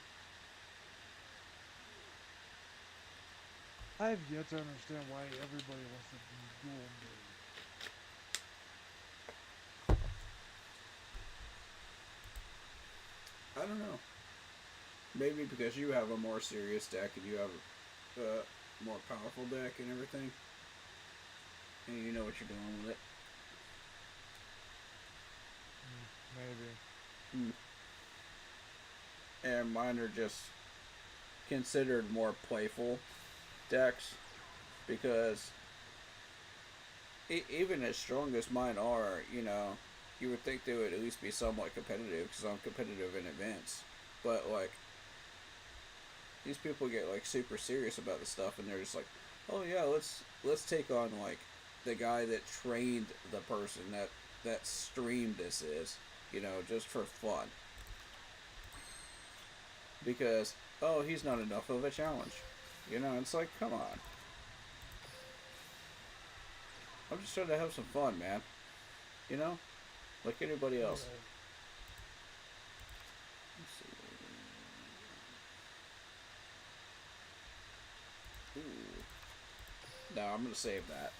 Speaker 9: I have yet to understand why everybody wants to duel me.
Speaker 2: I don't know. Maybe because you have a more serious deck and you have a more powerful deck and everything. And you know what you're doing with it.
Speaker 9: Maybe.
Speaker 2: And mine are just considered more playful decks because even as strong as mine are, you know, you would think they would at least be somewhat competitive because I'm competitive in events. But like, these people get like super serious about the stuff, and they're just like, oh yeah, let's take on like the guy that trained the person that streamed this is, you know, just for fun. Because, oh, he's not enough of a challenge. You know, it's like, come on. I'm just trying to have some fun, man. You know? Like anybody else. Let's see. Ooh. No, I'm gonna save that.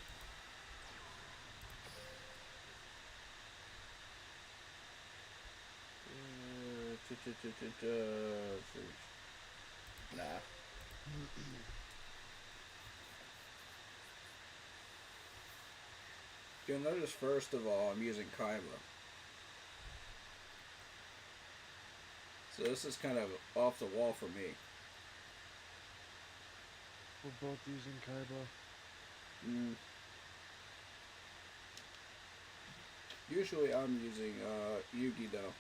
Speaker 2: Nah. You'll notice first of all, I'm using Kaiba. So this is kind of off the wall for me.
Speaker 9: We're both using Kaiba.
Speaker 2: Usually I'm using Yugi though.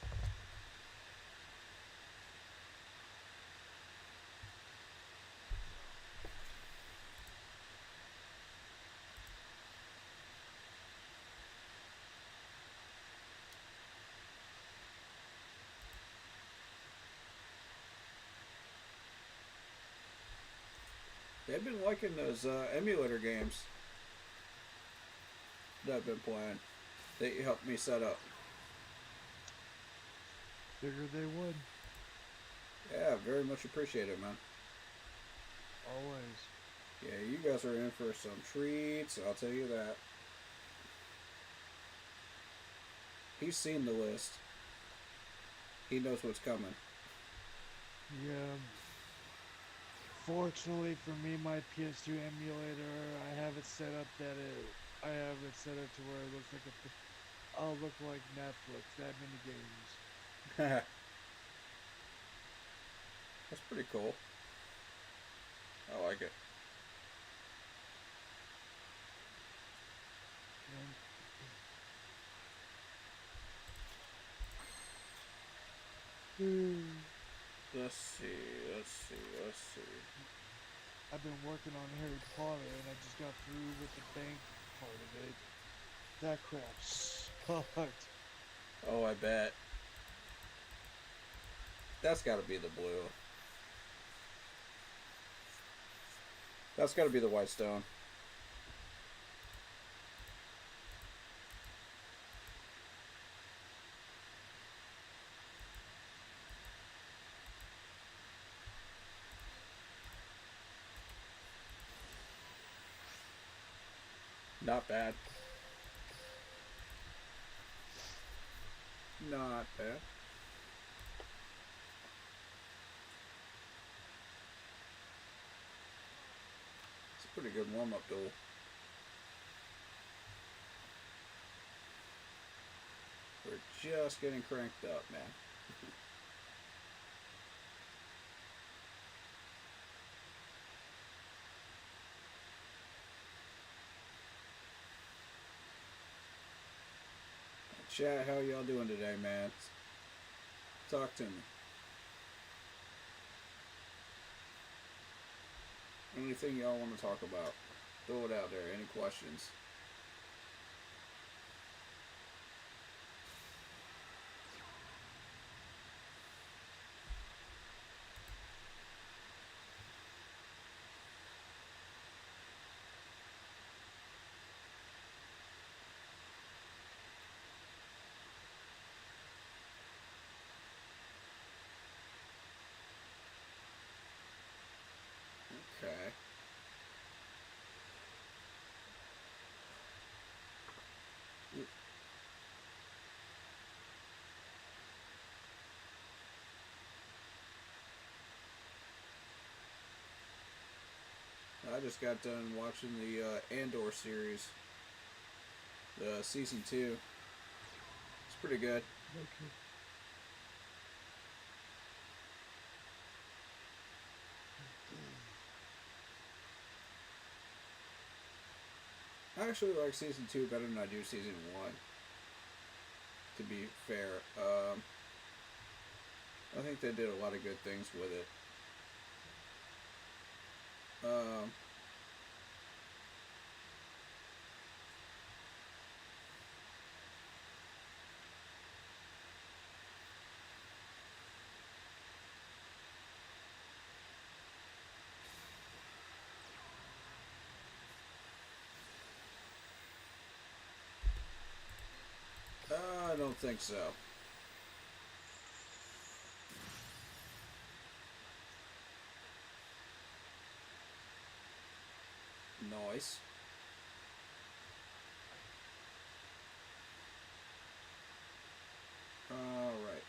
Speaker 2: They've been liking those emulator games that I've been playing. They helped me set up.
Speaker 9: Figured they would.
Speaker 2: Yeah, very much appreciated, man.
Speaker 9: Always.
Speaker 2: Yeah, you guys are in for some treats, I'll tell you that. He's seen the list. He knows what's coming.
Speaker 9: Yeah. Fortunately for me, my PS2 emulator, I have it set up to where it looks like I'll look like Netflix. That many games.
Speaker 2: That's pretty cool. I like it. Let's see.
Speaker 9: I've been working on Harry Potter, and I just got through with the bank part of it. That crap sucked.
Speaker 2: Oh, I bet. That's gotta be the blue. That's gotta be the white stone. Not bad. Not bad. It's a pretty good warm-up duel. We're just getting cranked up, man. Chat, how y'all doing today, man? Talk to me. Anything y'all want to talk about? Throw it out there. Any questions? Okay. I just got done watching the Andor series, the season 2. It's pretty good.
Speaker 9: Okay.
Speaker 2: I actually like season 2 better than I do season 1. To be fair, I think they did a lot of good things with it. I don't think so. Nice. All right.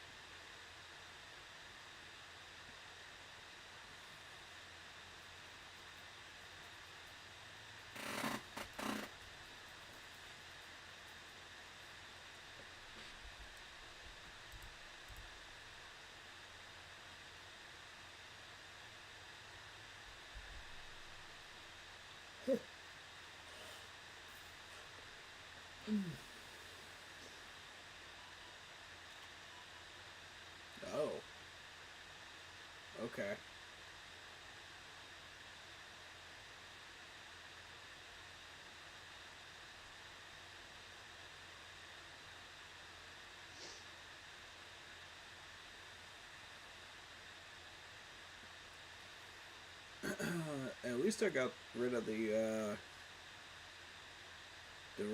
Speaker 2: Okay. At least I got rid of the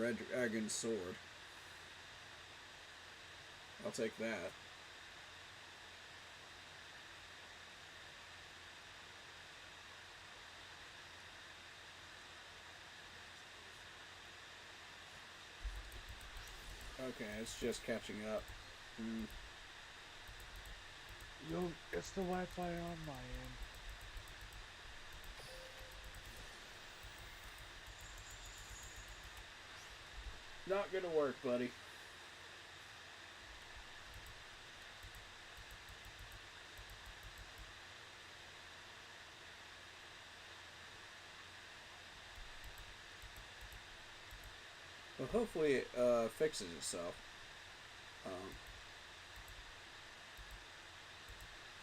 Speaker 2: red dragon sword. I'll take that. Okay, it's just catching up.
Speaker 9: Yo, it's the Wi-Fi on my end.
Speaker 2: Not gonna work, buddy. Well, hopefully it fixes itself.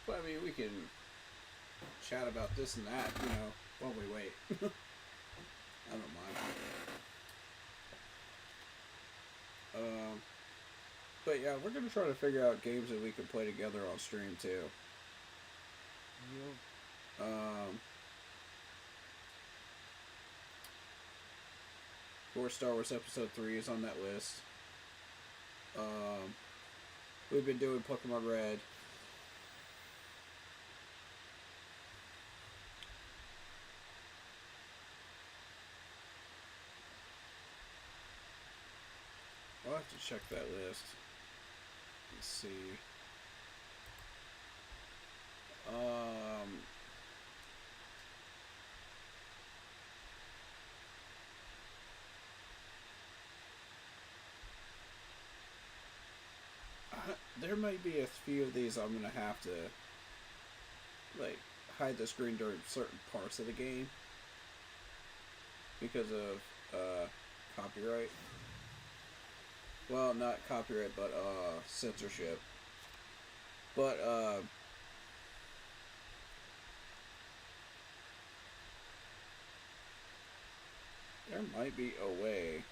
Speaker 2: But I mean, we can chat about this and that, you know, while we wait. I don't mind. But yeah, we're gonna try to figure out games that we can play together on stream too.
Speaker 9: Yo,
Speaker 2: Of course, Star Wars Episode 3 is on that list. We've been doing Pokemon Red. I'll have to check that list. Let's see. There might be a few of these I'm gonna have to like hide the screen during certain parts of the game because of copyright. Well, not copyright, but censorship. But there might be a way.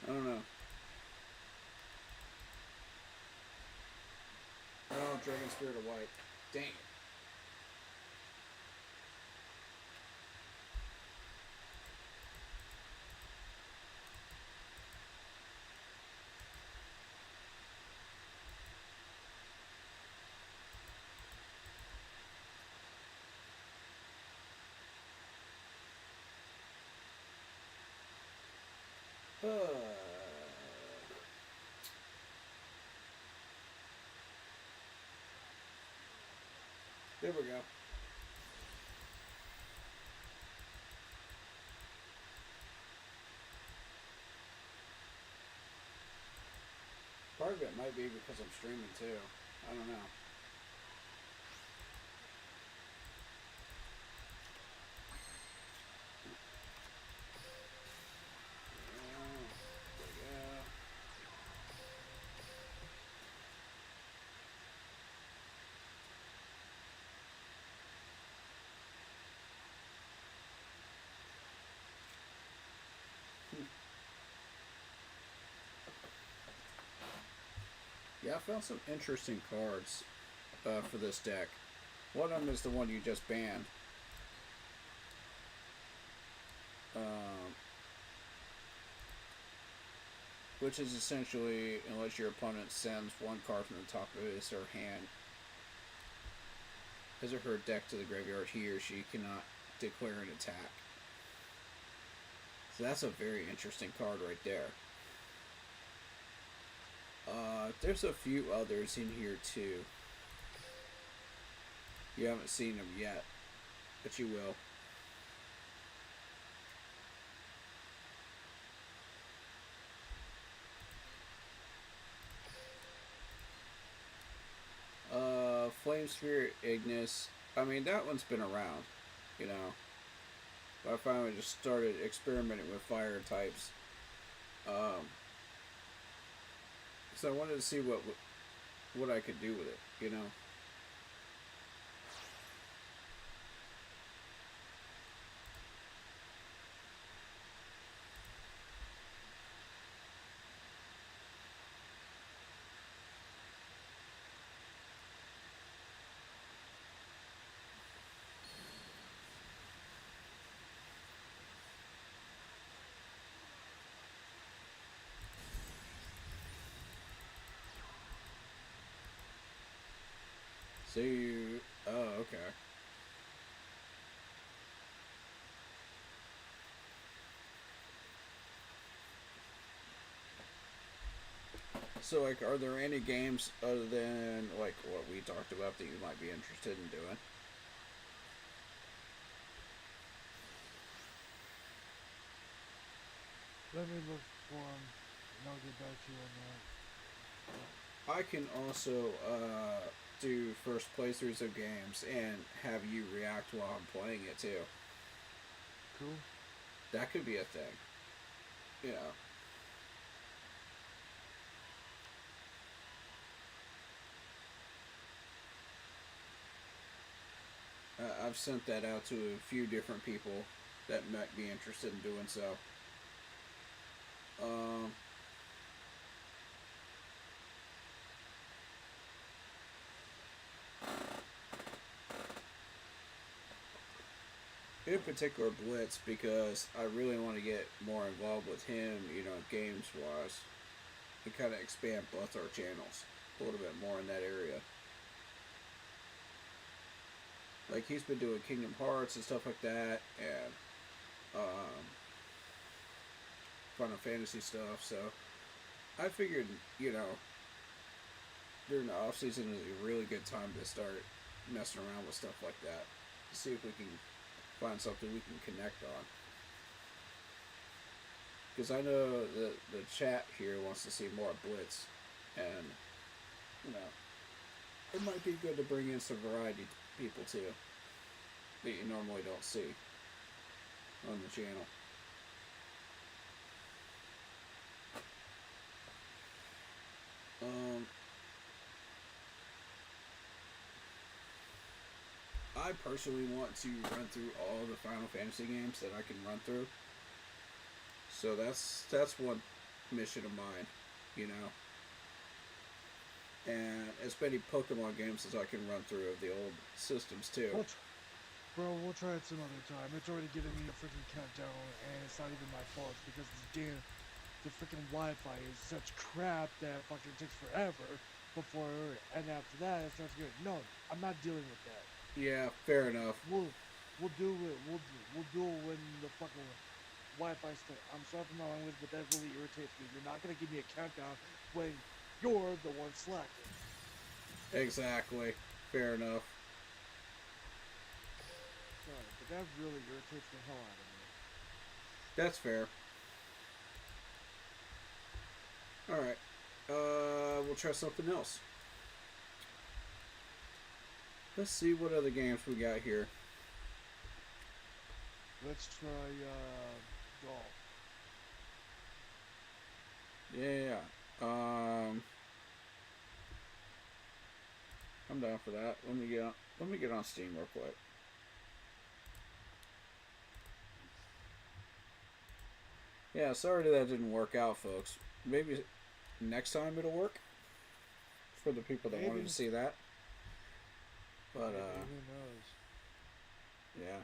Speaker 2: I don't know. Oh, Dragon Spirit of White. Dang it. There we go. Part of it might be because I'm streaming too. I don't know. Yeah. Yeah, I found some interesting cards for this deck. One of them is the one you just banned. Which is essentially, unless your opponent sends one card from the top of his or her deck to the graveyard, he or she cannot declare an attack. So that's a very interesting card right there. There's a few others in here too. You haven't seen them yet, but you will. Flame Spirit Ignis. I mean, that one's been around, you know. But I finally just started experimenting with fire types. So I wanted to see what I could do with it, you know. So you, oh, okay. So, like, are there any games other than, like, what we talked about that you might be interested in doing?
Speaker 9: Let me look for them, and I'll get back to you on that.
Speaker 2: I can also do first playthroughs of games and have you react while I'm playing it too.
Speaker 9: Cool.
Speaker 2: That could be a thing. You know. I've sent that out to a few different people that might be interested in doing so. In particular, Blitz, because I really want to get more involved with him, you know, games wise, and kind of expand both our channels a little bit more in that area. Like, he's been doing Kingdom Hearts and stuff like that, and Final Fantasy stuff, so I figured, you know, during the off season is a really good time to start messing around with stuff like that. See if we can find something we can connect on. Because I know the chat here wants to see more Blitz, and, you know, it might be good to bring in some variety people too that you normally don't see on the channel. I personally want to run through all the Final Fantasy games that I can run through. So that's one mission of mine, you know. And as many Pokemon games as I can run through of the old systems too.
Speaker 9: We'll try it some other time. It's already giving me a freaking countdown, and it's not even my fault. It's because the freaking Wi-Fi is such crap that fucking takes forever before, and after that it starts getting, no, I'm not dealing with that.
Speaker 2: Yeah, fair enough.
Speaker 9: We'll do it. We'll do it when the fucking Wi-Fi stuff. I'm sorry for my language, but that really irritates me. You're not gonna give me a countdown when you're the one slacking.
Speaker 2: Exactly. Fair enough.
Speaker 9: Sorry, but that really irritates the hell out of me.
Speaker 2: That's fair. Alright. We'll try something else. Let's see what other games we got here.
Speaker 9: Let's try golf.
Speaker 2: Yeah. I'm down for that. Let me get on Steam real quick. Yeah, sorry that didn't work out, folks. Maybe next time it'll work for the people that wanted to see that. But
Speaker 9: who knows?
Speaker 2: Yeah.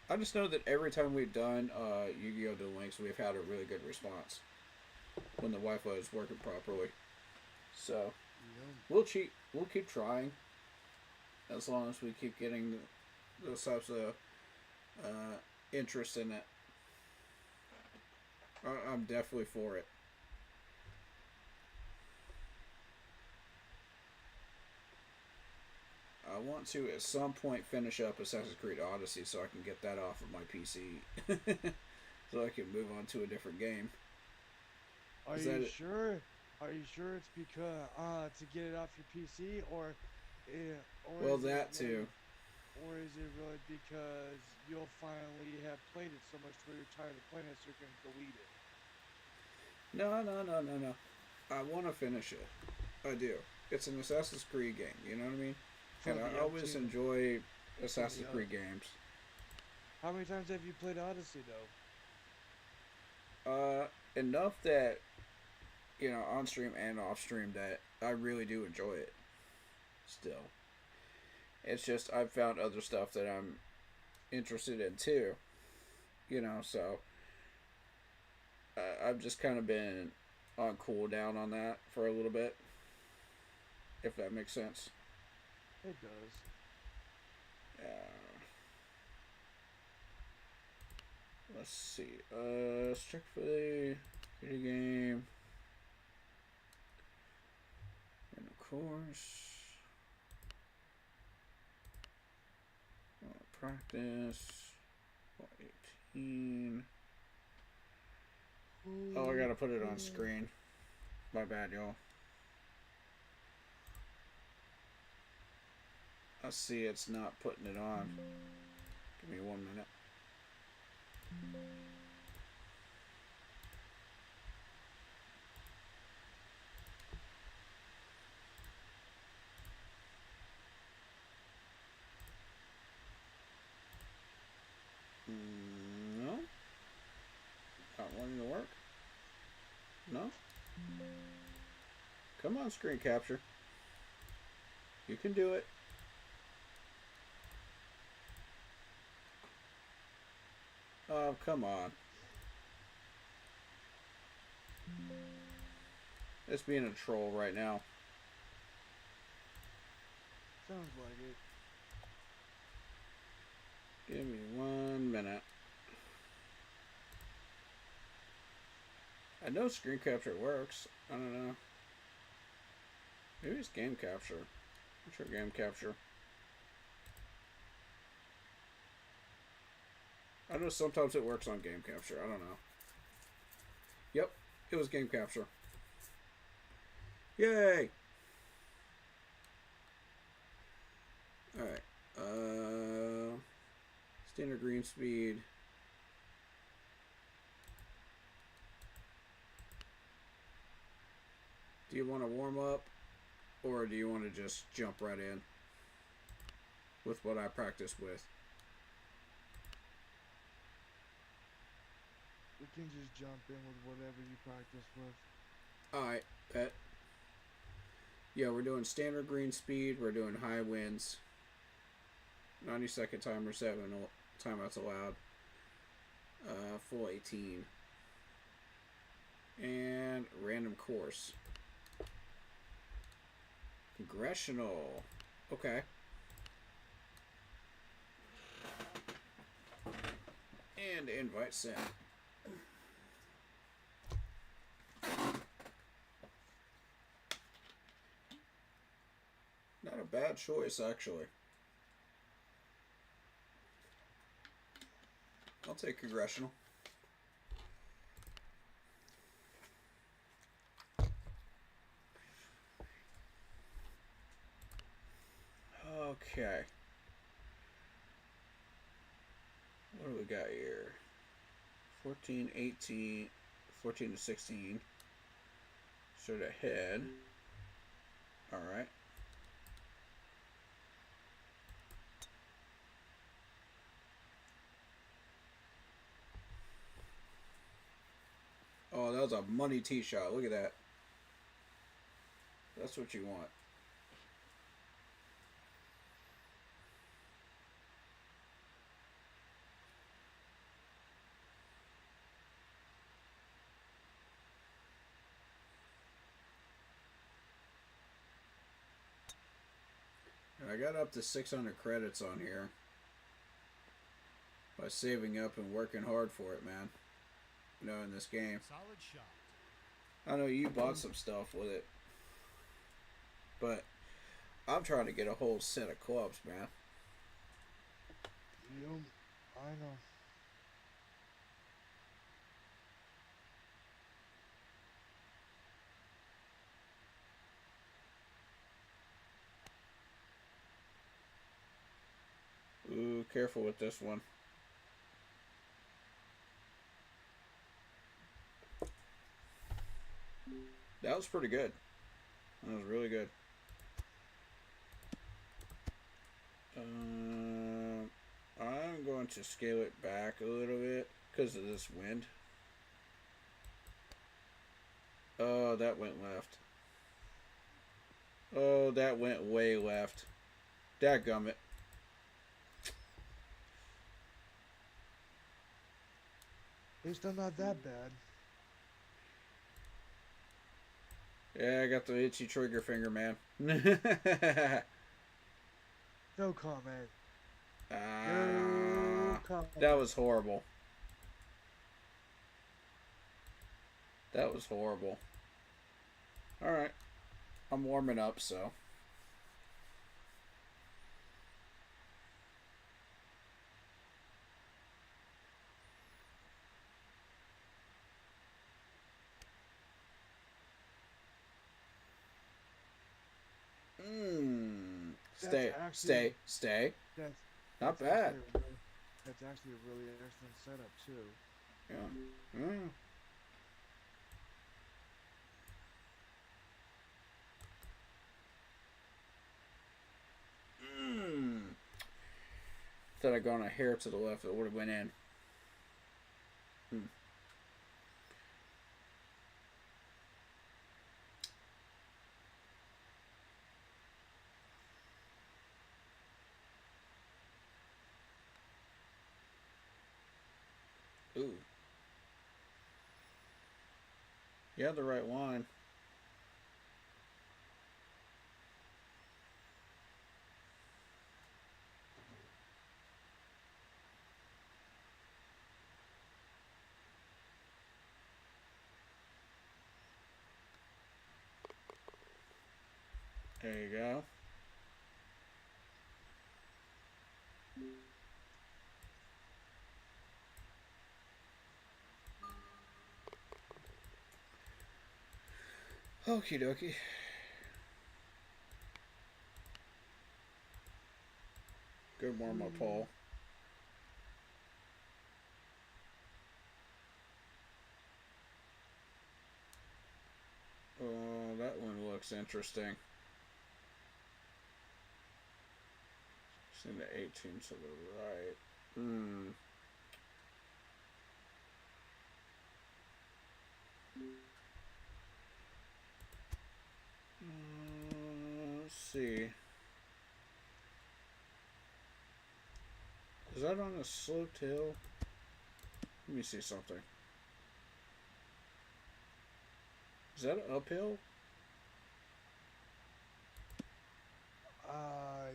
Speaker 2: I just know that every time we've done Yu-Gi-Oh! Duel Links, we've had a really good response when the Wi-Fi is working properly. So we'll keep trying as long as we keep getting those types of interest in it. I'm definitely for it. I want to at some point finish up Assassin's Creed Odyssey so I can get that off of my PC. So I can move on to a different game.
Speaker 9: Are you sure? Are you sure it's because to get it off your PC or
Speaker 2: well, that too.
Speaker 9: Or is it really because you'll finally have played it so much where you're tired of playing it, so you're going to delete it?
Speaker 2: No, no, no, no, no. I want to finish it. I do. It's an Assassin's Creed game, you know what I mean?
Speaker 9: From
Speaker 2: And I
Speaker 9: the
Speaker 2: always
Speaker 9: M2.
Speaker 2: enjoy Assassin's
Speaker 9: the
Speaker 2: Creed games.
Speaker 9: How many times have you played Odyssey, though?
Speaker 2: Enough that, you know, on stream and off stream, that I really do enjoy it. Still. It's just I've found other stuff that I'm interested in too. You know, so I've just kind of been on cooldown on that for a little bit. If that makes sense.
Speaker 9: It does.
Speaker 2: Let's see. Let's check for the video game. And of course, practice. 18. Oh, I gotta put it on screen. My bad, y'all. I see it's not putting it on. Give me 1 minute. No? Not wanting to work? No? Come on, screen capture. You can do it. Oh, come on. It's being a troll right now.
Speaker 9: Sounds like it.
Speaker 2: Give me 1 minute. I know screen capture works. I don't know. Maybe it's game capture. I'm sure game capture. I know sometimes it works on game capture. I don't know. Yep, it was game capture. Yay! Alright. Standard green speed. Do you want to warm up? Or do you want to just jump right in? With what I practice with.
Speaker 9: We can just jump in with whatever you practice with.
Speaker 2: Alright, bet. Yeah, we're doing standard green speed. We're doing high winds. 90-second timer, 7 timeouts allowed. Full 18. And random course. Congressional. Okay. And invite sent. Not a bad choice, actually. I'll take congressional. Okay. What do we got here? 14, 18, 14 to 16. Straight ahead. Alright. Oh, that was a money tee shot. Look at that. That's what you want. And I got up to 600 credits on here by saving up and working hard for it, man. You know, in this game.
Speaker 6: Solid shot.
Speaker 2: I know you bought some stuff with it, but I'm trying to get a whole set of clubs, man.
Speaker 9: Yep, I know.
Speaker 2: Careful with this one. That was pretty good. That was really good. I'm going to scale it back a little bit because of this wind. Oh, that went left. Oh, that went way left. Dadgummit.
Speaker 9: At least I'm not that bad.
Speaker 2: Yeah, I got the itchy trigger finger, man.
Speaker 9: No comment.
Speaker 2: Ah,
Speaker 9: comment.
Speaker 2: that was horrible. That was horrible. Alright. I'm warming up, so. Stay.
Speaker 9: That's,
Speaker 2: Not
Speaker 9: that's
Speaker 2: bad.
Speaker 9: That's actually a really excellent setup too.
Speaker 2: Yeah. Thought I'd gone a hair to the left, it would have went in. Ooh. You had the right line. There you go. Okie dokie. Good warm up, Paul. Oh, that one looks interesting. Send the 18 to the right. Let's see. Is that on a sloped hill? Let me see something. Is that uphill?
Speaker 9: I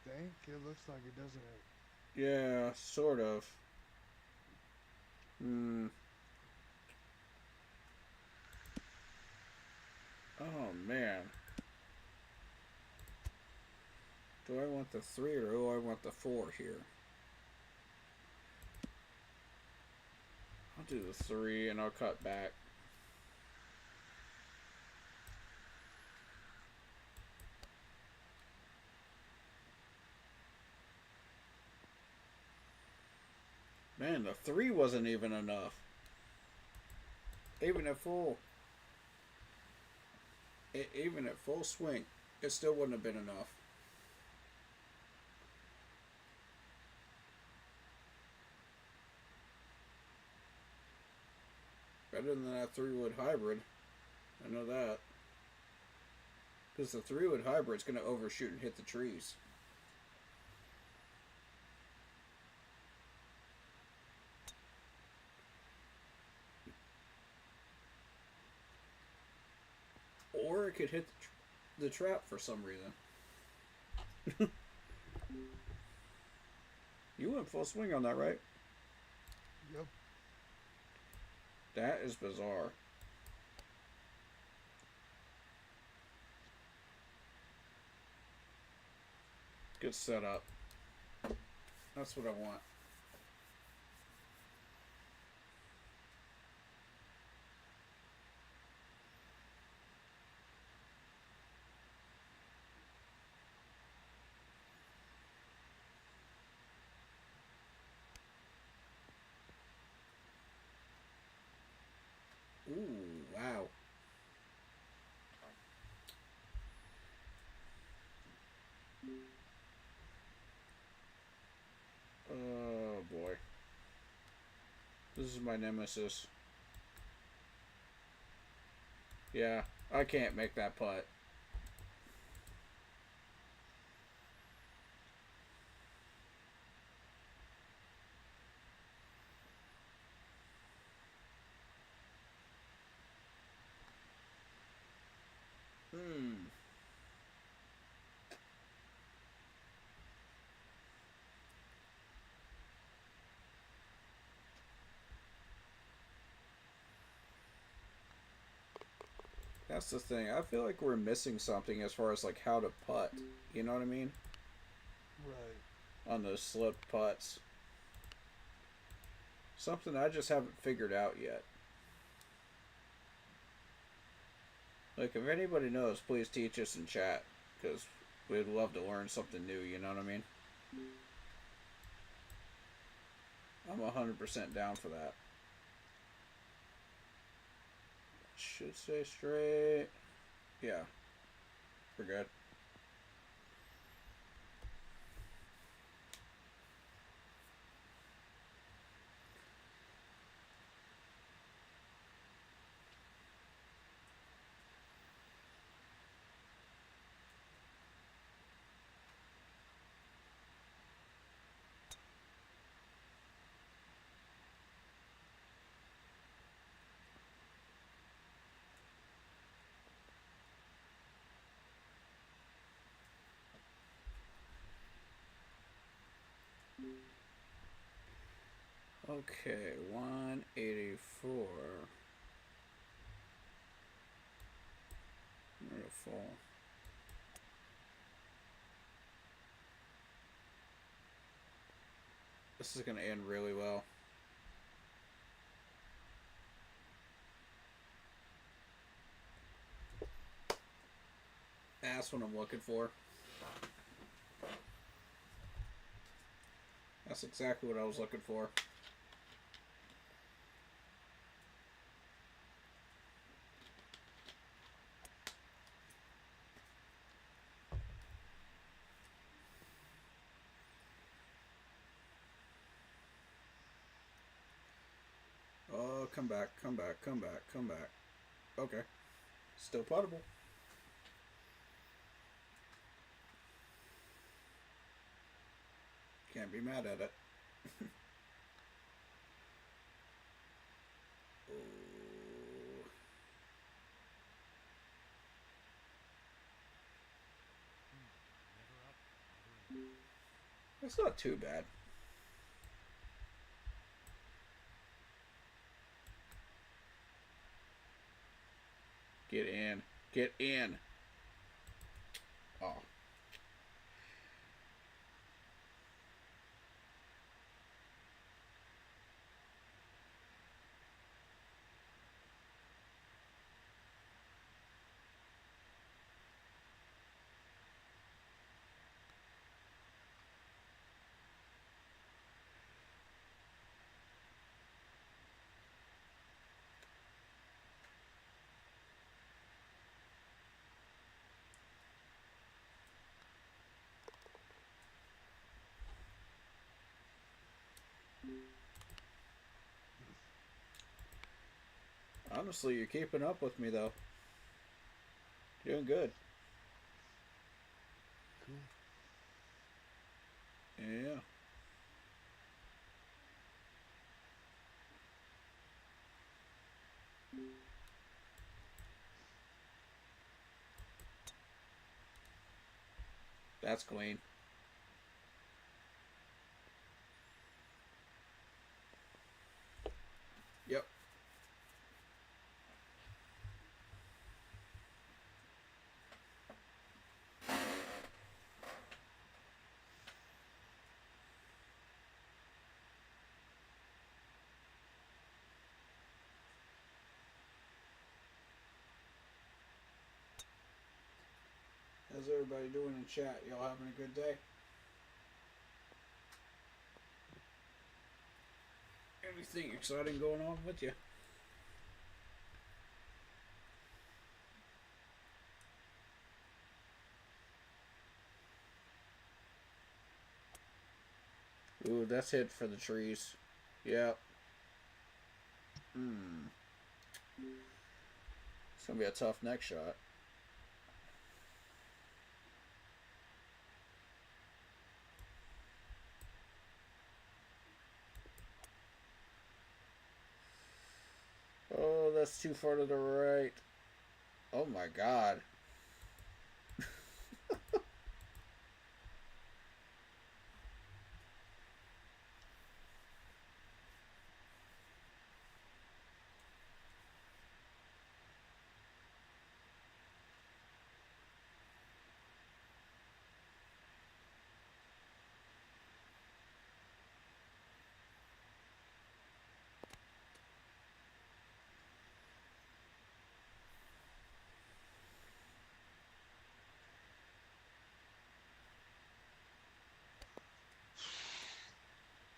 Speaker 9: think it looks like it, doesn't it?
Speaker 2: Yeah, sort of. Oh, man. Do I want the 3 or do I want the 4 here? I'll do the 3 and I'll cut back. Man, the 3 wasn't even enough. Even at full swing, it still wouldn't have been enough. Better than that 3-wood hybrid. I know that. Because the 3-wood hybrid's going to overshoot and hit the trees. Or it could hit the trap for some reason. You went full swing on that, right?
Speaker 9: Yep.
Speaker 2: That is bizarre. Good setup. That's what I want. This is my nemesis. Yeah, I can't make that putt. That's the thing. I feel like we're missing something as far as like how to putt. You know what I mean?
Speaker 9: Right.
Speaker 2: On those slip putts. Something I just haven't figured out yet. Like, if anybody knows, please teach us in chat. Because we'd love to learn something new, you know what I mean? I'm 100% down for that. Should stay straight. Yeah. We're good. Okay, 184. Beautiful. This is going to end really well. That's what I'm looking for. That's exactly what I was looking for. Oh, come back, come back, come back, come back. Okay. Still puttable. Can't be mad at it. Oh. That's not too bad. Get in. Get in. Oh. Honestly, you're keeping up with me, though. Doing good.
Speaker 9: Cool.
Speaker 2: Yeah. That's clean. Yep. How's everybody doing in chat? Y'all having a good day? Anything exciting going on with you? Ooh, that's hit for the trees. Yep. It's gonna be a tough next shot. Oh, that's too far to the right. Oh my god.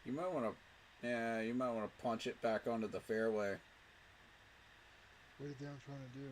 Speaker 2: You might want to, yeah, you might want to punch it back onto the fairway.
Speaker 9: What do you think I'm trying to do?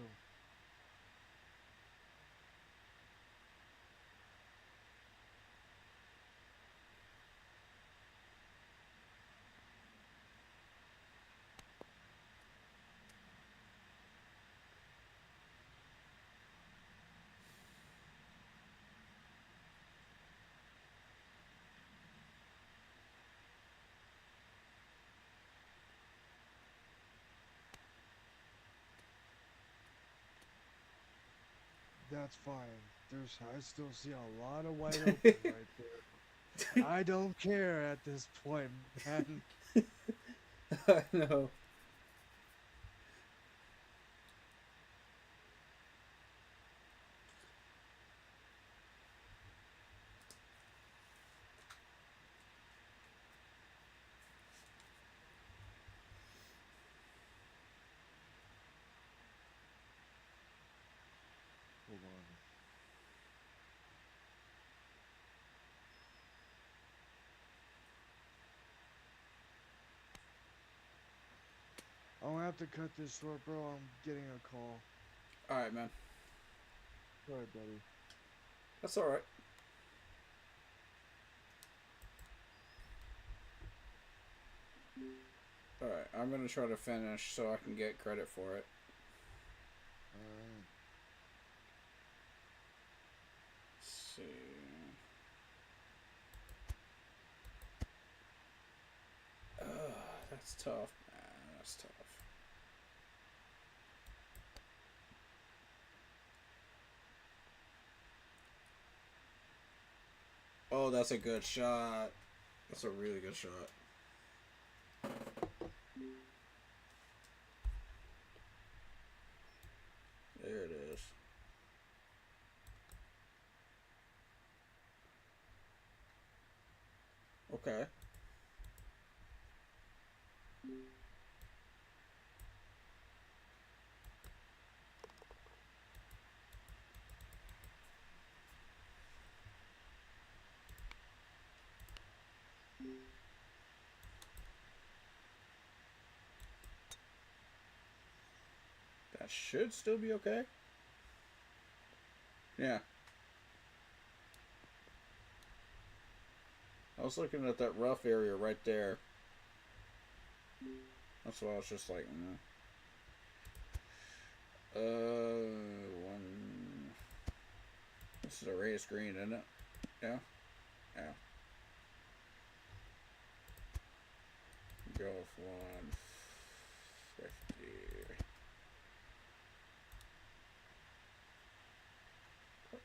Speaker 9: That's fine. I still see a lot of wide open right there. I don't care at this point, man.
Speaker 2: I know.
Speaker 9: Hold on. I'm gonna have to cut this short, bro. I'm getting a call.
Speaker 2: Alright, man.
Speaker 9: Sorry, buddy.
Speaker 2: That's alright. Alright, I'm gonna try to finish so I can get credit for it.
Speaker 9: Alright.
Speaker 2: Let's see. That's tough, man. That's tough. Oh, that's a good shot. That's a really good shot. There it is. Okay. That should still be okay. Yeah. I was looking at that rough area right there. That's why I was just like, one. This is a raised green, isn't it? Yeah. Yeah. Go with 150.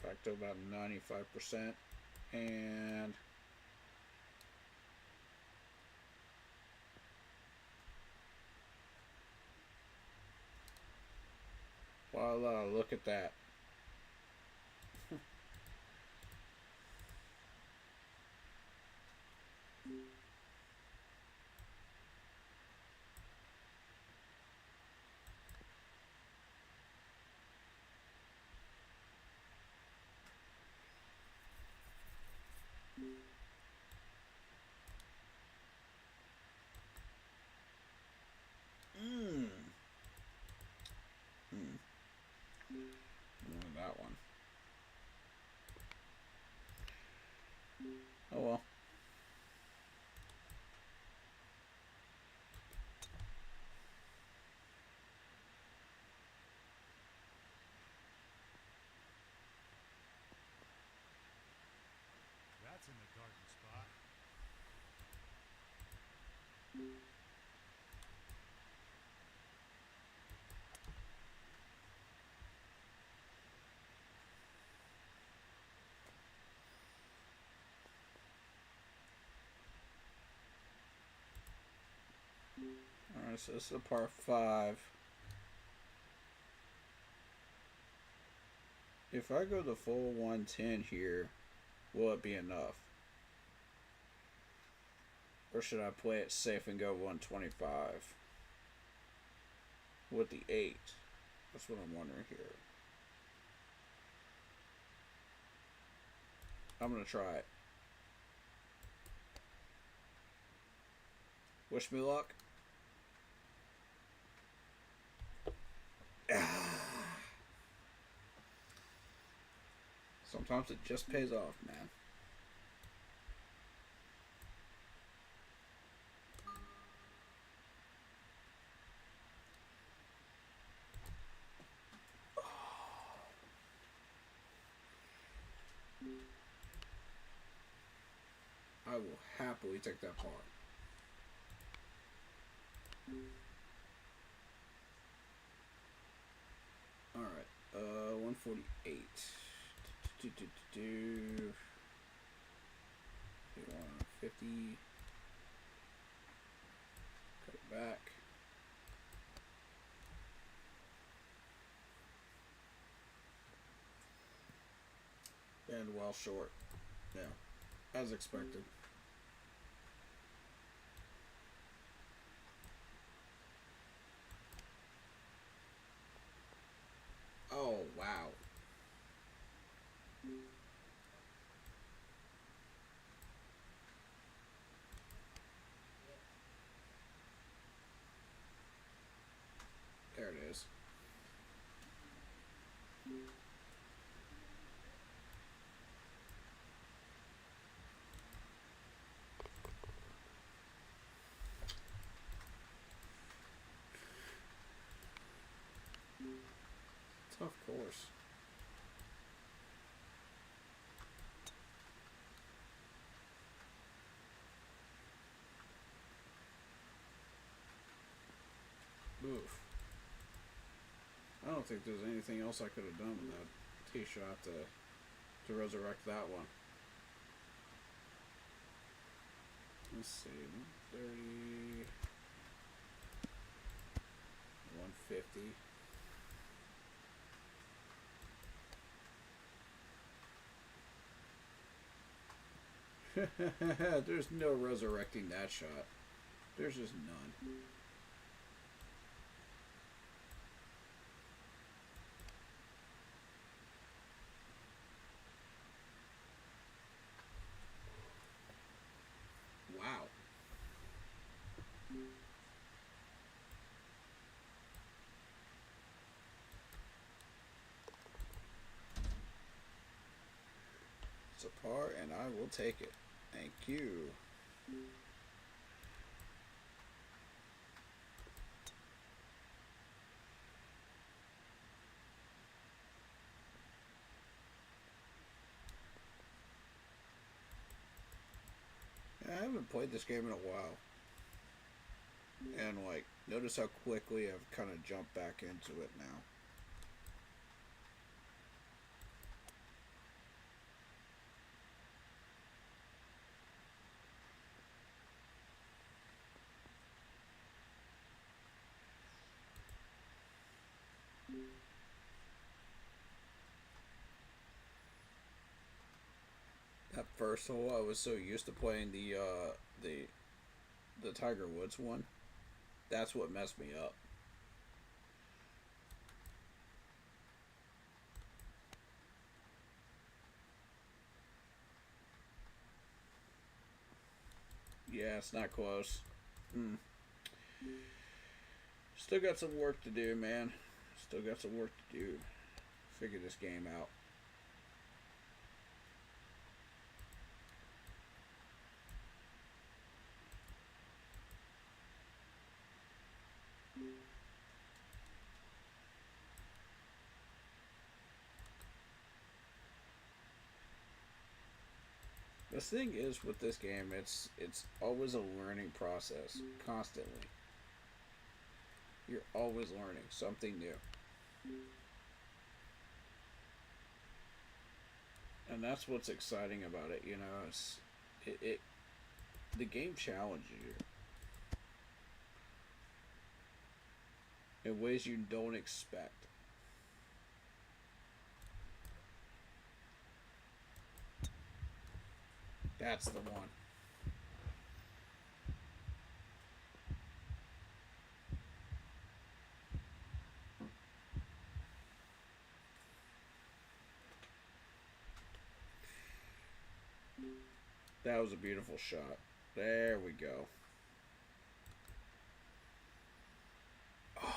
Speaker 2: Back to about 95%. And voila, look at that. That one. Oh well.
Speaker 10: in the garden spot.
Speaker 2: Alright, so this is a par 5. If I go the full 110 here, will it be enough? Or should I play it safe and go 125? With the 8? That's what I'm wondering here. I'm going to try it. Wish me luck. Sometimes it just pays off, man. I will happily take that par. Alright, 148. 150. Cut it back. And well short. Yeah, as expected. Oh, wow. There it is. Tough course. Oof. I don't think there's anything else I could have done with that tee shot to resurrect that one. Let's see, 130, 150. There's no resurrecting that shot. There's just none. Wow. It's a par, and I will take it. Thank you. Yeah, I haven't played this game in a while. And, like, notice how quickly I've kind of jumped back into it now. That first hole, I was so used to playing the Tiger Woods one. That's what messed me up. Yeah, it's not close. Still got some work to do, man. Still got some work to do. Figure this game out. The thing is with this game, it's always a learning process, constantly. You're always learning something new. And that's what's exciting about it, you know, it the game challenges you in ways you don't expect. That's the one. That was a beautiful shot. There we go. Oh,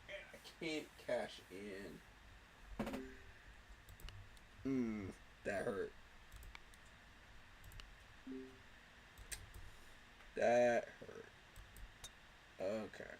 Speaker 2: I can't cash in. That hurt. That hurt. Okay.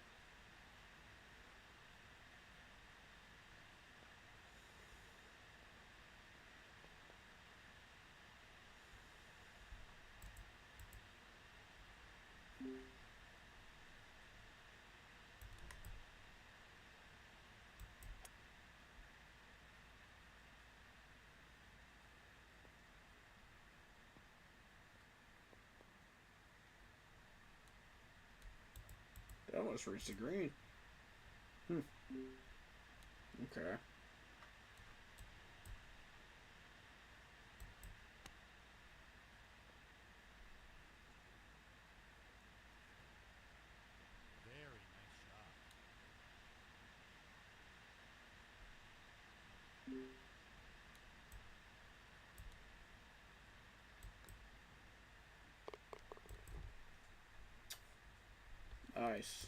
Speaker 2: That almost reached the green. Okay.
Speaker 6: Very nice shot.
Speaker 2: Nice.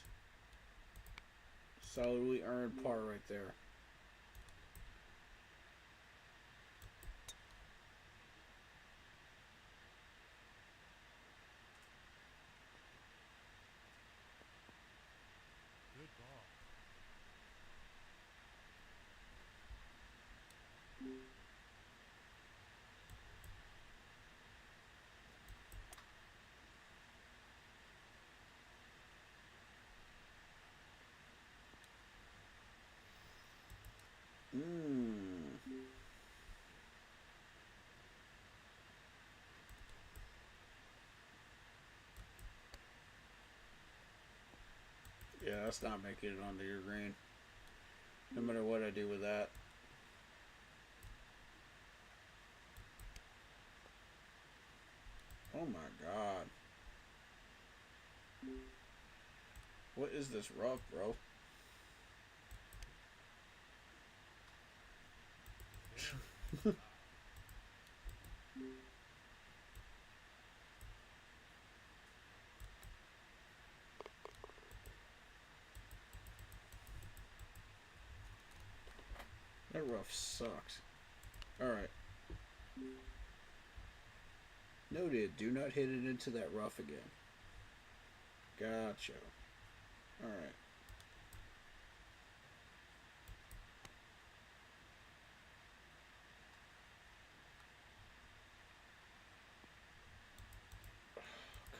Speaker 2: Solidly earned par right there.
Speaker 6: Good ball. Yeah, that's not making it onto your green. No matter what I do with that. Oh my god. What is this rough, bro? That rough sucks. Alright. Noted. Do not hit it into that rough again. Gotcha. Alright.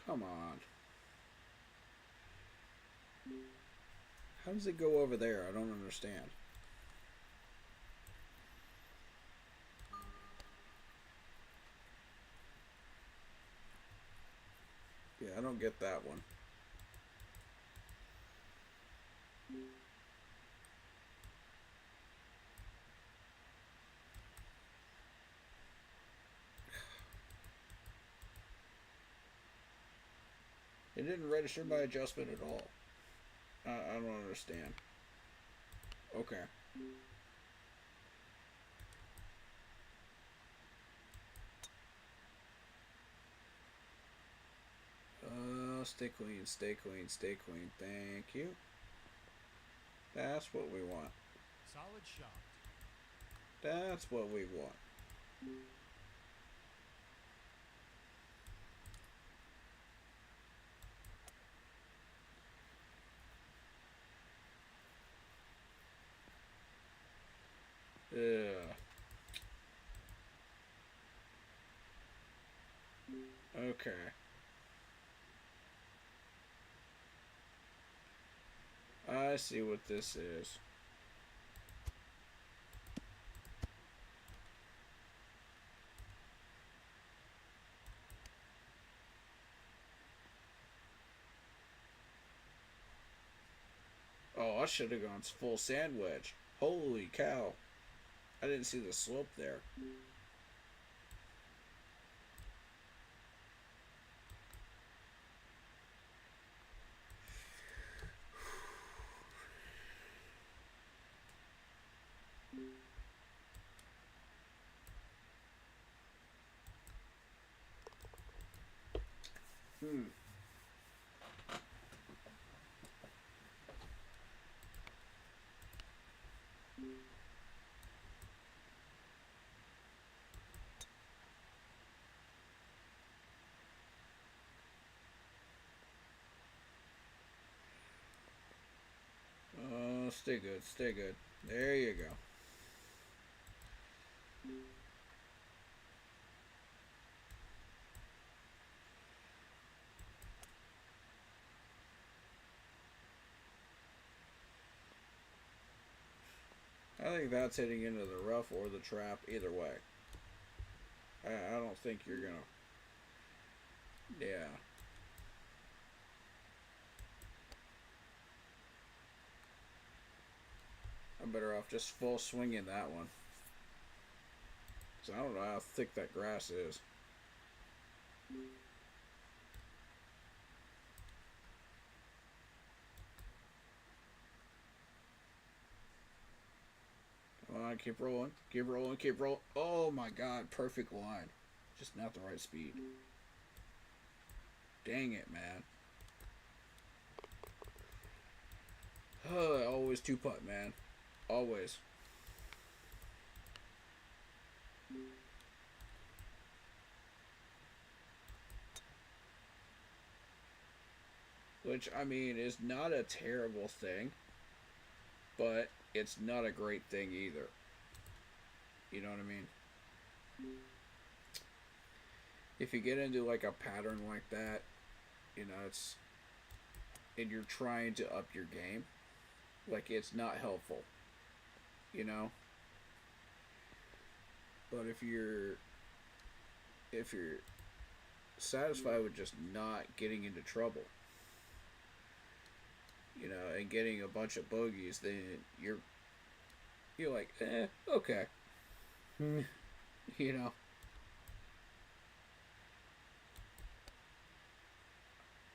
Speaker 6: Come on. How does it go over there? I don't understand. Yeah, I don't get that one. It didn't register my adjustment at all. I don't understand. Okay. Stay clean, stay clean, stay clean. Thank you. That's what we want. Solid shot.
Speaker 2: That's what we want. Yeah. Okay. I see what this is. Oh, I should have gone full sand wedge. Holy cow. I didn't see the slope there. Oh, stay good, stay good. There you go. I think that's hitting into the rough or the trap, either way. I don't think you're gonna. Yeah. I'm better off just full swinging that one. So I don't know how thick that grass is. Come on, keep rolling. Keep rolling, keep rolling. Oh my god, perfect line. Just not the right speed. Dang it, man. Oh, always two putt, man. Always. Which, I mean, is not a terrible thing. But it's not a great thing either. You know what I mean? If you get into like a pattern like that, you know, it's, and you're trying to up your game, like, it's not helpful, you know. But if you're satisfied with just not getting into trouble, you know, and getting a bunch of bogeys, then you're like, okay. You know.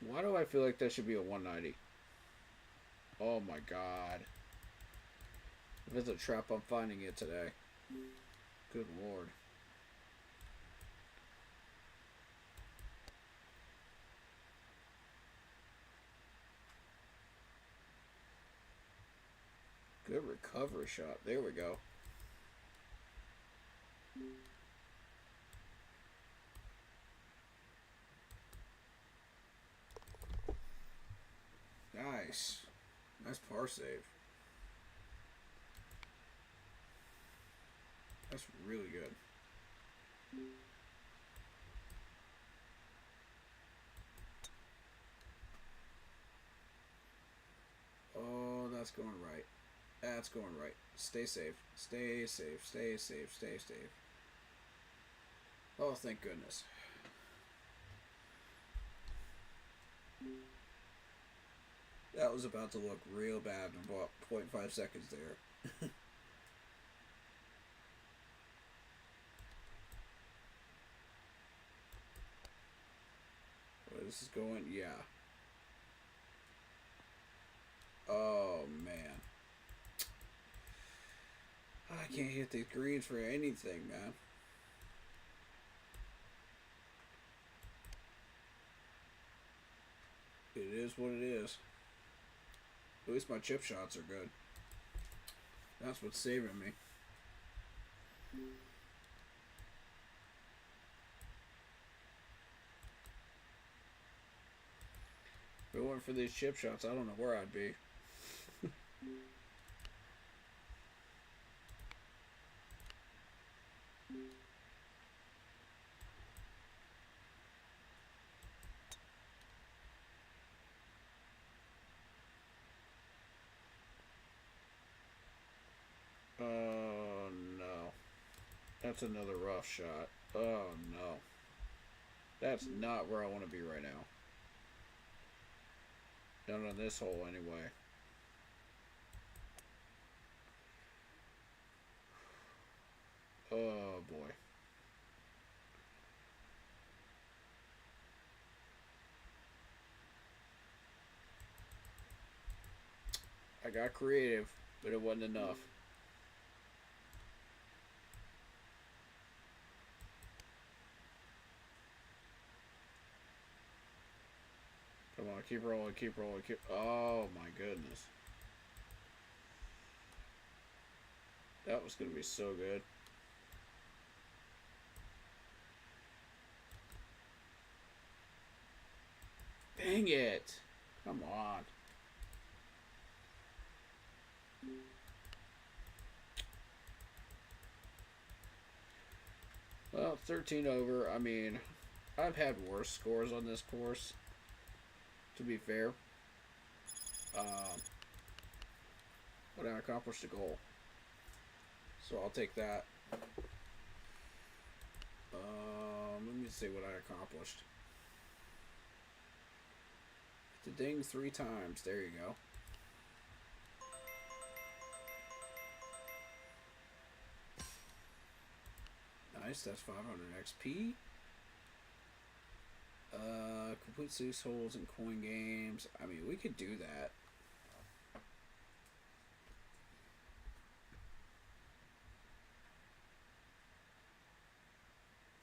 Speaker 2: Why do I feel like that should be a 190? Oh my god. If it's a trap, I'm finding it today. Good lord. Good recovery shot. There we go. Nice. Nice par save. That's really good. Oh, that's going right. That's going right. Stay safe. Stay safe. Stay safe. Stay safe. Oh, thank goodness. That was about to look real bad in about 0.5 seconds there. Where this is going? Yeah. Oh, man. I can't hit these greens for anything, man. It is what it is. At least my chip shots are good. That's what's saving me. If it weren't for these chip shots, I don't know where I'd be. That's another rough shot. Oh no. That's not where I want to be right now. Not on this hole anyway. Oh boy. I got creative, but it wasn't enough. Come on, keep rolling, keep rolling, keep... Oh my goodness. That was going to be so good. Dang it. Come on. Well, 13 over. I mean, I've had worse scores on this course, to be fair. But I accomplished the goal. So I'll take that. Let me see what I accomplished. The ding 3 times. There you go. Nice, that's 500 XP. Complete 6 holes in coin games. I mean, we could do that.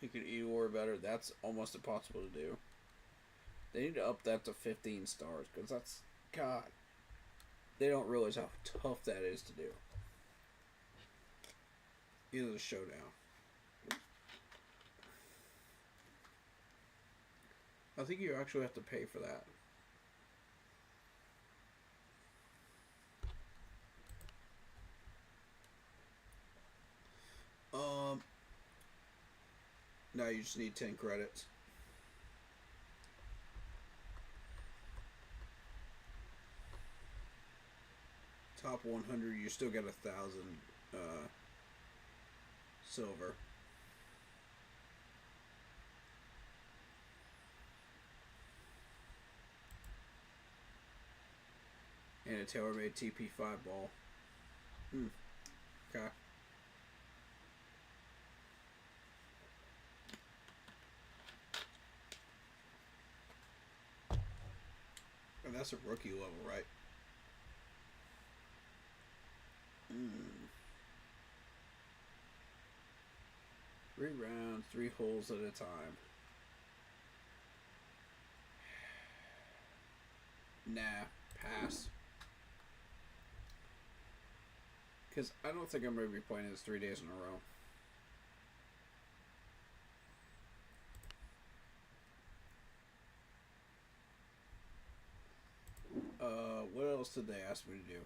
Speaker 2: You could E-War better. That's almost impossible to do. They need to up that to 15 stars, because that's... God. They don't realize how tough that is to do. Either the showdown. I think you actually have to pay for that. No, you just need 10 credits. Top 100, you still get 1,000 silver. And a tailor-made TP5 ball. Okay. And that's a rookie level, right? 3 rounds, 3 holes at a time. Nah, pass. Because I don't think I'm going to be playing this 3 days in a row. What else did they ask me to do?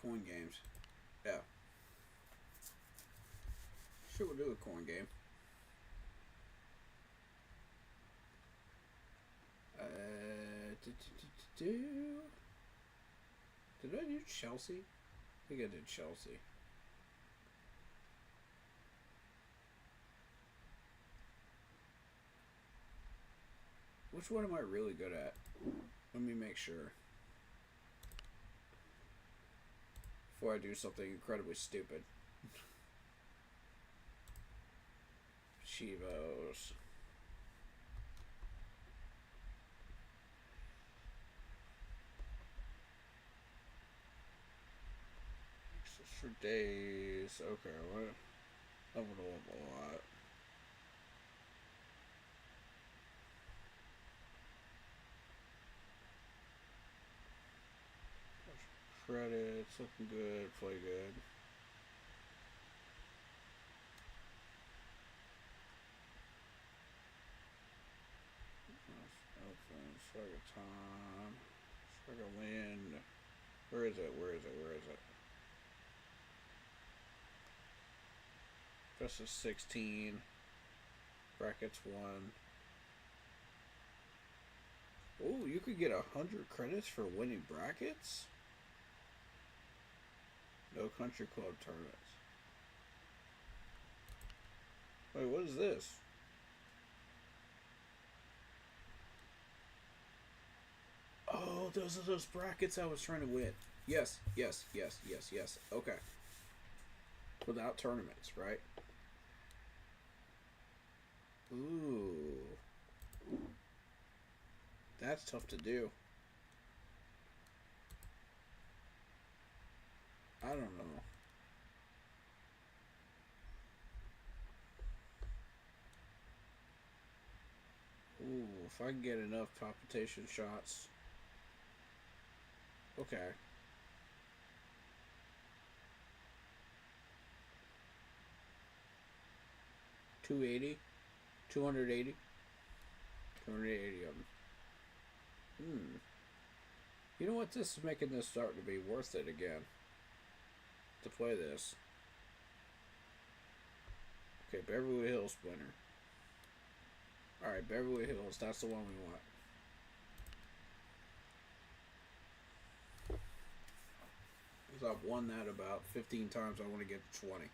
Speaker 2: Coin games. Yeah. Sure, we'll do a coin game. Did I do Chelsea? I think I did Chelsea. Which one am I really good at? Let me make sure. Before I do something incredibly stupid. Chivos. For days. Okay, what? Level up a lot. Credits, looking good, play good. Strike a time. Strike a wind. Where is it? Where is it? Where is it? Just a 16. Brackets 1. Oh, you could get 100 credits for winning brackets? No country club tournaments. Wait, what is this? Oh, those are those brackets I was trying to win. Yes, yes, yes, yes, yes. Okay. Without tournaments, right? Ooh. That's tough to do. I don't know. Ooh, if I can get enough palpitation shots. Okay. $280? $280? 280 of them. You know what? This is making this start to be worth it again. To play this. Okay, Beverly Hills winner. Alright, Beverly Hills. That's the one we want. Because I've won that about 15 times. I want to get to 20.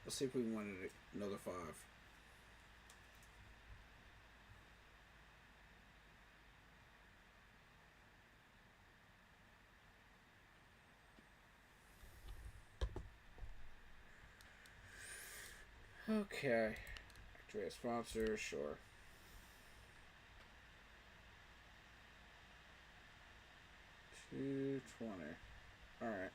Speaker 2: Let's see if we can win it another 5. Okay. Activate sponsor, sure. $220. Alright.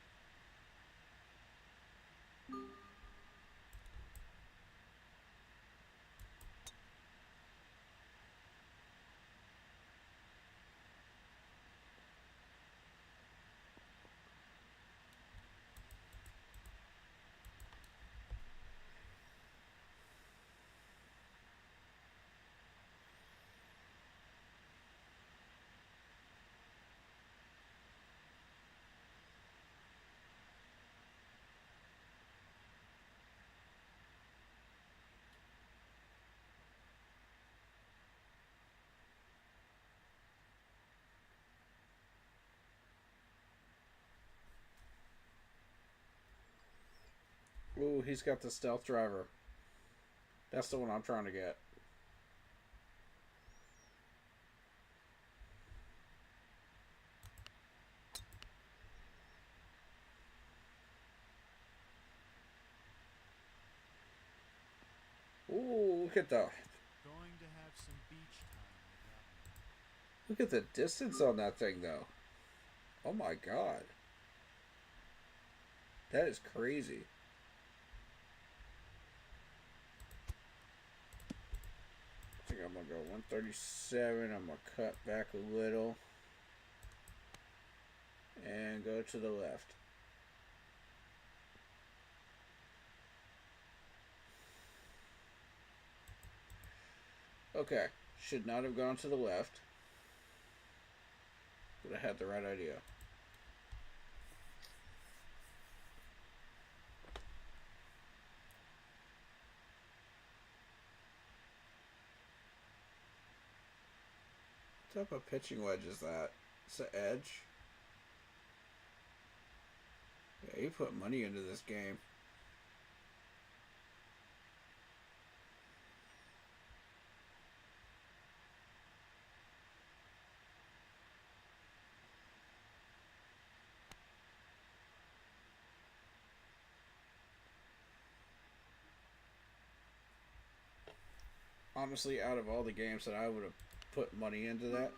Speaker 2: Ooh, he's got the stealth driver. That's the one I'm trying to get. Ooh, look at the
Speaker 3: Going to have some beach time with that one.
Speaker 2: look at the distance on that thing though. Oh my god. That is crazy. I think I'm gonna go 137. I'm gonna cut back a little and go to the left. Okay, should not have gone to the left, but I had the right idea. What type of pitching wedge is that? It's an edge. Yeah, you put money into this game. Honestly, out of all the games that I would have put money into that.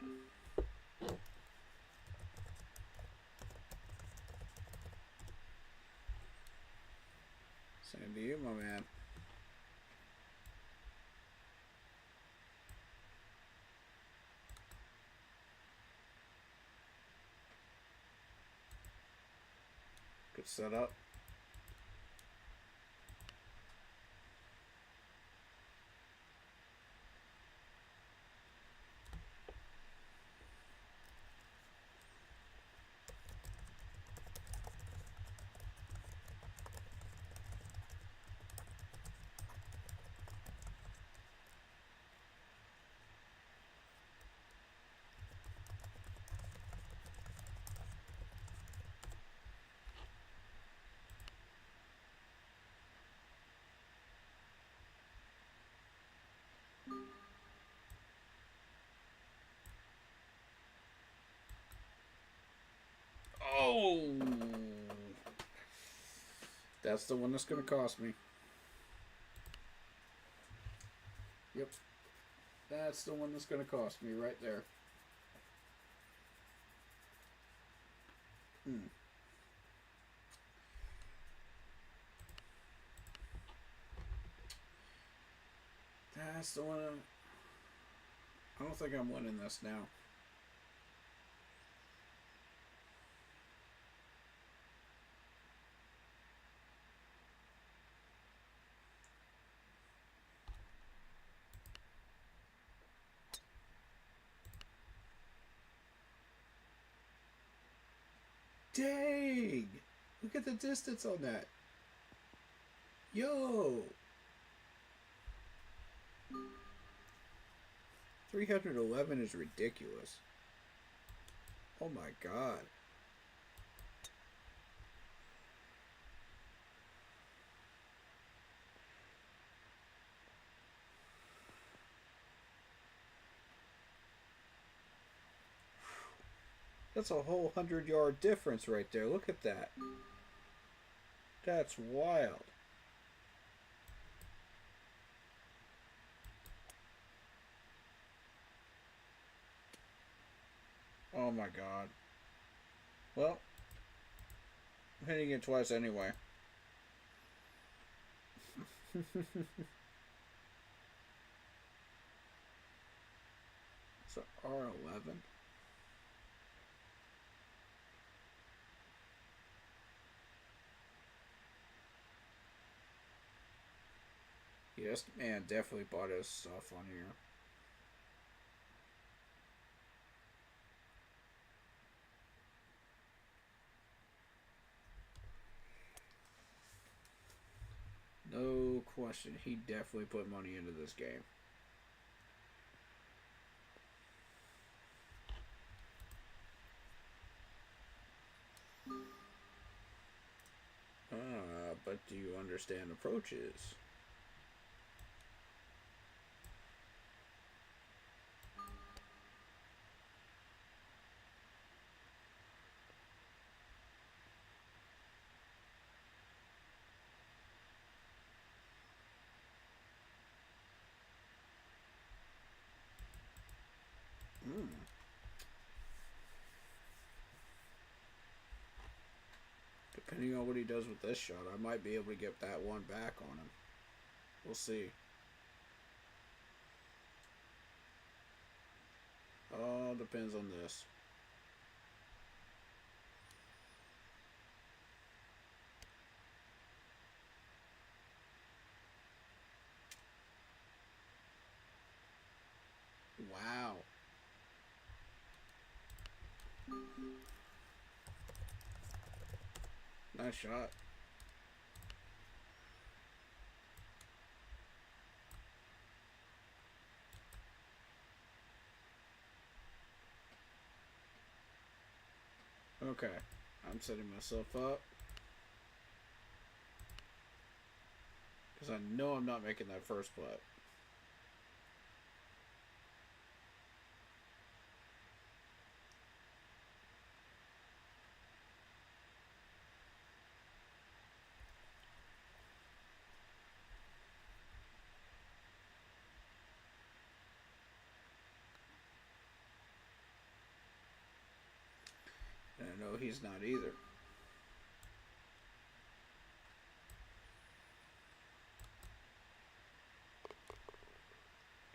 Speaker 2: Same to you, my man. Good setup. That's the one that's going to cost me. Yep. That's the one that's going to cost me right there. That's the one. I don't think I'm winning this now. Dang! Look at the distance on that. Yo! 311 is ridiculous. Oh my god. That's a whole 100-yard difference right there. Look at that. That's wild. Oh my god. Well, I'm hitting it twice anyway. So R11. Yes, man, definitely bought his stuff on here. No question, he definitely put money into this game. But do you understand approaches? Depending on what he does with this shot, I might be able to get that one back on him. We'll see. All depends on this. Wow. Nice shot. Okay. I'm setting myself up. Because I know I'm not making that first putt. And I know he's not either.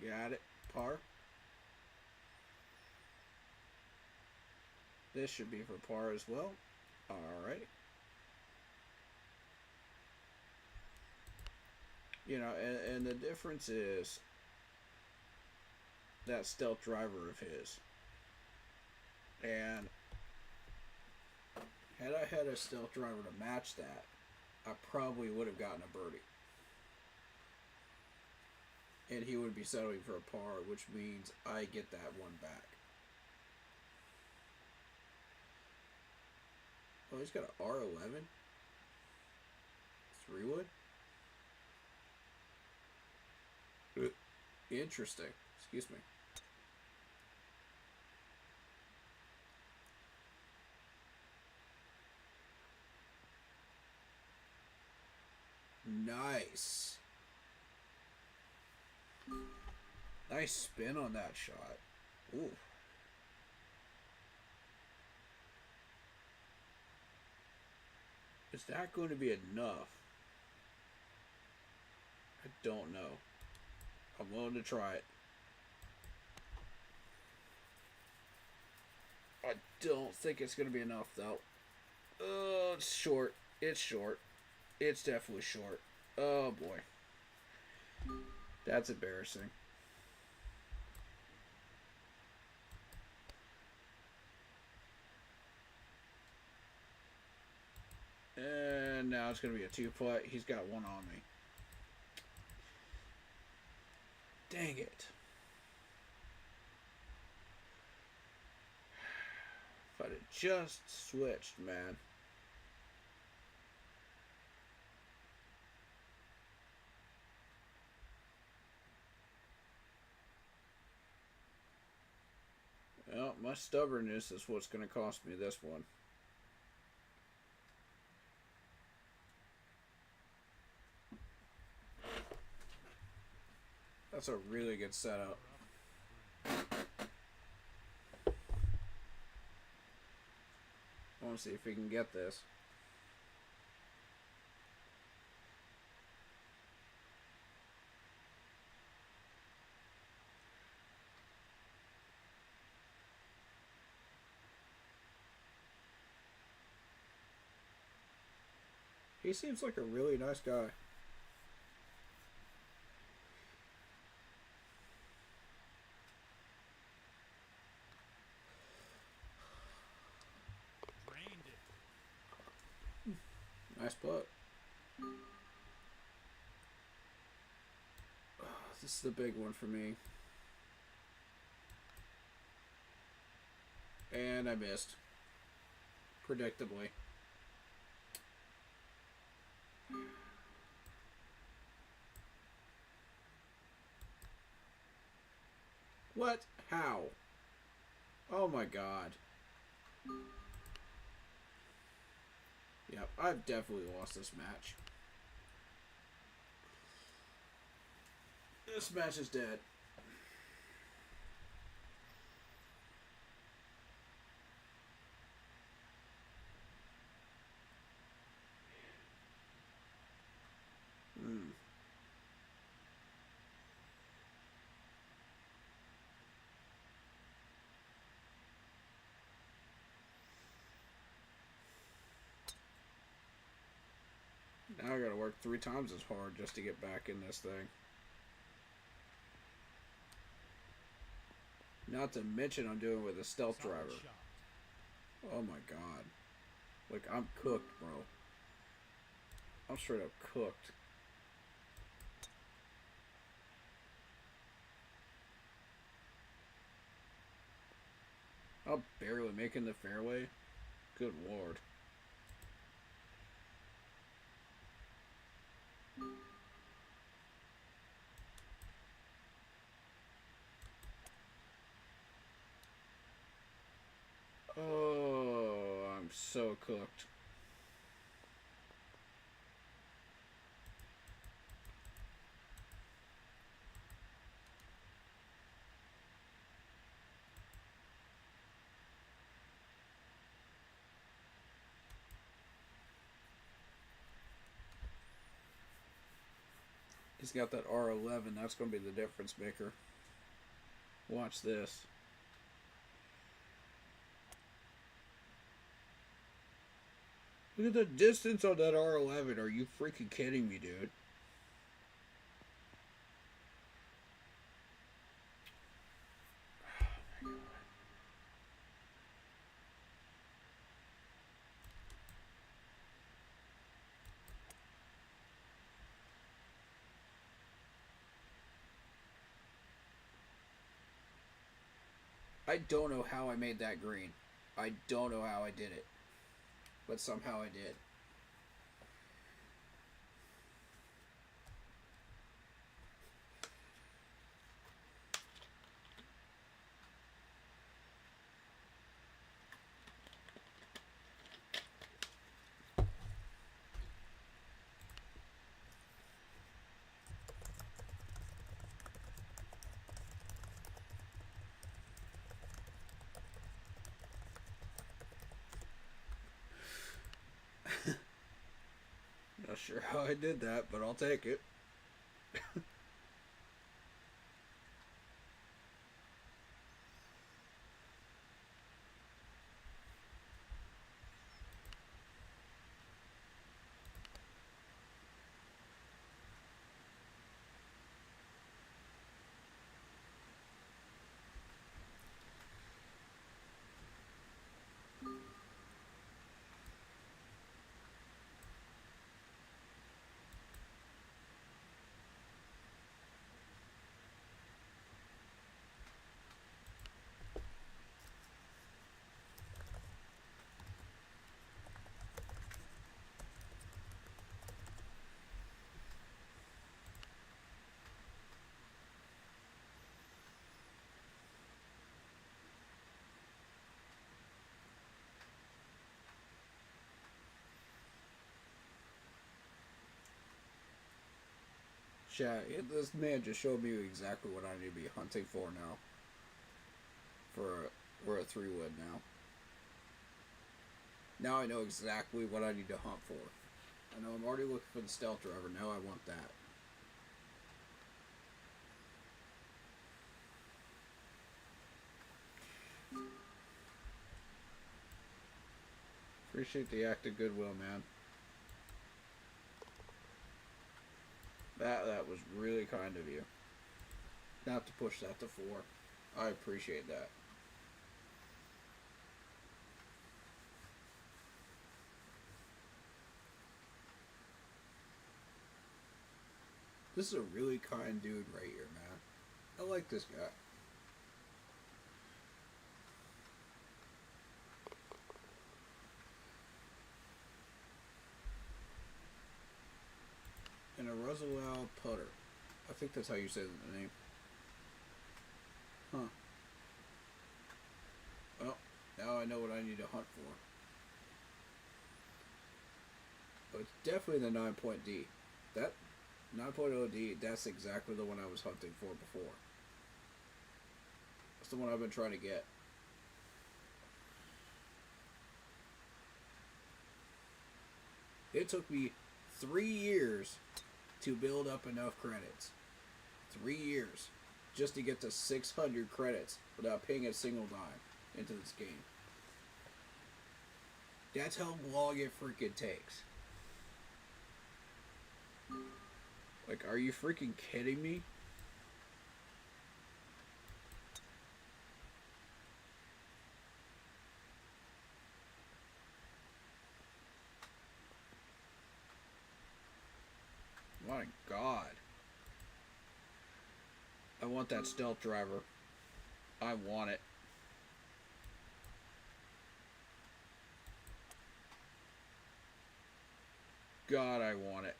Speaker 2: Got it. Par. This should be for par as well. Alright. You know, and the difference is that stealth driver of his. And had I had a stealth driver to match that, I probably would have gotten a birdie. And he would be settling for a par, which means I get that one back. Oh, he's got an R11? 3-wood? Interesting. Excuse me. Nice. Nice spin on that shot. Ooh. Is that going to be enough? I don't know. I'm willing to try it. I don't think it's going to be enough, though. Oh, it's short. It's short. It's definitely short. Oh, boy. That's embarrassing. And now it's going to be a 2-putt. He's got one on me. Dang it. If I'd have just switched, man. Well, my stubbornness is what's going to cost me this one. That's a really good setup. I want to see if we can get this. He seems like a really nice guy. Nice putt. Oh, this is the big one for me. And I missed. Predictably. What? How? Oh my god. Yep, I've definitely lost this match. This match is dead. Now I gotta work 3 times as hard just to get back in this thing. Not to mention I'm doing it with a stealth driver. Oh my god. Like, I'm cooked, bro. I'm straight up cooked. I'm barely making the fairway. Good lord. Oh, I'm so cooked. He's got that R11. That's going to be the difference maker. Watch this. Look at the distance on that R11. Are you freaking kidding me, dude? I don't know how I made that green. I don't know how I did it. But somehow I did. sure how I did that, but I'll take it. Chat, this man just showed me exactly what I need to be hunting for now. We're a 3-wood now. Now I know exactly what I need to hunt for. I know I'm already looking for the stealth driver. Now I want that. Appreciate the act of goodwill, man. That was really kind of you. Not to push that to 4. I appreciate that. This is a really kind dude right here, man. I like this guy. And a Roswell putter. I think that's how you say the name. Huh. Well, now I know what I need to hunt for. But it's definitely the 9-point-D. That 9.0D, that's exactly the one I was hunting for before. That's the one I've been trying to get. It took me 3 years to build up enough credits. 3 years. Just to get to 600 credits without paying a single dime into this game. That's how long it freaking takes. Like, are you freaking kidding me? My God. I want that stealth driver. I want it. God, I want it.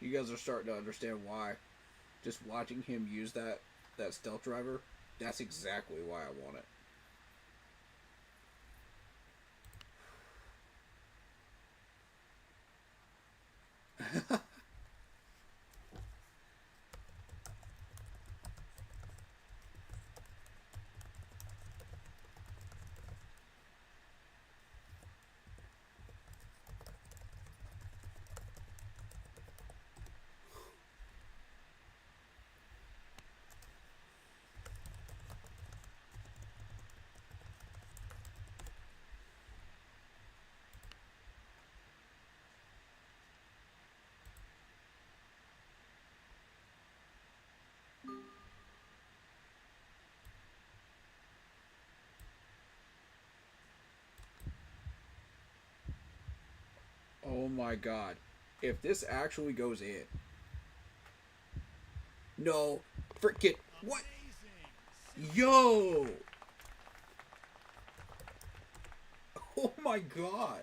Speaker 2: You guys are starting to understand why. Just watching him use that stealth driver, that's exactly why I want it. Oh my God. If this actually goes in. No. Frickin'. What? Yo! Oh my God.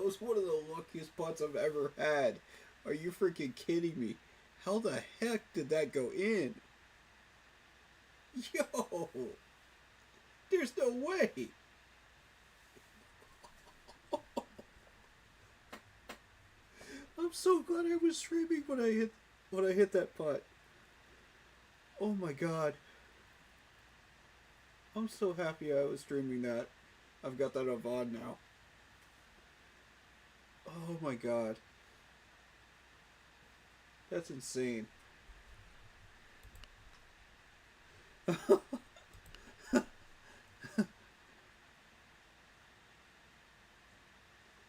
Speaker 2: was one of the luckiest putts I've ever had. Are you freaking kidding me? How the heck did that go in? Yo! There's no way! I'm so glad I was streaming when I hit that putt. Oh my god. I'm so happy I was streaming that. I've got that on VOD now. Oh my god. That's insane.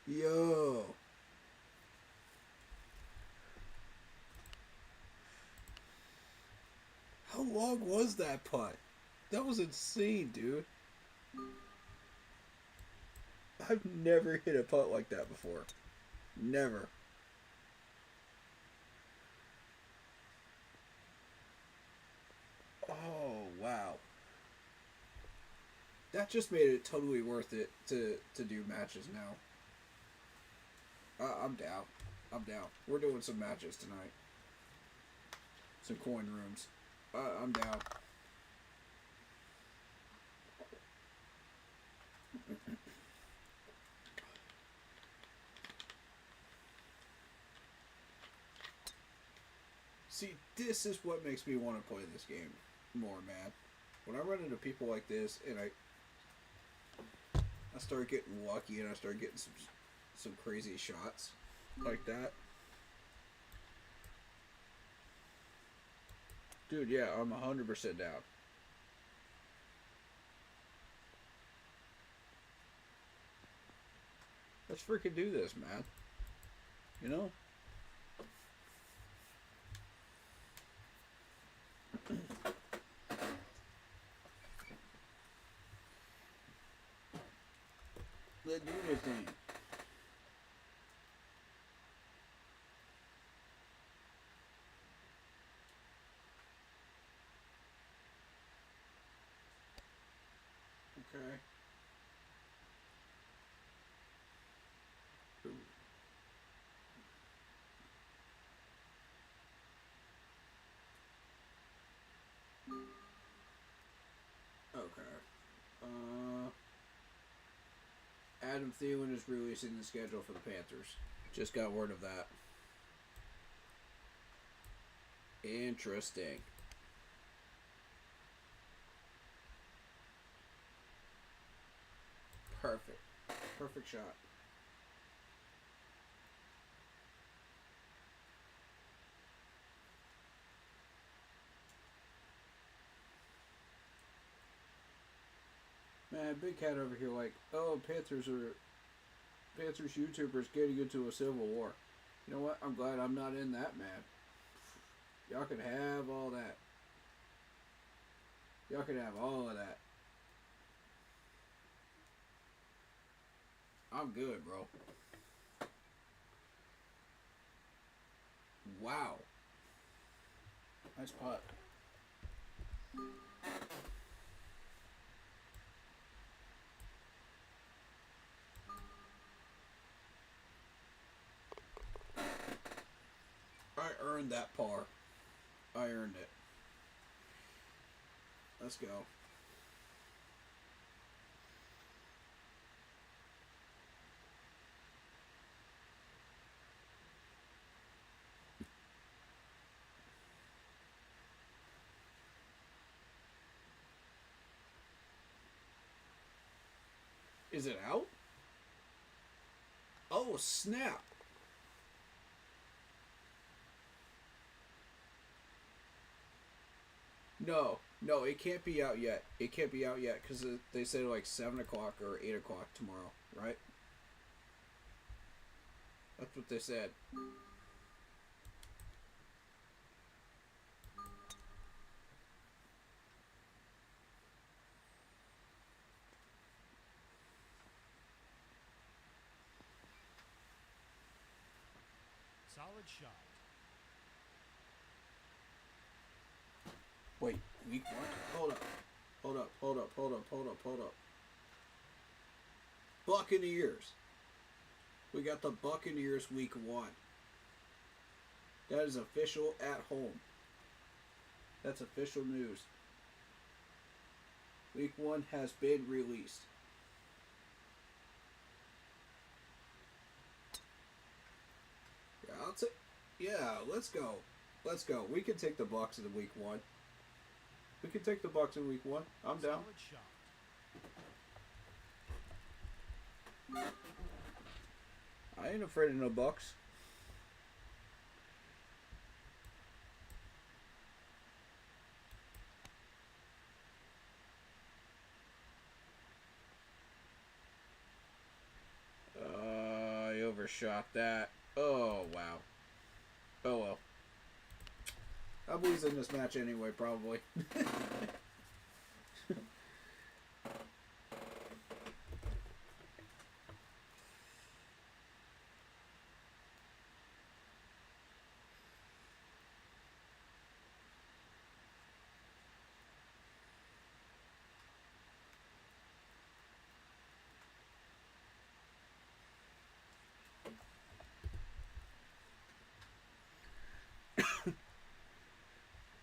Speaker 2: Yo. How long was that putt? That was insane, dude. I've never hit a putt like that before. Never. Oh, wow. That just made it totally worth it to do matches now. I'm down. I'm down. We're doing some matches tonight. Some coin rooms. I'm down. See, this is what makes me want to play this game more, man. When I run into people like this and I start getting lucky and I start getting some crazy shots like that. Dude, yeah, I'm 100% down. Let's freaking do this, man. You know? Let's do this thing. Okay. Ooh. Okay. Adam Thielen is releasing the schedule for the Panthers. Just got word of that. Interesting. Perfect. Perfect shot. Man, Big Cat over here like, oh, Panthers YouTubers getting into a civil war. You know what? I'm glad I'm not in that, man. Y'all can have all that. Y'all can have all of that. I'm good, bro. Wow. Nice putt. I earned that par. I earned it. Let's go. Is it out? Oh, snap. No, it can't be out yet. It can't be out yet because they said like 7 o'clock or 8 o'clock tomorrow, right? That's what they said.
Speaker 3: Solid shot.
Speaker 2: Wait, week 1? Hold up. Hold up. Buccaneers. We got the Buccaneers week 1. That is official at home. That's official news. Week 1 has been released. Yeah, let's go. Let's go. We can take the Bucs in the week 1. We can take the Bucs in week 1. I'm down. I ain't afraid of no Bucs. I overshot that. Oh, wow. Oh, well. I'll lose in this match anyway, probably.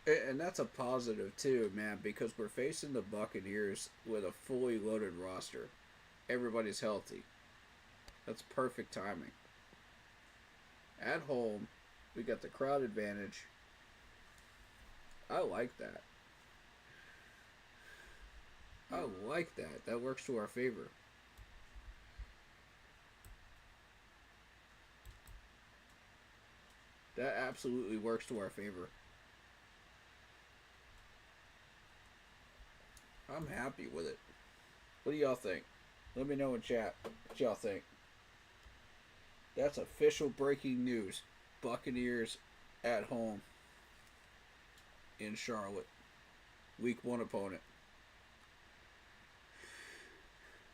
Speaker 2: And that's a positive too, man, because we're facing the Buccaneers with a fully loaded roster. Everybody's healthy. That's perfect timing. At home, we got the crowd advantage. I like that. I like that. That works to our favor. That absolutely works to our favor. I'm happy with it. What do y'all think? Let me know in chat what y'all think. That's official breaking news. Buccaneers at home in Charlotte. Week 1 opponent.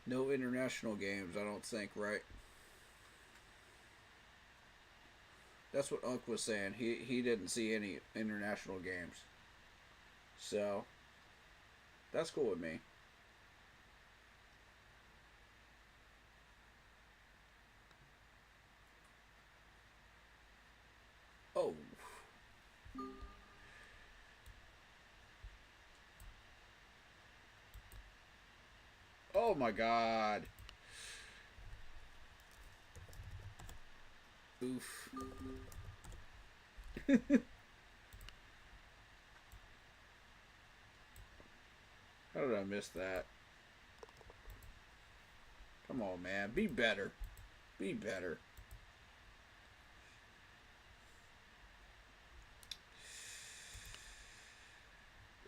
Speaker 2: No international games, I don't think, right? That's what Unc was saying. He didn't see any international games. So, that's cool with me. Oh. Oh my God. Oof. How did I miss that? Come on, man. Be better. Be better.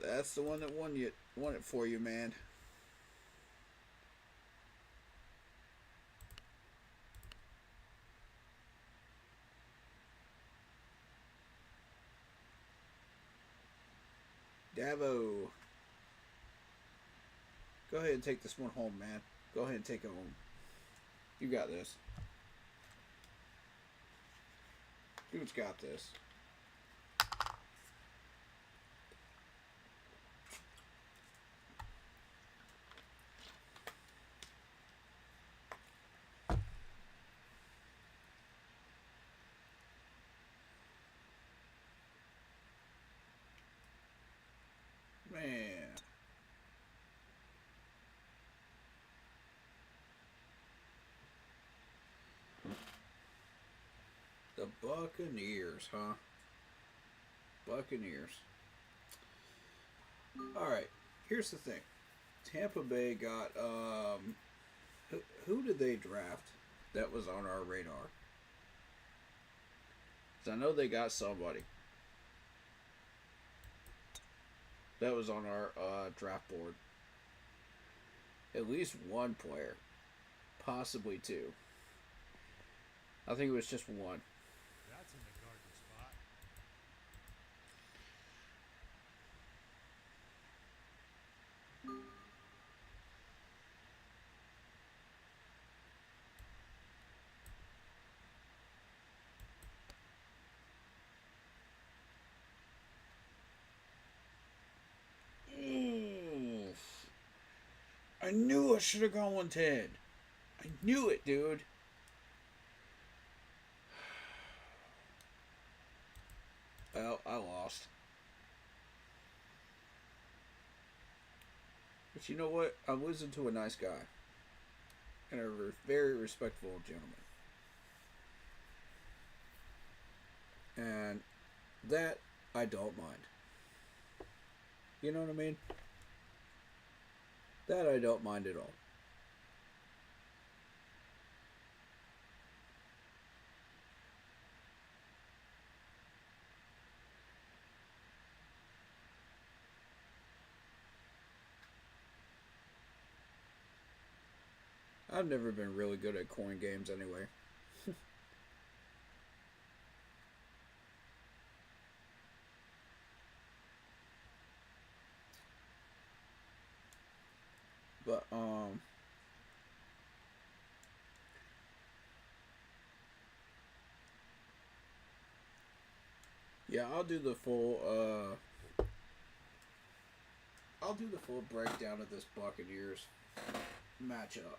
Speaker 2: That's the one that won it for you, man. Davo. Go ahead and take this one home, man. Go ahead and take it home. You got this. Dude's got this. Man. The Buccaneers, huh? Buccaneers. Alright, here's the thing. Tampa Bay got, who did they draft that was on our radar? 'Cause I know they got somebody that was on our draft board. At least one player. Possibly two. I think it was just one.
Speaker 6: That's in the garden spot.
Speaker 2: I knew I should have gone 110. I knew it, dude. Well, I lost. But you know what? I'm losing to a nice guy. And a very respectful gentleman. And that I don't mind. You know what I mean? That I don't mind at all. I've never been really good at coin games anyway. But, yeah, I'll do the full, breakdown of this Buccaneers matchup,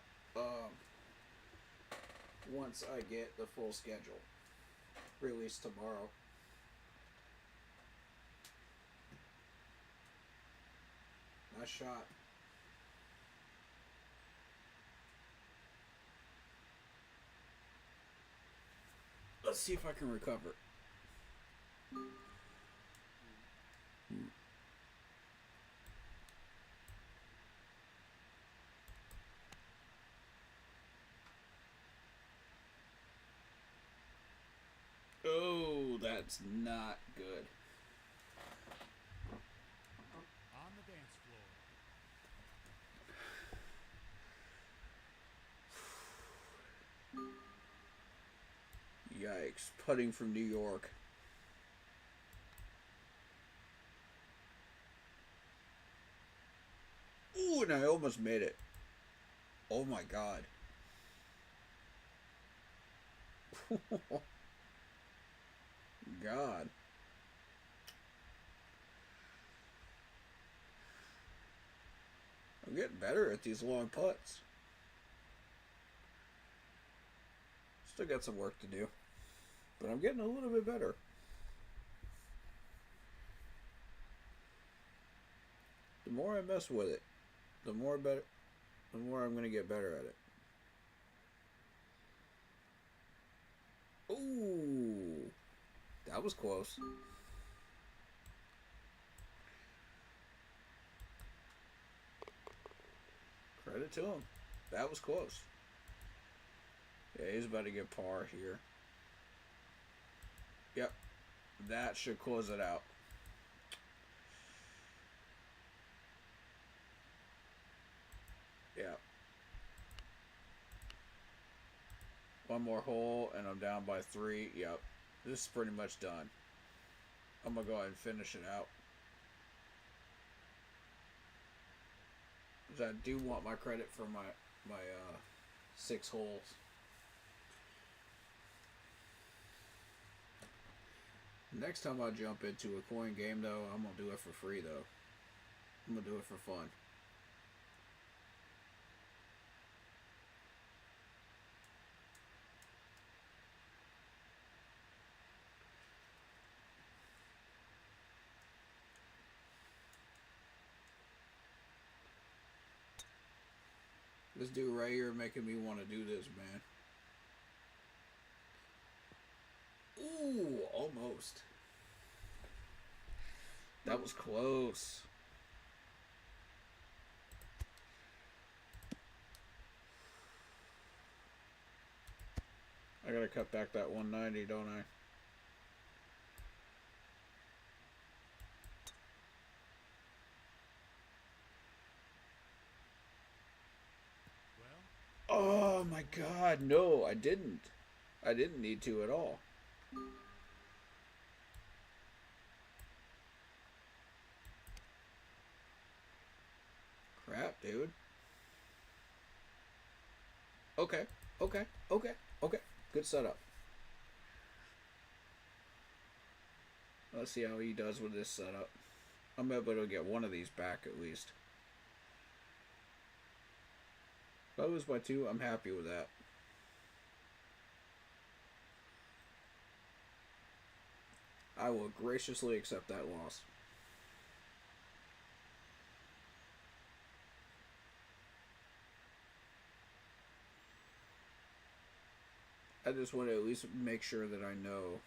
Speaker 2: once I get the full schedule released tomorrow. Nice shot. Let's see if I can recover. Oh, that's not good.
Speaker 3: On the dance floor.
Speaker 2: Yikes. Putting from New York. Ooh, and I almost made it. Oh my god. God. I'm getting better at these long putts. Still got some work to do. But I'm getting a little bit better. The more I mess with it, the more I'm going to get better at it. Ooh. That was close. Credit to him. That was close. Yeah, he's about to get par here. Yep. That should close it out. Yep. One more hole and I'm down by 3. Yep. This is pretty much done. I'm going to go ahead and finish it out. Because I do want my credit for my 6 holes. Next time I jump into a coin game, though, I'm going to do it for free, though. I'm going to do it for fun. This dude right here making me want to do this, man. Ooh, almost. That was close. I gotta cut back that 190, don't I? Oh my god, no, I didn't. I didn't need to at all. Crap, dude. Okay, okay, okay, okay. Good setup. Let's see how he does with this setup. I'm able to get one of these back at least. If I lose by 2, I'm happy with that. I will graciously accept that loss. I just want to at least make sure that I know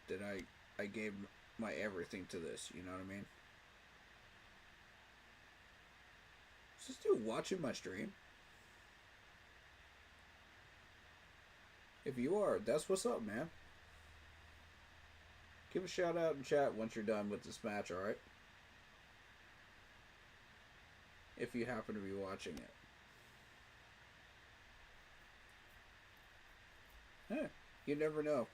Speaker 2: that I gave my everything to this. You know what I mean? Is this dude watching my stream? If you are, that's what's up, man. Give a shout out in chat once you're done with this match, alright? If you happen to be watching it. Huh, you never know.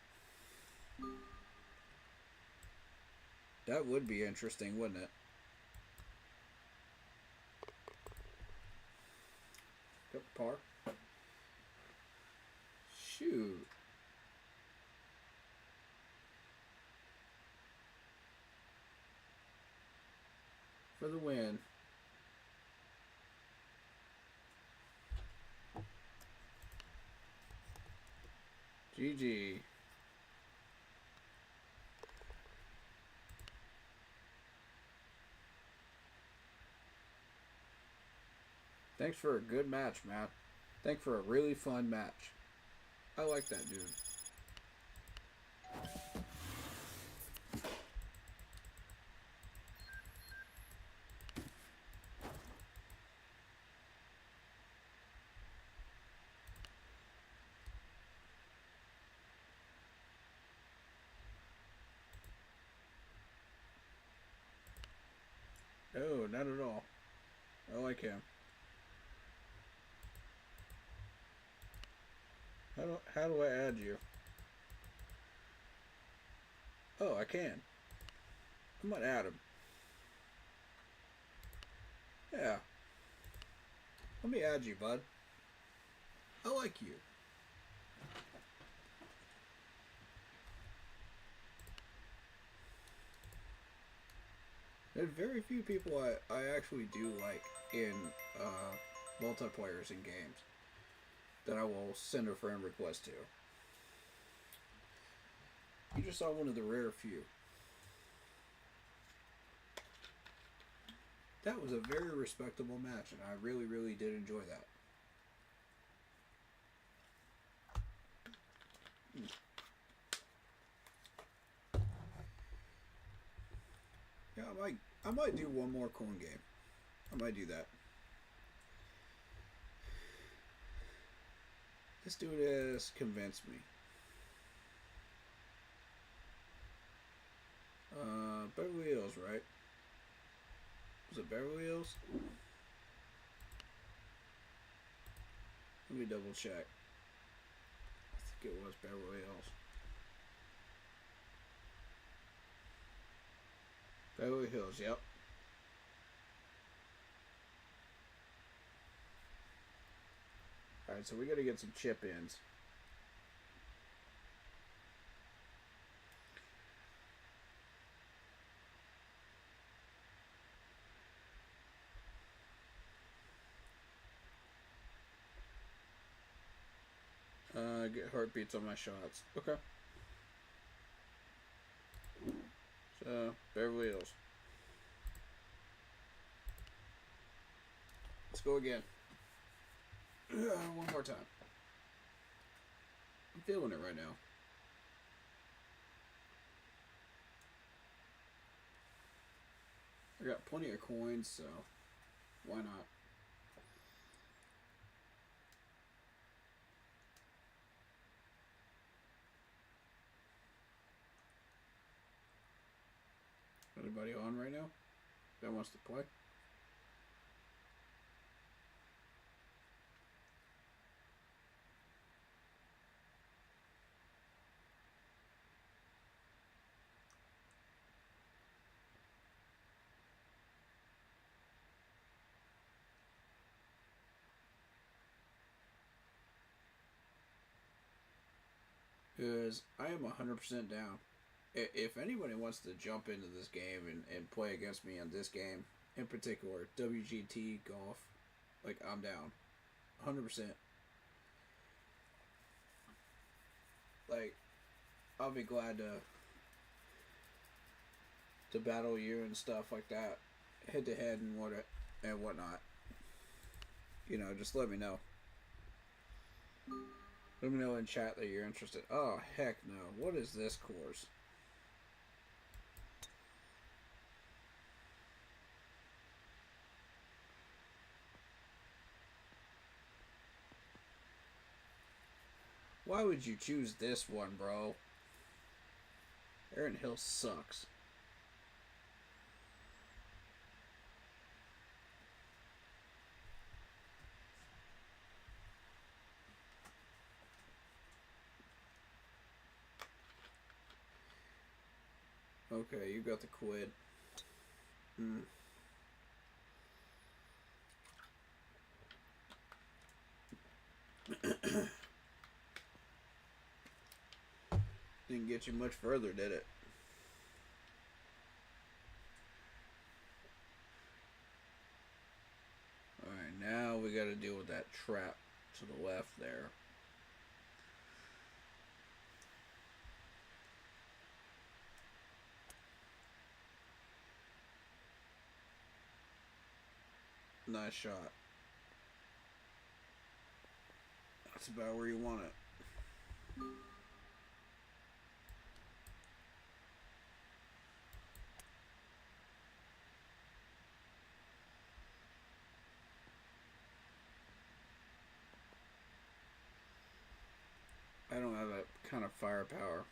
Speaker 2: That would be interesting, wouldn't it? Yep, par. Shoot. For the win. GG. Thanks for a good match, Matt. Thanks for a really fun match. I like that dude. No, not at all. I like him. How do I add you? Oh, I can. I'm gonna add him. Yeah. Let me add you, bud. I like you. There's very few people I actually do like in multiplayers in games that I will send a friend request to. You just saw one of the rare few. That was a very respectable match, and I really, really did enjoy that. Yeah, I might do one more coin game. I might do that. This dude has convinced me. Beverly Hills, right? Was it Beverly Hills? Let me double check. I think it was Beverly Hills. Beverly Hills, yep. Alright, so we gotta get some chip ins. Get heartbeats on my shots. Okay. So, Beverly Hills. Let's go again. One more time. I'm feeling it right now. I got plenty of coins, so why not? Anybody on right now that wants to play? Because I am 100% down. If anybody wants to jump into this game and play against me on this game, in particular, WGT Golf, like, I'm down. 100%. Like, I'll be glad to to battle you and stuff like that, head to head and whatnot. You know, just let me know. Let me know in chat that you're interested. Oh, heck no. What is this course? Why would you choose this one, bro? Aaron Hill sucks. Okay, you got the quid. Didn't get you much further, did it? Alright, now we gotta deal with that trap to the left there. Nice shot. That's about where you want it. I don't have that kind of firepower.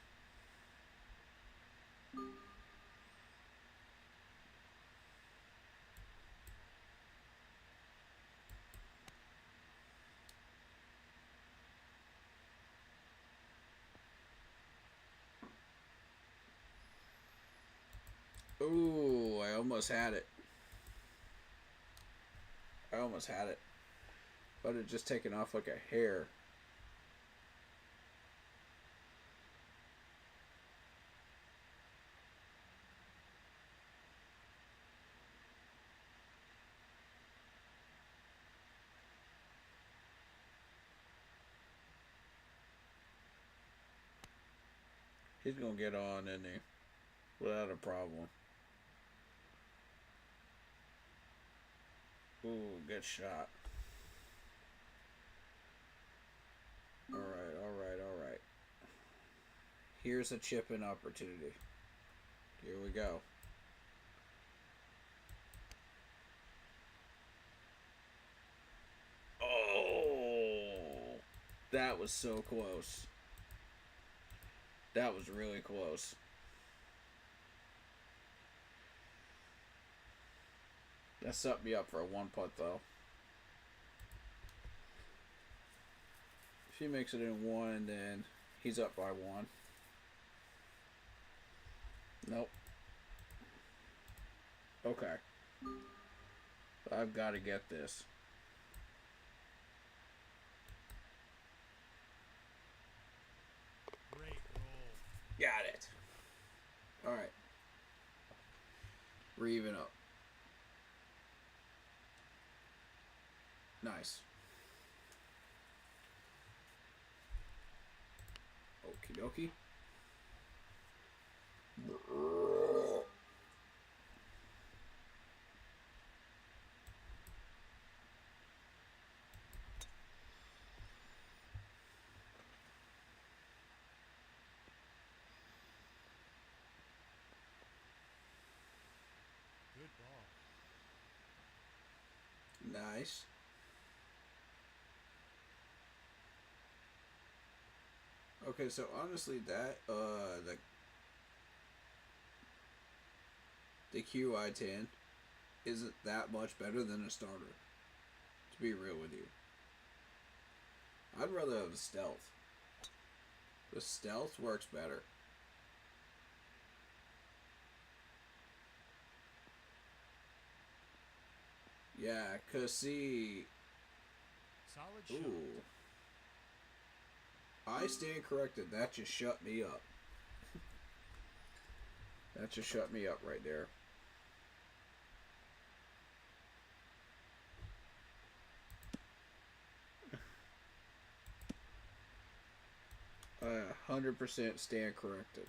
Speaker 2: Ooh, I almost had it. I almost had it. But it just taken off like a hair. He's gonna get on, isn't he? Without a problem. Ooh, good shot. Alright, alright, alright. Here's a chip-in opportunity. Here we go. Oh! That was so close. That was really close. That set me up for a one putt, though. If he makes it in one, then he's up by one. Nope. Okay. I've got to get this.
Speaker 6: Great roll.
Speaker 2: Got it. Alright. We're even up. Nice. Okie dokie.
Speaker 6: Good ball.
Speaker 2: Nice. Okay, so honestly, that the QI10 isn't that much better than a starter. To be real with you, I'd rather have a stealth. The stealth works better. Yeah, cause see,
Speaker 6: Solid shot.
Speaker 2: ooh, I stand corrected. That just shut me up. That just shut me up right there. 100% stand corrected.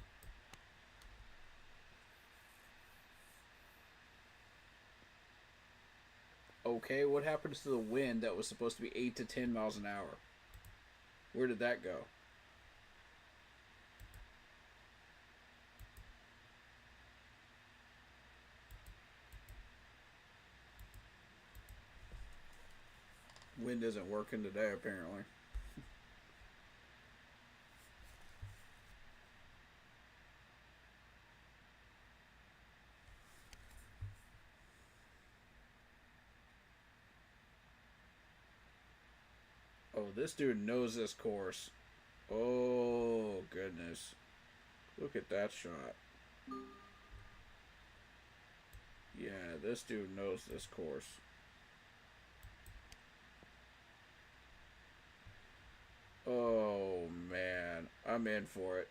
Speaker 2: okay? What happens to the wind that was supposed to be 8 to 10 miles an hour? Where did that go? Wind isn't working today, apparently. Oh, this dude knows this course. Oh, goodness. Look at that shot. Yeah, this dude knows this course. Oh, man. I'm in for it.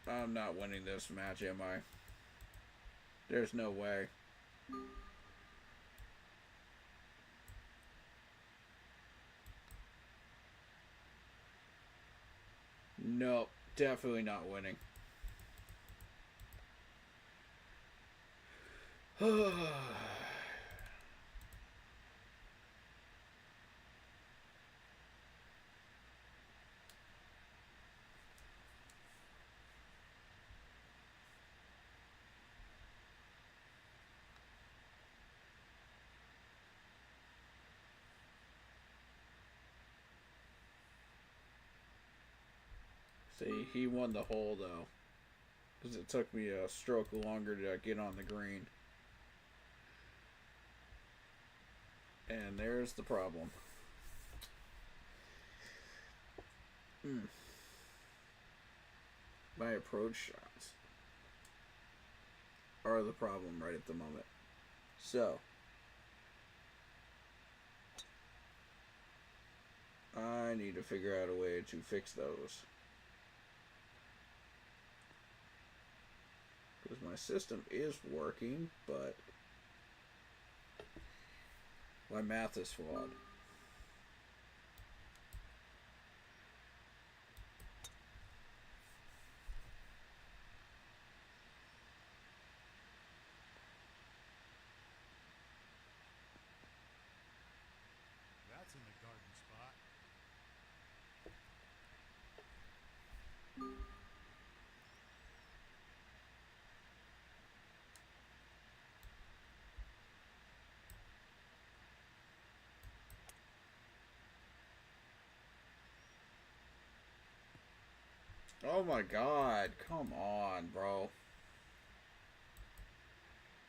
Speaker 2: I'm not winning this match, am I? There's no way. Nope, definitely not winning. See, he won the hole, though. Because it took me a stroke longer to get on the green. And there's the problem. My approach shots are the problem right at the moment. So, I need to figure out a way to fix those. Because my system is working, but my math is flawed.
Speaker 6: That's in the garden spot.
Speaker 2: Oh my god, come on, bro.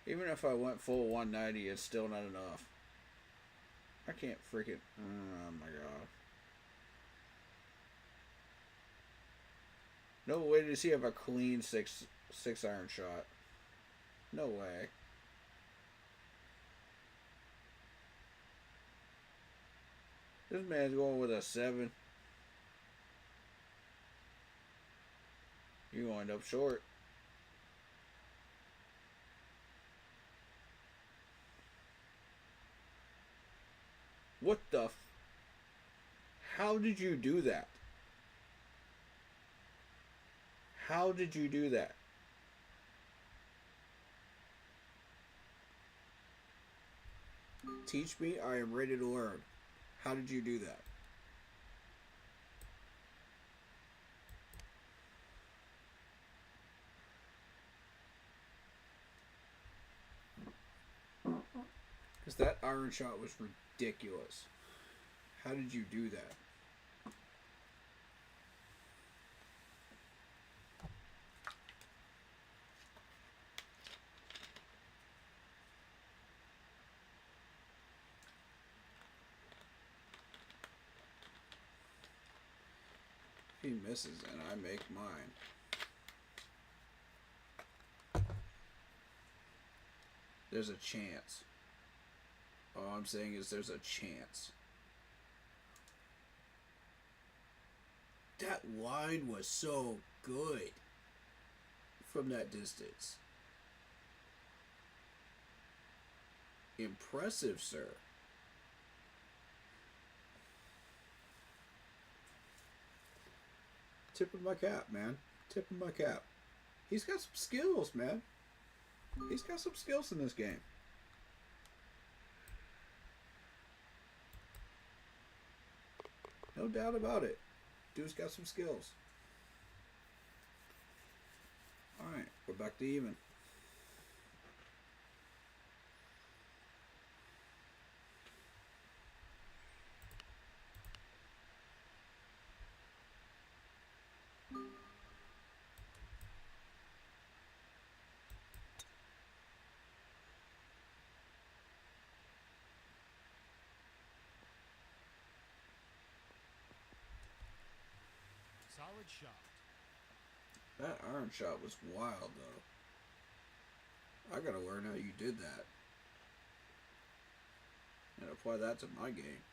Speaker 2: Even if I went full 190, it's still not enough. I can't freaking... Oh my god. No way does he have a clean six iron shot. No way. This man's going with a 7. You wind up short. What the How did you do that? How did you do that? Teach me, I am ready to learn. How did you do that? Because that iron shot was ridiculous. How did you do that? He misses and I make mine. There's a chance. All I'm saying is there's a chance. That line was so good from that distance. Impressive, sir. Tip of my cap, man. Tip of my cap. He's got some skills, man. He's got some skills in this game. No doubt about it. Dude's got some skills. Alright, we're back to even.
Speaker 6: Solid shot.
Speaker 2: That iron shot was wild, though. I gotta learn how you did that. And apply that to my game.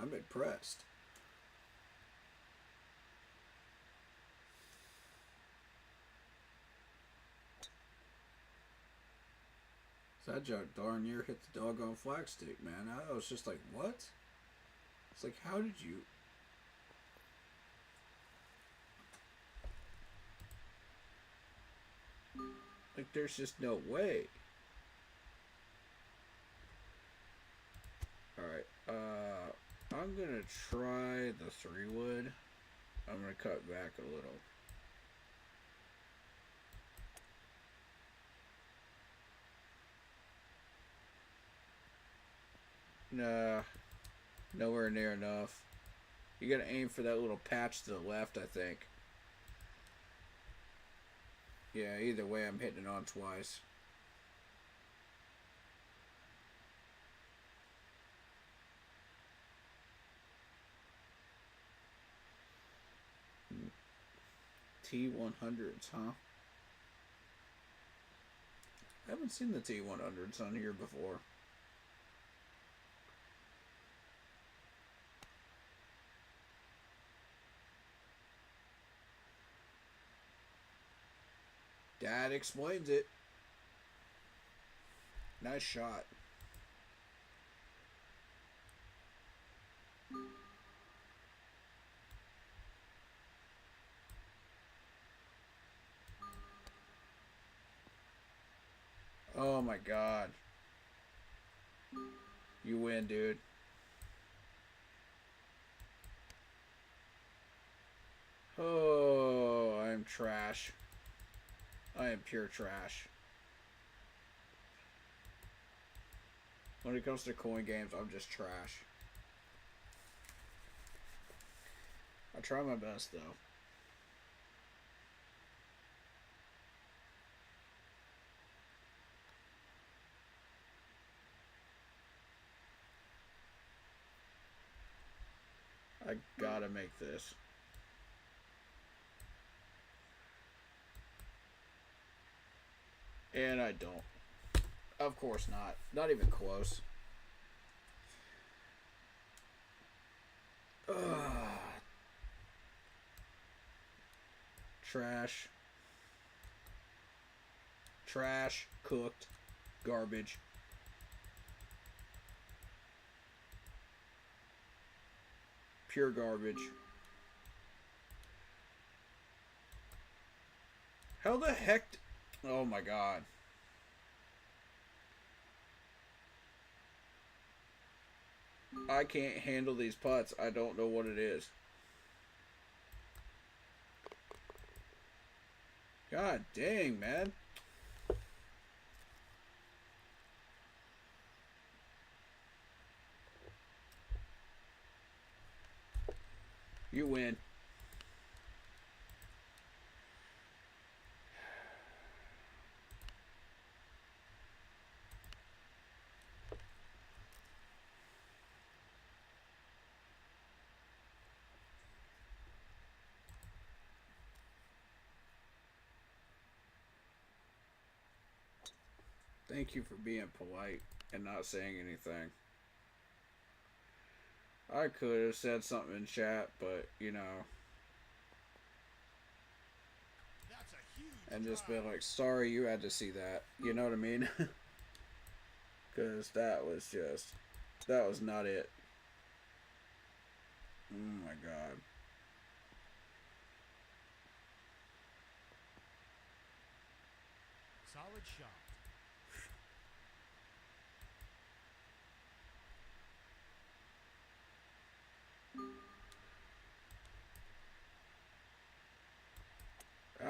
Speaker 2: I'm impressed. That junk darn near hit the doggone flagstick, man. I was just like, what? It's like, how did you... Like, there's just no way. Alright, I'm gonna try the 3-wood. I'm gonna cut back a little. Nah, nowhere near enough. You gotta aim for that little patch to the left, I think. Yeah, either way, I'm hitting it on twice. T100s, huh? I haven't seen the T100s on here before. That explains it. Nice shot. Oh my god. You win, dude. Oh, I'm trash. I am pure trash. When it comes to coin games, I'm just trash. I try my best, though. I gotta make this. And I don't. Of course not. Not even close. Ugh. Trash. Trash. Cooked. Garbage. Pure garbage. How the heck... Oh my god. I can't handle these putts. I don't know what it is. God dang, man. You win. Thank you for being polite and not saying anything. I could have said something in chat, but, you know. And just been like, sorry you had to see that. You know what I mean? Because that was not it. Oh my god.
Speaker 6: Solid shot.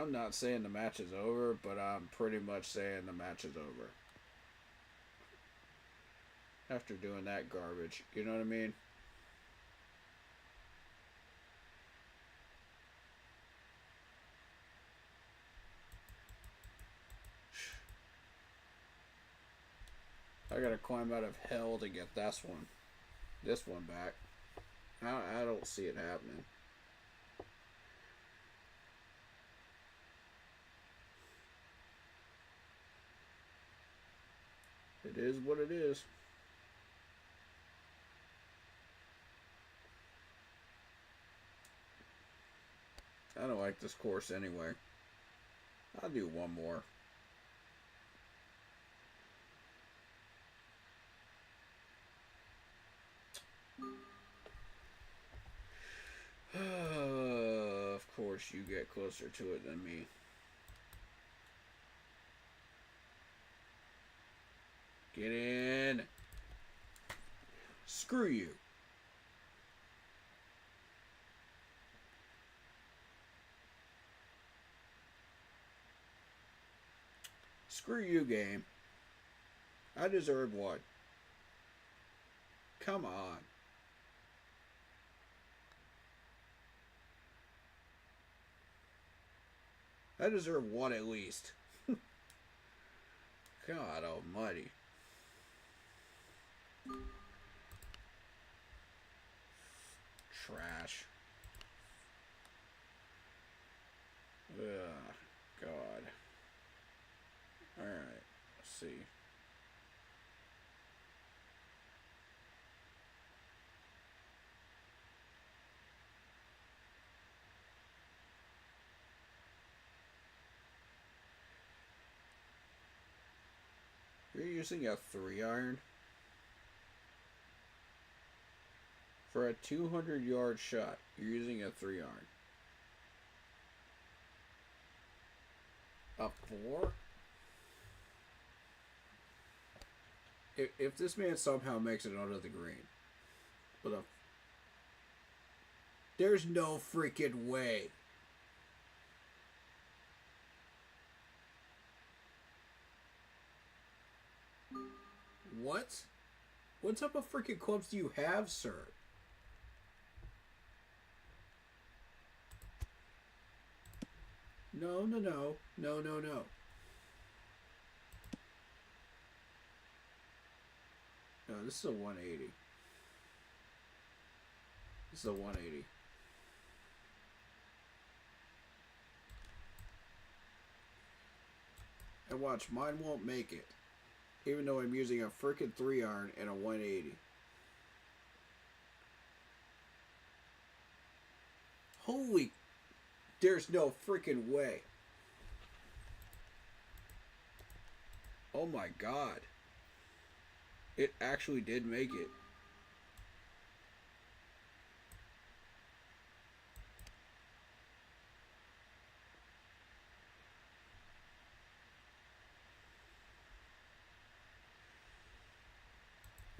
Speaker 2: I'm not saying the match is over, but I'm pretty much saying the match is over. After doing that garbage, you know what I mean? I gotta climb out of hell to get this one back. I don't see it happening. It is what it is. I don't like this course anyway. I'll do one more. Of course you get closer to it than me. Get in. Screw you. Screw you, game. I deserve one. Come on. I deserve one at least. God almighty. Trash. Ugh, God. Alright, let's see. You're using a 3-iron? For a 200-yard shot, you're using a 3-iron. A 4? If this man somehow makes it onto the green, there's no freaking way. What? What type of freaking clubs do you have, sir? No. No, this is a 180. This is a 180. And watch, mine won't make it. Even though I'm using a freaking 3-iron and a 180. Holy... There's no freaking way. Oh my god. It actually did make it.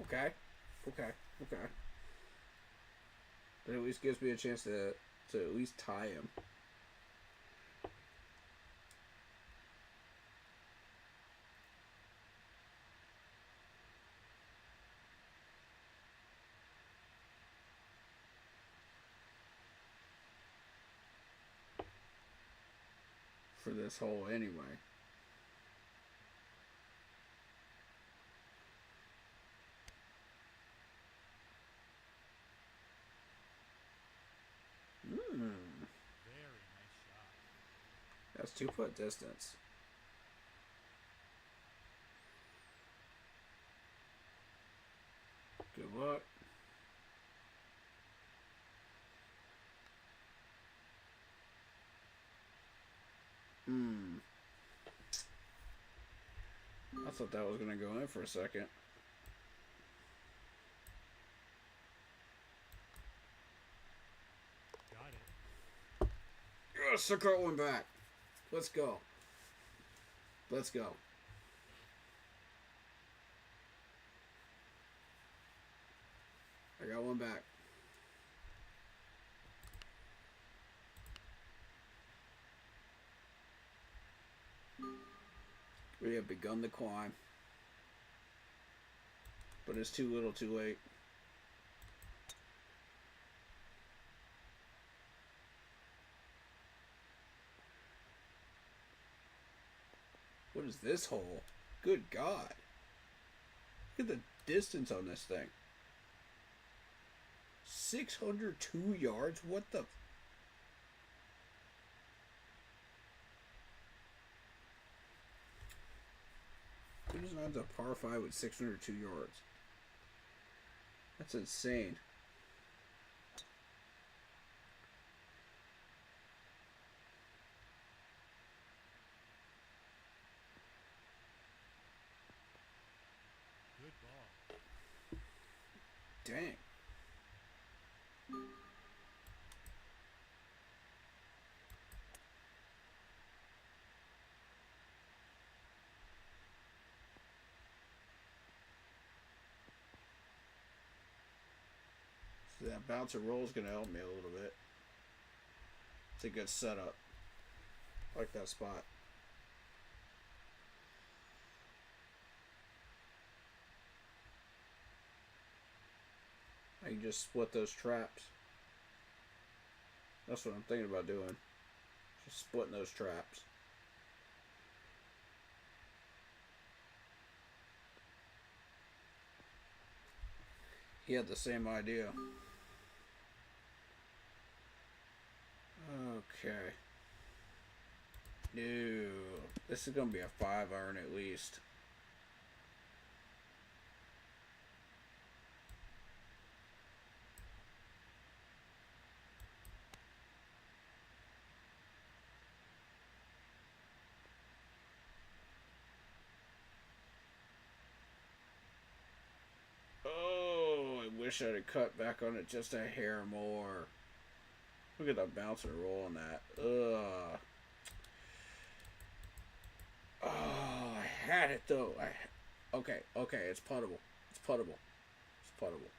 Speaker 2: Okay. That at least gives me a chance to at least tie him. For this hole anyway.
Speaker 6: Very nice shot.
Speaker 2: That's 2-foot distance. Good luck. I thought that was gonna go in for a second.
Speaker 6: Got it.
Speaker 2: Yes, I got one back. Let's go. Let's go. I got one back. We have begun the climb. But it's too little too late. What is this hole? Good God. Look at the distance on this thing. 602 yards? What the... Who doesn't have a par 5 with 602 yards? That's insane.
Speaker 6: Good ball.
Speaker 2: Dang. So that bouncer roll is going to help me a little bit. It's a good setup. I like that spot. I can just split those traps. That's what I'm thinking about doing. Just splitting those traps. He had the same idea. Okay. No. This is going to be a 5-iron at least. Oh, I wish I'd have cut back on it just a hair more. Look at the bouncer roll on that. Ugh. Oh, I had it though. Okay, it's puttable. It's puttable. It's puttable.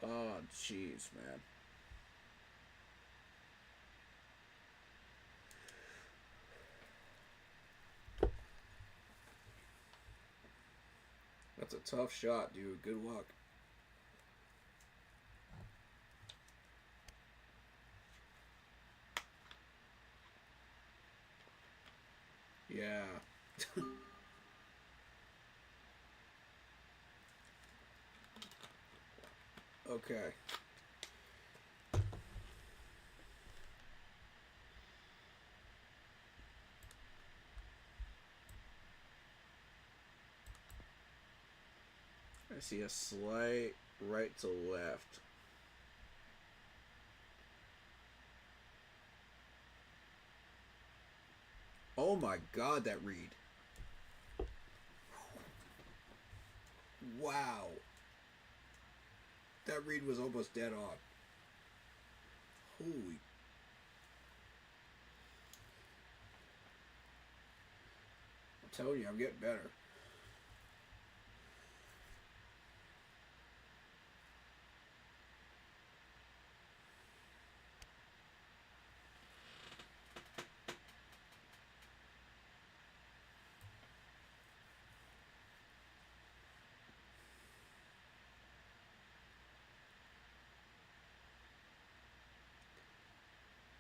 Speaker 2: Oh, jeez, man. That's a tough shot, dude. Good luck. Yeah. Okay. I see a slight right to left. Oh my God, that read. Wow. That read was almost dead on. Holy. I'm telling you, I'm getting better.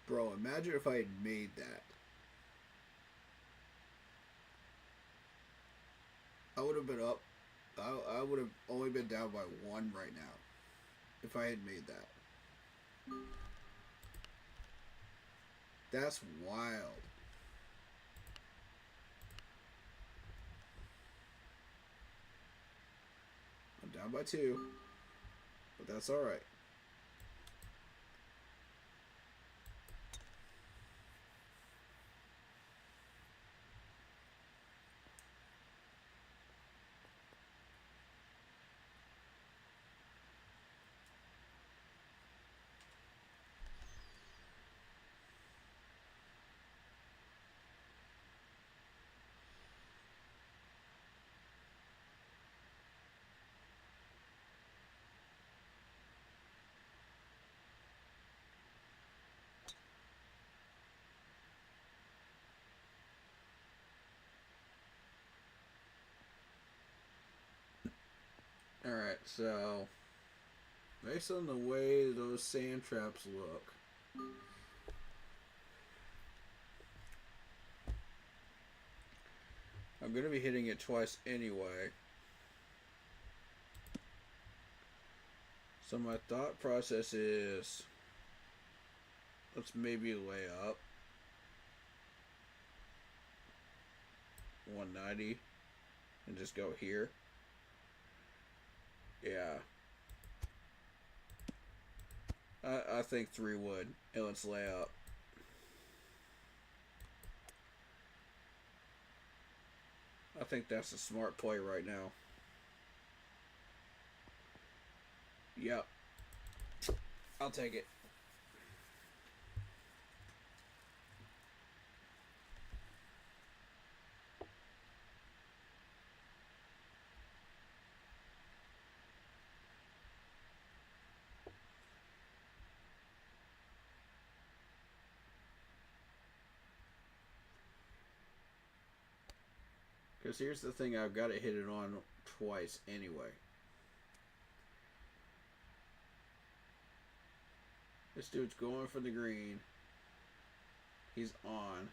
Speaker 2: Bro, imagine if I had made that. I would have been up. I would have only been down by 1 right now. If I had made that. That's wild. I'm down by 2. But that's alright. Alright, so based on the way those sand traps look, I'm going to be hitting it twice anyway. So my thought process is, let's maybe lay up 190 and just go here. Yeah. I think 3 wood. And let's lay up. I think that's a smart play right now. Yep. I'll take it. Because here's the thing, I've got to hit it on twice anyway. This dude's going for the green. He's on.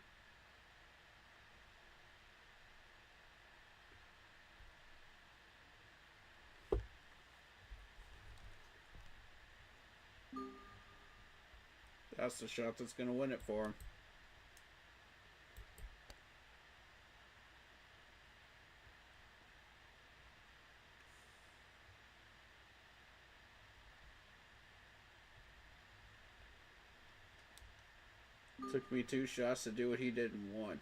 Speaker 2: That's the shot that's going to win it for him. Took me 2 shots to do what he did in 1.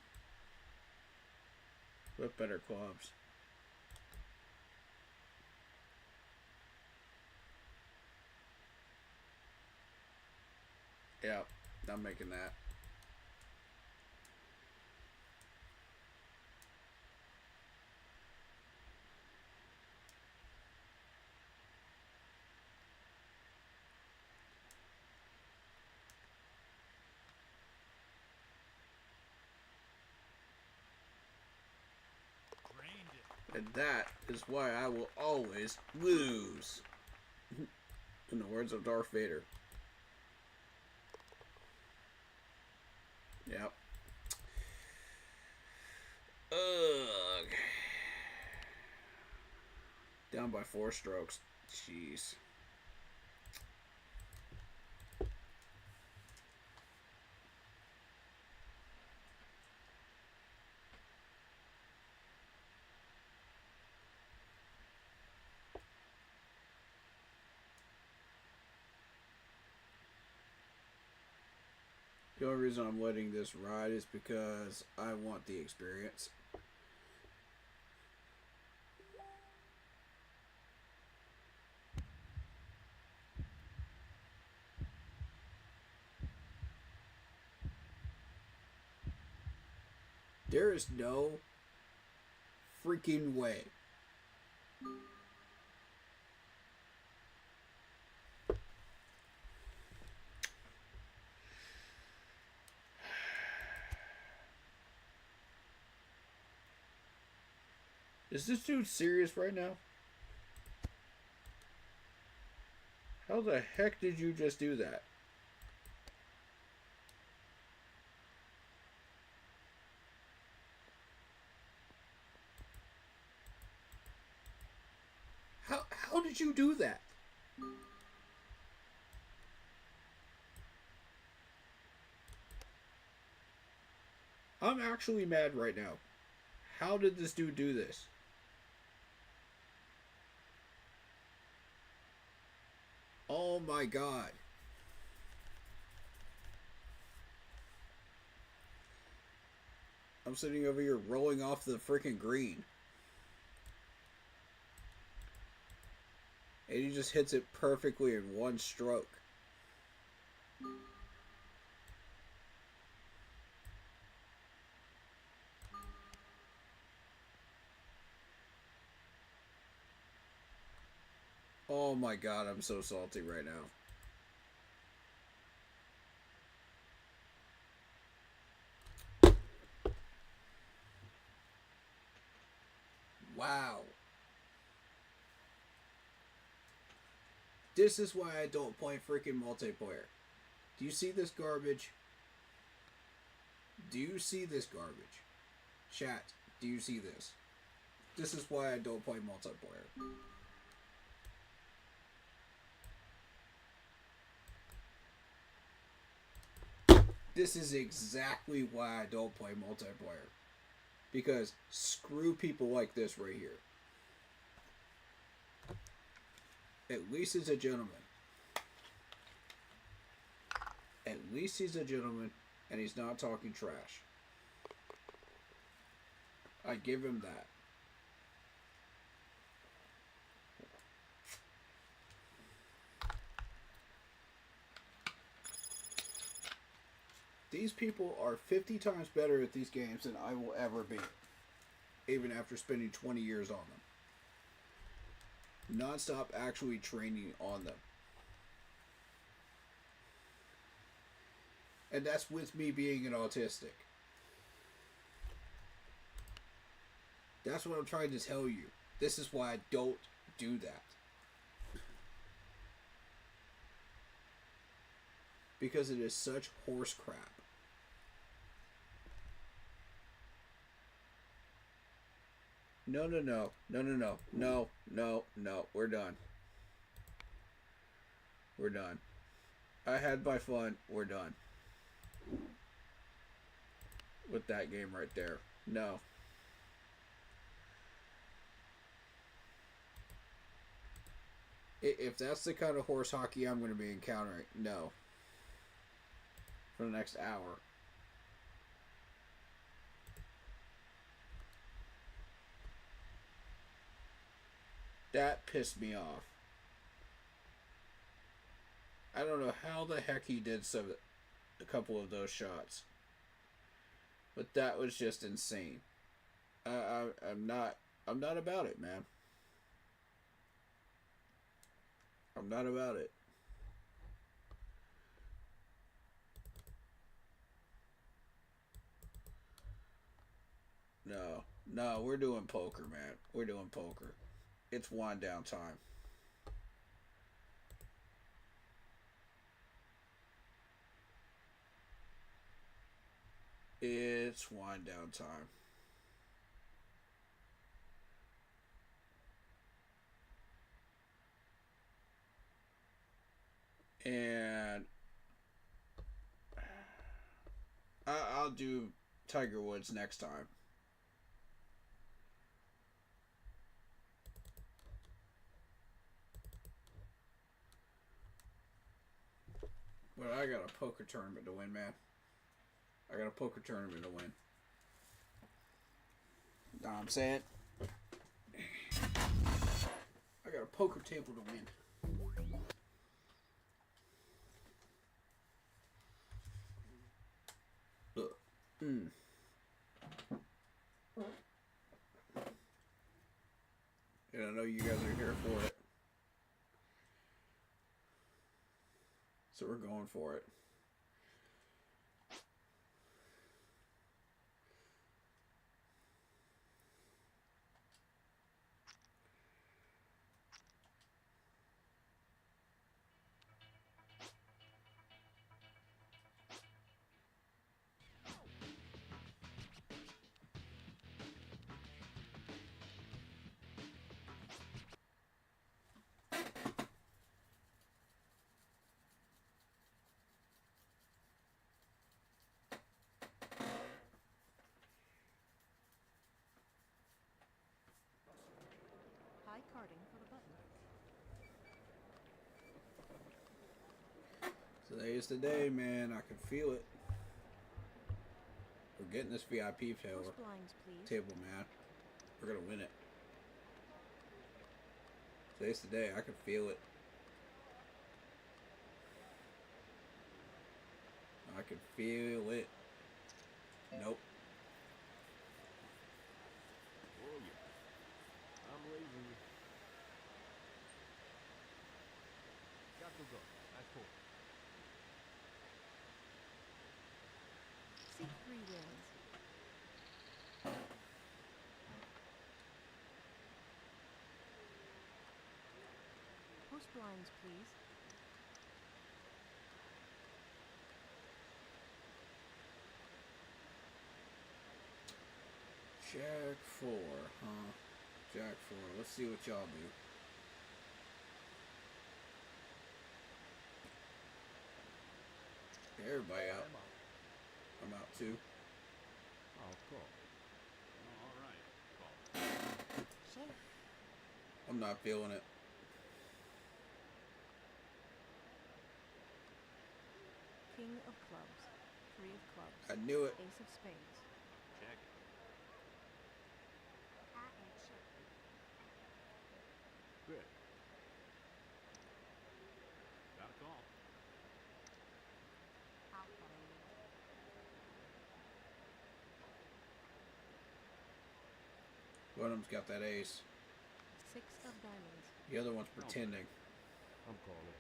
Speaker 2: With better clubs. Yeah, I'm making that. And that is why I will always lose. In the words of Darth Vader. Yep. Ugh. Down by 4 strokes. Jeez. The only reason I'm letting this ride is because I want the experience. There is no freaking way. Is this dude serious right now? How the heck did you just do that? How did you do that? I'm actually mad right now. How did this dude do this? Oh my god. I'm sitting over here rolling off the freaking green. And he just hits it perfectly in 1 stroke. Oh my god, I'm so salty right now. Wow. This is why I don't play freaking multiplayer. Do you see this garbage? Do you see this garbage? Chat, do you see this? This is why I don't play multiplayer. This is exactly why I don't play multiplayer. Because screw people like this right here. At least he's a gentleman. At least he's a gentleman and he's not talking trash. I give him that. These people are 50 times better at these games than I will ever be. Even after spending 20 years on them. Non-stop actually training on them. And that's with me being an autistic. That's what I'm trying to tell you. This is why I don't do that. Because it is such horse crap. No. We're done. We're done. I had my fun. We're done. With that game right there. No. If that's the kind of horse hockey I'm going to be encountering, no. For the next hour. That pissed me off. I don't know how the heck he did a couple of those shots. But that was just insane. I'm not about it, man. I'm not about it. No, we're doing poker, man. We're doing poker. It's wind down time. It's wind down time. And I'll do Tiger Woods next time. But I got a poker tournament to win, man. I got a poker tournament to win. Know what I'm saying? I got a poker table to win. And I know you guys are here for it. So we're going for it.
Speaker 10: High carding for the button.
Speaker 2: Today's the day, man. I can feel it. We're getting this VIP table, man. We're gonna win it. Today's the day. I can feel it. I can feel it. Nope.
Speaker 6: I'm leaving. Got to go. That's cool.
Speaker 10: Seek 3 wins. Horse blinds, please.
Speaker 2: Jack 4, huh? Jack 4. Let's see what y'all do. Everybody out. I'm out too.
Speaker 6: Oh, cool.
Speaker 3: All right.
Speaker 10: Shake.
Speaker 2: I'm not feeling it.
Speaker 10: King of clubs. Three of clubs.
Speaker 2: I knew it.
Speaker 10: Ace of spades.
Speaker 3: Check it.
Speaker 10: I am checking.
Speaker 3: Good. Got a call.
Speaker 10: I'll call you.
Speaker 2: One of them's got that ace.
Speaker 10: Six of diamonds.
Speaker 2: The other one's pretending.
Speaker 6: I'm calling.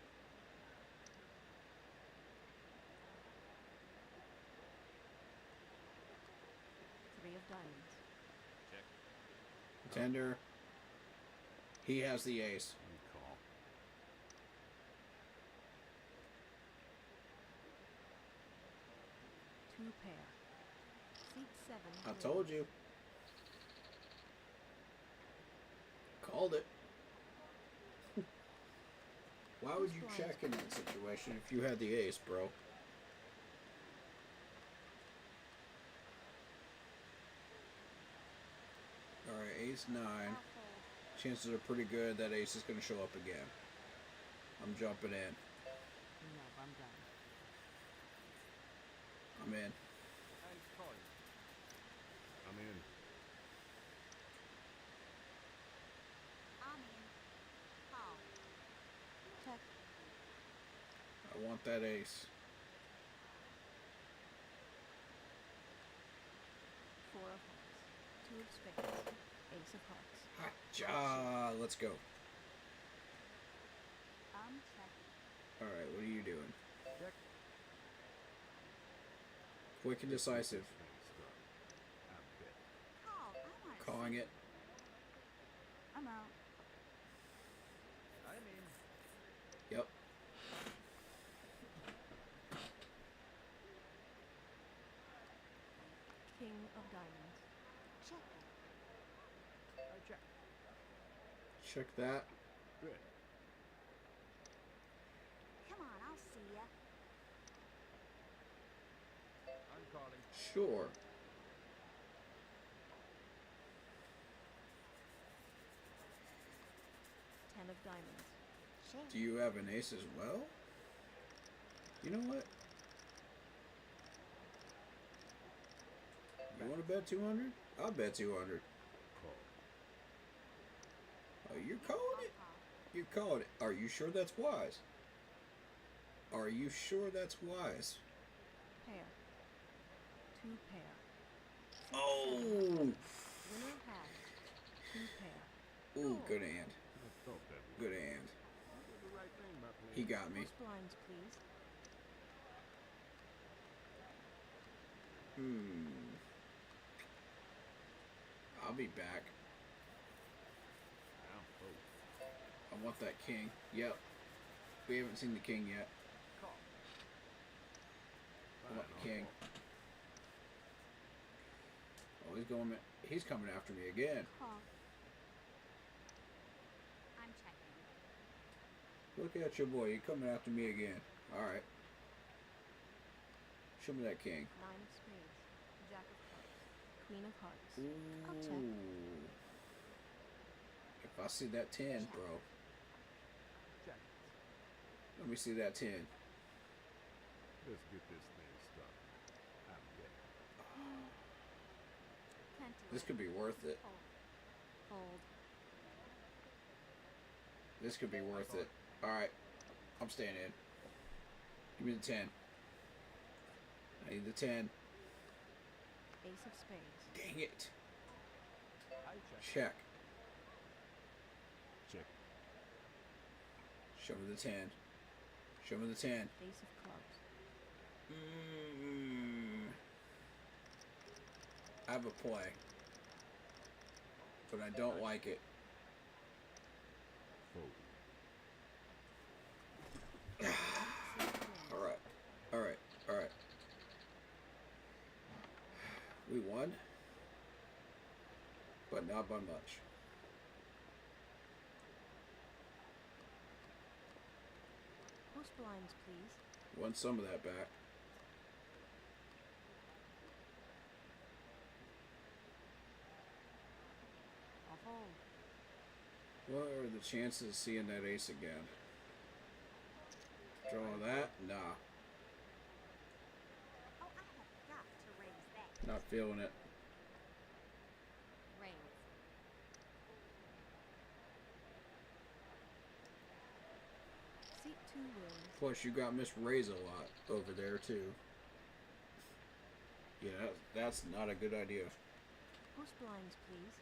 Speaker 10: Three of diamonds.
Speaker 3: Check.
Speaker 2: Pretender. He has the ace.
Speaker 6: You call.
Speaker 10: Two pair. Seat seven.
Speaker 2: I
Speaker 10: green.
Speaker 2: told you. Called it. Why would you check in that situation if you had the ace, bro? Alright, ace 9. Chances are pretty good that ace is going to show up again. I'm jumping in.
Speaker 10: No, I'm done.
Speaker 2: I'm in.
Speaker 6: I call you. I'm in.
Speaker 10: I'm in. Call. Check.
Speaker 2: I want that ace.
Speaker 10: Four of hearts. Two of spades. Ace of hearts.
Speaker 2: Hacha! Let's go.
Speaker 10: I'm checking.
Speaker 2: Alright, what are you doing?
Speaker 6: Check.
Speaker 2: Quick and decisive.
Speaker 6: I'm bet.
Speaker 10: Call. I want
Speaker 2: Calling it.
Speaker 10: I'm out.
Speaker 6: I'm in.
Speaker 2: Yep.
Speaker 10: King of diamonds. Check.
Speaker 6: I check.
Speaker 2: Check that.
Speaker 6: Good.
Speaker 10: Come on, I'll see ya.
Speaker 6: I'm calling.
Speaker 2: Sure.
Speaker 10: Ten of diamonds. Check.
Speaker 2: Do you have an ace as well? You know what? You want to bet 200? I'll bet 200.
Speaker 6: Call.
Speaker 2: Oh, you're calling it? You're calling it. Are you sure that's wise? Are you sure that's wise?
Speaker 10: Pair. Two pair.
Speaker 2: Oh!
Speaker 10: Winner has two pair.
Speaker 2: Ooh, good hand.
Speaker 6: I thought that was
Speaker 2: Good hand.
Speaker 6: the right thing, my
Speaker 2: He
Speaker 6: plan.
Speaker 2: got me.
Speaker 10: Horse blinds, please.
Speaker 2: I'll be back.
Speaker 6: I'm close.
Speaker 2: I want that king. Yep. We haven't seen the king yet.
Speaker 6: Call.
Speaker 2: I want the king. Oh, he's going. He's coming after me again.
Speaker 10: Call. I'm checking.
Speaker 2: Look at your boy. He's coming after me again. All right. Show me that king.
Speaker 10: Nine of spades. Jack of clubs. Queen of hearts.
Speaker 2: Ooh.
Speaker 10: I'll check.
Speaker 2: If I see that 10, bro.
Speaker 6: Check.
Speaker 2: Let me see that 10.
Speaker 6: Let's get this thing started. I'm bet.
Speaker 10: Can't do
Speaker 2: This
Speaker 10: it.
Speaker 2: could be worth it.
Speaker 10: Fold. Fold.
Speaker 2: This could be worth it. All right. I'm staying in. Give me the 10. I need the 10.
Speaker 10: Ace of spades.
Speaker 2: Dang it.
Speaker 6: I check.
Speaker 2: Check.
Speaker 6: Check.
Speaker 2: Show me the 10. Show me the 10.
Speaker 10: Ace of clubs.
Speaker 2: I have a play. But I don't like it.
Speaker 6: Fold.
Speaker 2: not by much.
Speaker 10: Post blinds, please.
Speaker 2: Want some of that back.
Speaker 10: I'll hold.
Speaker 2: What are the chances of seeing that ace again? Draw that? Nah.
Speaker 10: Oh, I have got to raise that.
Speaker 2: Not feeling it.
Speaker 10: Raise. Seat 2 wins.
Speaker 2: Plus, you got Miss Raise a lot over there, too. Yeah, that's not a good idea.
Speaker 10: Post blinds, please.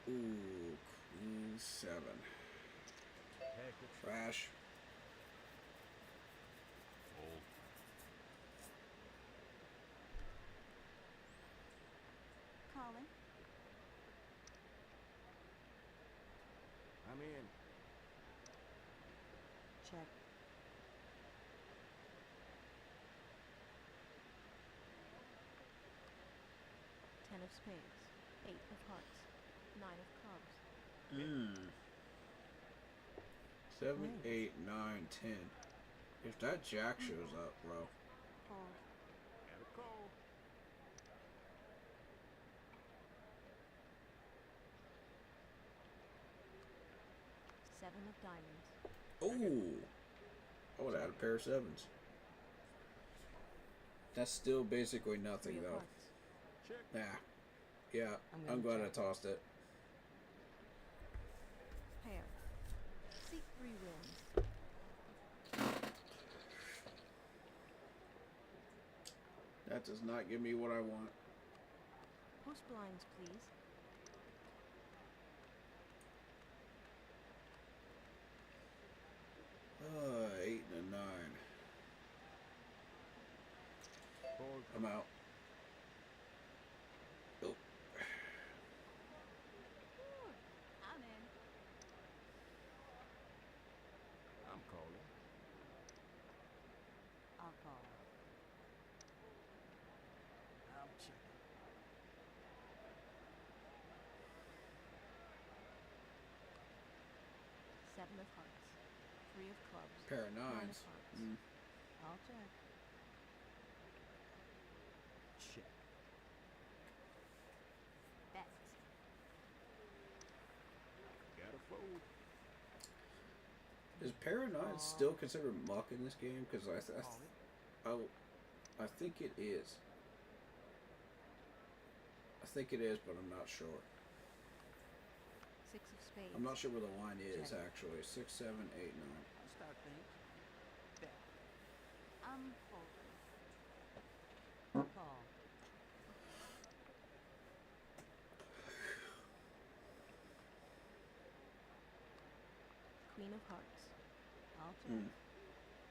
Speaker 2: Ooh, Queen 7. Trash.
Speaker 6: Fold.
Speaker 10: Calling.
Speaker 7: I'm in.
Speaker 10: Check. Ten of spades. 8 of hearts. 9 of clubs.
Speaker 2: 7,
Speaker 10: Rings.
Speaker 2: 8, 9, 10. If that jack shows up, bro.
Speaker 10: Fold.
Speaker 7: Got a call.
Speaker 10: Seven of diamonds.
Speaker 2: Ooh. I would have had a pair of sevens. That's still basically nothing,
Speaker 10: 3 of
Speaker 2: though.
Speaker 10: hearts.
Speaker 2: Nah. Yeah, I'm glad I tossed it.
Speaker 10: Pair. Seat 3 wins.
Speaker 2: That does not give me what I want.
Speaker 10: Post blinds, please.
Speaker 2: Eight and a 9.
Speaker 7: Fold.
Speaker 2: I'm out. Nope.
Speaker 10: I'm in.
Speaker 7: I'm calling.
Speaker 10: I'll call.
Speaker 7: I'm checking.
Speaker 10: Seven of hearts. 3 of clubs.
Speaker 2: Pair of
Speaker 10: 9 of
Speaker 2: nines.
Speaker 10: hearts.
Speaker 2: Mm.
Speaker 10: I'll check.
Speaker 7: Check.
Speaker 10: Bet.
Speaker 7: Got a fold.
Speaker 2: Is pair of nines still considered muck in this game? Because I think it is. I think it is, but I'm not sure.
Speaker 10: 6 of spades.
Speaker 2: I'm not sure where the line is,
Speaker 10: Check.
Speaker 2: actually. 6, 7, 8, 9.
Speaker 7: I'll start things. Bet.
Speaker 10: I'm folding. Call. Queen of hearts. I'll check.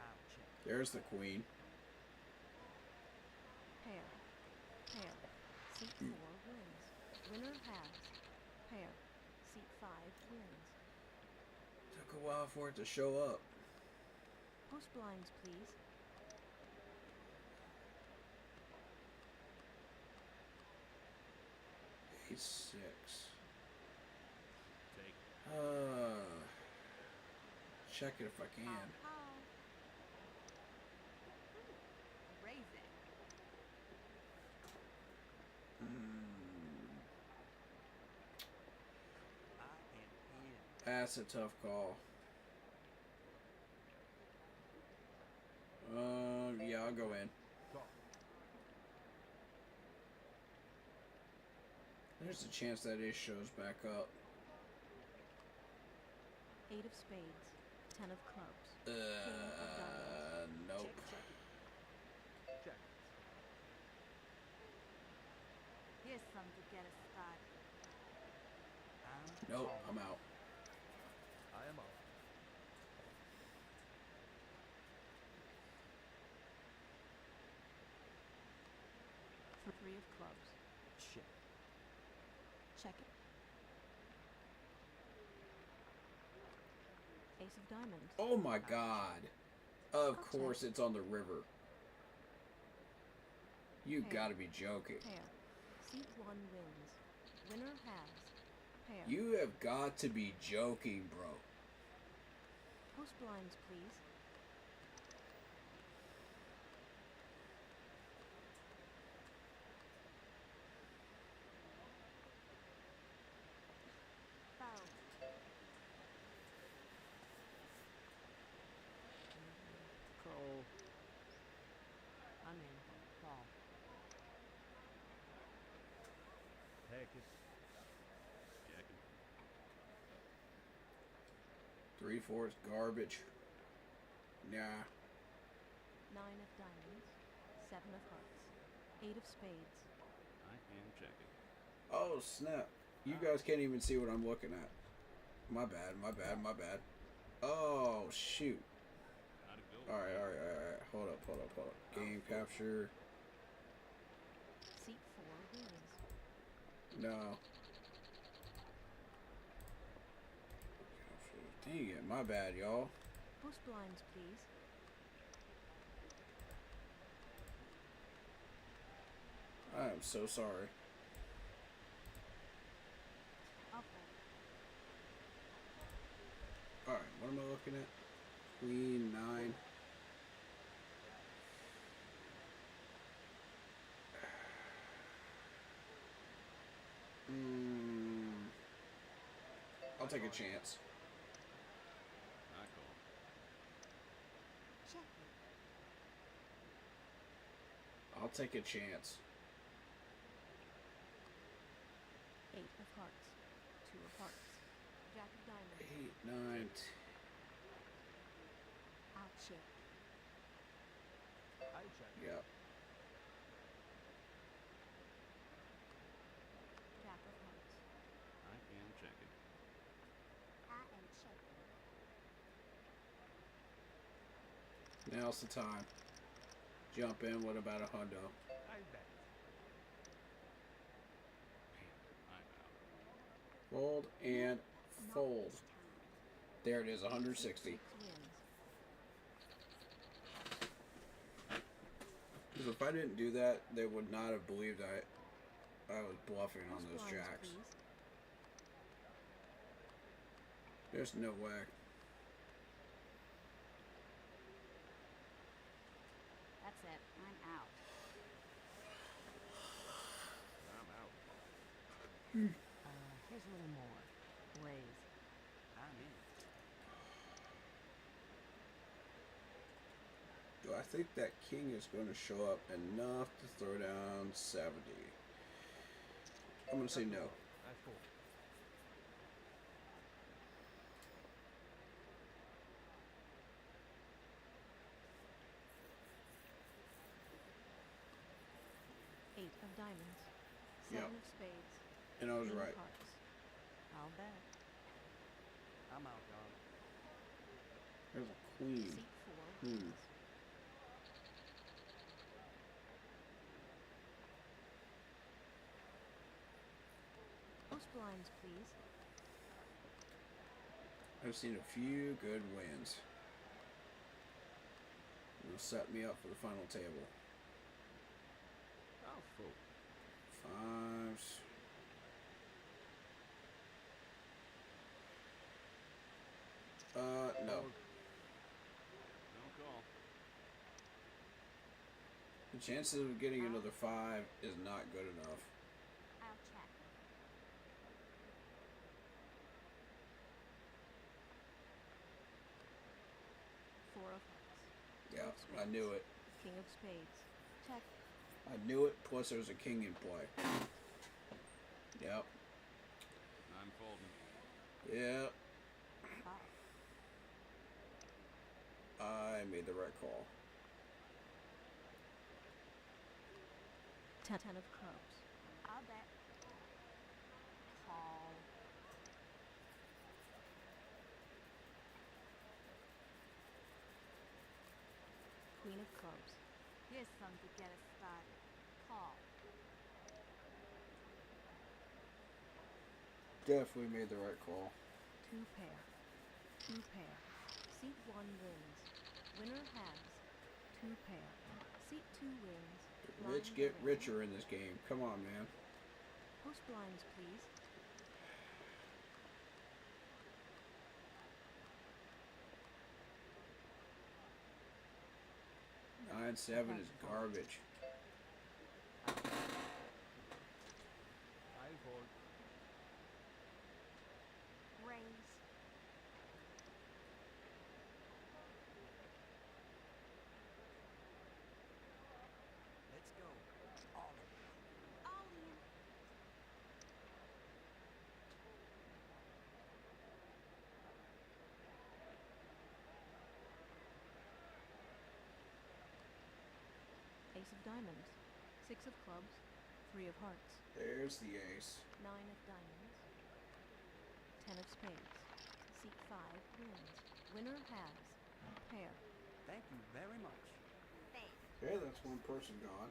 Speaker 7: I'll check.
Speaker 2: There's the queen.
Speaker 10: Pair. Pair. Seat 4 wins. Winner has. Pair. Seat 5 wins.
Speaker 2: Took a while for it to show up.
Speaker 10: Post blinds, please.
Speaker 2: Ace 6.
Speaker 6: Take.
Speaker 2: Check it if I can.
Speaker 10: Call. Raise it.
Speaker 7: I am in.
Speaker 2: That's a tough call. Yeah, I'll go in.
Speaker 7: Call.
Speaker 2: There's a chance that ace shows back up.
Speaker 10: 8 of spades. 10 of clubs.
Speaker 2: Nope.
Speaker 7: Check it. Check.
Speaker 10: Here's some to get us started.
Speaker 2: Nope, I'm out.
Speaker 6: I am out.
Speaker 10: For 3 of clubs.
Speaker 7: Check.
Speaker 10: Check it. Ace of diamonds.
Speaker 2: Oh my god. Of
Speaker 10: I'll
Speaker 2: course,
Speaker 10: check.
Speaker 2: it's on the river. You
Speaker 10: Pair.
Speaker 2: gotta be joking.
Speaker 10: Pair. Seat 1 wins. Winner has. Pair.
Speaker 2: You have got to be joking, bro.
Speaker 10: Post blinds, please. Foul.
Speaker 9: Call. I mean, call.
Speaker 6: Heck, it's... Checking.
Speaker 2: 3-4 is garbage. Nah.
Speaker 10: 9 of diamonds. 7 of hearts. 8 of spades.
Speaker 6: I am checking.
Speaker 2: Oh, snap. You guys can't even see what I'm looking at. My bad, my bad, my bad. Oh, shoot.
Speaker 6: How'd it go?
Speaker 2: Alright. Hold up. Game capture.
Speaker 10: Seat 4 wins.
Speaker 2: No. Dang it, my bad, y'all.
Speaker 10: Post blinds, please.
Speaker 2: I am so sorry.
Speaker 10: Okay.
Speaker 2: Alright, what am I looking at? Queen 9. I'll take a chance.
Speaker 6: I call.
Speaker 10: Check it.
Speaker 2: I'll take a chance.
Speaker 10: 8 of hearts. 2 of hearts. Jack of diamonds.
Speaker 2: 8, 9.
Speaker 10: I'll check.
Speaker 6: I check.
Speaker 2: Yep.
Speaker 10: Jack of hearts.
Speaker 6: I am checking.
Speaker 10: I am checking.
Speaker 2: Now's the time. Jump in with about a hundo.
Speaker 6: I bet. I'm out.
Speaker 2: Fold and fold. There it is, 160.
Speaker 10: 6 wins.
Speaker 2: Because if I didn't do that, they would not have believed I was bluffing on
Speaker 10: Post
Speaker 2: those
Speaker 10: blinds,
Speaker 2: jacks.
Speaker 10: please.
Speaker 2: There's no way.
Speaker 10: That's it. I'm out.
Speaker 6: I'm out.
Speaker 10: Here's a little more. Raise.
Speaker 6: I'm in.
Speaker 2: Do I think that king is going to show up enough to throw down 70? I'm going to say no.
Speaker 6: I fold.
Speaker 10: Eight of diamonds.
Speaker 2: Yep.
Speaker 10: 7 of spades.
Speaker 2: And I was
Speaker 10: Queen of
Speaker 2: right.
Speaker 10: hearts. I'll bet.
Speaker 6: I'm out, dog.
Speaker 2: There's a queen.
Speaker 10: Seat 4 wins. Post blinds, please.
Speaker 2: I've seen a few good wins. It'll set me up for the final table.
Speaker 6: I'll fold.
Speaker 2: 5s. No.
Speaker 6: No call.
Speaker 2: The chances of getting another 5 is not good enough.
Speaker 10: I'll check. Four of hearts.
Speaker 2: Yeah,
Speaker 10: Two of
Speaker 2: I
Speaker 10: spades.
Speaker 2: knew it.
Speaker 10: King of spades. Check.
Speaker 2: I knew it, plus there's a king in play. Yep.
Speaker 6: I'm folding.
Speaker 2: Yep.
Speaker 10: Five.
Speaker 2: I made the right call.
Speaker 10: 10 of clubs. I'll bet. Call. Queen of clubs. Here's some to get us started. Call.
Speaker 2: Definitely made the right call.
Speaker 10: 2 pair. 2 pair. Seat 1 wins. Winner has 2 pair. Seat 2 wins.
Speaker 2: Rich
Speaker 10: Blind
Speaker 2: get
Speaker 10: raising.
Speaker 2: richer in this game. Come on, man.
Speaker 10: Post blinds, please.
Speaker 2: Nine seven is garbage.
Speaker 6: I fold.
Speaker 10: Raise.
Speaker 3: Let's go. All in.
Speaker 10: All in. Ace of diamonds. 6 of clubs. 3 of hearts.
Speaker 2: There's the ace.
Speaker 10: 9 of diamonds. 10 of spades. Seat 5 wins. Winner has pair.
Speaker 3: Thank you very much.
Speaker 2: Okay, that's one person gone.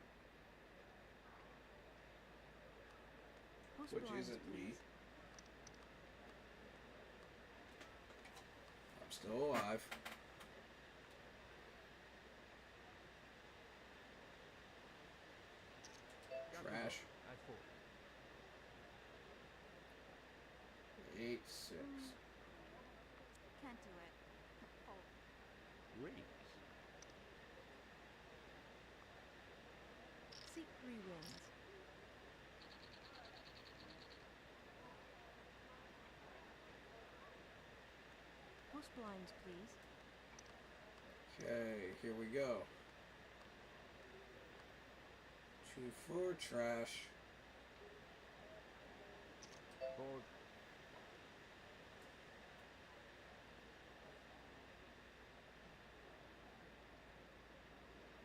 Speaker 10: Post
Speaker 2: Which
Speaker 10: blinds,
Speaker 2: isn't me.
Speaker 10: please.
Speaker 2: I'm still alive. Trash.
Speaker 6: I fold.
Speaker 2: 8 6.
Speaker 10: Can't do it. Fold.
Speaker 6: Raise.
Speaker 10: Seat 3 wins. Post blinds, please.
Speaker 2: Okay, here we go. 2 4 trash.
Speaker 6: Fold.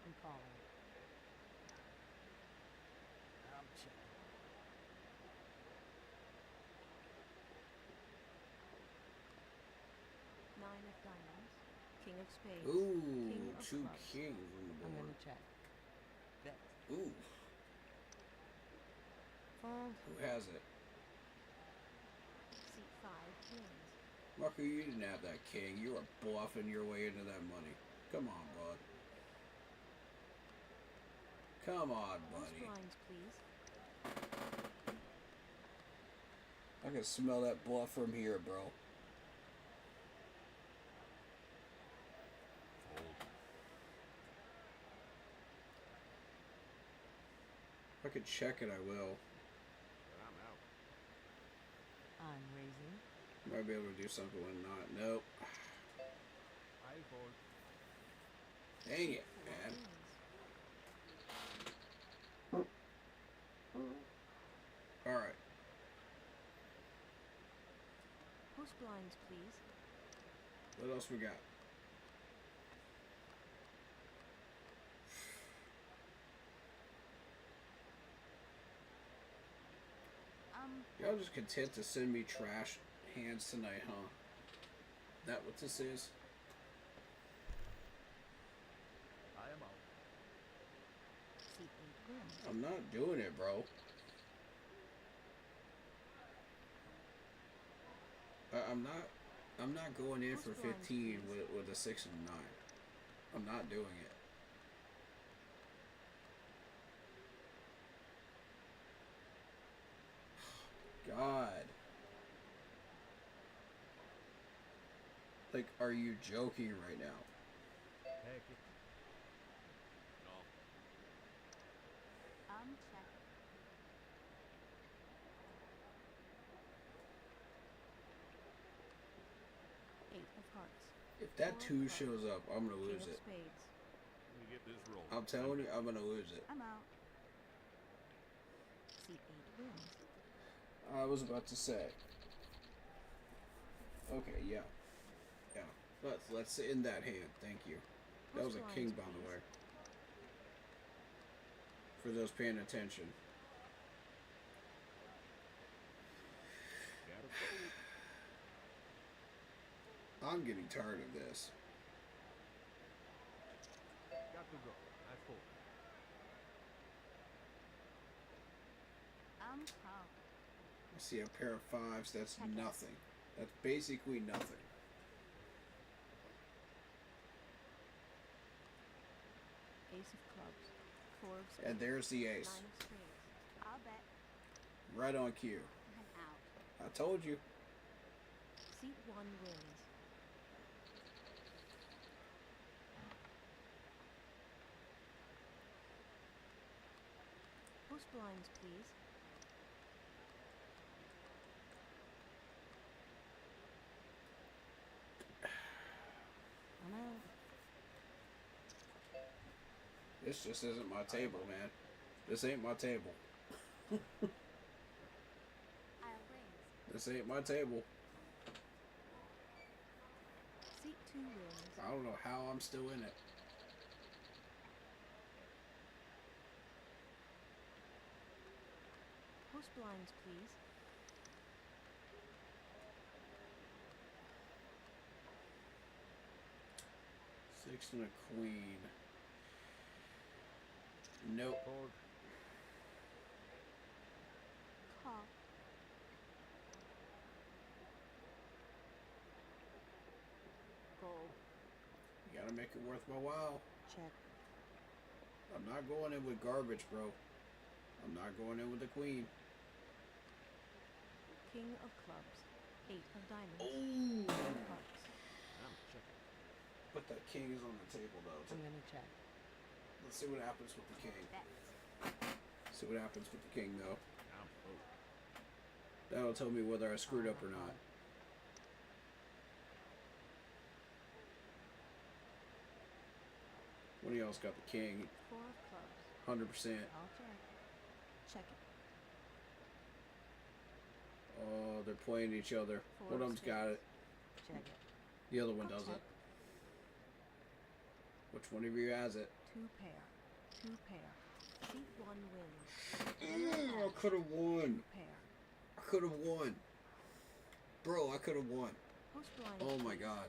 Speaker 3: I'm calling. I'm checking.
Speaker 10: Nine of diamonds. King of spades.
Speaker 2: Ooh,
Speaker 10: King of
Speaker 2: 2
Speaker 10: clubs.
Speaker 2: kings on the
Speaker 3: I'm
Speaker 2: board.
Speaker 3: gonna check. Bet.
Speaker 2: Ooh,
Speaker 10: Fold.
Speaker 2: who has it?
Speaker 10: Seat 5 wins.
Speaker 2: Marco, you didn't have that king. You were bluffing your way into that money. Come on, bud. Come on,
Speaker 10: Post
Speaker 2: buddy.
Speaker 10: blinds, please.
Speaker 2: I can smell that bluff from here, bro. If I could check it, I will.
Speaker 6: But I'm out.
Speaker 3: I'm raising.
Speaker 2: Might be able to do something when not. Nope.
Speaker 6: I fold.
Speaker 2: Dang it,
Speaker 10: 4
Speaker 2: man.
Speaker 10: wins.
Speaker 2: Alright.
Speaker 10: Post blinds, please.
Speaker 2: What else we got? Y'all just content to send me trash hands tonight, huh? That what this is?
Speaker 6: I am out.
Speaker 10: Seat 8 wins.
Speaker 2: I'm not doing it, bro. I'm not going in for 15 with a 6 and 9. I'm not doing it. God. Like, are you joking right now?
Speaker 6: Heck it. No.
Speaker 10: I'm checking. Eight of hearts.
Speaker 2: If that 2
Speaker 10: 4 of
Speaker 2: shows
Speaker 10: clubs.
Speaker 2: up, I'm gonna
Speaker 10: King
Speaker 2: lose
Speaker 10: of
Speaker 2: it.
Speaker 10: spades.
Speaker 6: Let me get this roll.
Speaker 2: I'm telling you, I'm gonna lose it.
Speaker 10: I'm out. Seat 8 wins.
Speaker 2: I was about to say. Okay, yeah. Yeah. Let's end that hand. Thank you. That was a king, by the way. For those paying attention.
Speaker 6: Gotta fold.
Speaker 2: I'm getting tired of this.
Speaker 6: Got to go. I fold.
Speaker 10: I'm calm.
Speaker 2: I see a pair of 5s. That's nothing. That's basically nothing.
Speaker 10: clubs. 4 of spades.
Speaker 2: And there's the ace.
Speaker 10: 9 of spades. I'll bet.
Speaker 2: Right on cue.
Speaker 10: I'm out.
Speaker 2: I told you.
Speaker 10: Seat 1 wins. Post blinds, please. I'm out.
Speaker 2: This just isn't my table, man. This ain't my table.
Speaker 10: I'll raise.
Speaker 2: This ain't my table.
Speaker 10: Seat 2 wins.
Speaker 2: I don't know how I'm still in it.
Speaker 10: Post blinds, please.
Speaker 2: Six and a queen. Nope.
Speaker 7: Fold.
Speaker 10: Call. Fold.
Speaker 2: You gotta make it worth my while.
Speaker 10: Check.
Speaker 2: I'm not going in with garbage, bro. I'm not going in with the queen.
Speaker 10: King of clubs. 8 of diamonds.
Speaker 2: Oh!
Speaker 10: 10 of hearts.
Speaker 7: I'm checking.
Speaker 2: But the king is on the table, though.
Speaker 10: I'm gonna check.
Speaker 2: Let's see what happens with the king.
Speaker 10: Bets.
Speaker 2: See what happens with the king, though.
Speaker 7: I'm fold.
Speaker 2: That'll tell me whether I screwed up or not. One of y'all's got the king.
Speaker 10: 4 of clubs.
Speaker 2: 100%.
Speaker 10: I'll check. Check it.
Speaker 2: Oh, they're playing each other.
Speaker 10: Four
Speaker 2: One of
Speaker 10: of
Speaker 2: them's got it.
Speaker 10: Check it.
Speaker 2: The other one
Speaker 10: I'll
Speaker 2: doesn't.
Speaker 10: check.
Speaker 2: Which one of you has it?
Speaker 10: 2 pair. 2 pair. Seat 1 wins.
Speaker 2: I could have won.
Speaker 10: Pair.
Speaker 2: I could have won. Bro, I could have won.
Speaker 10: Post blinds.
Speaker 2: Oh my
Speaker 10: please.
Speaker 2: god.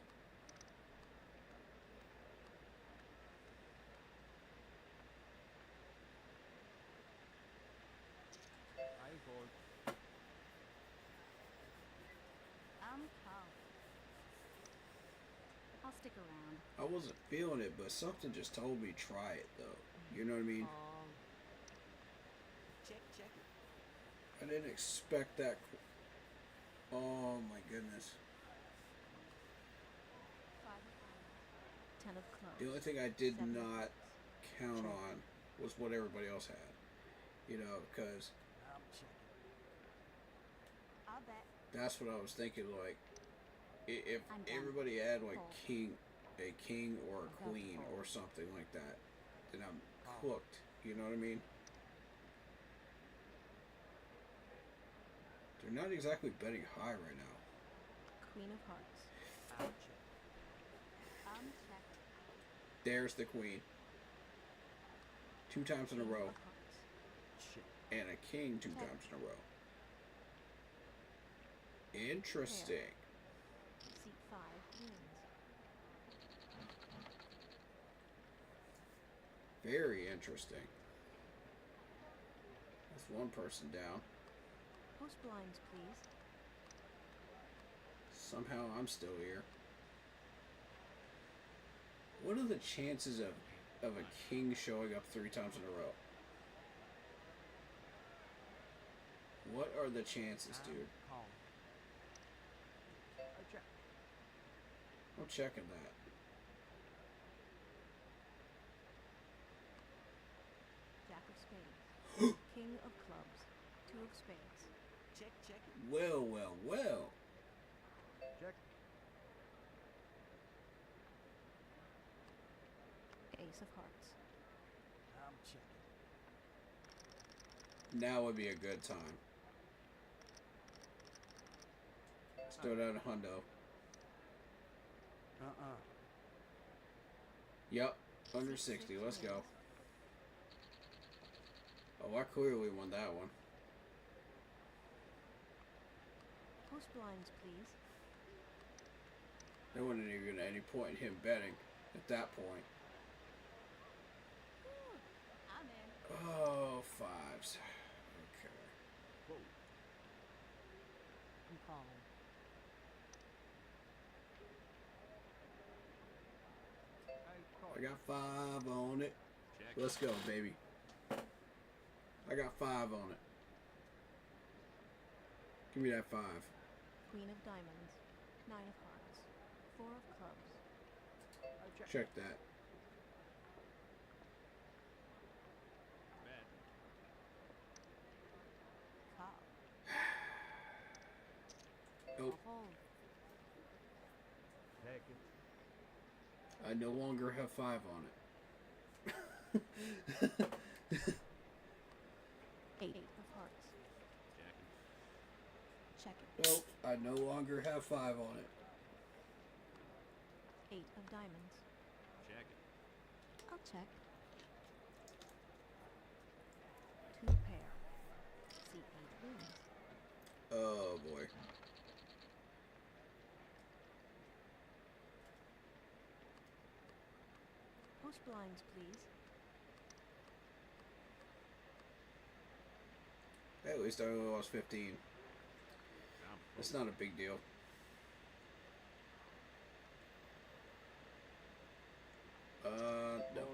Speaker 7: I fold.
Speaker 10: I'm calm. I'll stick around.
Speaker 2: I wasn't feeling it, but something just told me try it though. You know what I mean?
Speaker 10: Check, check.
Speaker 2: I didn't expect that. Oh my goodness.
Speaker 10: 5 of diamonds. 10 of clubs.
Speaker 2: The only thing I did
Speaker 10: 7 of
Speaker 2: not
Speaker 10: hearts.
Speaker 2: count on was what everybody else had. You know, because
Speaker 7: I'm checking.
Speaker 10: I'll bet.
Speaker 2: that's what I was thinking. Like, if
Speaker 10: I'm done.
Speaker 2: everybody had like
Speaker 10: Fold.
Speaker 2: a king or a
Speaker 10: I'm about to
Speaker 2: queen
Speaker 10: fold.
Speaker 2: or something like that, then I'm cooked. You know what I mean? They're not exactly betting high right now.
Speaker 10: Queen of hearts.
Speaker 7: I'm checking.
Speaker 10: Check.
Speaker 2: There's the queen. 2 times in a
Speaker 10: King
Speaker 2: row.
Speaker 10: of hearts.
Speaker 7: Check.
Speaker 2: And a king 2
Speaker 10: Check.
Speaker 2: times in a row. Interesting.
Speaker 10: Seat 5 wins.
Speaker 2: Very interesting. That's one person down.
Speaker 10: Post blinds, please.
Speaker 2: Somehow I'm still here. What are the chances of a king showing up 3 times in a row? What are the chances, dude?
Speaker 7: Call. I check.
Speaker 2: I'm checking that.
Speaker 10: Jack of spades. King of clubs. 2 of spades. Check, check.
Speaker 2: Well, well, well.
Speaker 7: Check.
Speaker 10: Ace of hearts.
Speaker 7: I'm checking.
Speaker 2: Now would be a good time. Start out a hundo. Yep, under 60. Let's go. Oh, I clearly won that one.
Speaker 10: Post blinds, please.
Speaker 2: There wasn't even any point in him betting at that point.
Speaker 10: I'm in.
Speaker 2: Oh, 5s. Okay.
Speaker 7: Fold.
Speaker 10: I'm calling.
Speaker 7: I call.
Speaker 2: I got 5 on it.
Speaker 7: Check.
Speaker 2: Let's go, baby. I got 5 on it. Give me that 5.
Speaker 10: Queen of diamonds. 9 of hearts. 4 of clubs.
Speaker 2: Check that.
Speaker 10: Call.
Speaker 2: Nope.
Speaker 10: Hold.
Speaker 7: Take it.
Speaker 2: I no longer have 5 on it.
Speaker 10: 8 of hearts. Check it.
Speaker 2: Nope. I no longer have 5 on it.
Speaker 10: 8 of diamonds.
Speaker 6: Check it.
Speaker 10: I'll check. 2 pair. See 8 wins.
Speaker 2: Oh boy.
Speaker 10: Post blinds, please.
Speaker 2: At least I only lost 15. It's not a big deal. No.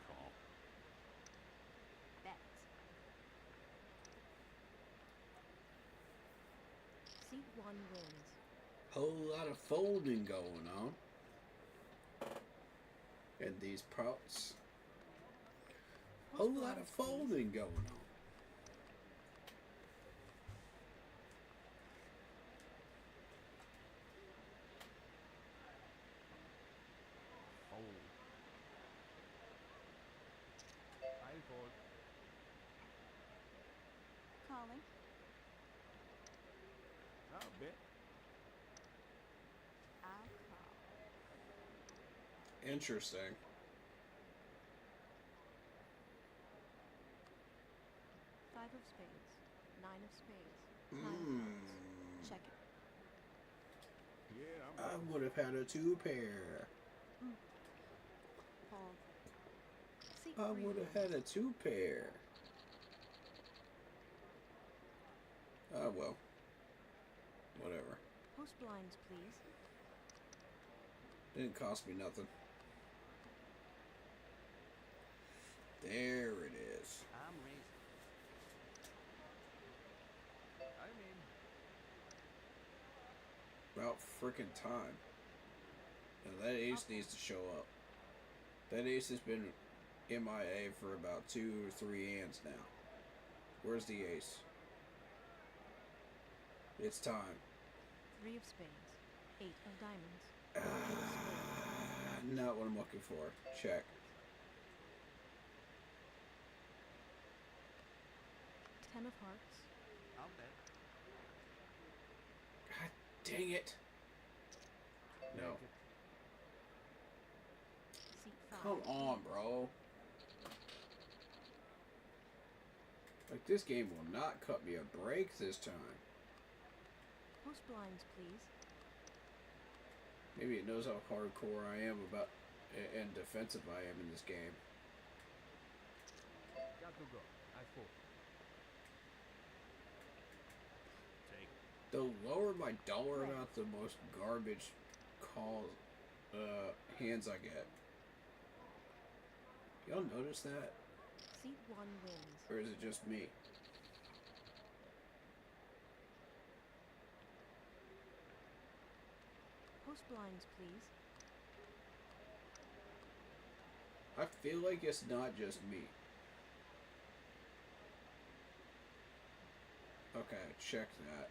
Speaker 6: Call.
Speaker 10: Bet. Seat 1 wins.
Speaker 2: Whole lot of folding going on. And these props. Whole lot of folding going on.
Speaker 6: I fold.
Speaker 10: Calling.
Speaker 6: I'll bet.
Speaker 10: I'll call.
Speaker 2: Interesting.
Speaker 10: Five of spades. 9 of spades. 9 of hearts. Check it.
Speaker 6: Yeah,
Speaker 2: I would have had a 2 pair.
Speaker 10: Hold. Seat
Speaker 2: I
Speaker 10: 3
Speaker 2: would have
Speaker 10: wins.
Speaker 2: had a 2 pair. Oh well. Whatever.
Speaker 10: Post blinds, please.
Speaker 2: Didn't cost me nothing. There it is.
Speaker 6: I'm raising. I mean,
Speaker 2: About freaking time. Now that ace needs to show up. That ace has been MIA for about 2 or 3 hands now. Where's the ace? It's time.
Speaker 10: 3 of spades. 8 of diamonds. 8 of spades.
Speaker 2: Not what I'm looking for. Check.
Speaker 10: 10 of hearts.
Speaker 6: I'll bet.
Speaker 2: God dang it. No.
Speaker 10: Seat 5.
Speaker 2: Come on, bro. Like, this game will not cut me a break this time.
Speaker 10: Post blinds, please.
Speaker 2: Maybe it knows how hardcore I am about and defensive I am in this game.
Speaker 6: Got to go. I fold. Take.
Speaker 2: The lower my dollar amount, the most garbage calls, hands I get. Y'all notice that?
Speaker 10: Seat 1 wins.
Speaker 2: Or is it just me?
Speaker 10: Post blinds, please.
Speaker 2: I feel like it's not just me. Okay, check that.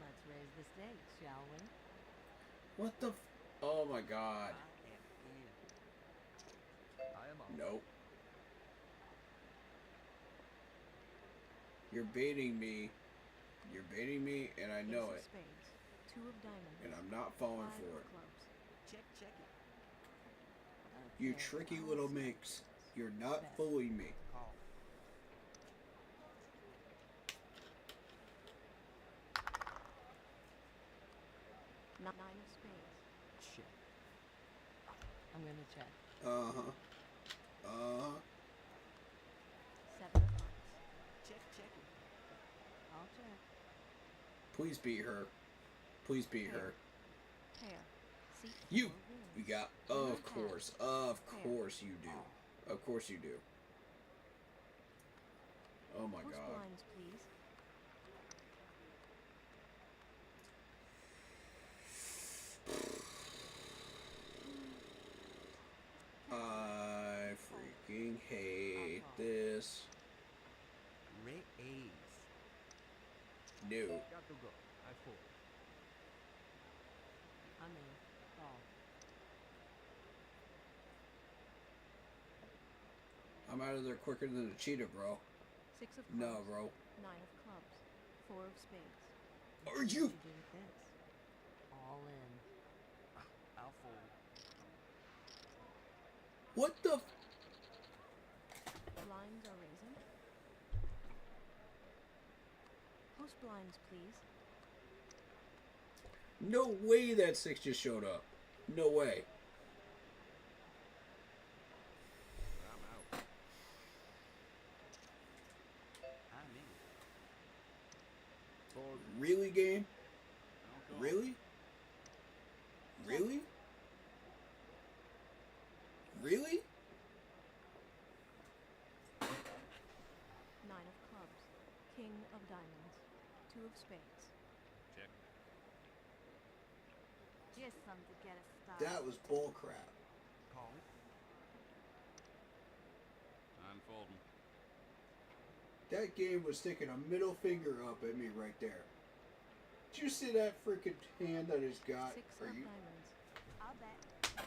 Speaker 10: Let's raise the stakes, shall we?
Speaker 2: What the oh my god.
Speaker 6: I am on.
Speaker 2: Nope. You're baiting me. You're baiting me, and I know
Speaker 10: Ace of
Speaker 2: it.
Speaker 10: spades. 2 of diamonds.
Speaker 2: And I'm not falling
Speaker 10: 5
Speaker 2: for
Speaker 10: of
Speaker 2: it.
Speaker 10: clubs.
Speaker 6: Check it.
Speaker 2: You
Speaker 10: Okay,
Speaker 2: tricky
Speaker 10: I'll
Speaker 2: little
Speaker 10: see.
Speaker 2: minx. You're not
Speaker 10: Bet.
Speaker 2: fooling me.
Speaker 6: Call.
Speaker 10: Nine of spades.
Speaker 6: Check.
Speaker 10: I'm gonna check.
Speaker 2: Uh-huh.
Speaker 10: 7 of hearts.
Speaker 6: Check it.
Speaker 10: I'll check.
Speaker 2: Please beat her. Please beat her.
Speaker 10: Pair. Seat 4
Speaker 2: You
Speaker 10: wins.
Speaker 2: got,
Speaker 10: Winner
Speaker 2: of course you do. Of course you do. Oh my
Speaker 10: Post
Speaker 2: god.
Speaker 10: blinds, please.
Speaker 2: I freaking hate this.
Speaker 6: Ray A's.
Speaker 2: No.
Speaker 6: Got to go. I fold.
Speaker 10: I'm in. Ball.
Speaker 2: I'm out of there quicker than a cheetah, bro.
Speaker 10: 6 of clubs.
Speaker 2: No, bro.
Speaker 10: 9 of clubs. 4 of spades.
Speaker 2: Are
Speaker 10: What
Speaker 2: you?
Speaker 10: should do with this? All in.
Speaker 6: I'll fold.
Speaker 2: What the?
Speaker 10: Blinds are raising. Post blinds, please.
Speaker 2: No way that 6 just showed up. No way.
Speaker 6: I'm out. I'm in. Fold.
Speaker 2: Really, game?
Speaker 6: I'll go.
Speaker 2: Really? Really? Really?
Speaker 10: 9 of clubs. King of diamonds. 2 of spades.
Speaker 6: Check.
Speaker 10: Just some to get us started.
Speaker 2: That was bullcrap.
Speaker 6: Call it. I'm folding.
Speaker 2: That game was sticking a middle finger up at me right there. Did you see that freaking hand that it's got?
Speaker 10: 6
Speaker 2: Are
Speaker 10: of
Speaker 2: you?
Speaker 10: diamonds. I'll bet.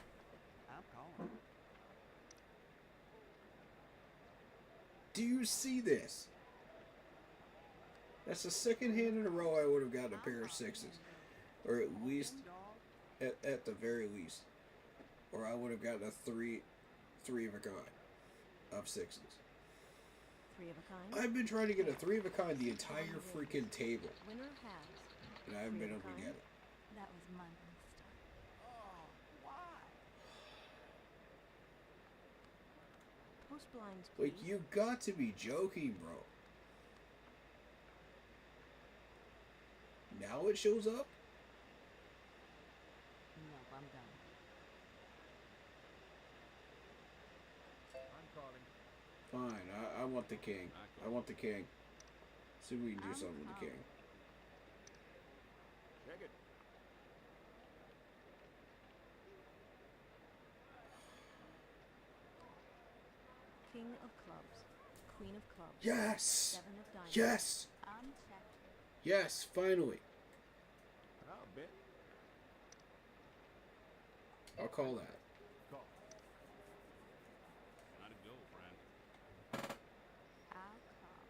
Speaker 6: I'm calling.
Speaker 2: Do you see this? That's the second hand in a row I would have gotten a pair of 6s. Or at least, at the very least. Or I would have gotten a three of a kind of 6s.
Speaker 10: 3 of a kind.
Speaker 2: I've been trying to get a 3 of a kind the entire freaking table.
Speaker 10: Winner has.
Speaker 2: And I haven't
Speaker 10: 3
Speaker 2: been
Speaker 10: of a
Speaker 2: able to
Speaker 10: kind.
Speaker 2: get it.
Speaker 10: That was my monster.
Speaker 6: Oh, why?
Speaker 10: Post blinds, please.
Speaker 2: Like, you got to be joking, bro. Now it shows up?
Speaker 10: Nope, I'm done.
Speaker 6: I'm calling.
Speaker 2: Fine, I want the king. I want the king. See if we can do
Speaker 10: I'm
Speaker 2: something with the
Speaker 10: calling.
Speaker 2: king.
Speaker 6: Check it.
Speaker 10: King of clubs. Queen of clubs.
Speaker 2: Yes!
Speaker 10: 7 of diamonds.
Speaker 2: Yes!
Speaker 10: Unchecked.
Speaker 2: Yes, finally.
Speaker 6: I'll bet.
Speaker 2: I'll call that.
Speaker 6: Call. Gotta go, friend.
Speaker 10: I'll call.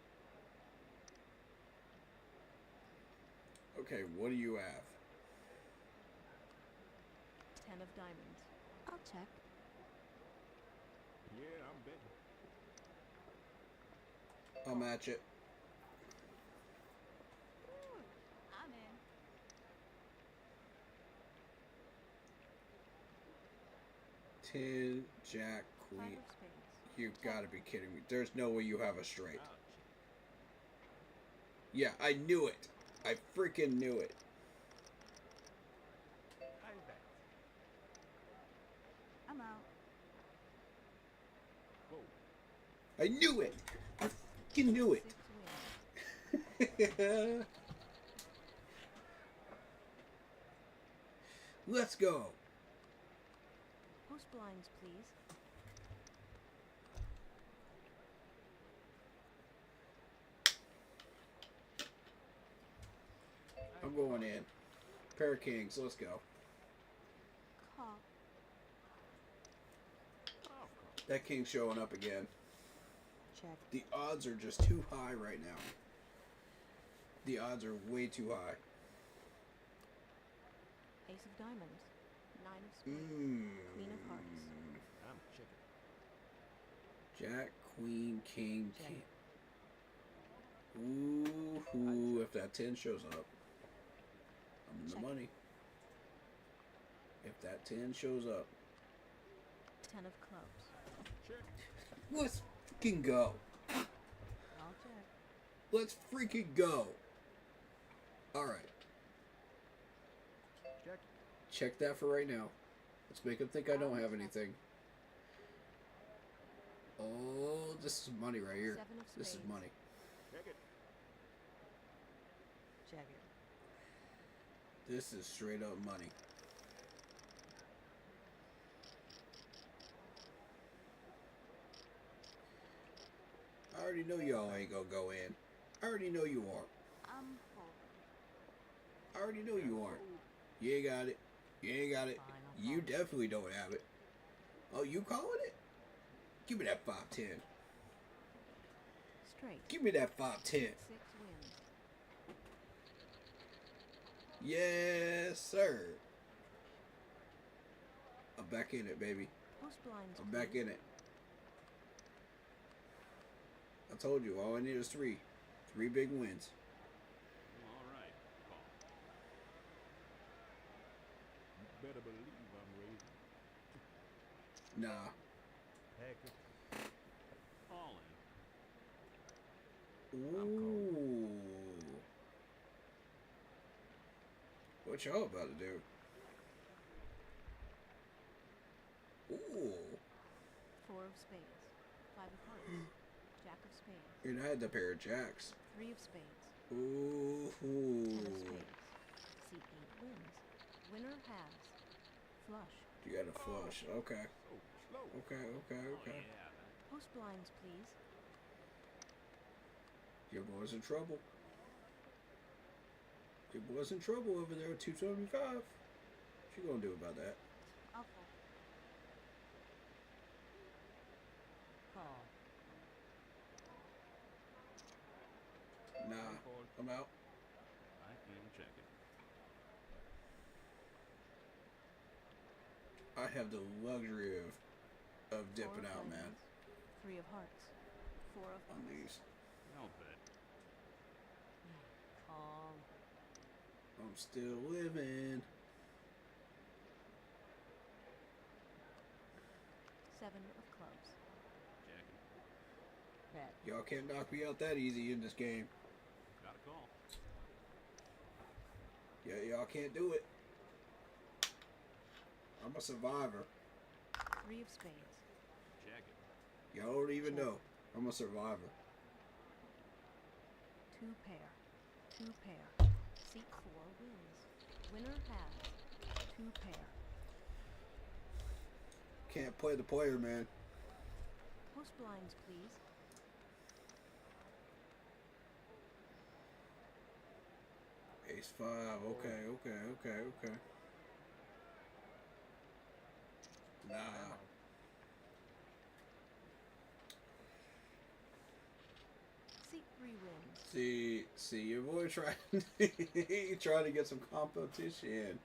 Speaker 2: Okay, what do you have?
Speaker 10: 10 of diamonds. I'll check.
Speaker 6: Yeah, I'm betting.
Speaker 2: I'll match it.
Speaker 10: I'm in.
Speaker 2: Ten, jack,
Speaker 10: 5
Speaker 2: queen.
Speaker 10: of spades.
Speaker 2: You've got to be kidding me. There's no way you have a straight.
Speaker 6: I'll check.
Speaker 2: Yeah, I knew it. I freaking knew it.
Speaker 6: I'm bet.
Speaker 10: I'm out.
Speaker 6: Whoa.
Speaker 2: I knew it. I freaking knew it.
Speaker 10: 6 wins.
Speaker 2: Let's go.
Speaker 10: Post blinds, please.
Speaker 2: I'm going in. Pair of kings. Let's go.
Speaker 10: Call.
Speaker 6: Oh, call.
Speaker 2: That king's showing up again.
Speaker 10: Check.
Speaker 2: The odds are just too high right now. The odds are way too high.
Speaker 10: Ace of diamonds. 9 of spades. Queen of hearts.
Speaker 6: I'm checking.
Speaker 2: Jack, queen, king,
Speaker 10: Jack.
Speaker 2: king. Ooh, if that 10 shows up, I'm in the
Speaker 10: Check.
Speaker 2: money. If that 10 shows up,
Speaker 10: 10 of clubs.
Speaker 6: Check.
Speaker 2: let's freaking go.
Speaker 10: I'll check.
Speaker 2: Let's freaking go. All right.
Speaker 6: Check.
Speaker 2: Check that for right now. Let's make him think I don't have anything. Oh, this is money right here.
Speaker 10: Seven of
Speaker 2: This is
Speaker 10: spades.
Speaker 2: money.
Speaker 6: Check it.
Speaker 10: Check it.
Speaker 2: This is straight up money. I already know y'all ain't gonna go in. I already know you aren't.
Speaker 10: I'm folding.
Speaker 2: I already know you aren't. You ain't got it. You ain't got it.
Speaker 10: Fine, I'll
Speaker 2: You
Speaker 10: fold.
Speaker 2: definitely don't have it. Oh, you calling it? Give me that 5-10.
Speaker 10: Straight.
Speaker 2: Give me that 5-10.
Speaker 10: 6 wins.
Speaker 2: Yes, sir. I'm back in it, baby.
Speaker 10: Post blinds.
Speaker 2: I'm back
Speaker 10: please.
Speaker 2: in it. I told you, all I need is 3. 3 big wins.
Speaker 6: All right. Call. You better believe I'm raising.
Speaker 2: Nah.
Speaker 6: Heck. All in.
Speaker 2: Ooh. What y'all about to do? Ooh.
Speaker 10: 4 of spades. 5 of hearts. Jack of spades.
Speaker 2: And I had the pair of jacks.
Speaker 10: 3 of spades.
Speaker 2: Ooh.
Speaker 10: 10 of spades. Seat 8 wins. Winner has flush.
Speaker 2: You got a flush. Okay.
Speaker 6: So slow.
Speaker 2: Okay, okay, okay.
Speaker 6: Yeah.
Speaker 10: Post blinds, please.
Speaker 2: Your boy's in trouble. Your boy's in trouble over there at 275. What you gonna do about that?
Speaker 10: I'll fold. Call.
Speaker 2: Nah. I'm out.
Speaker 6: I can check it.
Speaker 2: I have the luxury of
Speaker 10: 4
Speaker 2: dipping
Speaker 10: of
Speaker 2: out, man.
Speaker 10: diamonds. 3 of hearts. 4 of
Speaker 2: On these.
Speaker 6: I'll bet.
Speaker 10: Call.
Speaker 2: I'm still living.
Speaker 10: 7 of clubs.
Speaker 6: Check it.
Speaker 10: Bet.
Speaker 2: Y'all can't knock me out that easy in this game.
Speaker 6: Got a call.
Speaker 2: Yeah, y'all can't do it. I'm a survivor.
Speaker 10: 3 of spades.
Speaker 6: Check it.
Speaker 2: Y'all don't even know. I'm a survivor.
Speaker 10: 2 pair. 2 pair. Seat 4 wins. Winner has 2 pair.
Speaker 2: Can't play the player, man.
Speaker 10: Post blinds, please.
Speaker 2: Ace 5. Okay, okay, okay, okay. Nah.
Speaker 10: Seat 3 wins.
Speaker 2: See, your boy trying. He trying to get some competition,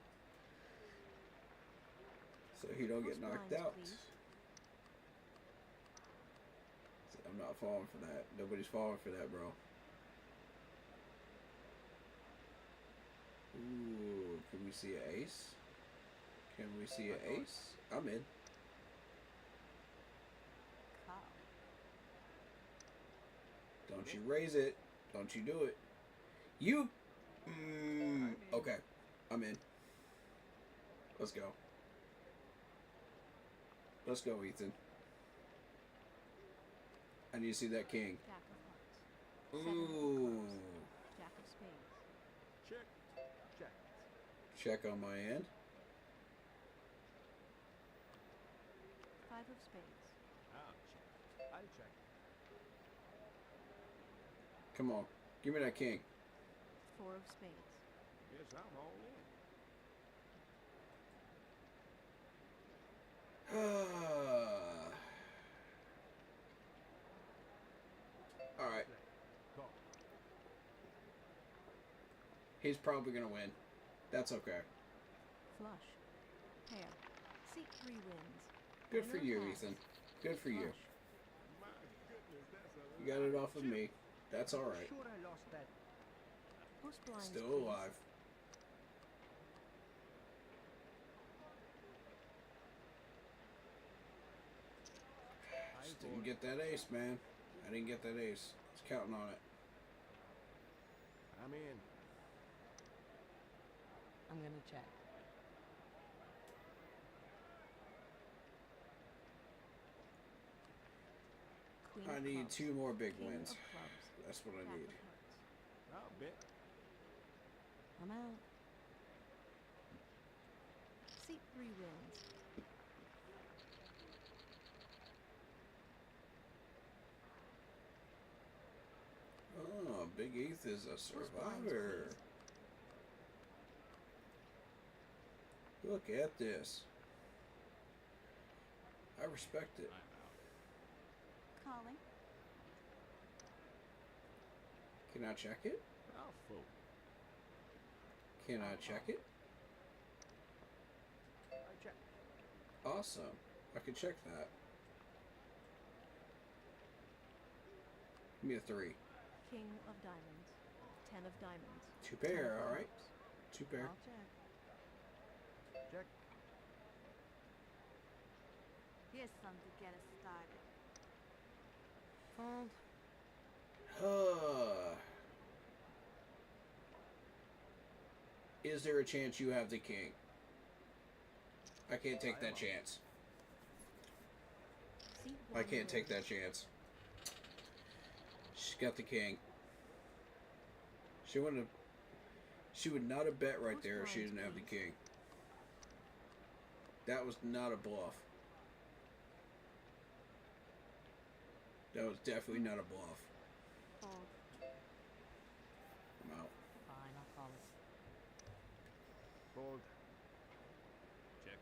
Speaker 2: so he don't get
Speaker 10: Post
Speaker 2: knocked
Speaker 10: blinds,
Speaker 2: out.
Speaker 10: please.
Speaker 2: See, I'm not falling for that. Nobody's falling for that, bro. Ooh, can we see an ace? Can we see an ace? I'm in.
Speaker 10: Call.
Speaker 2: Don't you raise it. Don't you do it. You. Okay. I'm in. Let's go. Let's go, Ethan. I need to see that king.
Speaker 10: Jack of hearts. 7 of
Speaker 2: Ooh.
Speaker 10: clubs. Jack of spades.
Speaker 6: Check. Check.
Speaker 2: Check on my end.
Speaker 10: 5 of spades.
Speaker 6: I'll check. I'll check.
Speaker 2: Come on. Give me that king.
Speaker 10: 4 of spades.
Speaker 6: Yes, I'm all in.
Speaker 2: Alright.
Speaker 6: Call.
Speaker 2: He's probably going to win. That's okay.
Speaker 10: Flush. Pair. Seat 3 wins.
Speaker 2: Good for
Speaker 10: Winner
Speaker 2: you,
Speaker 10: has
Speaker 2: Ethan. Good for you.
Speaker 10: flush.
Speaker 6: My goodness, that's a
Speaker 2: You got it off of me. That's alright.
Speaker 6: Sure, I lost that.
Speaker 10: Post blinds,
Speaker 2: Still
Speaker 10: please.
Speaker 2: alive. Just didn't get that ace, man. I didn't get that ace. I was counting on it.
Speaker 6: I'm in.
Speaker 10: I'm gonna check. Queen
Speaker 2: I
Speaker 10: of
Speaker 2: need
Speaker 10: clubs,
Speaker 2: 2 more big
Speaker 10: king
Speaker 2: wins.
Speaker 10: of clubs,
Speaker 2: That's what I
Speaker 10: jack
Speaker 2: need.
Speaker 10: of hearts.
Speaker 6: I'll bet.
Speaker 10: I'm out. Seat 3 wins.
Speaker 2: Oh, Big Eighth is a survivor. Look at this. I respect it.
Speaker 10: Calling.
Speaker 2: Can I check it?
Speaker 6: I'll fold.
Speaker 2: Can I check it?
Speaker 6: I check.
Speaker 2: Awesome. I can check that. Give me a 3.
Speaker 10: King of diamonds. 10 of diamonds.
Speaker 2: 2
Speaker 10: 10 of
Speaker 2: pair, alright.
Speaker 10: clubs.
Speaker 2: 2 pair.
Speaker 10: I'll check.
Speaker 6: Check.
Speaker 11: Here's some to get us started.
Speaker 10: Fold.
Speaker 2: Is there a chance you have the king? I can't take that chance.
Speaker 10: Seat
Speaker 2: I
Speaker 10: 1
Speaker 2: can't take
Speaker 10: wins.
Speaker 2: that chance. She's got the king. She wouldn't have. She would not have bet right there if she didn't have the king. That was not a bluff. That was definitely not a bluff.
Speaker 11: Fold.
Speaker 2: I'm out.
Speaker 11: Fine, I'll call it.
Speaker 6: Fold. Check.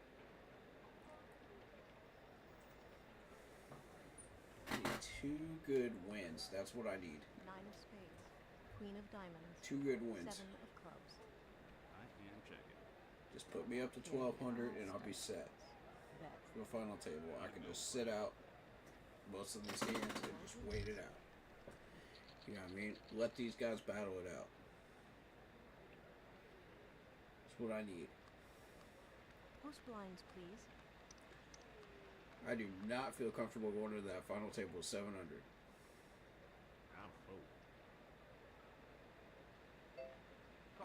Speaker 2: I need 2 good wins. That's what I need.
Speaker 10: 9 of spades. Queen of diamonds.
Speaker 2: 2 good wins.
Speaker 10: 7 of clubs.
Speaker 6: I am checking.
Speaker 2: Just put me up to 1200 and I'll be set.
Speaker 10: Bet.
Speaker 2: For the final table, I can just sit out most of these hands and just wait it out. You know what I mean? Let these guys battle it out. That's what I need.
Speaker 10: Post blinds, please.
Speaker 2: I do not feel comfortable going to that final table with 700.
Speaker 6: I'll fold.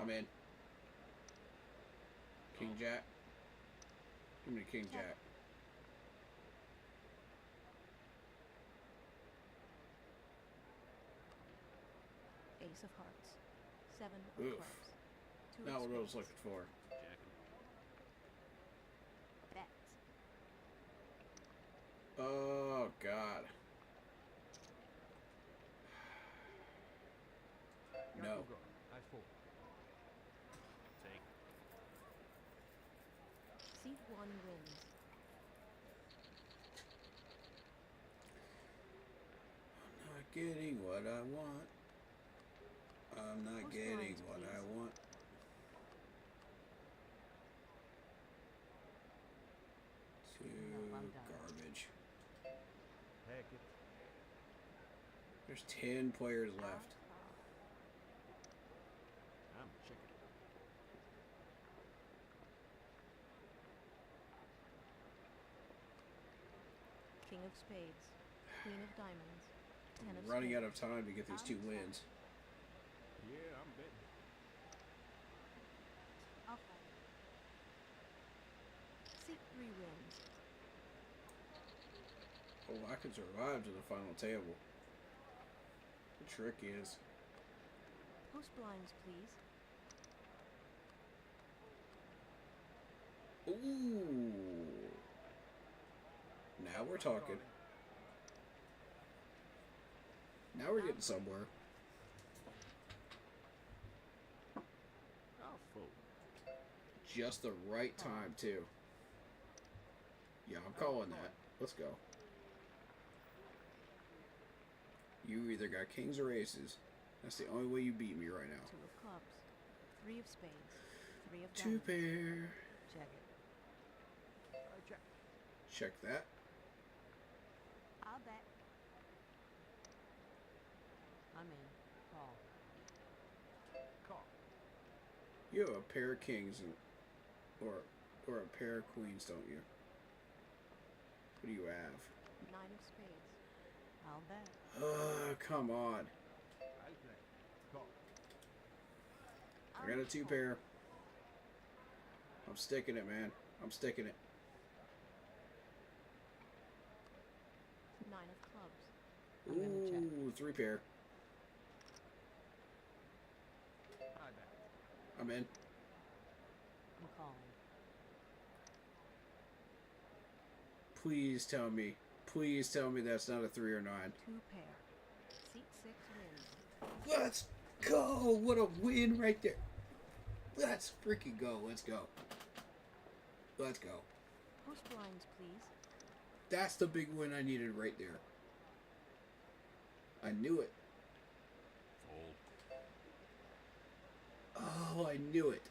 Speaker 2: I'm in. King Jack. Give me the King Jack.
Speaker 10: Ace of hearts. 7 of
Speaker 2: Oof.
Speaker 10: clubs. 2
Speaker 2: Not
Speaker 10: of
Speaker 2: what I was
Speaker 10: spades.
Speaker 2: looking for.
Speaker 6: Checking.
Speaker 11: Bet.
Speaker 2: Oh, God. No.
Speaker 6: I fold. Take.
Speaker 10: Seat 1 wins.
Speaker 2: I'm not getting what I want. I'm not
Speaker 10: Post
Speaker 2: getting
Speaker 10: blinds,
Speaker 2: what I
Speaker 10: please.
Speaker 2: want.
Speaker 11: No, I'm done.
Speaker 2: Garbage.
Speaker 6: Heck it.
Speaker 2: There's 10 players left.
Speaker 6: I'm checking.
Speaker 10: King of spades. Queen of diamonds. 10 of
Speaker 2: Running out
Speaker 10: spades.
Speaker 2: of time to get these 2 wins.
Speaker 6: Yeah, I'm betting.
Speaker 11: I'll fight it.
Speaker 10: Seat 3 wins.
Speaker 2: Oh, I can survive to the final table. The trick is,
Speaker 10: Post blinds, please.
Speaker 2: ooh, now we're talking. Now we're getting somewhere.
Speaker 6: I'll fold.
Speaker 2: Just the right time too. Yeah, I'm calling that. Let's go. You either got kings or aces. That's the only way you beat me right now.
Speaker 10: 2 of clubs. 3 of spades. 3 of
Speaker 2: 2
Speaker 10: diamonds.
Speaker 2: pair.
Speaker 10: Check it.
Speaker 6: I check.
Speaker 2: Check that.
Speaker 11: I'll bet.
Speaker 10: I'm in. Call.
Speaker 6: Call.
Speaker 2: You have a pair of kings and, or a pair of queens, don't you? What do you have?
Speaker 10: 9 of spades. I'll bet.
Speaker 2: Come on.
Speaker 6: I play. Call.
Speaker 2: I got a 2 pair. I'm sticking it, man. I'm sticking it.
Speaker 10: 9 of clubs.
Speaker 11: I'm gonna check.
Speaker 2: Ooh, 3 pair.
Speaker 6: I bet.
Speaker 2: I'm in.
Speaker 11: I'm calling.
Speaker 2: Please tell me. Please tell me that's not a 3 or 9.
Speaker 11: 2 pair. Seat 6 wins.
Speaker 2: Let's go! What a win right there. Let's freaking go. Let's go. Let's go.
Speaker 10: Post blinds, please.
Speaker 2: That's the big win I needed right there. I knew it.
Speaker 1: Fold.
Speaker 2: Oh, I knew it.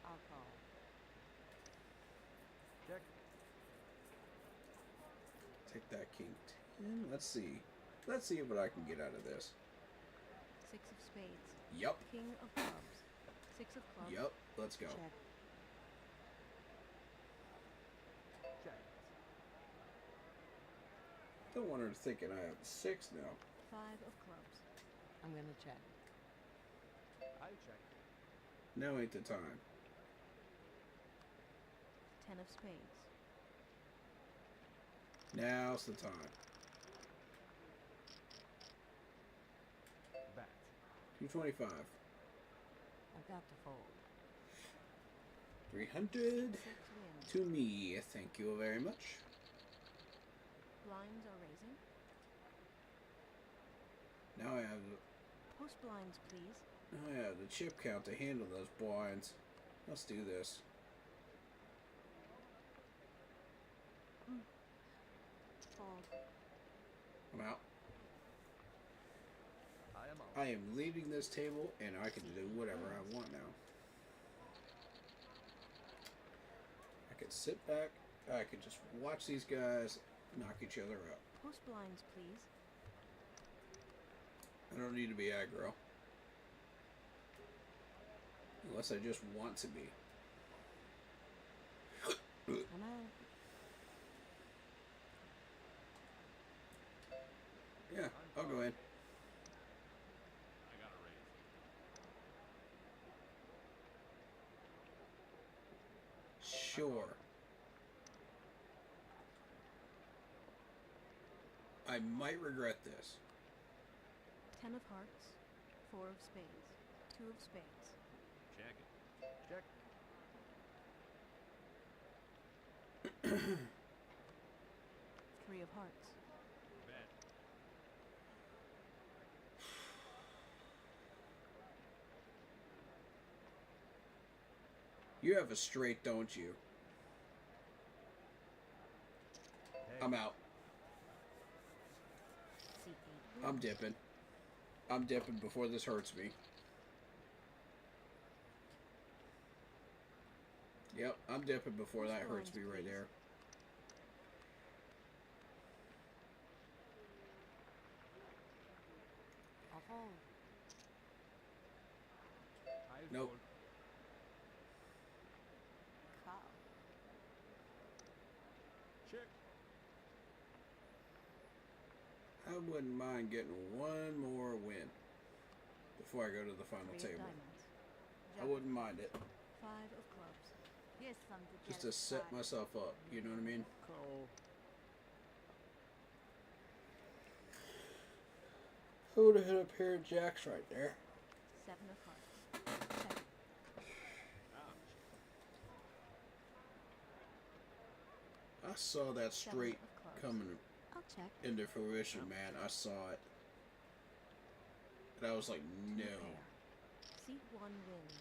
Speaker 11: I'll call.
Speaker 6: Check.
Speaker 2: Take that king 10. Let's see. Let's see what I can get out of this.
Speaker 10: 6 of spades.
Speaker 2: Yep.
Speaker 10: King of clubs. 6 of clubs.
Speaker 2: Yep. Let's go.
Speaker 11: Check.
Speaker 6: Check.
Speaker 2: Don't want her thinking I have 6 now.
Speaker 10: 5 of clubs.
Speaker 11: I'm gonna check.
Speaker 6: I check.
Speaker 2: Now ain't the time.
Speaker 10: 10 of spades.
Speaker 2: Now's the time.
Speaker 6: Bet.
Speaker 2: 225.
Speaker 11: I've got to fold.
Speaker 2: 300
Speaker 10: 6 wins.
Speaker 2: to me. Thank you very much.
Speaker 10: Blinds are raising.
Speaker 2: Now I have
Speaker 10: Post blinds, please.
Speaker 2: now I have the chip count to handle those blinds. Let's do this.
Speaker 10: Fold.
Speaker 2: I'm out.
Speaker 6: I am out.
Speaker 2: I am leading this table, and I can do whatever I want now. I can sit back. I can just watch these guys knock each other up.
Speaker 10: Post blinds, please.
Speaker 2: I don't need to be aggro. Unless I just want to be.
Speaker 11: I'm out.
Speaker 2: Yeah, I'll go in.
Speaker 1: I got a raise.
Speaker 2: Sure. I might regret this.
Speaker 10: 10 of hearts. 4 of spades. 2 of spades.
Speaker 1: Check it.
Speaker 6: Check.
Speaker 10: 3 of hearts.
Speaker 1: Bet.
Speaker 2: You have a straight, don't you?
Speaker 6: Hey.
Speaker 2: I'm out.
Speaker 11: Seat 8 wins.
Speaker 2: I'm dipping. I'm dipping before this hurts me. Yep, I'm dipping before that hurts me right there.
Speaker 11: I'll fold.
Speaker 6: I
Speaker 2: Nope.
Speaker 6: fold.
Speaker 11: Call.
Speaker 6: Check.
Speaker 2: I wouldn't mind getting one more win before I go to the final
Speaker 10: 3 of
Speaker 2: table.
Speaker 10: diamonds.
Speaker 2: I wouldn't mind it.
Speaker 10: 5 of clubs.
Speaker 11: Here's something to
Speaker 2: Just to set myself up, you know what I mean?
Speaker 6: Call.
Speaker 2: I would have hit a pair of jacks right there.
Speaker 10: 7 of hearts. Check.
Speaker 2: I saw that straight
Speaker 10: of clubs.
Speaker 2: coming
Speaker 11: I'll check.
Speaker 2: into fruition, man. I saw it. And I was like, no.
Speaker 11: Pair.
Speaker 10: Seat 1 wins.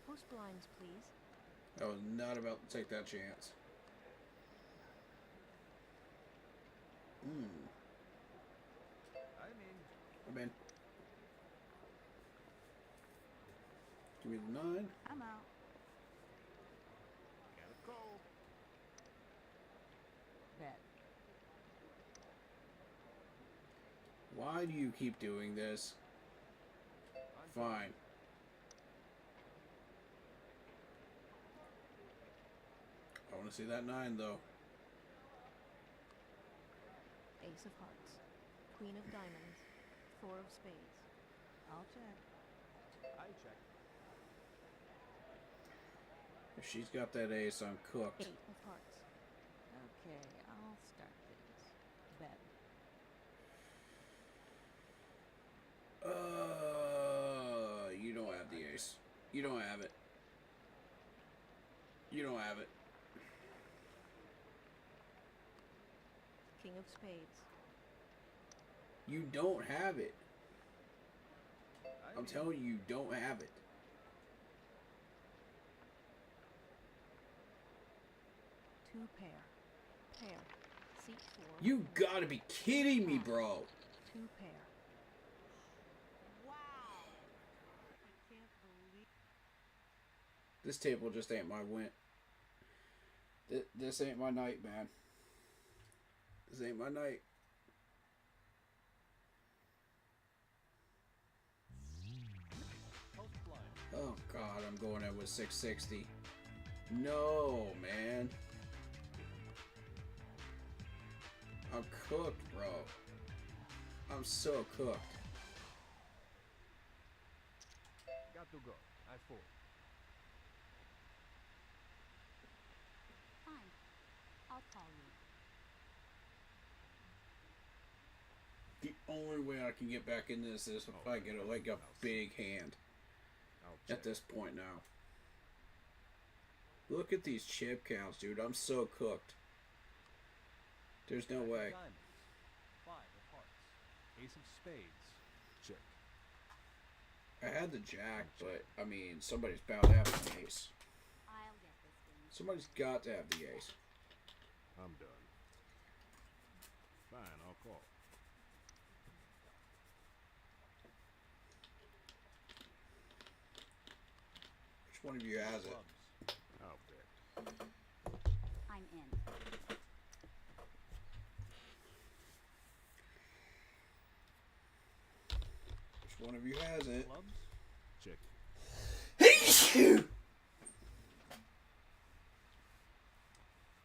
Speaker 10: Post blinds, please.
Speaker 2: I was not about to take that chance. I'm in. Give me the 9.
Speaker 11: I'm out.
Speaker 6: Gotta go.
Speaker 11: Bet.
Speaker 2: Why do you keep doing this? Fine. I want to see that 9 though.
Speaker 10: Ace of hearts. Queen of diamonds. 4 of spades.
Speaker 11: I'll check.
Speaker 6: I check.
Speaker 2: If she's got that ace, I'm cooked.
Speaker 10: 8 of hearts. Okay, I'll start things. Bet.
Speaker 2: You don't have the ace. You don't have it. You don't have it.
Speaker 10: King of spades.
Speaker 2: You don't have it. I'm telling you, you don't have it.
Speaker 10: Two pair. Pair. Seat 4.
Speaker 2: You gotta be kidding me, bro.
Speaker 10: Two pair. Wow. I can't believe.
Speaker 2: This table just ain't my win. This ain't my night, man. This ain't my night. Oh God, I'm going in with 660. No, man. I'm cooked, bro. I'm so cooked.
Speaker 6: Got to go. I fold.
Speaker 11: Fine. I'll call you.
Speaker 2: The only way I can get back in this is if I get a big hand. At this point now. Look at these chip counts, dude. I'm so cooked. There's no way.
Speaker 1: Diamonds. 5 of hearts. Ace of spades. Check.
Speaker 2: I had the jack, but I mean, somebody's bound to have the ace.
Speaker 11: I'll get this game.
Speaker 2: Somebody's got to have the ace.
Speaker 1: I'm done. Fine, I'll call.
Speaker 2: Which one of you has it?
Speaker 1: Clubs. I'll bet.
Speaker 11: I'm in.
Speaker 2: Which one of you has it?
Speaker 1: Clubs. Check.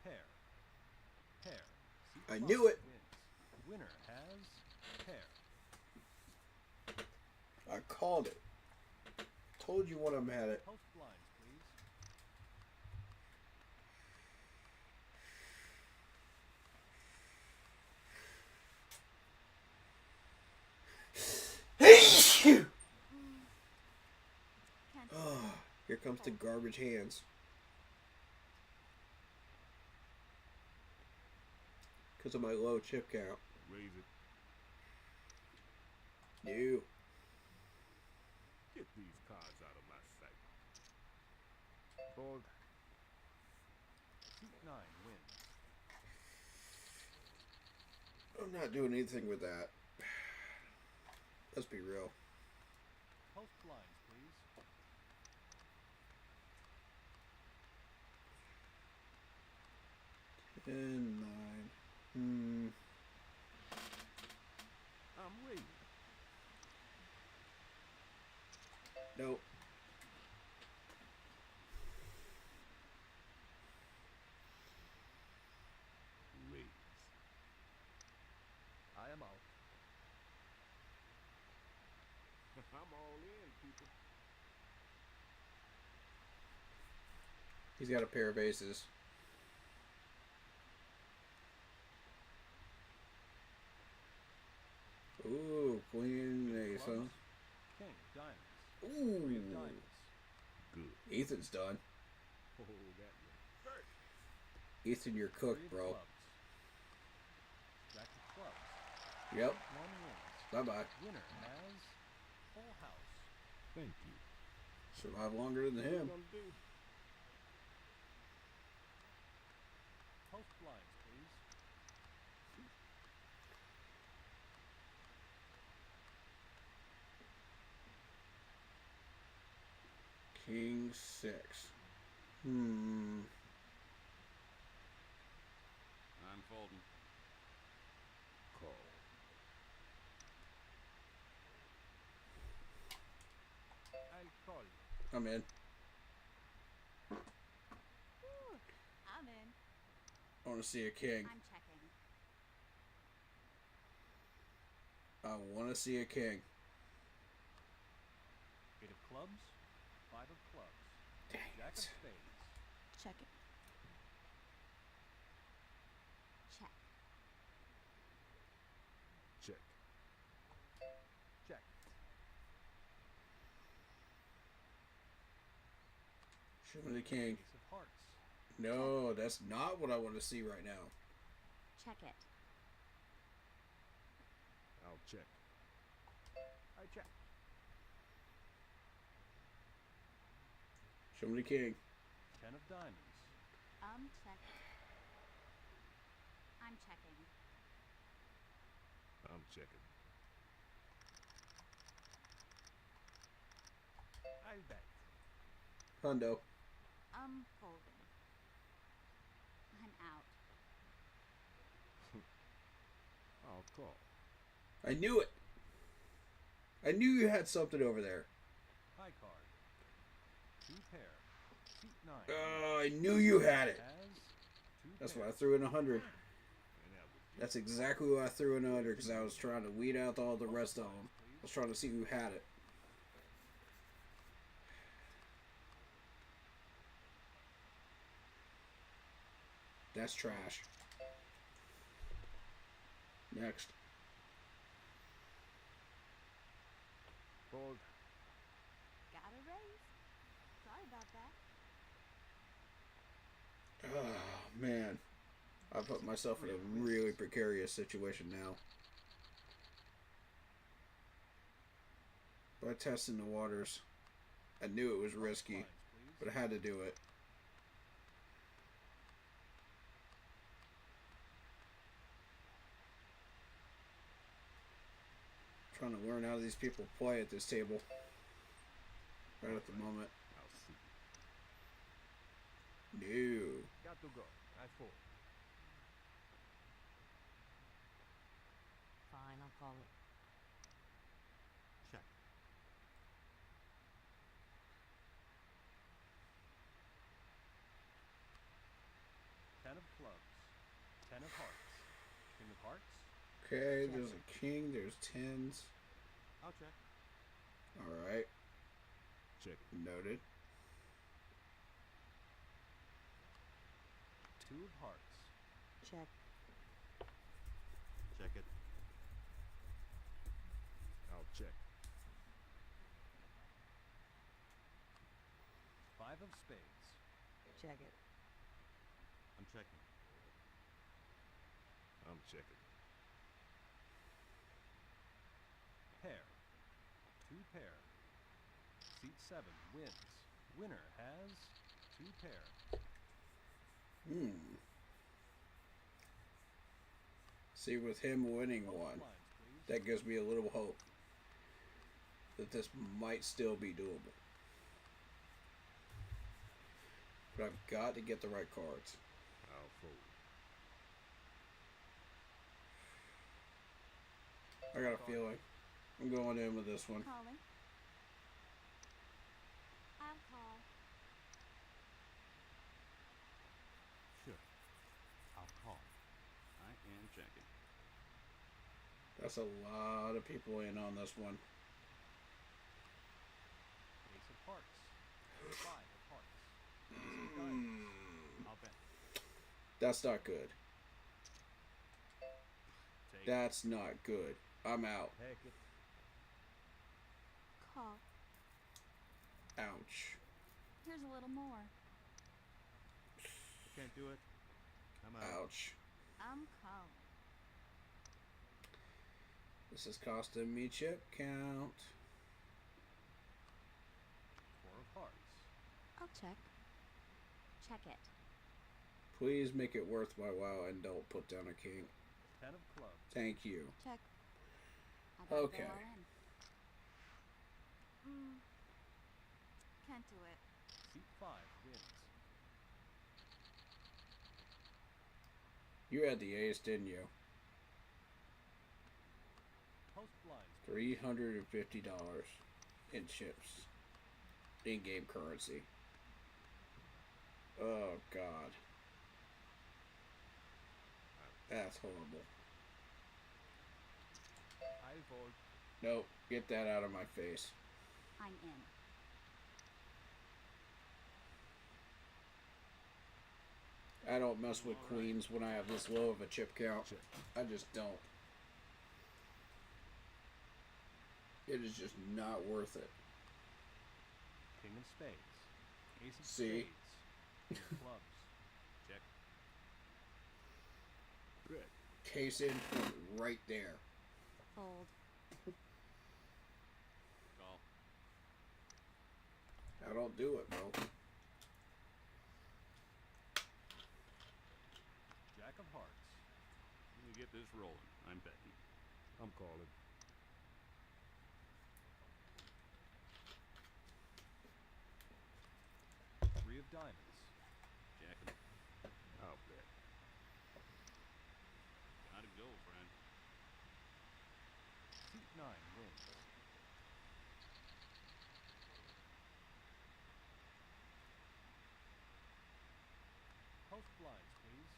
Speaker 1: Pair. Pair. Seat
Speaker 2: I
Speaker 1: 5
Speaker 2: knew it.
Speaker 1: Wins. Winner has pair.
Speaker 2: I called it. Told you one of them had it.
Speaker 1: Post blinds, please.
Speaker 2: Oh, here comes the garbage hands. Because of my low chip count.
Speaker 1: Raise it.
Speaker 2: No.
Speaker 1: Get these cards out of my sight.
Speaker 6: Fold.
Speaker 1: Suit 9 wins.
Speaker 2: I'm not doing anything with that. Let's be real.
Speaker 1: Post blinds, please.
Speaker 2: And 9.
Speaker 1: I'm raising.
Speaker 2: Nope.
Speaker 1: Raise. I am out. I'm all in, people.
Speaker 2: He's got a pair of aces. Ooh, queen ace, huh?
Speaker 1: Clubs. King, diamonds.
Speaker 2: Ooh.
Speaker 1: 3 of diamonds. Good.
Speaker 2: Ethan's done.
Speaker 1: Oh, that one. First.
Speaker 2: Ethan, you're
Speaker 1: 3
Speaker 2: cooked,
Speaker 1: of
Speaker 2: bro.
Speaker 1: clubs. Jack of clubs.
Speaker 2: Yep.
Speaker 1: 1 wins.
Speaker 2: Bye-bye.
Speaker 1: Winner has full house. Thank you.
Speaker 2: Survive longer than him.
Speaker 1: Gonna do? Post blinds, please.
Speaker 2: King 6. I'm
Speaker 1: folding. Call.
Speaker 6: I'll call you.
Speaker 2: I'm in.
Speaker 11: Ooh, I'm in.
Speaker 2: I want to see a king.
Speaker 11: I'm checking.
Speaker 2: I want to see a king.
Speaker 1: 8 of clubs. 5 of clubs.
Speaker 2: Dang
Speaker 1: Jack of
Speaker 2: it.
Speaker 1: spades.
Speaker 10: Check it. Check.
Speaker 1: Check. Check.
Speaker 2: Show me the king.
Speaker 1: Ace of hearts.
Speaker 2: No, that's not what I want to see right now.
Speaker 10: Check it.
Speaker 1: I'll check. I check.
Speaker 2: Show me the king.
Speaker 1: 10 of diamonds.
Speaker 10: Check. I'm checking.
Speaker 1: I'm checking. I bet.
Speaker 2: Hundo.
Speaker 10: Folding. I'm out.
Speaker 1: I'll call.
Speaker 2: I knew it. I knew you had something over there.
Speaker 1: High card. 2 pair. Seat 9.
Speaker 2: I knew you had it.
Speaker 1: Has 2
Speaker 2: That's
Speaker 1: pair.
Speaker 2: why I threw in 100.
Speaker 1: And that would
Speaker 2: That's exactly why I threw in 100, because I was trying to weed out all the rest of them. I was trying to see who had it. That's trash. Next.
Speaker 1: fold.
Speaker 10: Got a raise. Sorry about that.
Speaker 2: Oh, man. I put myself in a really precarious situation now. By testing the waters, I knew it was risky, but I had to do it. Trying to learn how these people play at this table. Right at the moment.
Speaker 1: I'll see.
Speaker 2: No.
Speaker 1: Got to go. I fold.
Speaker 11: Fine, I'll call it.
Speaker 1: Check. Ten of clubs. 10 of hearts. King of hearts.
Speaker 2: Okay, there's a king, there's tens.
Speaker 1: I'll check.
Speaker 2: Alright.
Speaker 1: Check.
Speaker 2: Noted.
Speaker 1: 2 of hearts.
Speaker 11: Check.
Speaker 1: Check it. I'll check. 5 of spades.
Speaker 11: Check it.
Speaker 1: I'm checking. I'm checking. Pair. 2 pair. Seat 7 wins. Winner has 2 pair.
Speaker 2: See, with him winning
Speaker 1: Both
Speaker 2: one,
Speaker 1: lines, please.
Speaker 2: that gives me a little hope that this might still be doable. But I've got to get the right cards.
Speaker 1: I'll fold.
Speaker 2: I got a feeling I'm going in with this one.
Speaker 10: Calling. I'll call.
Speaker 1: Sure. I'll call. I am checking.
Speaker 2: That's a lot of people in on this one.
Speaker 1: Ace of hearts. 5 of hearts. Ace of diamonds. I'll bet.
Speaker 2: That's not good.
Speaker 1: Take
Speaker 2: That's not good. I'm out.
Speaker 1: Heck it.
Speaker 10: Call.
Speaker 2: Ouch.
Speaker 10: Here's a little more.
Speaker 1: Can't do it. I'm out.
Speaker 2: Ouch.
Speaker 10: I'm calling.
Speaker 2: This is costing me chip count.
Speaker 1: 4 of hearts.
Speaker 10: I'll check. Check it.
Speaker 2: Please make it worth my while and don't put down a king.
Speaker 1: 10 of clubs.
Speaker 2: Thank you.
Speaker 10: Check. I gotta
Speaker 2: Okay.
Speaker 10: go all in. Can't do it.
Speaker 1: Seat 5 wins.
Speaker 2: You had the ace, didn't you?
Speaker 1: Post blinds.
Speaker 2: $350 in chips. In-game currency. Oh, God. That's horrible.
Speaker 1: I fold.
Speaker 2: Nope. Get that out of my face.
Speaker 10: I'm in.
Speaker 2: I don't mess with queens when I have this low of a chip count. I just don't. It is just not worth it.
Speaker 1: King of spades. Ace of
Speaker 2: See?
Speaker 1: spades. King of clubs. Check.
Speaker 6: Good.
Speaker 2: Case in point right there.
Speaker 10: Fold.
Speaker 1: Call.
Speaker 2: I don't do it, bro.
Speaker 1: Jack of hearts.
Speaker 12: Let me get this rolling. I'm betting.
Speaker 7: I'm calling.
Speaker 1: Three of diamonds.
Speaker 12: Jacking.
Speaker 7: I'll bet.
Speaker 12: Gotta go, friend.
Speaker 1: Suit 9 wins. Post blinds, please.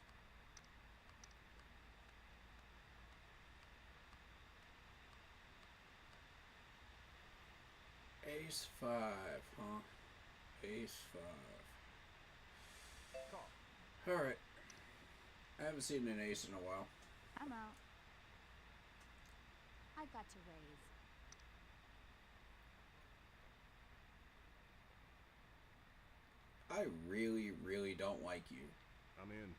Speaker 2: Ace 5, huh? Ace 5.
Speaker 1: Call.
Speaker 2: Alright. I haven't seen an ace in a while.
Speaker 10: I'm out. I've got to raise.
Speaker 2: I really, really don't like you.
Speaker 7: I'm in.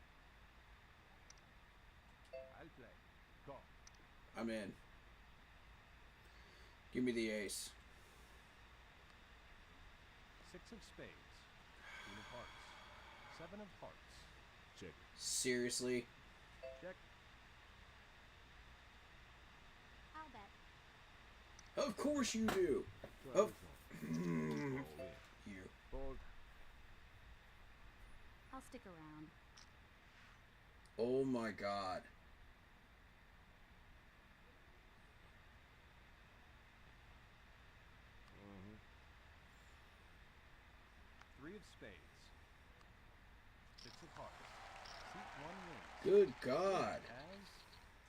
Speaker 1: I'll play. Call.
Speaker 2: I'm in. Give me the ace.
Speaker 1: Six of spades. Queen of hearts. Seven of hearts.
Speaker 7: Check.
Speaker 2: Seriously?
Speaker 1: Check.
Speaker 10: I'll bet.
Speaker 2: Of course you do.
Speaker 7: Try
Speaker 2: Oh.
Speaker 7: this one. All in.
Speaker 2: You.
Speaker 7: Fold.
Speaker 10: I'll stick around.
Speaker 2: Oh my god.
Speaker 1: Three of spades. Six of hearts. Suit 1 wins.
Speaker 2: Good god.
Speaker 1: As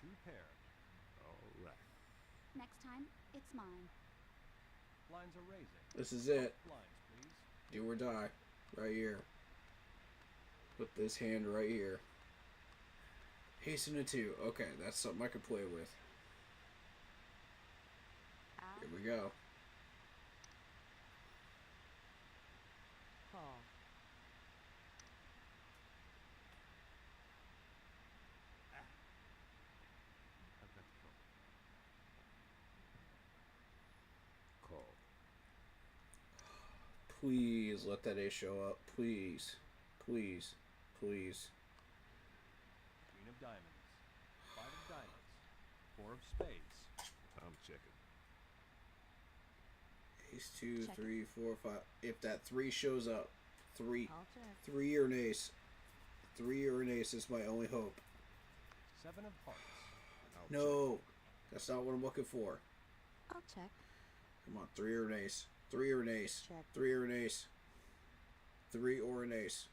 Speaker 1: two pair.
Speaker 7: All right.
Speaker 10: Next time, it's mine.
Speaker 1: Blinds are raising.
Speaker 2: This is it.
Speaker 1: Blinds, please.
Speaker 2: Do or die. Right here. Put this hand right here. Ace and a 2. Okay, that's something I can play with. Here we go.
Speaker 10: Call.
Speaker 7: I've got the phone. Call.
Speaker 2: Please let that ace show up. Please. Please. Please.
Speaker 1: Queen of diamonds. Five of diamonds. Four of spades.
Speaker 7: I'm checking.
Speaker 2: Ace 2,
Speaker 10: Check.
Speaker 2: 3, 4, 5. If that 3 shows up, 3.
Speaker 10: I'll check.
Speaker 2: 3 or an ace. 3 or an ace is my only hope.
Speaker 1: Seven of hearts.
Speaker 7: I'll
Speaker 2: No. That's not what I'm looking for.
Speaker 10: I'll check.
Speaker 2: Come on, 3 or an ace. 3 or an ace.
Speaker 10: Check.
Speaker 2: 3 or an ace. 3 or an ace.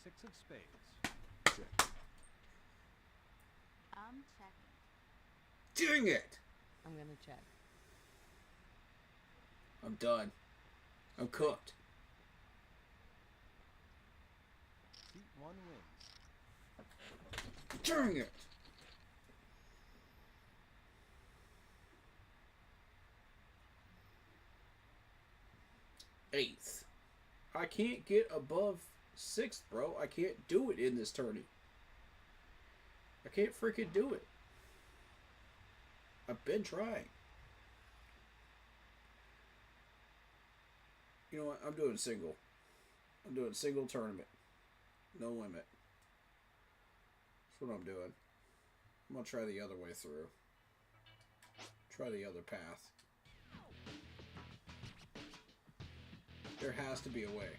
Speaker 1: Six of spades.
Speaker 7: check.
Speaker 10: I'm checking.
Speaker 2: Dang it!
Speaker 11: I'm gonna check.
Speaker 2: I'm done. I'm cooked.
Speaker 1: Suit 1 wins.
Speaker 2: Dang it! Eighth. I can't get above 6th, bro. I can't do it in this tourney. I can't freaking do it. I've been trying. You know what? I'm doing single. I'm doing single tournament. No limit. That's what I'm doing. I'm going to try the other way through. Try the other path. There has to be a way.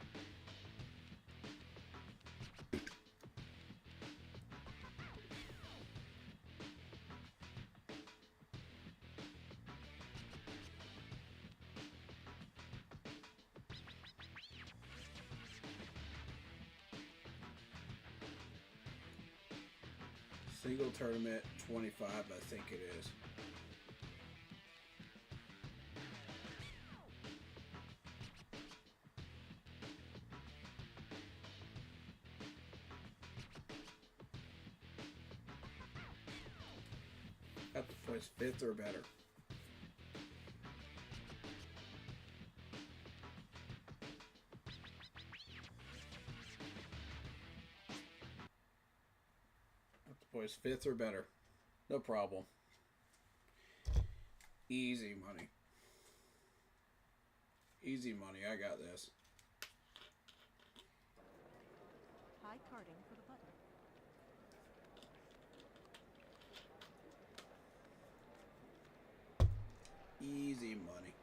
Speaker 2: Single tournament 25, I think it is. Plays 5th or better. Boys, 5th or better. No problem. Easy money. Easy money. I got this.
Speaker 10: High carding for the button.
Speaker 2: Easy money.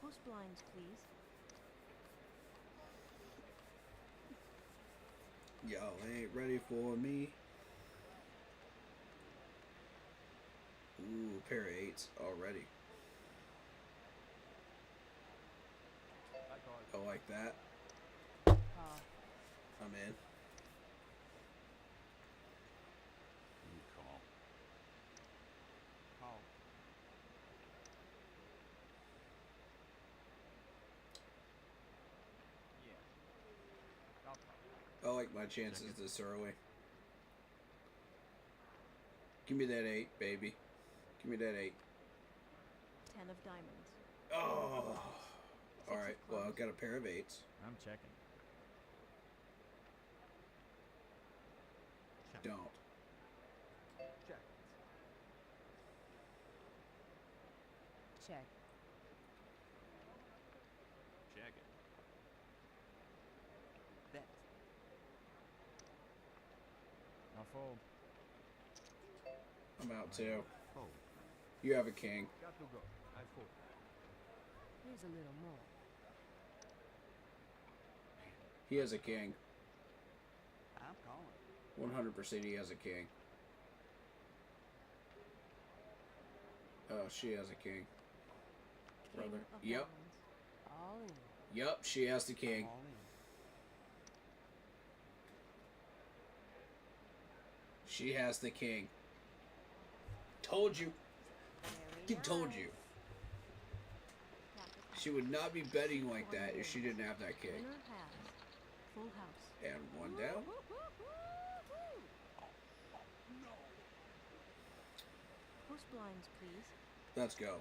Speaker 10: Post blinds, please.
Speaker 2: Y'all ain't ready for me. Ooh, pair of 8s already. I like that. I'm in.
Speaker 12: You call.
Speaker 1: Call. Yeah. I'll call.
Speaker 2: I like my chances this early. Give me that 8, baby. Give me that 8.
Speaker 10: 10 of diamonds.
Speaker 2: Oh.
Speaker 10: Six
Speaker 2: Alright,
Speaker 10: of
Speaker 2: well,
Speaker 10: clubs.
Speaker 2: I've got a pair of 8s.
Speaker 1: I'm checking.
Speaker 2: Don't.
Speaker 1: Check.
Speaker 11: Check.
Speaker 12: Check it.
Speaker 1: Bet. I'll fold.
Speaker 2: I'm out too.
Speaker 12: Fold.
Speaker 2: You have a king.
Speaker 1: Got to go. I fold.
Speaker 11: Here's a little more.
Speaker 2: He has a king.
Speaker 1: I'm calling.
Speaker 2: 100% he has a king. Oh, she has a king.
Speaker 10: King
Speaker 2: Brother.
Speaker 10: of
Speaker 2: Yep.
Speaker 10: diamonds.
Speaker 11: All in.
Speaker 2: Yep, she has the king.
Speaker 1: All in.
Speaker 2: She has the king. Told you.
Speaker 11: Very
Speaker 2: Told
Speaker 11: nice.
Speaker 2: you.
Speaker 10: Jack of hearts.
Speaker 2: She would not be betting like that if she didn't have that king.
Speaker 10: Winner has full house.
Speaker 2: And one down.
Speaker 10: Post blinds, please.
Speaker 2: Let's go.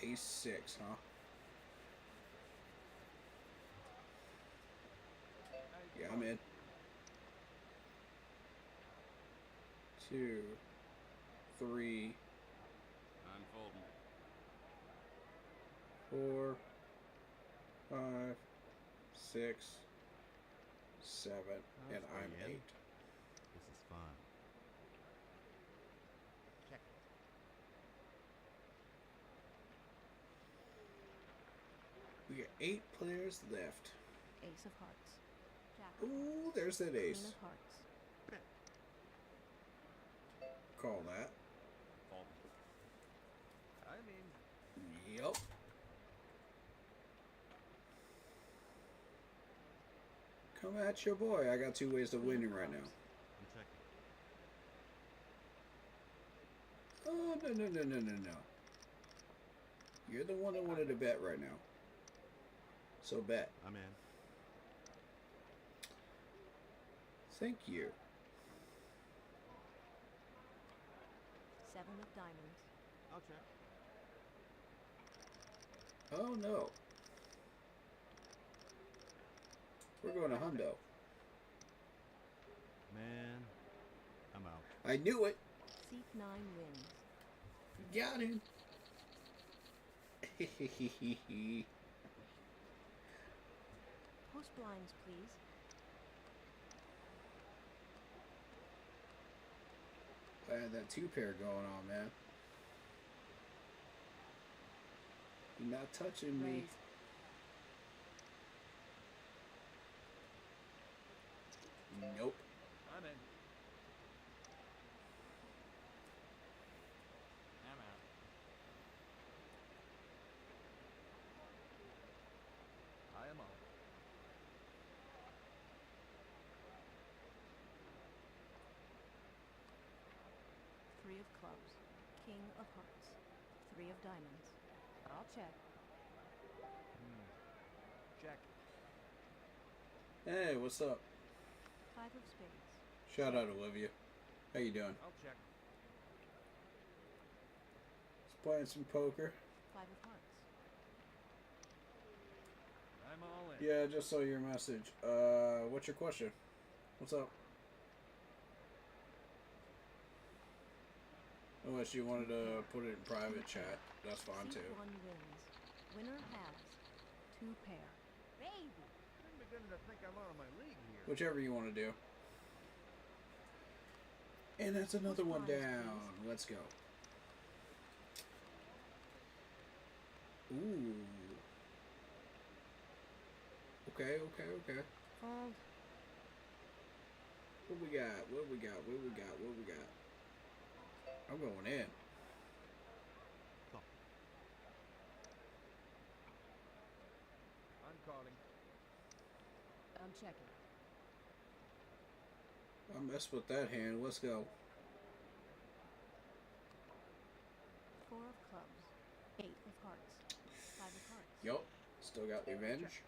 Speaker 2: Ace 6, huh? Yeah, I'm in. 2, 3,
Speaker 12: I'm folding.
Speaker 2: 4, 5, 6, 7, and I'm 8.
Speaker 6: This is fun.
Speaker 1: Check.
Speaker 2: We got 8 players left.
Speaker 10: Ace of hearts. Jack of
Speaker 2: Ooh, there's that
Speaker 10: Queen
Speaker 2: ace.
Speaker 10: of hearts.
Speaker 2: Call that.
Speaker 12: Fold.
Speaker 1: I mean,
Speaker 2: Yup. Come at your boy. I got 2 ways of winning right now.
Speaker 12: I'm checking.
Speaker 2: Oh, no. You're the one that wanted to bet right now. So bet.
Speaker 6: I'm in.
Speaker 2: Thank you.
Speaker 10: 7 of diamonds.
Speaker 6: I'll check.
Speaker 2: Oh, no. We're going to hundo.
Speaker 6: Man, I'm out.
Speaker 2: I knew it.
Speaker 10: Seat 9 wins.
Speaker 2: Got him.
Speaker 10: Post blinds, please.
Speaker 2: I had that 2 pair going on, man. You're not touching me.
Speaker 11: Raise.
Speaker 2: Nope.
Speaker 1: I'm in. I'm out. I am out.
Speaker 10: Three of clubs. King of hearts. 3 of diamonds.
Speaker 11: I'll check.
Speaker 1: Check.
Speaker 2: Hey, what's up?
Speaker 10: 5 of spades.
Speaker 2: Shout out Olivia. How you doing?
Speaker 12: I'll check.
Speaker 2: Just playing some poker.
Speaker 10: 5 of hearts.
Speaker 1: I'm all in.
Speaker 2: Yeah, I just saw your message. What's your question? What's up? Unless you wanted to put it in private chat, that's fine
Speaker 10: Seat
Speaker 2: too.
Speaker 10: 1 wins. Winner has 2 pair. Baby!
Speaker 6: I'm beginning to think I'm out of my league here.
Speaker 2: Whichever you want to do. And that's another one down. Let's go. Ooh. Okay.
Speaker 10: Fold.
Speaker 2: What we got? I'm going in.
Speaker 6: I'm calling.
Speaker 11: I'm checking.
Speaker 2: I messed with that hand. Let's go.
Speaker 10: 4 of clubs. 8 of hearts. 5 of hearts.
Speaker 2: Yup. Still got revenge.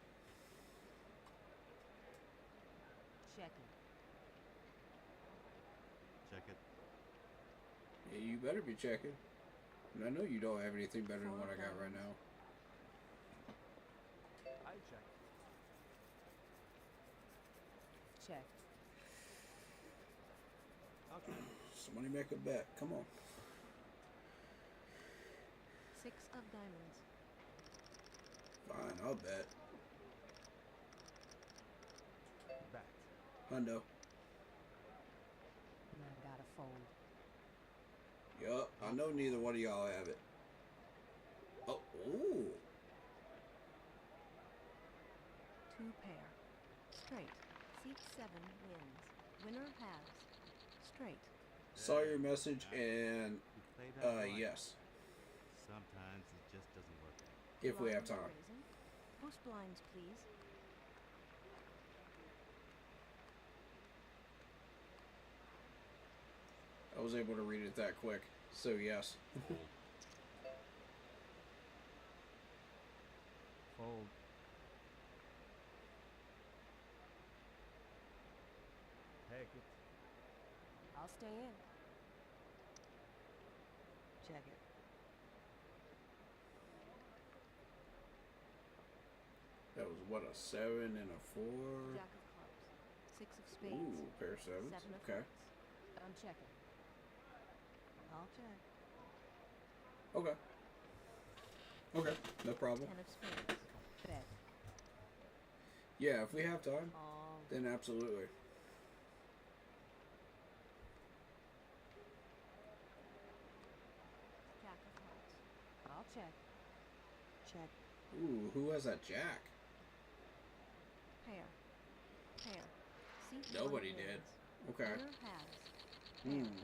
Speaker 11: Checking.
Speaker 12: Check it.
Speaker 2: Yeah, you better be checking. And I know you don't have anything better than what I got right now.
Speaker 9: I check.
Speaker 11: Check.
Speaker 9: Okay.
Speaker 2: Somebody make a bet. Come on.
Speaker 10: 6 of diamonds.
Speaker 2: Fine, I'll bet.
Speaker 9: Bet.
Speaker 2: Hundo.
Speaker 11: And I gotta fold.
Speaker 2: Yup. I know neither one of y'all have it. Oh, ooh.
Speaker 10: 2 pair. Straight. Seat 7 wins. Winner has straight.
Speaker 2: Saw your message and
Speaker 12: You play that blind.
Speaker 2: yes.
Speaker 12: Sometimes it just doesn't work out.
Speaker 2: If we have
Speaker 10: Blinds are
Speaker 2: time.
Speaker 10: raising. Post blinds, please.
Speaker 2: I was able to read it that quick. So yes.
Speaker 12: Fold.
Speaker 9: Fold. Take it.
Speaker 11: I'll stay in. Check it.
Speaker 2: That was what, a 7 and a 4?
Speaker 10: Jack of clubs. 6 of spades.
Speaker 2: Ooh, pair of 7s.
Speaker 10: 7 of
Speaker 2: Okay.
Speaker 10: hearts.
Speaker 11: I'm checking. I'll check.
Speaker 2: Okay. Okay, no problem.
Speaker 10: 10 of spades.
Speaker 11: Bet.
Speaker 2: Yeah, if we have time,
Speaker 11: All
Speaker 2: then absolutely.
Speaker 10: Jack of hearts.
Speaker 11: I'll check. Check.
Speaker 2: Ooh, who has that jack?
Speaker 10: Pair. Pair. Seat 1
Speaker 2: Nobody
Speaker 10: wins.
Speaker 2: did. Okay.
Speaker 10: Winner has pair.
Speaker 2: Hmm.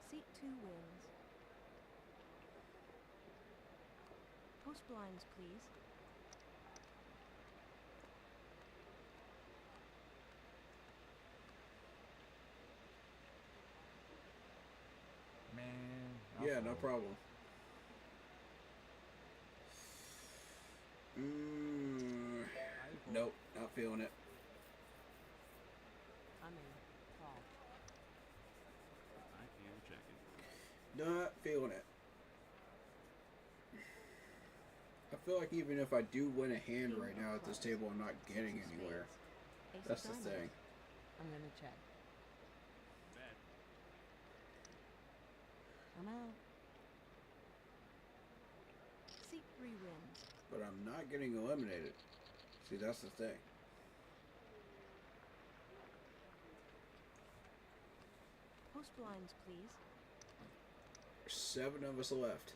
Speaker 10: Seat 2 wins. Post blinds, please.
Speaker 9: Man. I'll
Speaker 2: Yeah, no
Speaker 9: fold.
Speaker 2: problem. Mm, nope, not feeling it.
Speaker 11: I'm in. Call.
Speaker 12: I feel checking.
Speaker 2: Not feeling it. I feel like even if I do win a hand
Speaker 10: King
Speaker 2: right
Speaker 10: of
Speaker 2: now at this
Speaker 10: clubs.
Speaker 2: table, I'm not
Speaker 10: 6
Speaker 2: getting
Speaker 10: of
Speaker 2: anywhere.
Speaker 10: spades. Ace
Speaker 2: That's
Speaker 10: of
Speaker 2: the
Speaker 10: diamonds.
Speaker 2: thing.
Speaker 11: I'm gonna check.
Speaker 12: Bet.
Speaker 10: I'm out. Seat 3 wins.
Speaker 2: But I'm not getting eliminated. See, that's the thing.
Speaker 10: Post blinds, please.
Speaker 2: There's 7 of us left.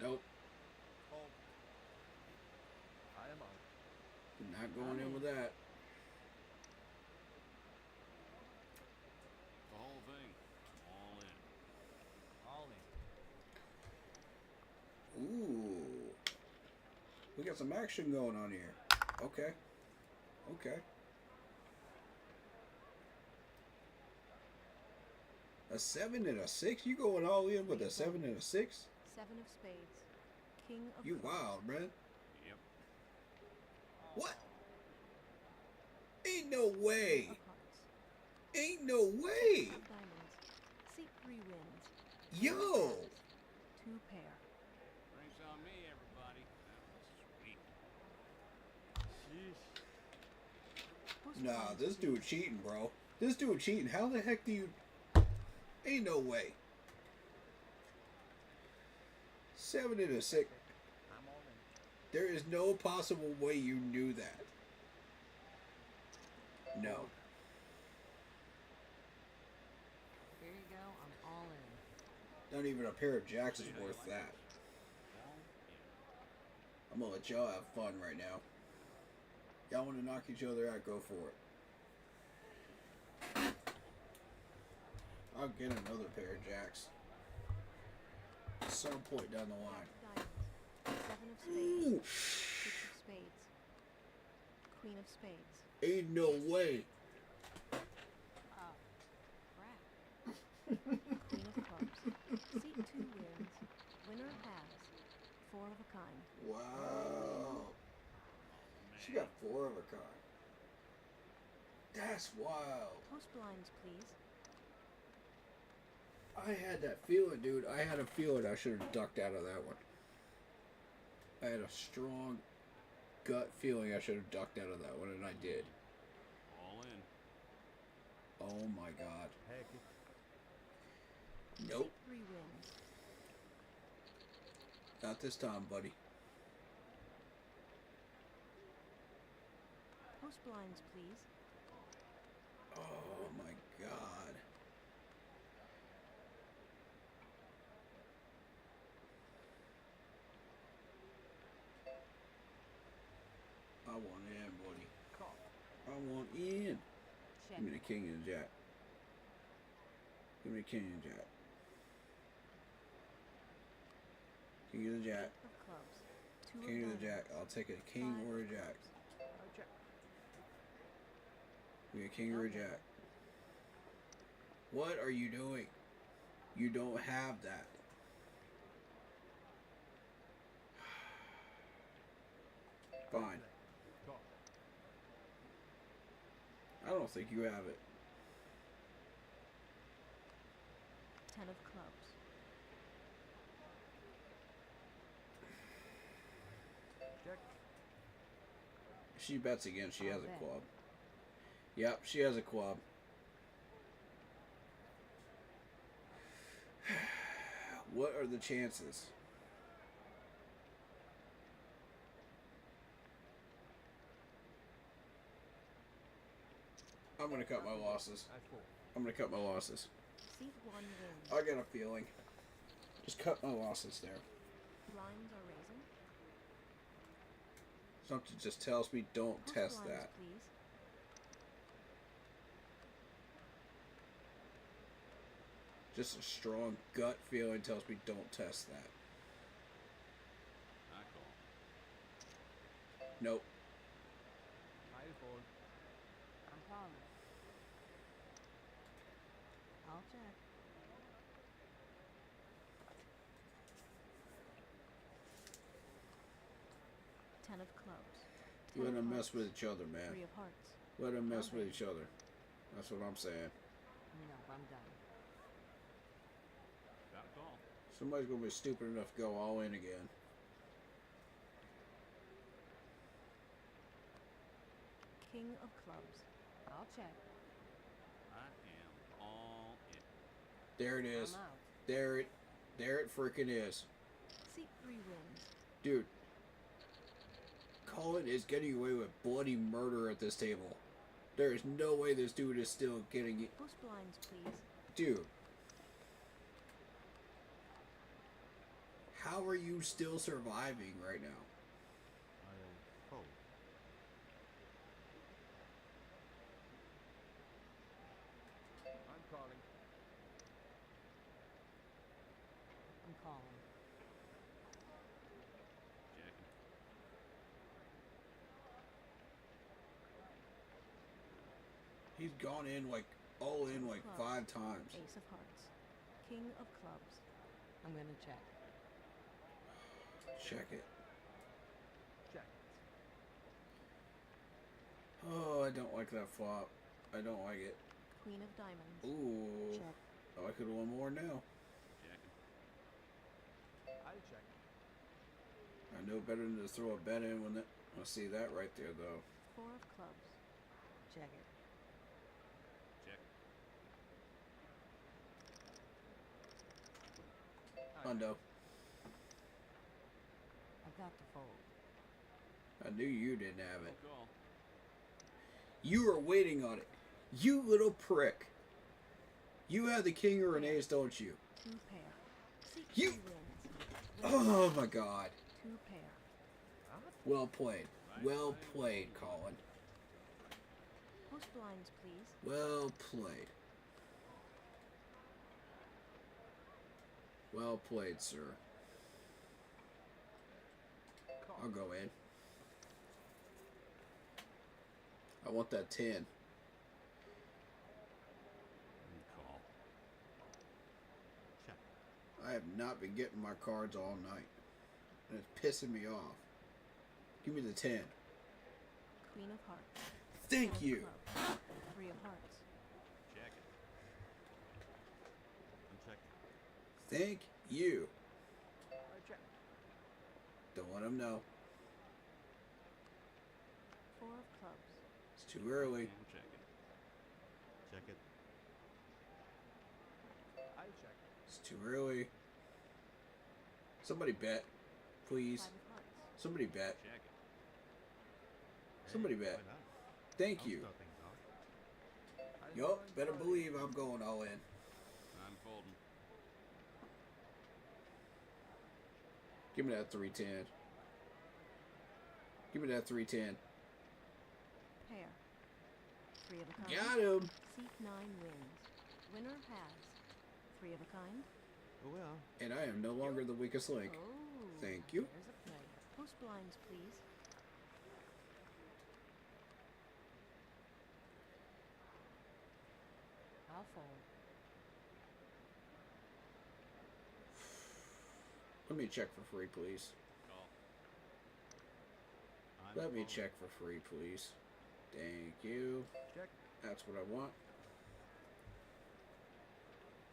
Speaker 2: Nope,
Speaker 6: Fold.
Speaker 9: I am out.
Speaker 2: not going in with that.
Speaker 12: The whole thing. All in.
Speaker 9: All in.
Speaker 2: Ooh. We got some action going on here. Okay. Okay. A 7 and a 6? You going all in with a 7 and a 6?
Speaker 10: 7 of spades. King of
Speaker 2: You
Speaker 10: clubs.
Speaker 2: wild, man.
Speaker 12: Yep.
Speaker 2: What? Ain't no
Speaker 10: King
Speaker 2: way.
Speaker 10: of hearts.
Speaker 2: Ain't no way.
Speaker 10: Of diamonds. Seat 3 wins.
Speaker 2: Yo.
Speaker 10: Pass. 2 pair.
Speaker 12: Drinks on me, everybody. That was sweet.
Speaker 10: Post
Speaker 2: Nah,
Speaker 10: blinds,
Speaker 2: this dude
Speaker 10: please.
Speaker 2: cheating, bro. This dude cheating. How the heck do you... Ain't no way. 7 and a 6.
Speaker 1: I'm all in.
Speaker 2: There is no possible way you knew that. No.
Speaker 11: Here you go. I'm all in.
Speaker 2: Not even a pair of jacks is worth that. I'm gonna let y'all have fun right now. Y'all want to knock each other out, go for it. I'll get another pair of jacks. At some point down the line.
Speaker 10: Diamonds. 7 of spades.
Speaker 2: Ooh,
Speaker 10: 6 of spades. Queen of spades.
Speaker 2: ain't no way.
Speaker 11: Oh, crap.
Speaker 10: Queen of clubs. Seat 2 wins. Winner has 4 of a kind.
Speaker 2: Wow. She got 4 of a kind. That's wild.
Speaker 10: Post blinds, please.
Speaker 2: I had that feeling, dude. I had a feeling I should have ducked out of that one. I had a strong gut feeling I should have ducked out of that one, and I did.
Speaker 12: All in.
Speaker 2: Oh my god.
Speaker 6: Heck,
Speaker 2: Nope.
Speaker 10: Seat 3 wins.
Speaker 2: Not this time, buddy.
Speaker 10: Post blinds, please.
Speaker 2: Oh my god. I want in, buddy.
Speaker 1: Call.
Speaker 2: I want in.
Speaker 11: Check.
Speaker 2: Give me the king and the jack. Give me the king and the jack. King of the jack.
Speaker 10: Of clubs. 2
Speaker 2: King
Speaker 10: of
Speaker 2: of the jack.
Speaker 10: diamonds.
Speaker 2: I'll take a king
Speaker 10: 5
Speaker 2: or a
Speaker 10: of
Speaker 2: jack.
Speaker 10: clubs.
Speaker 1: Oh, check.
Speaker 2: Give me a king or a jack. What are you doing? You don't have that. Fine.
Speaker 1: Call.
Speaker 2: I don't think you have it.
Speaker 10: 10 of clubs.
Speaker 1: Check.
Speaker 2: She bets again. She
Speaker 11: I'll
Speaker 2: has a
Speaker 11: bet.
Speaker 2: club. Yep, she has a club. What are the chances? I'm gonna cut my losses.
Speaker 1: I fold.
Speaker 2: I'm gonna cut my losses.
Speaker 10: Seat 1 wins.
Speaker 2: I got a feeling. Just cut my losses there.
Speaker 10: Blinds are raising.
Speaker 2: Something just tells me don't
Speaker 10: Post
Speaker 2: test
Speaker 10: blinds,
Speaker 2: that.
Speaker 10: please.
Speaker 2: Just a strong gut feeling tells me don't test that.
Speaker 12: I call.
Speaker 2: Nope.
Speaker 1: I fold.
Speaker 11: I'm calling. I'll check.
Speaker 10: Ten of clubs.
Speaker 2: Let
Speaker 10: 10 of
Speaker 2: them mess
Speaker 10: hearts.
Speaker 2: with each other, man.
Speaker 10: 3 of hearts.
Speaker 2: Let them mess
Speaker 10: Okay.
Speaker 2: with each other. That's what I'm saying.
Speaker 11: No, I'm done.
Speaker 12: Got a call.
Speaker 2: Somebody's gonna be stupid enough to go all in again.
Speaker 10: King of clubs.
Speaker 11: I'll check.
Speaker 12: I am all in.
Speaker 2: There it is.
Speaker 11: I'm out.
Speaker 2: There it freaking is.
Speaker 10: Seat 3 wins.
Speaker 2: Dude. Colin is getting away with bloody murder at this table. There is no way this dude is still getting it.
Speaker 10: Post blinds, please.
Speaker 2: Dude. How are you still surviving right now?
Speaker 6: I fold.
Speaker 1: I'm calling.
Speaker 11: I'm calling.
Speaker 12: Checking.
Speaker 2: He's gone in like all in like
Speaker 10: Clubs.
Speaker 2: 5 times.
Speaker 10: Ace of hearts. King of clubs.
Speaker 11: I'm gonna check.
Speaker 2: Check it.
Speaker 1: Check.
Speaker 2: Oh, I don't like that flop. I don't like it.
Speaker 10: Queen of diamonds.
Speaker 2: Ooh.
Speaker 11: Check.
Speaker 2: Oh, I could have won more now.
Speaker 12: Checking.
Speaker 1: I check.
Speaker 2: I know better than to throw a bet in when I see that right there, though.
Speaker 10: 4 of clubs.
Speaker 11: Check it.
Speaker 12: Check.
Speaker 2: Hundo.
Speaker 11: I've got to fold.
Speaker 2: I knew you didn't have it.
Speaker 12: Good call.
Speaker 2: You were waiting on it. You little prick. You have the king or an ace, don't you?
Speaker 10: 2 pair. Seek
Speaker 2: You-
Speaker 10: 3 wins.
Speaker 2: Oh my god.
Speaker 10: 2 pair.
Speaker 2: Well played. Well played, Colin.
Speaker 10: Post blinds, please.
Speaker 2: Well played. Well played, sir. I'll go in. I want that 10.
Speaker 12: Good call. Check.
Speaker 2: I have not been getting my cards all night. And it's pissing me off. Give me the 10.
Speaker 10: Queen of hearts.
Speaker 2: Thank
Speaker 10: 10 of
Speaker 2: you.
Speaker 10: clubs. 3 of hearts.
Speaker 12: Check it. I'm checking.
Speaker 2: Thank you.
Speaker 1: I check.
Speaker 2: Don't let him know.
Speaker 10: 4 of clubs.
Speaker 2: It's too early.
Speaker 12: I'm checking. Check it.
Speaker 1: I check.
Speaker 2: It's too early. Somebody bet. Please.
Speaker 10: 5 of hearts.
Speaker 2: Somebody bet.
Speaker 12: Check it.
Speaker 2: Somebody
Speaker 12: Hey,
Speaker 2: bet.
Speaker 12: why not?
Speaker 2: Thank
Speaker 12: I'll
Speaker 2: you.
Speaker 12: start things off.
Speaker 1: I'm
Speaker 2: Yup,
Speaker 1: going
Speaker 2: better
Speaker 1: for it.
Speaker 2: believe I'm going all in.
Speaker 12: I'm folding.
Speaker 2: Give me that 310. Give me that 310.
Speaker 10: Pair. 3 of a kind.
Speaker 2: Got him.
Speaker 10: Seek 9 wins. Winner has 3 of a kind.
Speaker 12: Oh well.
Speaker 2: And I am no longer the weakest link.
Speaker 10: Oh.
Speaker 2: Thank you.
Speaker 10: There's a player. Post blinds, please.
Speaker 11: I'll fold.
Speaker 2: Let me check for free, please.
Speaker 12: Call. I'm
Speaker 2: Let me
Speaker 12: folding.
Speaker 2: check for free, please. Thank you.
Speaker 1: Check.
Speaker 2: That's what I want.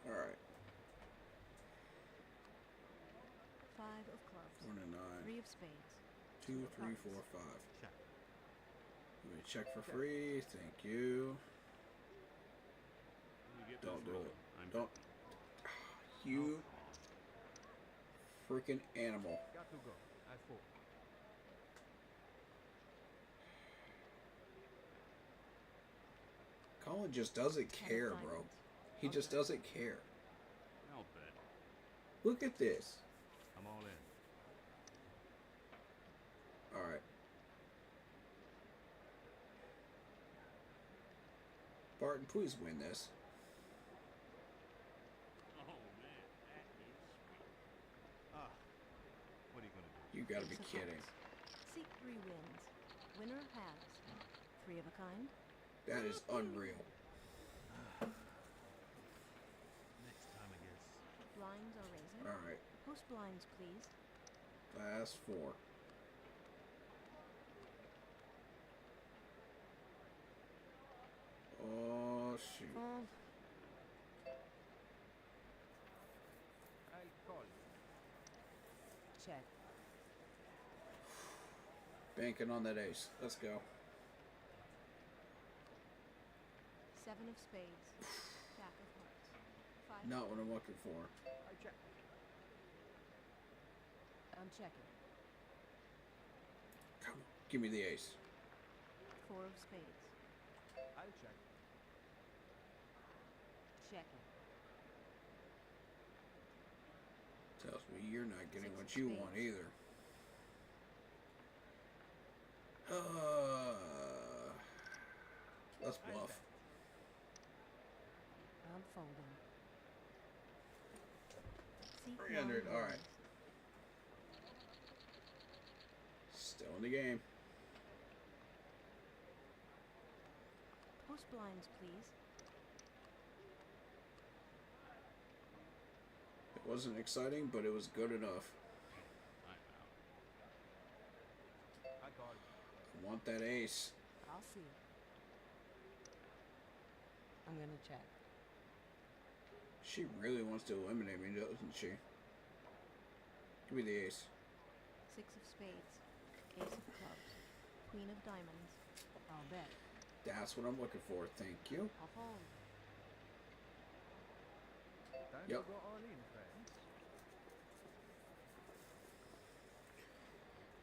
Speaker 2: Alright.
Speaker 10: 5 of clubs.
Speaker 2: 1 and 9.
Speaker 10: 3 of spades.
Speaker 2: 2, 3,
Speaker 10: hearts.
Speaker 2: 4, 5.
Speaker 12: Check.
Speaker 2: Let me check for free. Thank you.
Speaker 12: You get
Speaker 2: Don't
Speaker 12: this
Speaker 2: do
Speaker 12: rolling.
Speaker 2: it.
Speaker 12: I'm
Speaker 2: Don't.
Speaker 12: checking.
Speaker 2: You
Speaker 12: Oh,
Speaker 2: freaking animal.
Speaker 1: Got to go. I fold.
Speaker 2: Colin just doesn't
Speaker 10: 10 of
Speaker 2: care, bro.
Speaker 10: diamonds.
Speaker 2: He just doesn't care.
Speaker 12: I'll bet.
Speaker 2: Look at this.
Speaker 12: I'm all in.
Speaker 2: Alright. Barton, please win this.
Speaker 12: Oh man, that is sweet. Ah, what are you gonna do?
Speaker 2: You gotta be
Speaker 10: Ace of
Speaker 2: kidding.
Speaker 10: hearts. Seek 3 wins. Winner has 3 of a kind.
Speaker 2: That is unreal.
Speaker 12: Next time, I guess.
Speaker 10: Blinds are raising.
Speaker 2: Alright.
Speaker 10: Post blinds, please.
Speaker 2: Last 4. Oh, shoot.
Speaker 10: Fold.
Speaker 1: I call.
Speaker 11: Check.
Speaker 2: Banking on that ace. Let's go.
Speaker 10: 7 of spades. Jack of hearts. 5
Speaker 2: Not what I'm looking for.
Speaker 1: I check.
Speaker 11: I'm checking.
Speaker 2: Come on. Give me the ace.
Speaker 10: 4 of spades.
Speaker 1: I check.
Speaker 11: Checking.
Speaker 2: Tells me you're not getting
Speaker 10: 6
Speaker 2: what
Speaker 10: of
Speaker 2: you
Speaker 10: spades.
Speaker 2: want either. Let's bluff.
Speaker 11: I'm folding.
Speaker 10: Seek
Speaker 2: 300,
Speaker 10: 9
Speaker 2: all right.
Speaker 10: wins.
Speaker 2: Still in the game.
Speaker 10: Post blinds, please.
Speaker 2: Wasn't exciting, but it was good enough.
Speaker 12: I'm out.
Speaker 1: I call it.
Speaker 2: I want that ace.
Speaker 11: I'll see. I'm gonna check.
Speaker 2: She really wants to eliminate me, doesn't she? Give me the ace.
Speaker 10: 6 of spades, ace of clubs, queen of diamonds,
Speaker 11: I'll bet.
Speaker 2: That's what I'm looking for. Thank you.
Speaker 11: I'll fold.
Speaker 1: Time
Speaker 2: Yep.
Speaker 1: to go all in, friends.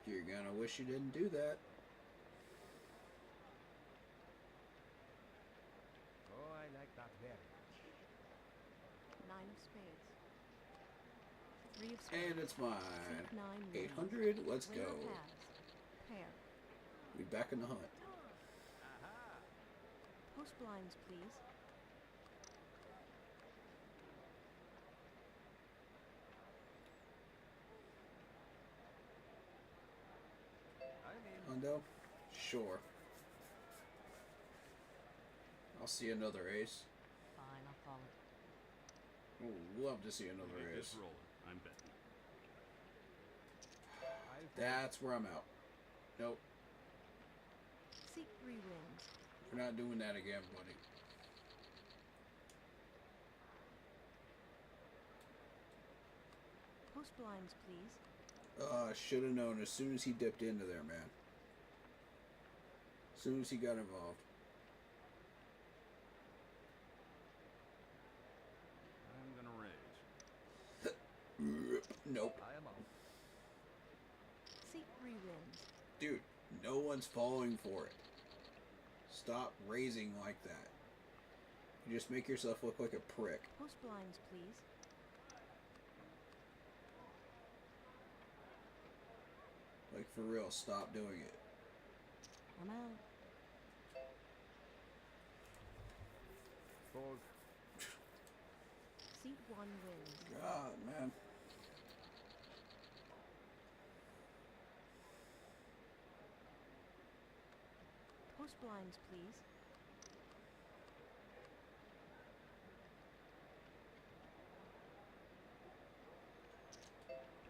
Speaker 2: You're gonna wish you didn't do that.
Speaker 1: Oh, I like that very much.
Speaker 10: 9 of spades, 3 of spades,
Speaker 2: And it's mine.
Speaker 10: suit 9 wins,
Speaker 2: 800. Let's
Speaker 10: winner
Speaker 2: go.
Speaker 10: has, pair,
Speaker 2: We back in the hunt.
Speaker 1: Aha!
Speaker 10: post blinds please,
Speaker 1: I'm in.
Speaker 2: Hundo? Sure. I'll see another ace.
Speaker 11: Fine, I'll call it.
Speaker 2: Oh, love to see another
Speaker 12: Get
Speaker 2: ace.
Speaker 12: this rolling. I'm betting.
Speaker 1: I fold.
Speaker 2: That's where I'm out. Nope.
Speaker 10: seat 3 wins,
Speaker 2: We're not doing that again, buddy.
Speaker 10: post blinds please,
Speaker 2: Should have known as soon as he dipped into there, man. As soon as he got involved.
Speaker 12: I'm gonna raise.
Speaker 2: Nope.
Speaker 1: I am out.
Speaker 10: seat 3 wins,
Speaker 2: Dude, no one's falling for it. Stop raising like that. You just make yourself look like a prick.
Speaker 10: post blinds please,
Speaker 2: Like, for real, stop doing it.
Speaker 10: I'm out,
Speaker 1: Fold.
Speaker 10: seat 1 wins,
Speaker 2: God, man.
Speaker 10: post blinds please,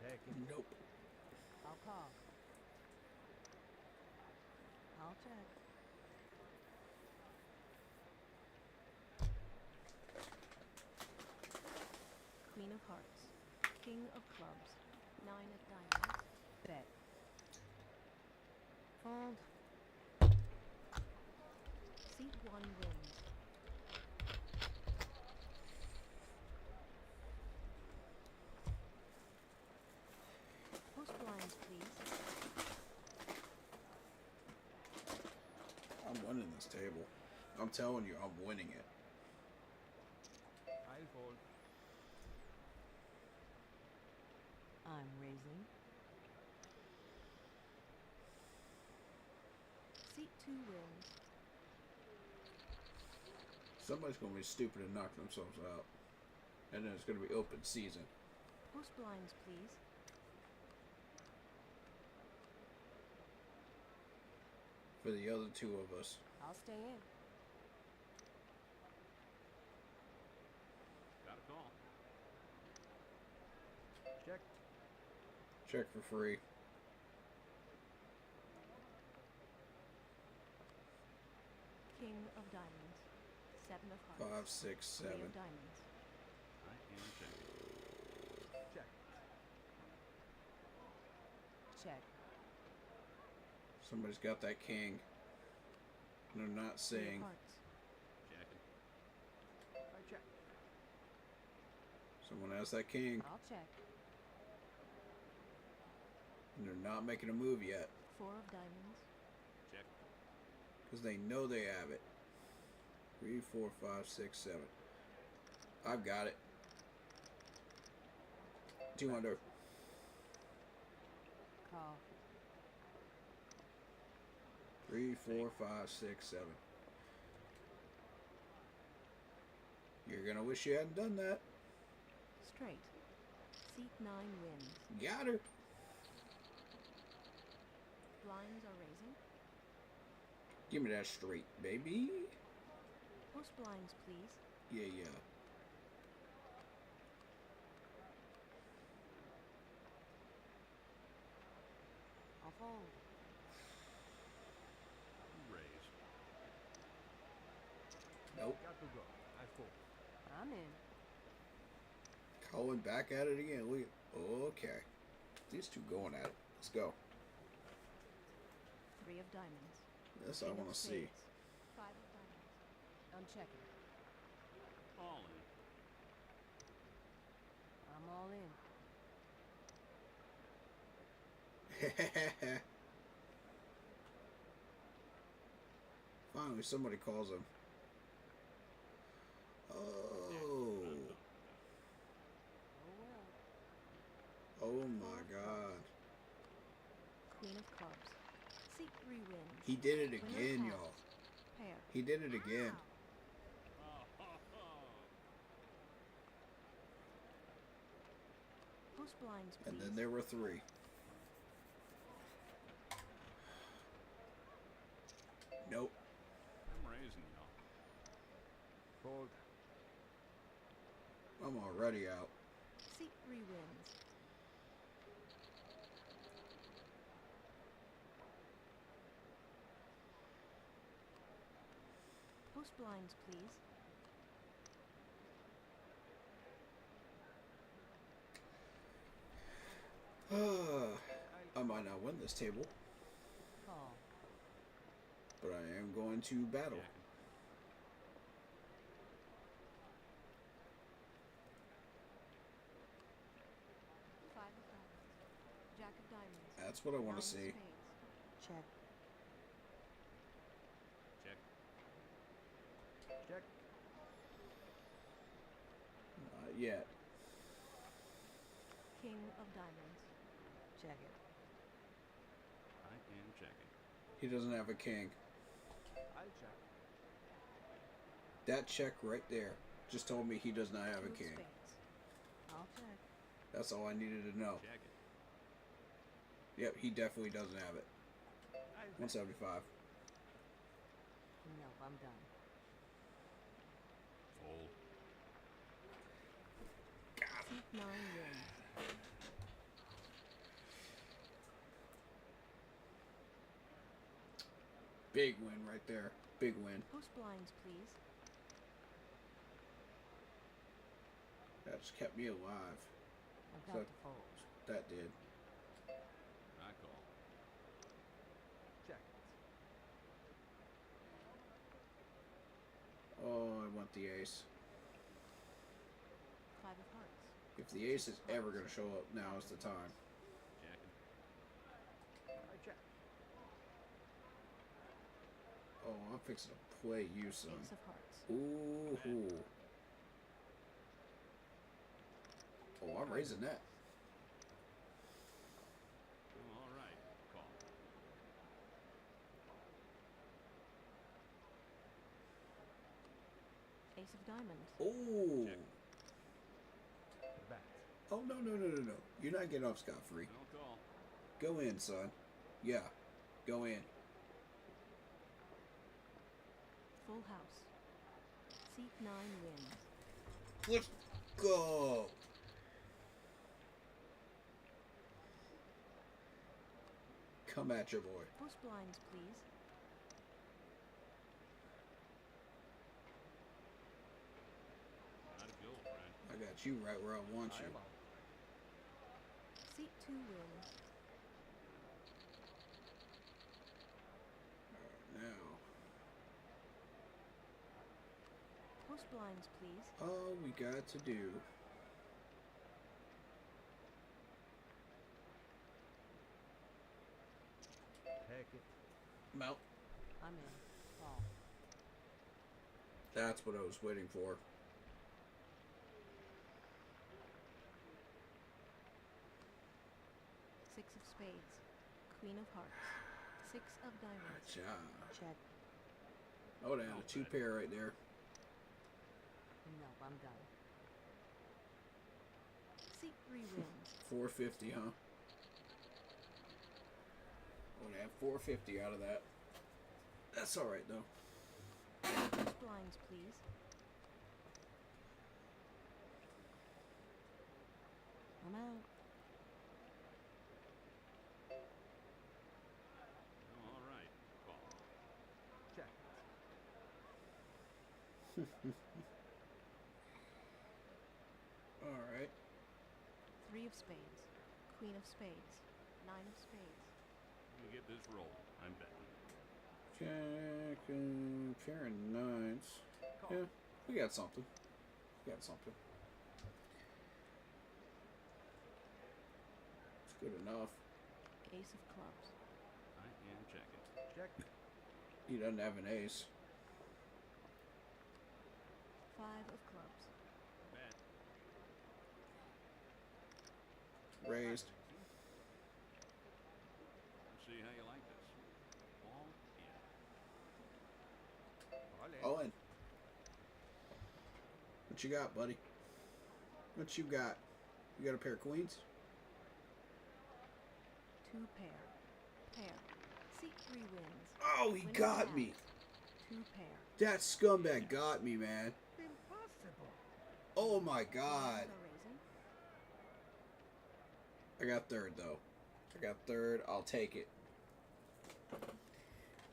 Speaker 1: Take it.
Speaker 2: Nope.
Speaker 11: I'll call. I'll check.
Speaker 10: queen of hearts, king of clubs, 9 of diamonds,
Speaker 11: Bet. Fold.
Speaker 10: seat 1 wins, post blinds please,
Speaker 2: I'm winning this table. I'm telling you, I'm winning it.
Speaker 1: I fold.
Speaker 11: I'm raising.
Speaker 10: seat 2 wins,
Speaker 2: Somebody's going to be stupid and knock themselves out. And then it's going to be open season.
Speaker 10: post blinds please,
Speaker 2: For the other two of us.
Speaker 11: I'll stay in.
Speaker 12: Got a call.
Speaker 1: Check.
Speaker 2: Check for free.
Speaker 10: king of diamonds, 7 of hearts,
Speaker 2: 5, 6, 7.
Speaker 10: 3 of diamonds,
Speaker 12: I am checking.
Speaker 1: Check.
Speaker 11: Check.
Speaker 2: Somebody's got that king. And they're not
Speaker 10: 3
Speaker 2: saying.
Speaker 10: of hearts,
Speaker 12: Checking.
Speaker 1: I check.
Speaker 2: Someone has that king.
Speaker 11: I'll check.
Speaker 2: And they're not making a move yet.
Speaker 10: 4 of diamonds,
Speaker 12: Check.
Speaker 2: Because they know they have it. 3, 4, 5, 6, 7. I've got it. 200.
Speaker 11: Call.
Speaker 2: 3, 4, 5, 6, 7. You're going to wish you hadn't done that.
Speaker 10: straight, seat 9 wins,
Speaker 2: Got her.
Speaker 10: blinds are raising,
Speaker 2: Give me that straight, baby.
Speaker 10: post blinds please,
Speaker 2: Yeah, yeah.
Speaker 11: fold.
Speaker 12: Raise.
Speaker 2: Nope.
Speaker 12: Got to go. I fold.
Speaker 11: I'm in.
Speaker 2: Going back at it again. Look. Okay. These two going at it. Let's go.
Speaker 10: 3 of diamonds.
Speaker 2: This I
Speaker 10: King
Speaker 2: want
Speaker 10: of
Speaker 2: to see.
Speaker 10: spades. 5 of diamonds.
Speaker 11: I'm checking.
Speaker 12: All in.
Speaker 11: I'm all in.
Speaker 2: Finally, somebody calls him. Oh.
Speaker 11: Oh well.
Speaker 2: Oh my God.
Speaker 10: Queen of clubs. Seat 3 wins.
Speaker 2: He did it
Speaker 10: Winner
Speaker 2: again,
Speaker 10: pass.
Speaker 2: y'all.
Speaker 10: Pair.
Speaker 2: He did it again.
Speaker 10: Post blinds, please.
Speaker 2: And then there were 3. Nope.
Speaker 12: I'm raising, y'all.
Speaker 7: Fold.
Speaker 2: I'm already out.
Speaker 10: Seat 3 wins. Post blinds, please.
Speaker 2: I might not win this table,
Speaker 11: Call.
Speaker 2: but I am going to battle.
Speaker 10: Five of diamonds. Jack of diamonds.
Speaker 2: That's what I want
Speaker 10: 9
Speaker 2: to
Speaker 10: of
Speaker 2: see.
Speaker 10: spades.
Speaker 11: Check.
Speaker 12: Check.
Speaker 7: Check.
Speaker 2: Not yet.
Speaker 10: King of diamonds.
Speaker 11: Check it.
Speaker 12: I am checking.
Speaker 2: He doesn't have a king.
Speaker 7: I check.
Speaker 2: That check right there just told me he does not have
Speaker 10: 2
Speaker 2: a
Speaker 10: of
Speaker 2: king.
Speaker 10: spades.
Speaker 11: I'll check.
Speaker 2: That's all I needed to know.
Speaker 12: Check it.
Speaker 2: Yep, he definitely doesn't have it.
Speaker 12: I
Speaker 2: 175.
Speaker 11: Nope, I'm done.
Speaker 12: fold.
Speaker 10: Seat 9 wins.
Speaker 2: Big win right there. Big win.
Speaker 10: Post blinds, please.
Speaker 2: That just kept me alive.
Speaker 11: I've got
Speaker 2: So-
Speaker 11: to fold.
Speaker 2: That did.
Speaker 12: I call.
Speaker 7: Check.
Speaker 2: Oh, I want the ace.
Speaker 10: 5 of hearts.
Speaker 2: If the ace is ever going to show up, now is the time.
Speaker 12: Checking.
Speaker 7: I check.
Speaker 2: Oh, I'm fixing to play you, son.
Speaker 10: Ace of hearts.
Speaker 2: Ooh. Oh, I'm raising that.
Speaker 12: All right. Call.
Speaker 10: Ace of diamonds.
Speaker 2: Oh.
Speaker 12: Check.
Speaker 7: Back.
Speaker 2: Oh, no. You're not getting off scot-free.
Speaker 12: No call.
Speaker 2: Go in, son. Yeah. Go in.
Speaker 10: Full house. Seat 9 wins.
Speaker 2: Let's go. Come at your boy.
Speaker 10: Post blinds, please.
Speaker 12: Not a go, friend.
Speaker 2: I got you right where I want
Speaker 7: I
Speaker 2: you.
Speaker 7: am out.
Speaker 10: Seat 2 wins.
Speaker 2: Now,
Speaker 10: Post blinds, please.
Speaker 2: all we got to do.
Speaker 7: Take it.
Speaker 2: Mount.
Speaker 11: I'm in. Call.
Speaker 2: That's what I was waiting for.
Speaker 10: Six of spades. Queen of hearts. 6 of diamonds.
Speaker 2: Gotcha.
Speaker 11: Check.
Speaker 2: Oh, down a 2 pair right there.
Speaker 11: Nope, I'm done.
Speaker 10: Seat 3 wins.
Speaker 2: 450, huh? I'm gonna have 450 out of that. That's all right though.
Speaker 10: Post blinds, please.
Speaker 11: I'm out.
Speaker 2: Alright.
Speaker 10: 3 of spades. Queen of spades. 9 of spades.
Speaker 12: You get this roll. I'm betting.
Speaker 2: Jack and pair of nines. Yeah, we got something. We got something. It's good enough.
Speaker 10: Ace of clubs.
Speaker 12: I am checking. Check.
Speaker 2: He doesn't have an ace.
Speaker 10: 5 of clubs.
Speaker 12: Bet.
Speaker 2: Raised.
Speaker 12: See how you like this. All in.
Speaker 2: All in. What you got, buddy? What you got? You got a pair of queens?
Speaker 10: 2 pair. Pair. Seat 3 wins.
Speaker 2: Oh, he
Speaker 10: Winner
Speaker 2: got
Speaker 10: has
Speaker 2: me.
Speaker 10: 2 pair.
Speaker 2: That scumbag got me, man.
Speaker 9: Impossible.
Speaker 2: Oh my
Speaker 10: The
Speaker 2: god.
Speaker 10: lines are raising.
Speaker 2: I got third, though. I got third. I'll take it.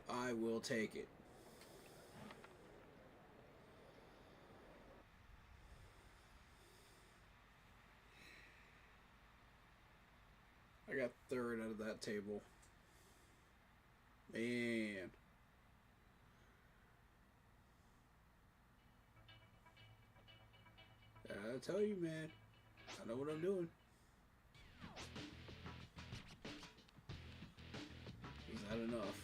Speaker 2: I will take it. I got third out of that table. Man. I tell you, man. I know what I'm doing. Is that enough?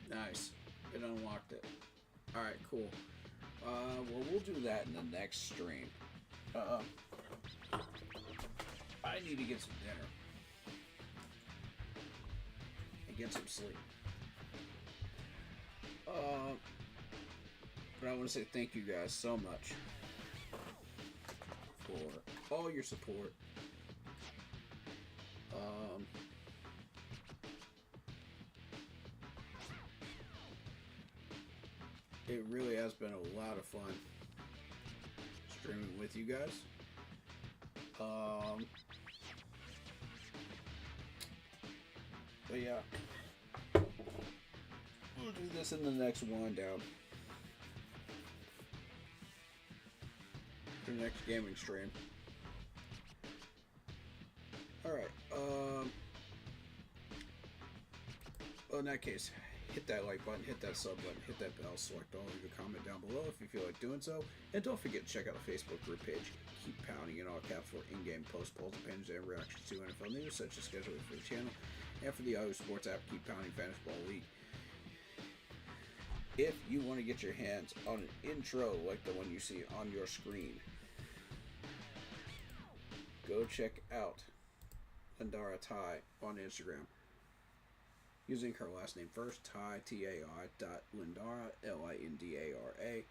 Speaker 2: Nice. It unlocked it. Alright, cool. Well, we'll do that in the next stream. I need to get some dinner. And get some sleep. But I want to say thank you guys so much for all your support. It really has been a lot of fun streaming with you guys. But yeah, we'll do this in the next one down. The next gaming stream. Alright, well, in that case, hit that like button, hit that sub button, hit that bell, select all, leave a comment down below if you feel like doing so, and don't forget to check out the Facebook group page. Keep pounding in all caps for in-game posts, polls, opinions, and reactions to NFL news, such as scheduling for the channel, and for the Yahoo Sports app, Keep Pounding Fantasy Ball League. If you want to get your hands on an intro like the one you see on your screen, go check out Lindara Ty on Instagram. Using her last name first, Ty, T-A-I, Lindara, L-I-N-D-A-R-A.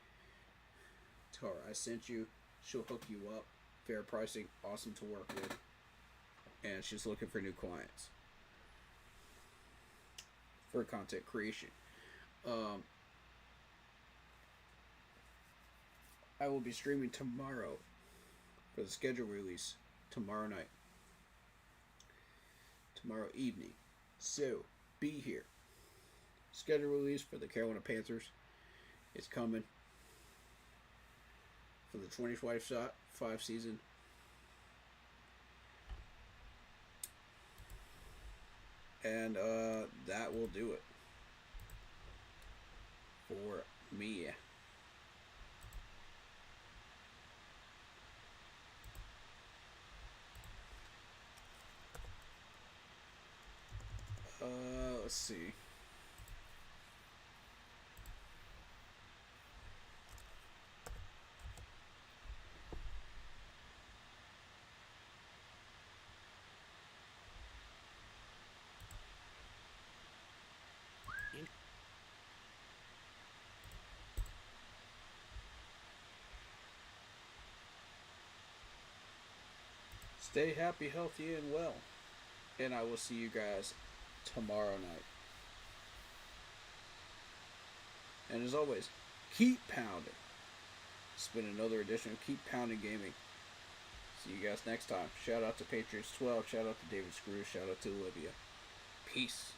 Speaker 2: Tell her I sent you. She'll hook you up. Fair pricing, awesome to work with. And she's looking for new clients for content creation. I will be streaming tomorrow for the schedule release tomorrow night. Tomorrow evening. So, be here. Schedule release for the Carolina Panthers is coming for the 2025 season. And that will do it for me. Let's see. Stay happy, healthy, and well. And I will see you guys tomorrow night. And as always, keep pounding. It's been another edition of Keep Pounding Gaming. See you guys next time. Shout out to Patriots 12. Shout out to David Screw. Shout out to Olivia. Peace.